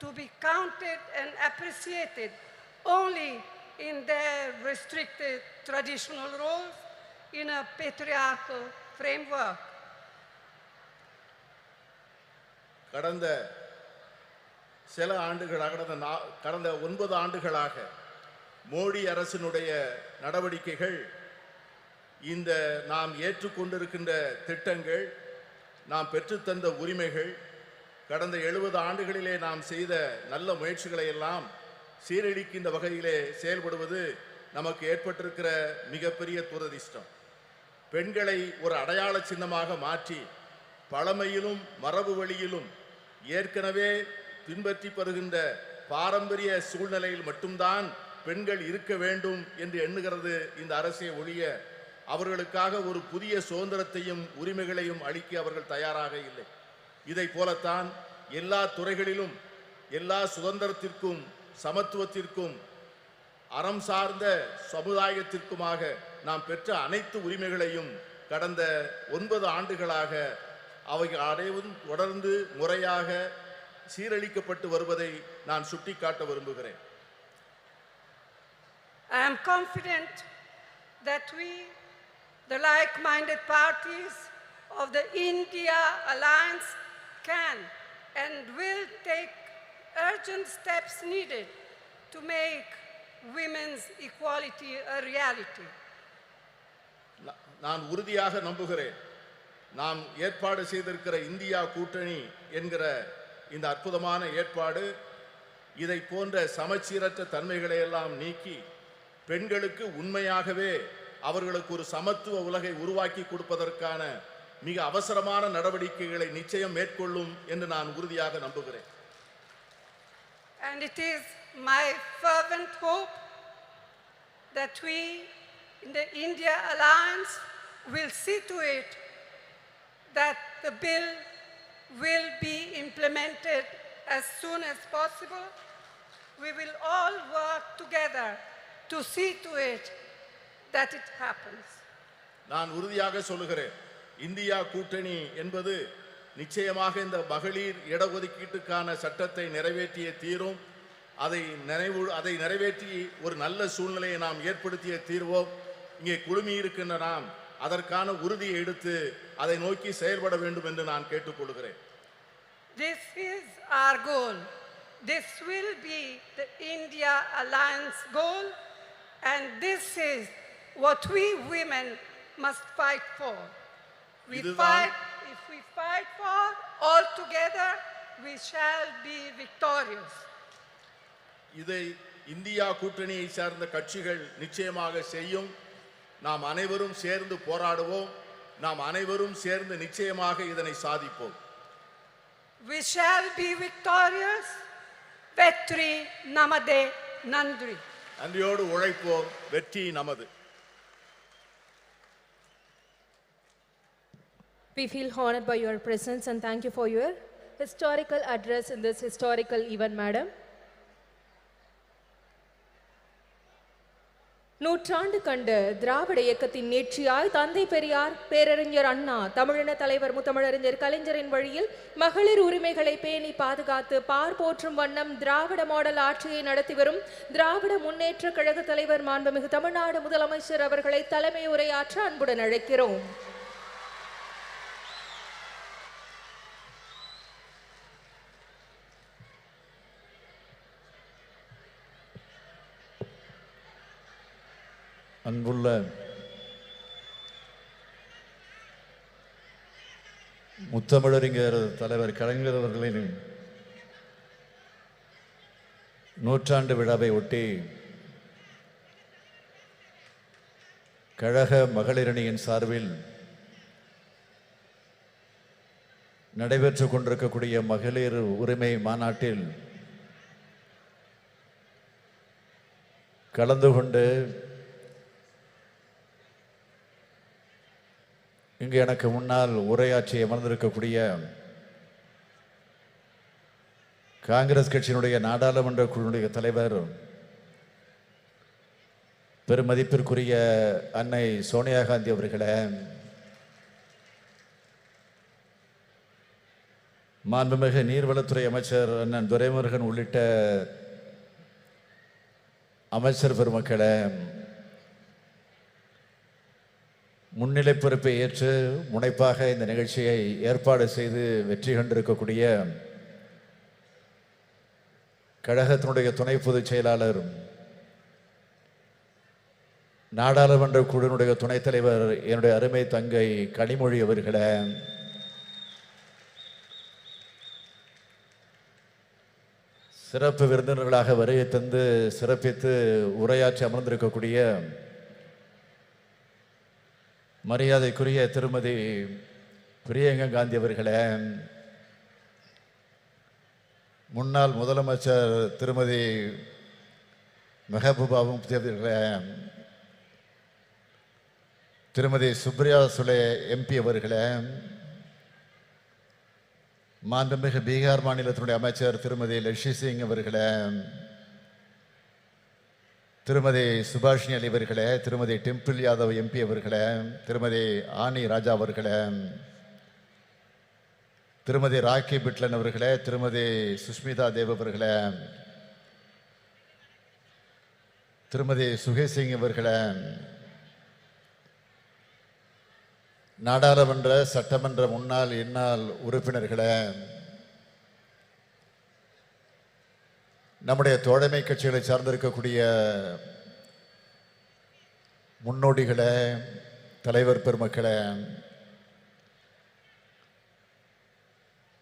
Speaker 10: to be counted and appreciated only in their restricted traditional roles in a patriarchal framework.
Speaker 1: கடந்த சில ஆண்டுகளாக கடந்த 9 ஆண்டுகளாக மோடி அரசினுடைய நடவடிக்கைகள், இந்த நாம் ஏற்றுக்கொண்டிருக்கின்ற திட்டங்கள், நாம் பெற்றுத்தந்த உரிமைகள், கடந்த 70 ஆண்டுகளிலே நாம் செய்த நல்ல முயற்சிகளை எல்லாம் சீரழிக்கின்ற வகையிலே செயல்படுவது நமக்கு ஏற்பட்டிருக்கிற மிகப்பெரிய துரதிர்ஷ்டம். பெண்களை ஒரு அடையாள சின்னமாக மாற்றி பழமையிலும் மரபு வழியிலும் ஏற்கனவே பின்பற்றி வருகின்ற பாரம்பரிய சூழ்நிலையில் மட்டும்தான் பெண்கள் இருக்க வேண்டும் என்று எண்ணுகிறது இந்த அரசே ஒழிய அவர்களுக்காக ஒரு புதிய சுதந்திரத்தையும் உரிமைகளையும் அளிக்க அவர்கள் தயாராக இல்லை. இதை போலத்தான் எல்லா துறைகளிலும் எல்லா சுதந்திரத்திற்கும் சமத்துவத்திற்கும் அறம் சார்ந்த சமுதாயத்திற்குமாக நாம் பெற்ற அனைத்து உரிமைகளையும் கடந்த 9 ஆண்டுகளாக அவை அனைவரும் தொடர்ந்து முறையாக சீரழிக்கப்பட்டு வருவதை நான் சுட்டிக்காட்ட விரும்புகிறேன்.
Speaker 10: I am confident that we, the like-minded parties of the India Alliance, can and will take urgent steps needed to make women's equality a reality.
Speaker 1: நான் உறுதியாக நம்புகிறேன், நாம் ஏற்பாடு செய்திருக்கிற இந்தியா கூட்டணி என்கிற இந்த அற்புதமான ஏற்பாடு இதை போன்ற சமச்சீரற்ற தன்மைகளை எல்லாம் நீக்கி பெண்களுக்கு உண்மையாகவே அவர்களுக்கு ஒரு சமத்துவ உலகை உருவாக்கி கொடுப்பதற்கான மிக அவசரமான நடவடிக்கைகளை நிச்சயம் மேற்கொள்ளும் என்று நான் உறுதியாக நம்புகிறேன்.
Speaker 10: And it is my fervent hope that we in the India Alliance will see to it that the bill will be implemented as soon as possible. We will all work together to see to it that it happens.
Speaker 1: நான் உறுதியாக சொல்லுகிறேன், India கூட்டணி என்பது நிச்சயமாக இந்த மகளிர் இடஒதுக்கீட்டுக்கான சட்டத்தை நிறைவேற்றிய தீரும். அதை நிறைவேற்றி ஒரு நல்ல சூழ்நிலையை நாம் ஏற்படுத்திய தீர்வோம். இங்கே குழுமி இருக்கின்ற நாம் அதற்கான உறுதியை எடுத்து அதை நோக்கி செயல்பட வேண்டும் என்று நான் கேட்டுக்கொள்கிறேன்.
Speaker 10: This is our goal. This will be the India Alliance goal, and this is what we women must fight for. If we fight for all together, we shall be victorious.
Speaker 1: இதை இந்தியா கூட்டணியை சார்ந்த கட்சிகள் நிச்சயமாக செய்யும். நாம் அனைவரும் சேர்ந்து போராடுவோம். நாம் அனைவரும் சேர்ந்து நிச்சயமாக இதனை சாதிப்போம்.
Speaker 10: We shall be victorious. Vetri namade nandri.
Speaker 1: நன்றியோடு உழைப்போம். வெற்றி நமது.
Speaker 13: We feel honored by your presence and thank you for your historical address in this historical event, madam. நூற்றாண்டு கண்ட திராவிட இயக்கத்தின் நீட்சியாய் தந்தை பெரியார், பேரறிஞர் அண்ணா, தமிழின தலைவர் முத்தமிழறிஞர் கலைஞரின் வழியில் மகளிர் உரிமைகளை பேணி பாதுகாத்து பார் போற்றும் வண்ணம் திராவிட மாடல் ஆட்சியை நடத்தி வரும் திராவிட முன்னேற்ற கழக தலைவர் மாண்புமிகு தமிழ்நாடு முதலமைச்சர் அவர்களை தலைமை உரையாற்ற அன்புடன் அழைக்கிறோம்.
Speaker 9: அன்புள்ள முத்தமிழறிஞர் தலைவர் கலைஞர் அவர்களின் நூற்றாண்டு விழாவை ஒட்டி கழக மகளிரணியின் சார்பில் நடைபெற்றுக் கொண்டிருக்கக்கூடிய மகளிர் உரிமை மாநாட்டில் கலந்து கொண்டு இங்கு எனக்கு முன்னால் உரையாற்றி அமர்ந்திருக்கக்கூடிய காங்கிரஸ் கட்சியினுடைய நாடாளுமன்ற குழுவினுடைய தலைவர் பெருமதிப்பிற்குரிய அன்னை சோனியா காந்தி அவர்களே, மாண்புமிகு நீர்வளத்துறை அமைச்சர் அண்ணன் துரைமுருகன் உள்ளிட்ட அமைச்சர் பெருமக்களே, முன்னிலை பொறுப்பை ஏற்று முனைப்பாக இந்த நிகழ்ச்சியை ஏற்பாடு செய்து வெற்றி கண்டிருக்கக்கூடிய கழகத்தினுடைய துணை பொதுச் செயலாளர், நாடாளுமன்ற குழுவினுடைய துணைத் தலைவர் என்னுடைய அருமை தங்கை கனிமொழி அவர்களே, சிறப்பு விருந்தினர்களாக வருகை தந்து சிறப்பித்து உரையாற்றி அமர்ந்திருக்கக்கூடிய மரியாதைக்குரிய திருமதி பிரியங்கா காந்தி அவர்களே, முன்னாள் முதலமைச்சர் திருமதி மெஹபூபாவும் அவர்களே, திருமதி சுப்ரியா சுலே எம்பி அவர்களே, மாண்புமிகு பீகார் மாநிலத்தினுடைய அமைச்சர் திருமதி லட்சி சிங் அவர்களே, திருமதி சுபாஷினி அலி அவர்களே, திருமதி டிம்பிள் யாதவ் எம்பி அவர்களே, திருமதி ஆனி ராஜா அவர்களே, திருமதி ராக்கி பிட்லன் அவர்களே, திருமதி சுஷ்மிதா தேவ் அவர்களே, திருமதி சுகேஷ் சிங் அவர்களே, நாடாளுமன்ற சட்டமன்ற முன்னாள் இந்நாள் உறுப்பினர்களே, நம்முடைய தோழமை கட்சிகளை சார்ந்திருக்கக்கூடிய முன்னோடிகளே, தலைவர் பெருமக்களே,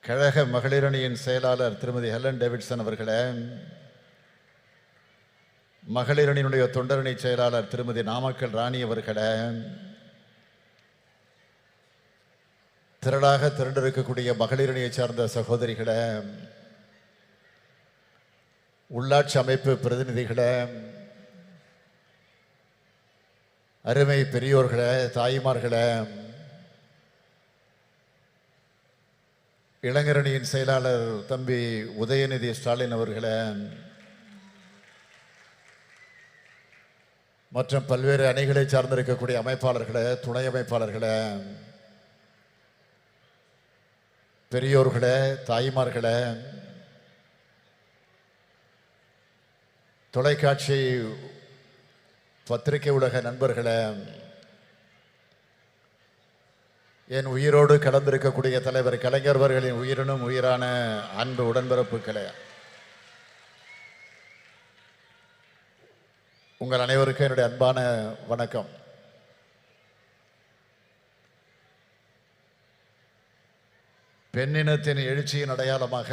Speaker 9: கழக மகளிரணியின் செயலாளர் திருமதி ஹெலன் டேவிட்சன் அவர்களே, மகளிரணியினுடைய தொண்டரணி செயலாளர் திருமதி நாமக்கல் ராணி அவர்களே, திரளாக திரண்டிருக்கக்கூடிய மகளிரணியை சார்ந்த சகோதரிகளே, உள்ளாட்சி அமைப்பு பிரதிநிதிகளே, அருமை பெரியோர்களே, தாய்மார்களே, இளைஞரணியின் செயலாளர் தம்பி உதயநிதி ஸ்டாலின் அவர்களே, மற்றும் பல்வேறு அணிகளை சார்ந்திருக்கக்கூடிய அமைப்பாளர்களே, துணை அமைப்பாளர்களே, பெரியோர்களே, தாய்மார்களே, தொலைக்காட்சி பத்திரிகை உலக நண்பர்களே, என் உயிரோடு கலந்திருக்கக்கூடிய தலைவர் கலைஞர் அவர்களின் உயிரினும் உயிரான அன்பு உடன்பிறப்புகளே, உங்கள் அனைவருக்கும் என்னுடைய அன்பான வணக்கம். பெண்ணினத்தின் எழுச்சியின் அடையாளமாக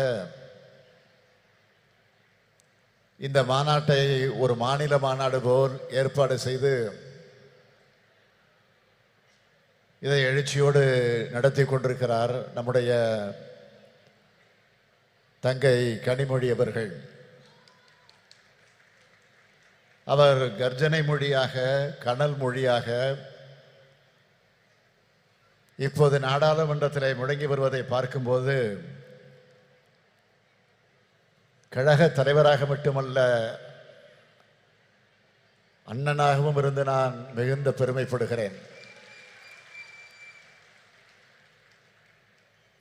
Speaker 9: இந்த மாநாட்டை ஒரு மாநில மாநாடு போல் ஏற்பாடு செய்து இதை எழுச்சியோடு நடத்தி கொண்டிருக்கிறார் நம்முடைய தங்கை கனிமொழி அவர்கள். அவர் கர்ஜனை மொழியாக, கனல் மொழியாக இப்போது நாடாளுமன்றத்தில் முழங்கி வருவதை பார்க்கும்போது கழக தலைவராக மட்டுமல்ல, அண்ணனாகவும் இருந்து நான் மிகுந்த பெருமைப்படுகிறேன்.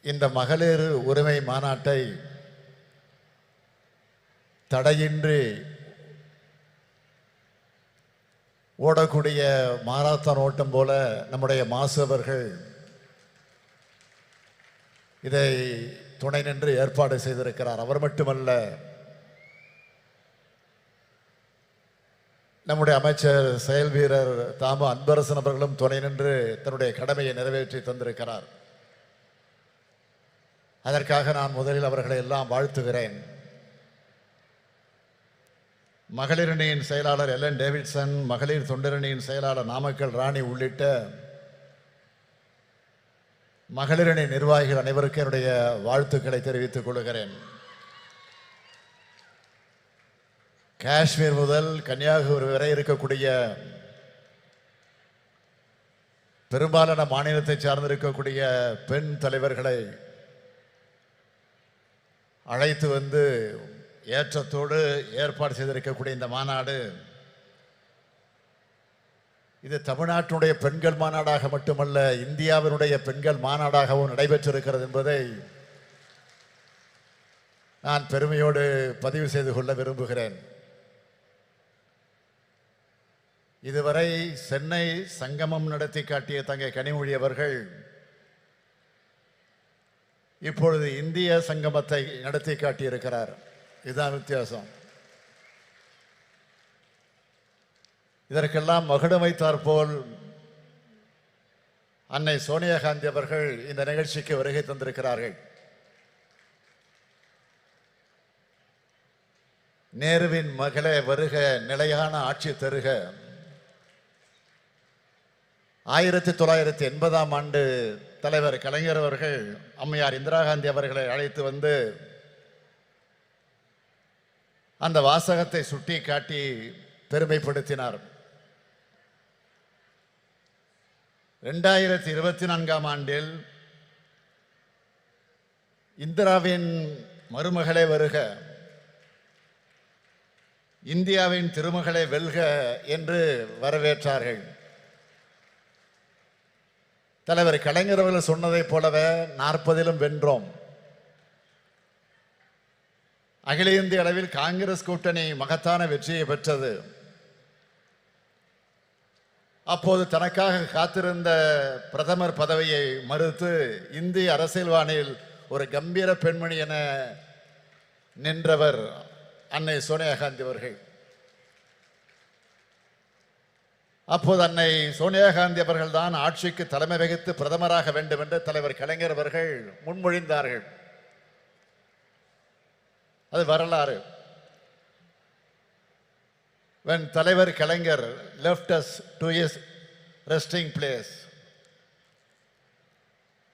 Speaker 9: இந்த மகளிர் உரிமை மாநாட்டை தடையின்றி ஓடக்கூடிய மாராத்தான் ஓட்டம் போல நம்முடைய மாசு அவர்கள் இதை துணை நின்று ஏற்பாடு செய்திருக்கிறார். அவர் மட்டுமல்ல, நம்முடைய அமைச்சர் செயல் வீரர் தாமு அன்பரசன் அவர்களும் துணை நின்று தன்னுடைய கடமையை நிறைவேற்றி தந்திருக்கிறார். அதற்காக நான் முதலில் அவர்களை எல்லாம் வாழ்த்துகிறேன். மகளிரணியின் செயலாளர் எலன் டேவிட்சன், மகளிர் தொண்டரணியின் செயலாளர் நாமக்கல் ராணி உள்ளிட்ட மகளிரணி நிர்வாகிகள் அனைவருக்கும் என்னுடைய வாழ்த்துக்களை தெரிவித்துக் கொள்கிறேன். காஷ்மீர் முதல் கன்னியாகுமரி வரை இருக்கக்கூடிய பெரும்பாலான மாநிலத்தை சார்ந்திருக்கக்கூடிய பெண் தலைவர்களை அழைத்து வந்து ஏற்றத்தோடு ஏற்பாடு செய்திருக்கக்கூடிய இந்த மாநாடு இது தமிழ்நாட்டினுடைய பெண்கள் மாநாடாக மட்டுமல்ல, இந்தியாவினுடைய பெண்கள் மாநாடாகவும் நடைபெற்றிருக்கிறது என்பதை நான் பெருமையோடு பதிவு செய்து கொள்ள விரும்புகிறேன். இதுவரை சென்னை சங்கமம் நடத்தி காட்டிய தங்கை கனிமொழி அவர்கள் இப்பொழுது இந்திய சங்கமத்தை நடத்தி காட்டியிருக்கிறார். இதுதான் வித்தியாசம். இதற்கெல்லாம் மகுடம் வைத்தார் போல் அன்னை சோனியா காந்தி அவர்கள் இந்த நிகழ்ச்சிக்கு வருகை தந்திருக்கிறார்கள். நேருவின் மகளே வருக, நிலையான ஆட்சி தருக. 1980ஆம் ஆண்டு தலைவர் கலைஞர் அவர்கள் அம்மையார் இந்திரா காந்தி அவர்களை அழைத்து வந்து அந்த வாசகத்தை சுட்டி காட்டி பெருமைப்படுத்தினார். 2024ஆம் ஆண்டில் இந்திராவின் மருமகளே வருக, இந்தியாவின் திருமகளை வெல்க என்று வரவேற்றார்கள். தலைவர் கலைஞர் அவர்கள் சொன்னதைப் போலவே 40லும் வென்றோம். அகில இந்திய அளவில் காங்கிரஸ் கூட்டணி மகத்தான வெற்றியை பெற்றது. அப்போது தனக்காக காத்திருந்த பிரதமர் பதவியை மறுத்து இந்திய அரசியல்வானில் ஒரு கம்பீர பெண்மணி என நின்றவர் அன்னை சோனியா காந்தி அவர்கள். அப்போது அன்னை சோனியா காந்தி அவர்கள் தான் ஆட்சிக்கு தலைமை வகித்து பிரதமராக வேண்டும் என்று தலைவர் கலைஞர் அவர்கள் முன்மொழிந்தார்கள். அது வரலாறு. When தலைவர் கலைஞர் left us to his resting place,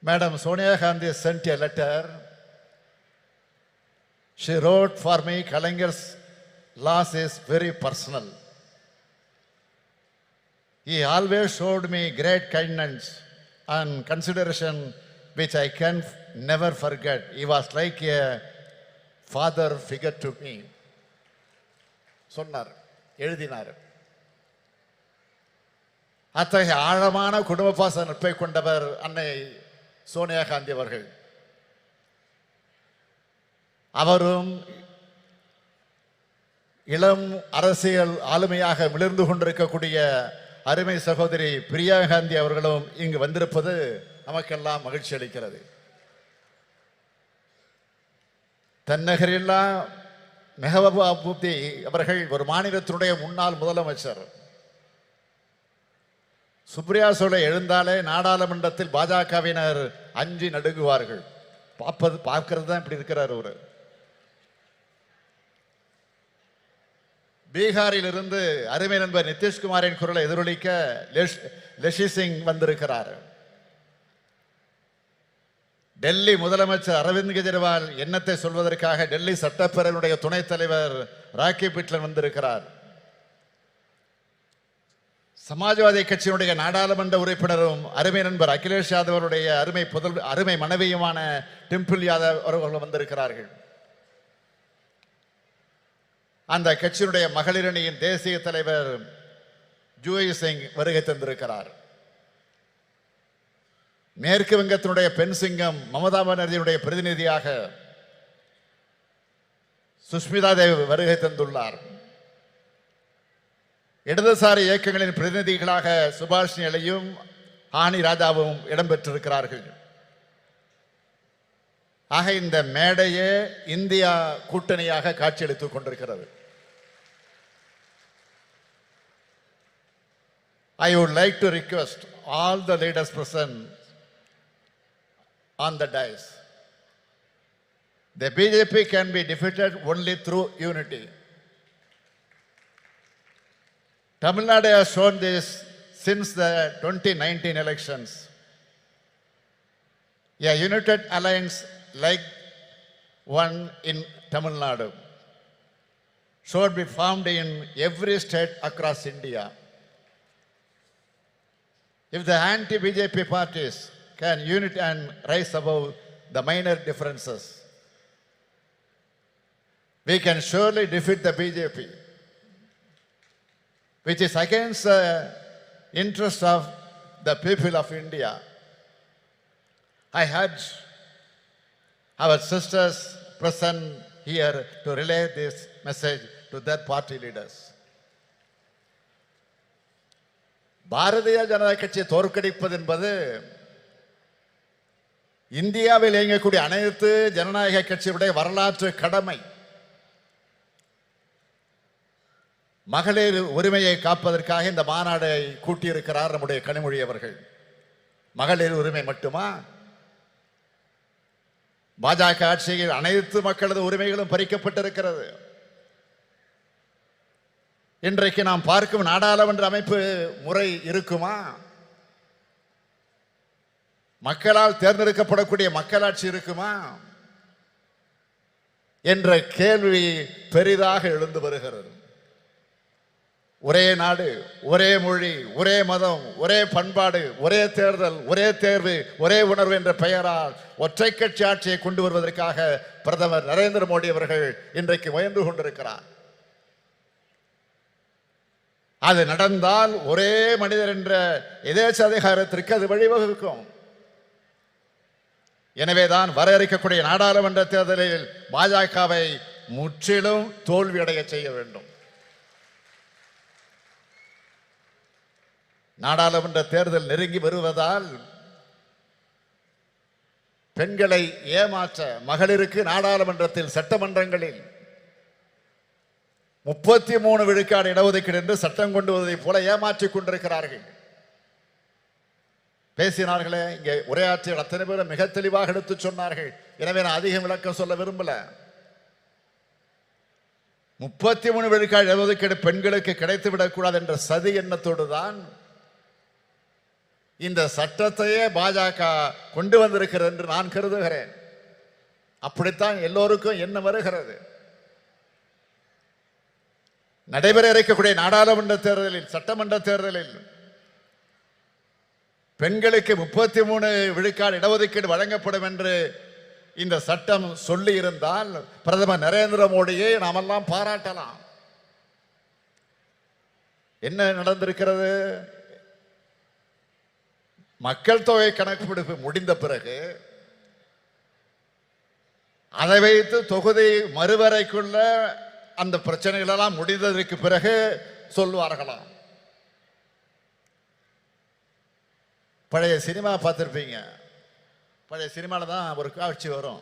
Speaker 9: Madam Sonia Gandhi sent a letter. She wrote for me, Kalangar's loss is very personal. He always showed me great kindness and consideration which I can never forget. He was like a father figure to me. சொன்னார், எழுதினார். அத்தகைய ஆழமான குடும்ப பாச நட்பை கொண்டவர் அன்னை சோனியா காந்தி அவர்கள். அவரும் இளம் அரசியல் ஆளுமையாக மிளர்ந்து கொண்டிருக்கக்கூடிய அருமை சகோதரி பிரியா காந்தி அவர்களும் இங்கு வந்திருப்பது நமக்கெல்லாம் மகிழ்ச்சி அளிக்கிறது. தன்னகரில்லா மெஹபூபா முஃப்தி அவர்கள் ஒரு மாநிலத்தினுடைய முன்னாள் முதலமைச்சர். சுப்ரியா சோலை எழுந்தாலே நாடாளுமன்றத்தில் பாஜகவினர் அஞ்சி நடுங்குவார்கள். பார்க்கறது தான் இப்படி இருக்கிறார். ஒரு பீகாரில் இருந்து அருமை நண்பர் நிதிஷ்குமாரின் குரலை எதிரொலிக்க லெஷி சிங் வந்திருக்கிறார். டெல்லி முதலமைச்சர் அரவிந்த் கெஜ்ரிவால் எண்ணத்தை சொல்வதற்காக டெல்லி சட்டப்பேரவையுடைய துணைத் தலைவர் ராக்கி பிட்லன் வந்திருக்கிறார். சமாஜ்வாதி கட்சியினுடைய நாடாளுமன்ற உறுப்பினரும் அருமை நண்பர் அகிலேஷ் யாதவருடைய அருமை மனைவியுமான டிம்பிள் யாதவ் அவர்கள் வந்திருக்கிறார்கள். அந்த கட்சியினுடைய மகளிர் அணியின் தேசிய தலைவர் ஜூயி சிங் வருகை தந்திருக்கிறார். மேற்கு வங்கத்தினுடைய பெண் சிங்கம் மமதா பானர்ஜியுடைய பிரதிநிதியாக சுஷ்மிதா தேவ் வருகை தந்துள்ளார். இடதுசாரி இயக்கங்களின் பிரதிநிதிகளாக சுபாஷினி அலையும் ஆனி ராஜாவும் இடம்பெற்றிருக்கிறார்கள். ஆக இந்த மேடையே இந்தியா கூட்டணியாக காட்சியளித்துக் கொண்டிருக்கிறது. I would like to request all the leaders present on the dais. The BJP can be defeated only through unity. Tamil Nadu has shown this since the 2019 elections. A united alliance like one in Tamil Nadu should be formed in every state across India. If the anti-BJP parties can unite and rise above the minor differences, we can surely defeat the BJP, which is against the interest of the people of India. I urge our sisters present here to relay this message to their party leaders. Bharatiya Janata கட்சியை தோற்கடிப்பது என்பது இந்தியாவில் இயங்கக்கூடிய அனைத்து ஜனநாயக கட்சியுடைய வரலாற்று கடமை. மகளிர் உரிமையை காப்பதற்காக இந்த மாநாடை கூட்டியிருக்கிறார் நம்முடைய கனிமொழி அவர்கள். மகளிர் உரிமை மட்டுமா? பாஜக ஆட்சியில் அனைத்து மக்களது உரிமைகளும் பறிக்கப்பட்டிருக்கிறது. இன்றைக்கு நாம் பார்க்கும் நாடாளுமன்ற அமைப்பு முறை இருக்குமா? மக்களால் தேர்ந்தெடுக்கப்படக்கூடிய மக்களாட்சி இருக்குமா என்ற கேள்வி பெரிதாக எழுந்து வருகிறது. ஒரே நாடு, ஒரே மொழி, ஒரே மதம், ஒரே பண்பாடு, ஒரே தேர்தல், ஒரே தேர்வு, ஒரே உணர்வு என்ற பெயரால் ஒற்றை கட்சி ஆட்சியை கொண்டு வருவதற்காக பிரதமர் நரேந்திர மோடி அவர்கள் இன்றைக்கு முயன்று கொண்டிருக்கிறார். அது நடந்தால் ஒரே மனிதர் என்ற எதேச்ச அதிகாரத்திற்கு அது வழிவகுக்கும். எனவேதான் வர இருக்கக்கூடிய நாடாளுமன்ற தேர்தலில் பாஜகவை முற்றிலும் தோல்வியடைய செய்ய வேண்டும். நாடாளுமன்ற தேர்தல் நெருங்கி வருவதால் பெண்களை ஏமாற்ற மகளிருக்கு நாடாளுமன்றத்தில் சட்டமன்றங்களில் 33 விழுக்காடு இடஒதுக்கீடு என்று சட்டம் கொண்டு வருவதைப் போல ஏமாற்றிக் கொண்டிருக்கிறார்கள். பேசினார்களே இங்கே உரையாற்றிய அத்தனை பேரும் மிக தெளிவாக எடுத்து சொன்னார்கள். எனவே நான் அதிகம் விளக்கம் சொல்ல விரும்பல. 33 விழுக்காடு இடஒதுக்கீடு பெண்களுக்கு கிடைத்துவிடக்கூடாது என்ற சதி எண்ணத்தோடு தான் இந்த சட்டத்தையே பாஜக கொண்டு வந்திருக்கிறது என்று நான் கருதுகிறேன். அப்படித்தான் எல்லோருக்கும் என்ன வருகிறது. நடைபெற இருக்கக்கூடிய நாடாளுமன்ற தேர்தலில், சட்டமன்ற தேர்தலில் பெண்களுக்கு 33 விழுக்காடு இடஒதுக்கீடு வழங்கப்படும் என்று இந்த சட்டம் சொல்லி இருந்தால் பிரதமர் நரேந்திர மோடியை நாமெல்லாம் பாராட்டலாம். என்ன நடந்திருக்கிறது? மக்கள் தொகை கணக்கெடுப்பு முடிந்த பிறகு அதை வைத்து தொகுதி மறுவரைக்குள்ள அந்த பிரச்சனைகள் எல்லாம் முடிந்ததற்கு பிறகு சொல்வார்களாம். பழைய சினிமா பார்த்துருப்பீங்க. பழைய சினிமாவில் தான் ஒரு காட்சி வரும்.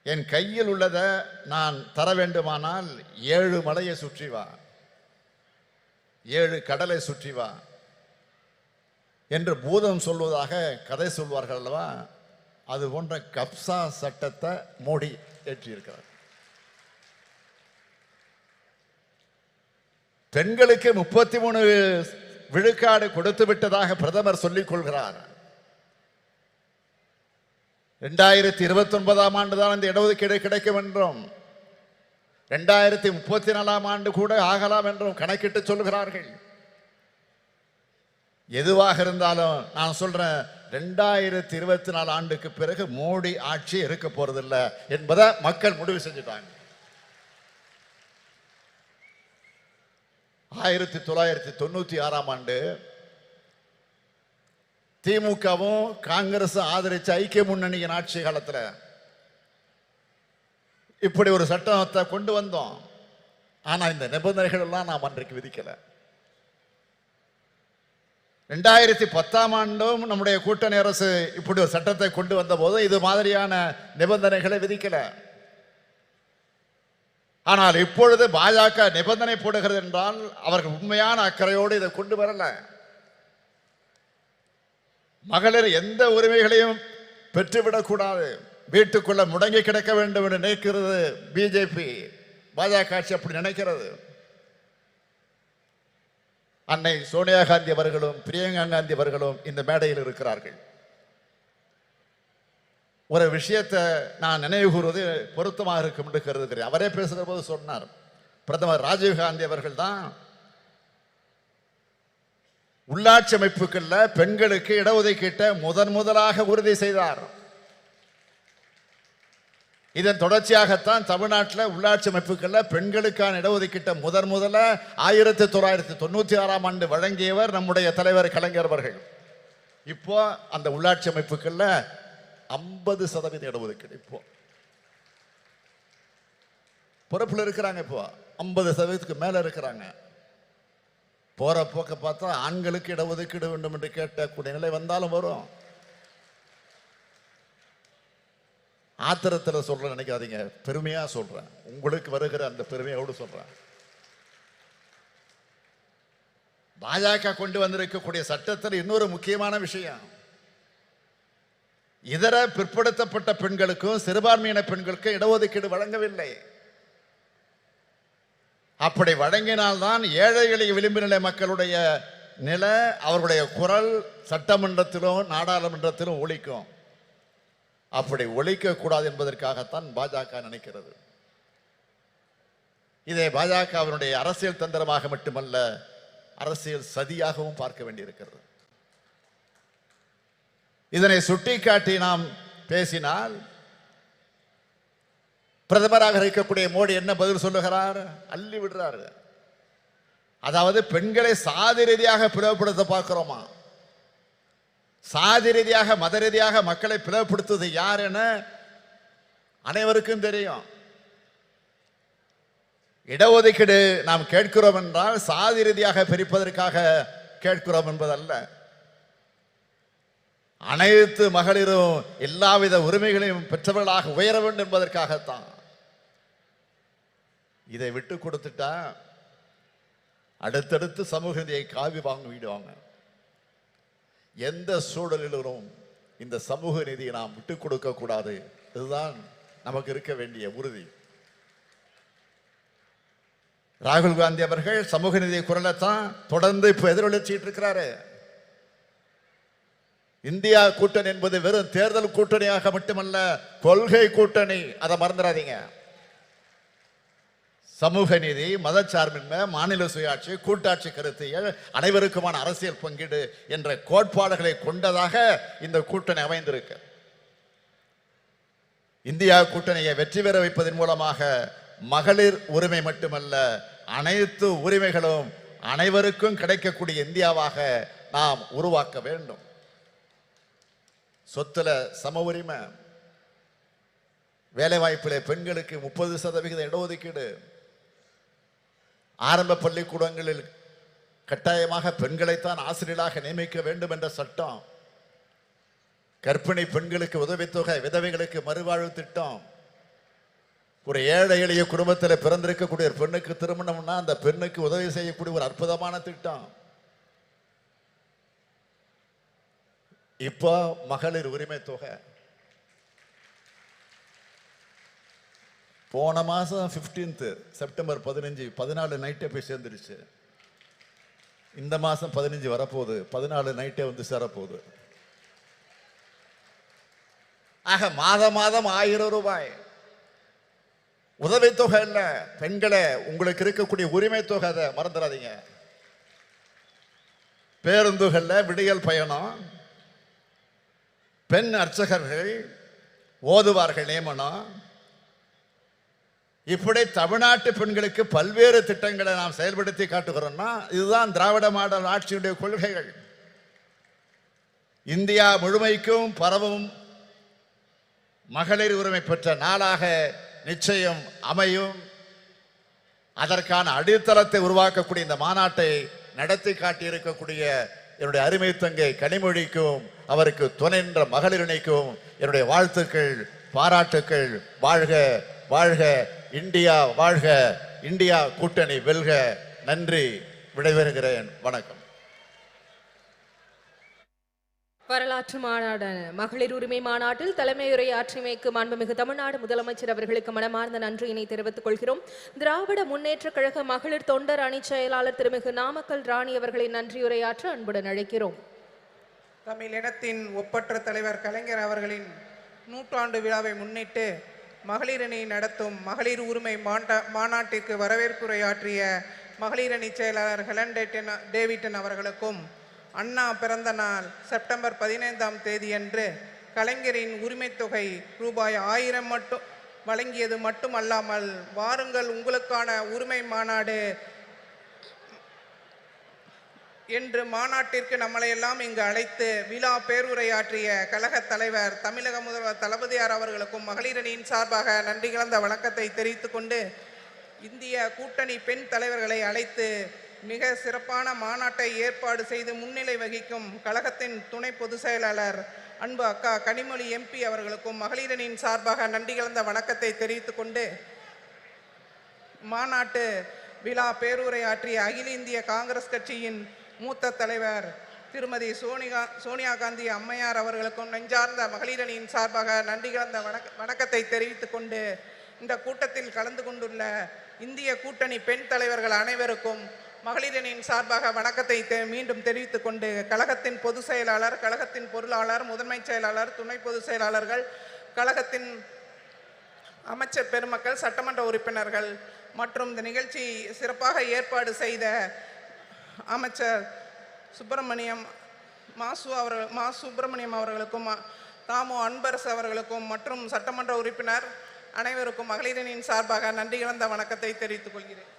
Speaker 9: என் கையில் உள்ளதை நான் தர வேண்டுமானால் 7 மலையை சுற்றி வா, 7 கடலை சுற்றி வா என்று பூதம் சொல்வதாக கதை சொல்வார்கள் அல்லவா? அது போன்ற கப்சா சட்டத்தை மோடி ஏற்றியிருக்கிறார். பெண்களுக்கு 33 விழுக்காடு கொடுத்து விட்டதாக பிரதமர் சொல்லிக் கொள்கிறார். 2029ஆம் ஆண்டு தான் இந்த இடஒதுக்கீடு கிடைக்கும் என்றும் 2034ஆம் ஆண்டு கூட ஆகலாம் என்றும் கணக்கிட்டு சொல்கிறார்கள். எதுவாக இருந்தாலும் நான் சொல்றேன், 2024 ஆண்டுக்கு பிறகு மோடி ஆட்சி இருக்க போறதில்லை என்பதை மக்கள் முடிவு செஞ்சுட்டாங்க. 1996ஆம் ஆண்டு திமுகவும் காங்கிரஸ் ஆதரிச்ச ஐக்கிய முன்னணியின் ஆட்சி காலத்தில் இப்படி ஒரு சட்டத்தை கொண்டு வந்தோம். ஆனா இந்த நிபந்தனைகள் எல்லாம் நாம் அன்றைக்கு விதிக்கல. 2010ஆம் ஆண்டும் நம்முடைய கூட்டணி அரசு இப்படி ஒரு சட்டத்தை கொண்டு வந்த போது இது மாதிரியான நிபந்தனைகளை விதிக்கல. ஆனால் இப்பொழுது பாஜக நிபந்தனை போடுகிறது என்றால் அவர்கள் உண்மையான அக்கறையோடு இதை கொண்டு வரல. மகளிர் எந்த உரிமைகளையும் பெற்றுவிடக்கூடாது, வீட்டுக்குள்ள முடங்கி கிடக்க வேண்டும் என்று நினைக்கிறது பிஜேபி. பாஜக ஆட்சி அப்படி நினைக்கிறது. அன்னை சோனியா காந்தி அவர்களும் பிரியங்கா காந்தி அவர்களும் இந்த மேடையில் இருக்கிறார்கள். ஒரு விஷயத்தை நான் நினைவு கூறுவது பொருத்தமாக இருக்கும் என்று கருதுகிறேன். அவரே பேசுகிற போது சொன்னார், பிரதமர் ராஜீவ் காந்தி அவர்கள் தான் உள்ளாட்சி அமைப்புகள்ல பெண்களுக்கு இடஒதுக்கீட்டை முதலாக உறுதி செய்தார். இதன் தொடர்ச்சியாகத்தான் தமிழ்நாட்டில் உள்ளாட்சி அமைப்புகள்ல பெண்களுக்கான இடஒதுக்கீட்டை முதல்ல 1996ஆம் ஆண்டு வழங்கியவர் நம்முடைய தலைவர் கலைஞர் அவர்கள். இப்போ அந்த உள்ளாட்சி அமைப்புகள்ல 50% இடஒதுக்கீடு இப்போ பொறுப்புல இருக்கிறாங்க. இப்போ 50%க்கு மேல இருக்கிறாங்க. போற போக்க பார்த்தா ஆண்களுக்கு இடஒதுக்கீடு வேண்டும் என்று கேட்கக்கூடிய நிலை வந்தாலும் வரும். ஆத்திரத்தில் சொல்ற நினைக்காதீங்க, பெருமையா சொல்றேன். உங்களுக்கு வருகிற அந்த பெருமையோடு சொல்றேன். பாஜக கொண்டு வந்திருக்கக்கூடிய சட்டத்தில் இன்னொரு முக்கியமான விஷயம், இதர பிற்படுத்தப்பட்ட பெண்களுக்கும் சிறுபான்மையின பெண்களுக்கும் இடஒதுக்கீடு வழங்கவில்லை. அப்படி வழங்கினால்தான் ஏழை எளிய விளிம்பு நிலை மக்களுடைய நிலை, அவர்களுடைய குரல் சட்டமன்றத்திலும் நாடாளுமன்றத்திலும் ஒலிக்கும். அப்படி ஒலிக்க கூடாது என்பதற்காகத்தான் பாஜக நினைக்கிறது. இதை பாஜகவினுடைய அரசியல் தந்திரமாக மட்டுமல்ல, அரசியல் சதியாகவும் பார்க்க வேண்டியிருக்கிறது. இதனை சுட்டிக்காட்டி நாம் பேசினால் பிரதமராக இருக்கக்கூடிய மோடி என்ன பதில் சொல்லுகிறார்? அள்ளி விடுறாரு. அதாவது பெண்களை சாதி ரீதியாக பிளவுபடுத்த பார்க்கிறோமா? சாதி ரீதியாக மத ரீதியாக மக்களை பிளவுபடுத்துவது யார் என அனைவருக்கும் தெரியும். இடஒதுக்கீடு நாம் கேட்கிறோம் என்றால் சாதி ரீதியாக பிரிப்பதற்காக கேட்கிறோம் என்பதல்ல. அனைத்து மகளிரும் எல்லாவித உரிமைகளையும் பெற்றவர்களாக உயர வேண்டும் என்பதற்காகத்தான். இதை விட்டு கொடுத்துட்டா அடுத்தடுத்து சமூக நீதியை காவி வாங்கிடுவாங்க. எந்த சூழலிலும் இந்த சமூக நீதியை நாம் விட்டு கொடுக்க கூடாது. இதுதான் நமக்கு இருக்க வேண்டிய உறுதி. ராகுல் காந்தி அவர்கள் சமூக நீதி குரலைத்தான் தொடர்ந்து இப்ப எதிரொலிச்சிட்டு இருக்கிறாரு. இந்தியா கூட்டணி என்பது வெறும் தேர்தல் கூட்டணியாக மட்டுமல்ல, கொள்கை கூட்டணி. அதை மறந்துடாதீங்க. சமூக நீதி, மதச்சார்பின்மை, மாநில சுயாட்சி, கூட்டாட்சி கருத்தியல், அனைவருக்குமான அரசியல் பங்கீடு என்ற கோட்பாடுகளை கொண்டதாக இந்த கூட்டணி அமைந்திருக்கு. இந்தியா கூட்டணியை வெற்றி பெற வைப்பதன் மூலமாக மகளிர் உரிமை மட்டுமல்ல, அனைத்து உரிமைகளும் அனைவருக்கும் கிடைக்கக்கூடிய இந்தியாவாக நாம் உருவாக்க வேண்டும். சொத்துல சம உரிமை, வேலை வாய்ப்பிலே பெண்களுக்கு 30% இடஒதுக்கீடு, ஆரம்ப பள்ளிக்கூடங்களில் கட்டாயமாக பெண்களைத்தான் ஆசிரியர்களாக நியமிக்க வேண்டும் என்ற சட்டம், கர்ப்பிணி பெண்களுக்கு உதவித்தொகை, விதவைகளுக்கு மறுவாழ்வு திட்டம், ஒரு ஏழை எளிய குடும்பத்தில் பிறந்திருக்கக்கூடிய ஒரு பெண்ணுக்கு திருமணம்னா அந்த பெண்ணுக்கு உதவி செய்யக்கூடிய ஒரு அற்புதமான திட்டம். இப்போ மகளிர் உரிமை தொகை போன மாசம் 15 செப்டம்பர் 14 நைட்டே போய் சேர்ந்துருச்சு. இந்த மாசம் 15 வரப்போகுது, 14 நைட்டே வந்து சேரப்போகுது. ஆக மாதம் 1000 ரூபாய் உதவித்தொகை இல்ல, பெண்களை உங்களுக்கு இருக்கக்கூடிய உரிமை தொகை, அதை மறந்துடாதீங்க. பேருந்துகள்ல விடியல் பயணம், பெண் அர்ச்சகர்கள், ஓதுவார்கள் நியமனம், இப்படி தமிழ்நாட்டு பெண்களுக்கு பல்வேறு திட்டங்களை நாம் செயல்படுத்தி காட்டுகிறோம்னா இதுதான் திராவிட மாடல் ஆட்சியுடைய கொள்கைகள். இந்தியா முழுமைக்கும் பரவும் மகளிர் உரிமை பெற்ற நாளாக நிச்சயம் அமையும். அதற்கான அடித்தளத்தை உருவாக்கக்கூடிய இந்த மாநாட்டை நடத்தி காட்டியிருக்கக்கூடிய என்னுடைய அருமை தங்கை கனிமொழிக்கும் அவருக்கு துணை நின்ற மகளிரணிக்கும் என்னுடைய வாழ்த்துக்கள், பாராட்டுக்கள். வாழ்க வாழ்க இந்தியா, வாழ்க இந்தியா கூட்டணி வெல்க. நன்றி, விடைபெறுகிறேன். வணக்கம்.
Speaker 13: வரலாற்று மாநாடான மகளிர் உரிமை மாநாட்டில் தலைமையுரையாற்றிமைக்கு மாண்புமிகு தமிழ்நாடு முதலமைச்சர் அவர்களுக்கு மனமார்ந்த நன்றியினை தெரிவித்துக் கொள்கிறோம். திராவிட முன்னேற்ற கழக மகளிர் தொண்டர் அணி செயலாளர் திருமிகு நாமக்கல் ராணி அவர்களை நன்றியுரையாற்ற அன்புடன் அழைக்கிறோம்.
Speaker 4: தமிழினத்தின் ஒப்பற்ற தலைவர் கலைஞர் அவர்களின் 100ஆண்டு விழாவை முன்னிட்டு மகளிரணி நடத்தும் மகளிர் உரிமை மாநாட்டிற்கு வரவேற்புரையாற்றிய மகளிரணி செயலாளர் ஹெலன் டேவிட்டன் அவர்களுக்கும், அண்ணா பிறந்த நாள் செப்டம்பர் 15ஆம் தேதியன்று கலைஞரின் உரிமை தொகை ரூபாய் 1000 மட்டும் வழங்கியது மட்டுமல்லாமல், வாருங்கள் உங்களுக்கான உரிமை மாநாடு என்று மாநாட்டிற்கு நம்மளையெல்லாம் இங்கு அழைத்து விழா பேருரையாற்றிய கழக தலைவர் தமிழக முதல்வர் தளபதியார் அவர்களுக்கும் மகளிரணியின் சார்பாக நன்றி கலந்த வணக்கத்தை தெரிவித்துக் கொண்டு, இந்திய கூட்டணி பெண் தலைவர்களை அழைத்து மிக சிறப்பான மாநாட்டை ஏற்பாடு செய்து முன்னிலை வகிக்கும் கழகத்தின் துணை பொதுச் செயலாளர் அன்பு அக்கா கனிமொழி எம்பி அவர்களுக்கும் மகளிரணியின் சார்பாக நன்றி கலந்த வணக்கத்தை தெரிவித்துக் கொண்டு, மாநாட்டு விழா பேருரையாற்றிய அகில இந்திய காங்கிரஸ் கட்சியின் மூத்த தலைவர் திருமதி சோனியா காந்தி அம்மையார் அவர்களுக்கும் நெஞ்சார்ந்த மகளிரணியின் சார்பாக நன்றி கலந்த வணக்கத்தை தெரிவித்துக் கொண்டு, இந்த கூட்டத்தில் கலந்து கொண்டுள்ள இந்திய கூட்டணி பெண் தலைவர்கள் அனைவருக்கும் மகளிரணியின் சார்பாக வணக்கத்தை மீண்டும் தெரிவித்துக் கொண்டு, கழகத்தின் பொதுச் செயலாளர், கழகத்தின் பொருளாளர், முதன்மை செயலாளர், துணை பொதுச் செயலாளர்கள், கழகத்தின் அமைச்சர் பெருமக்கள், சட்டமன்ற உறுப்பினர்கள் மற்றும் இந்த நிகழ்ச்சி சிறப்பாக ஏற்பாடு செய்த அமைச்சர் சுப்பிரமணியம் மா சுப்பிரமணியம் அவர்களுக்கும் தாமு அன்பரசு அவர்களுக்கும் மற்றும் சட்டமன்ற உறுப்பினர் அனைவருக்கும் மகளிரணியின் சார்பாக நன்றி கலந்த வணக்கத்தை தெரிவித்துக் கொள்கிறேன்.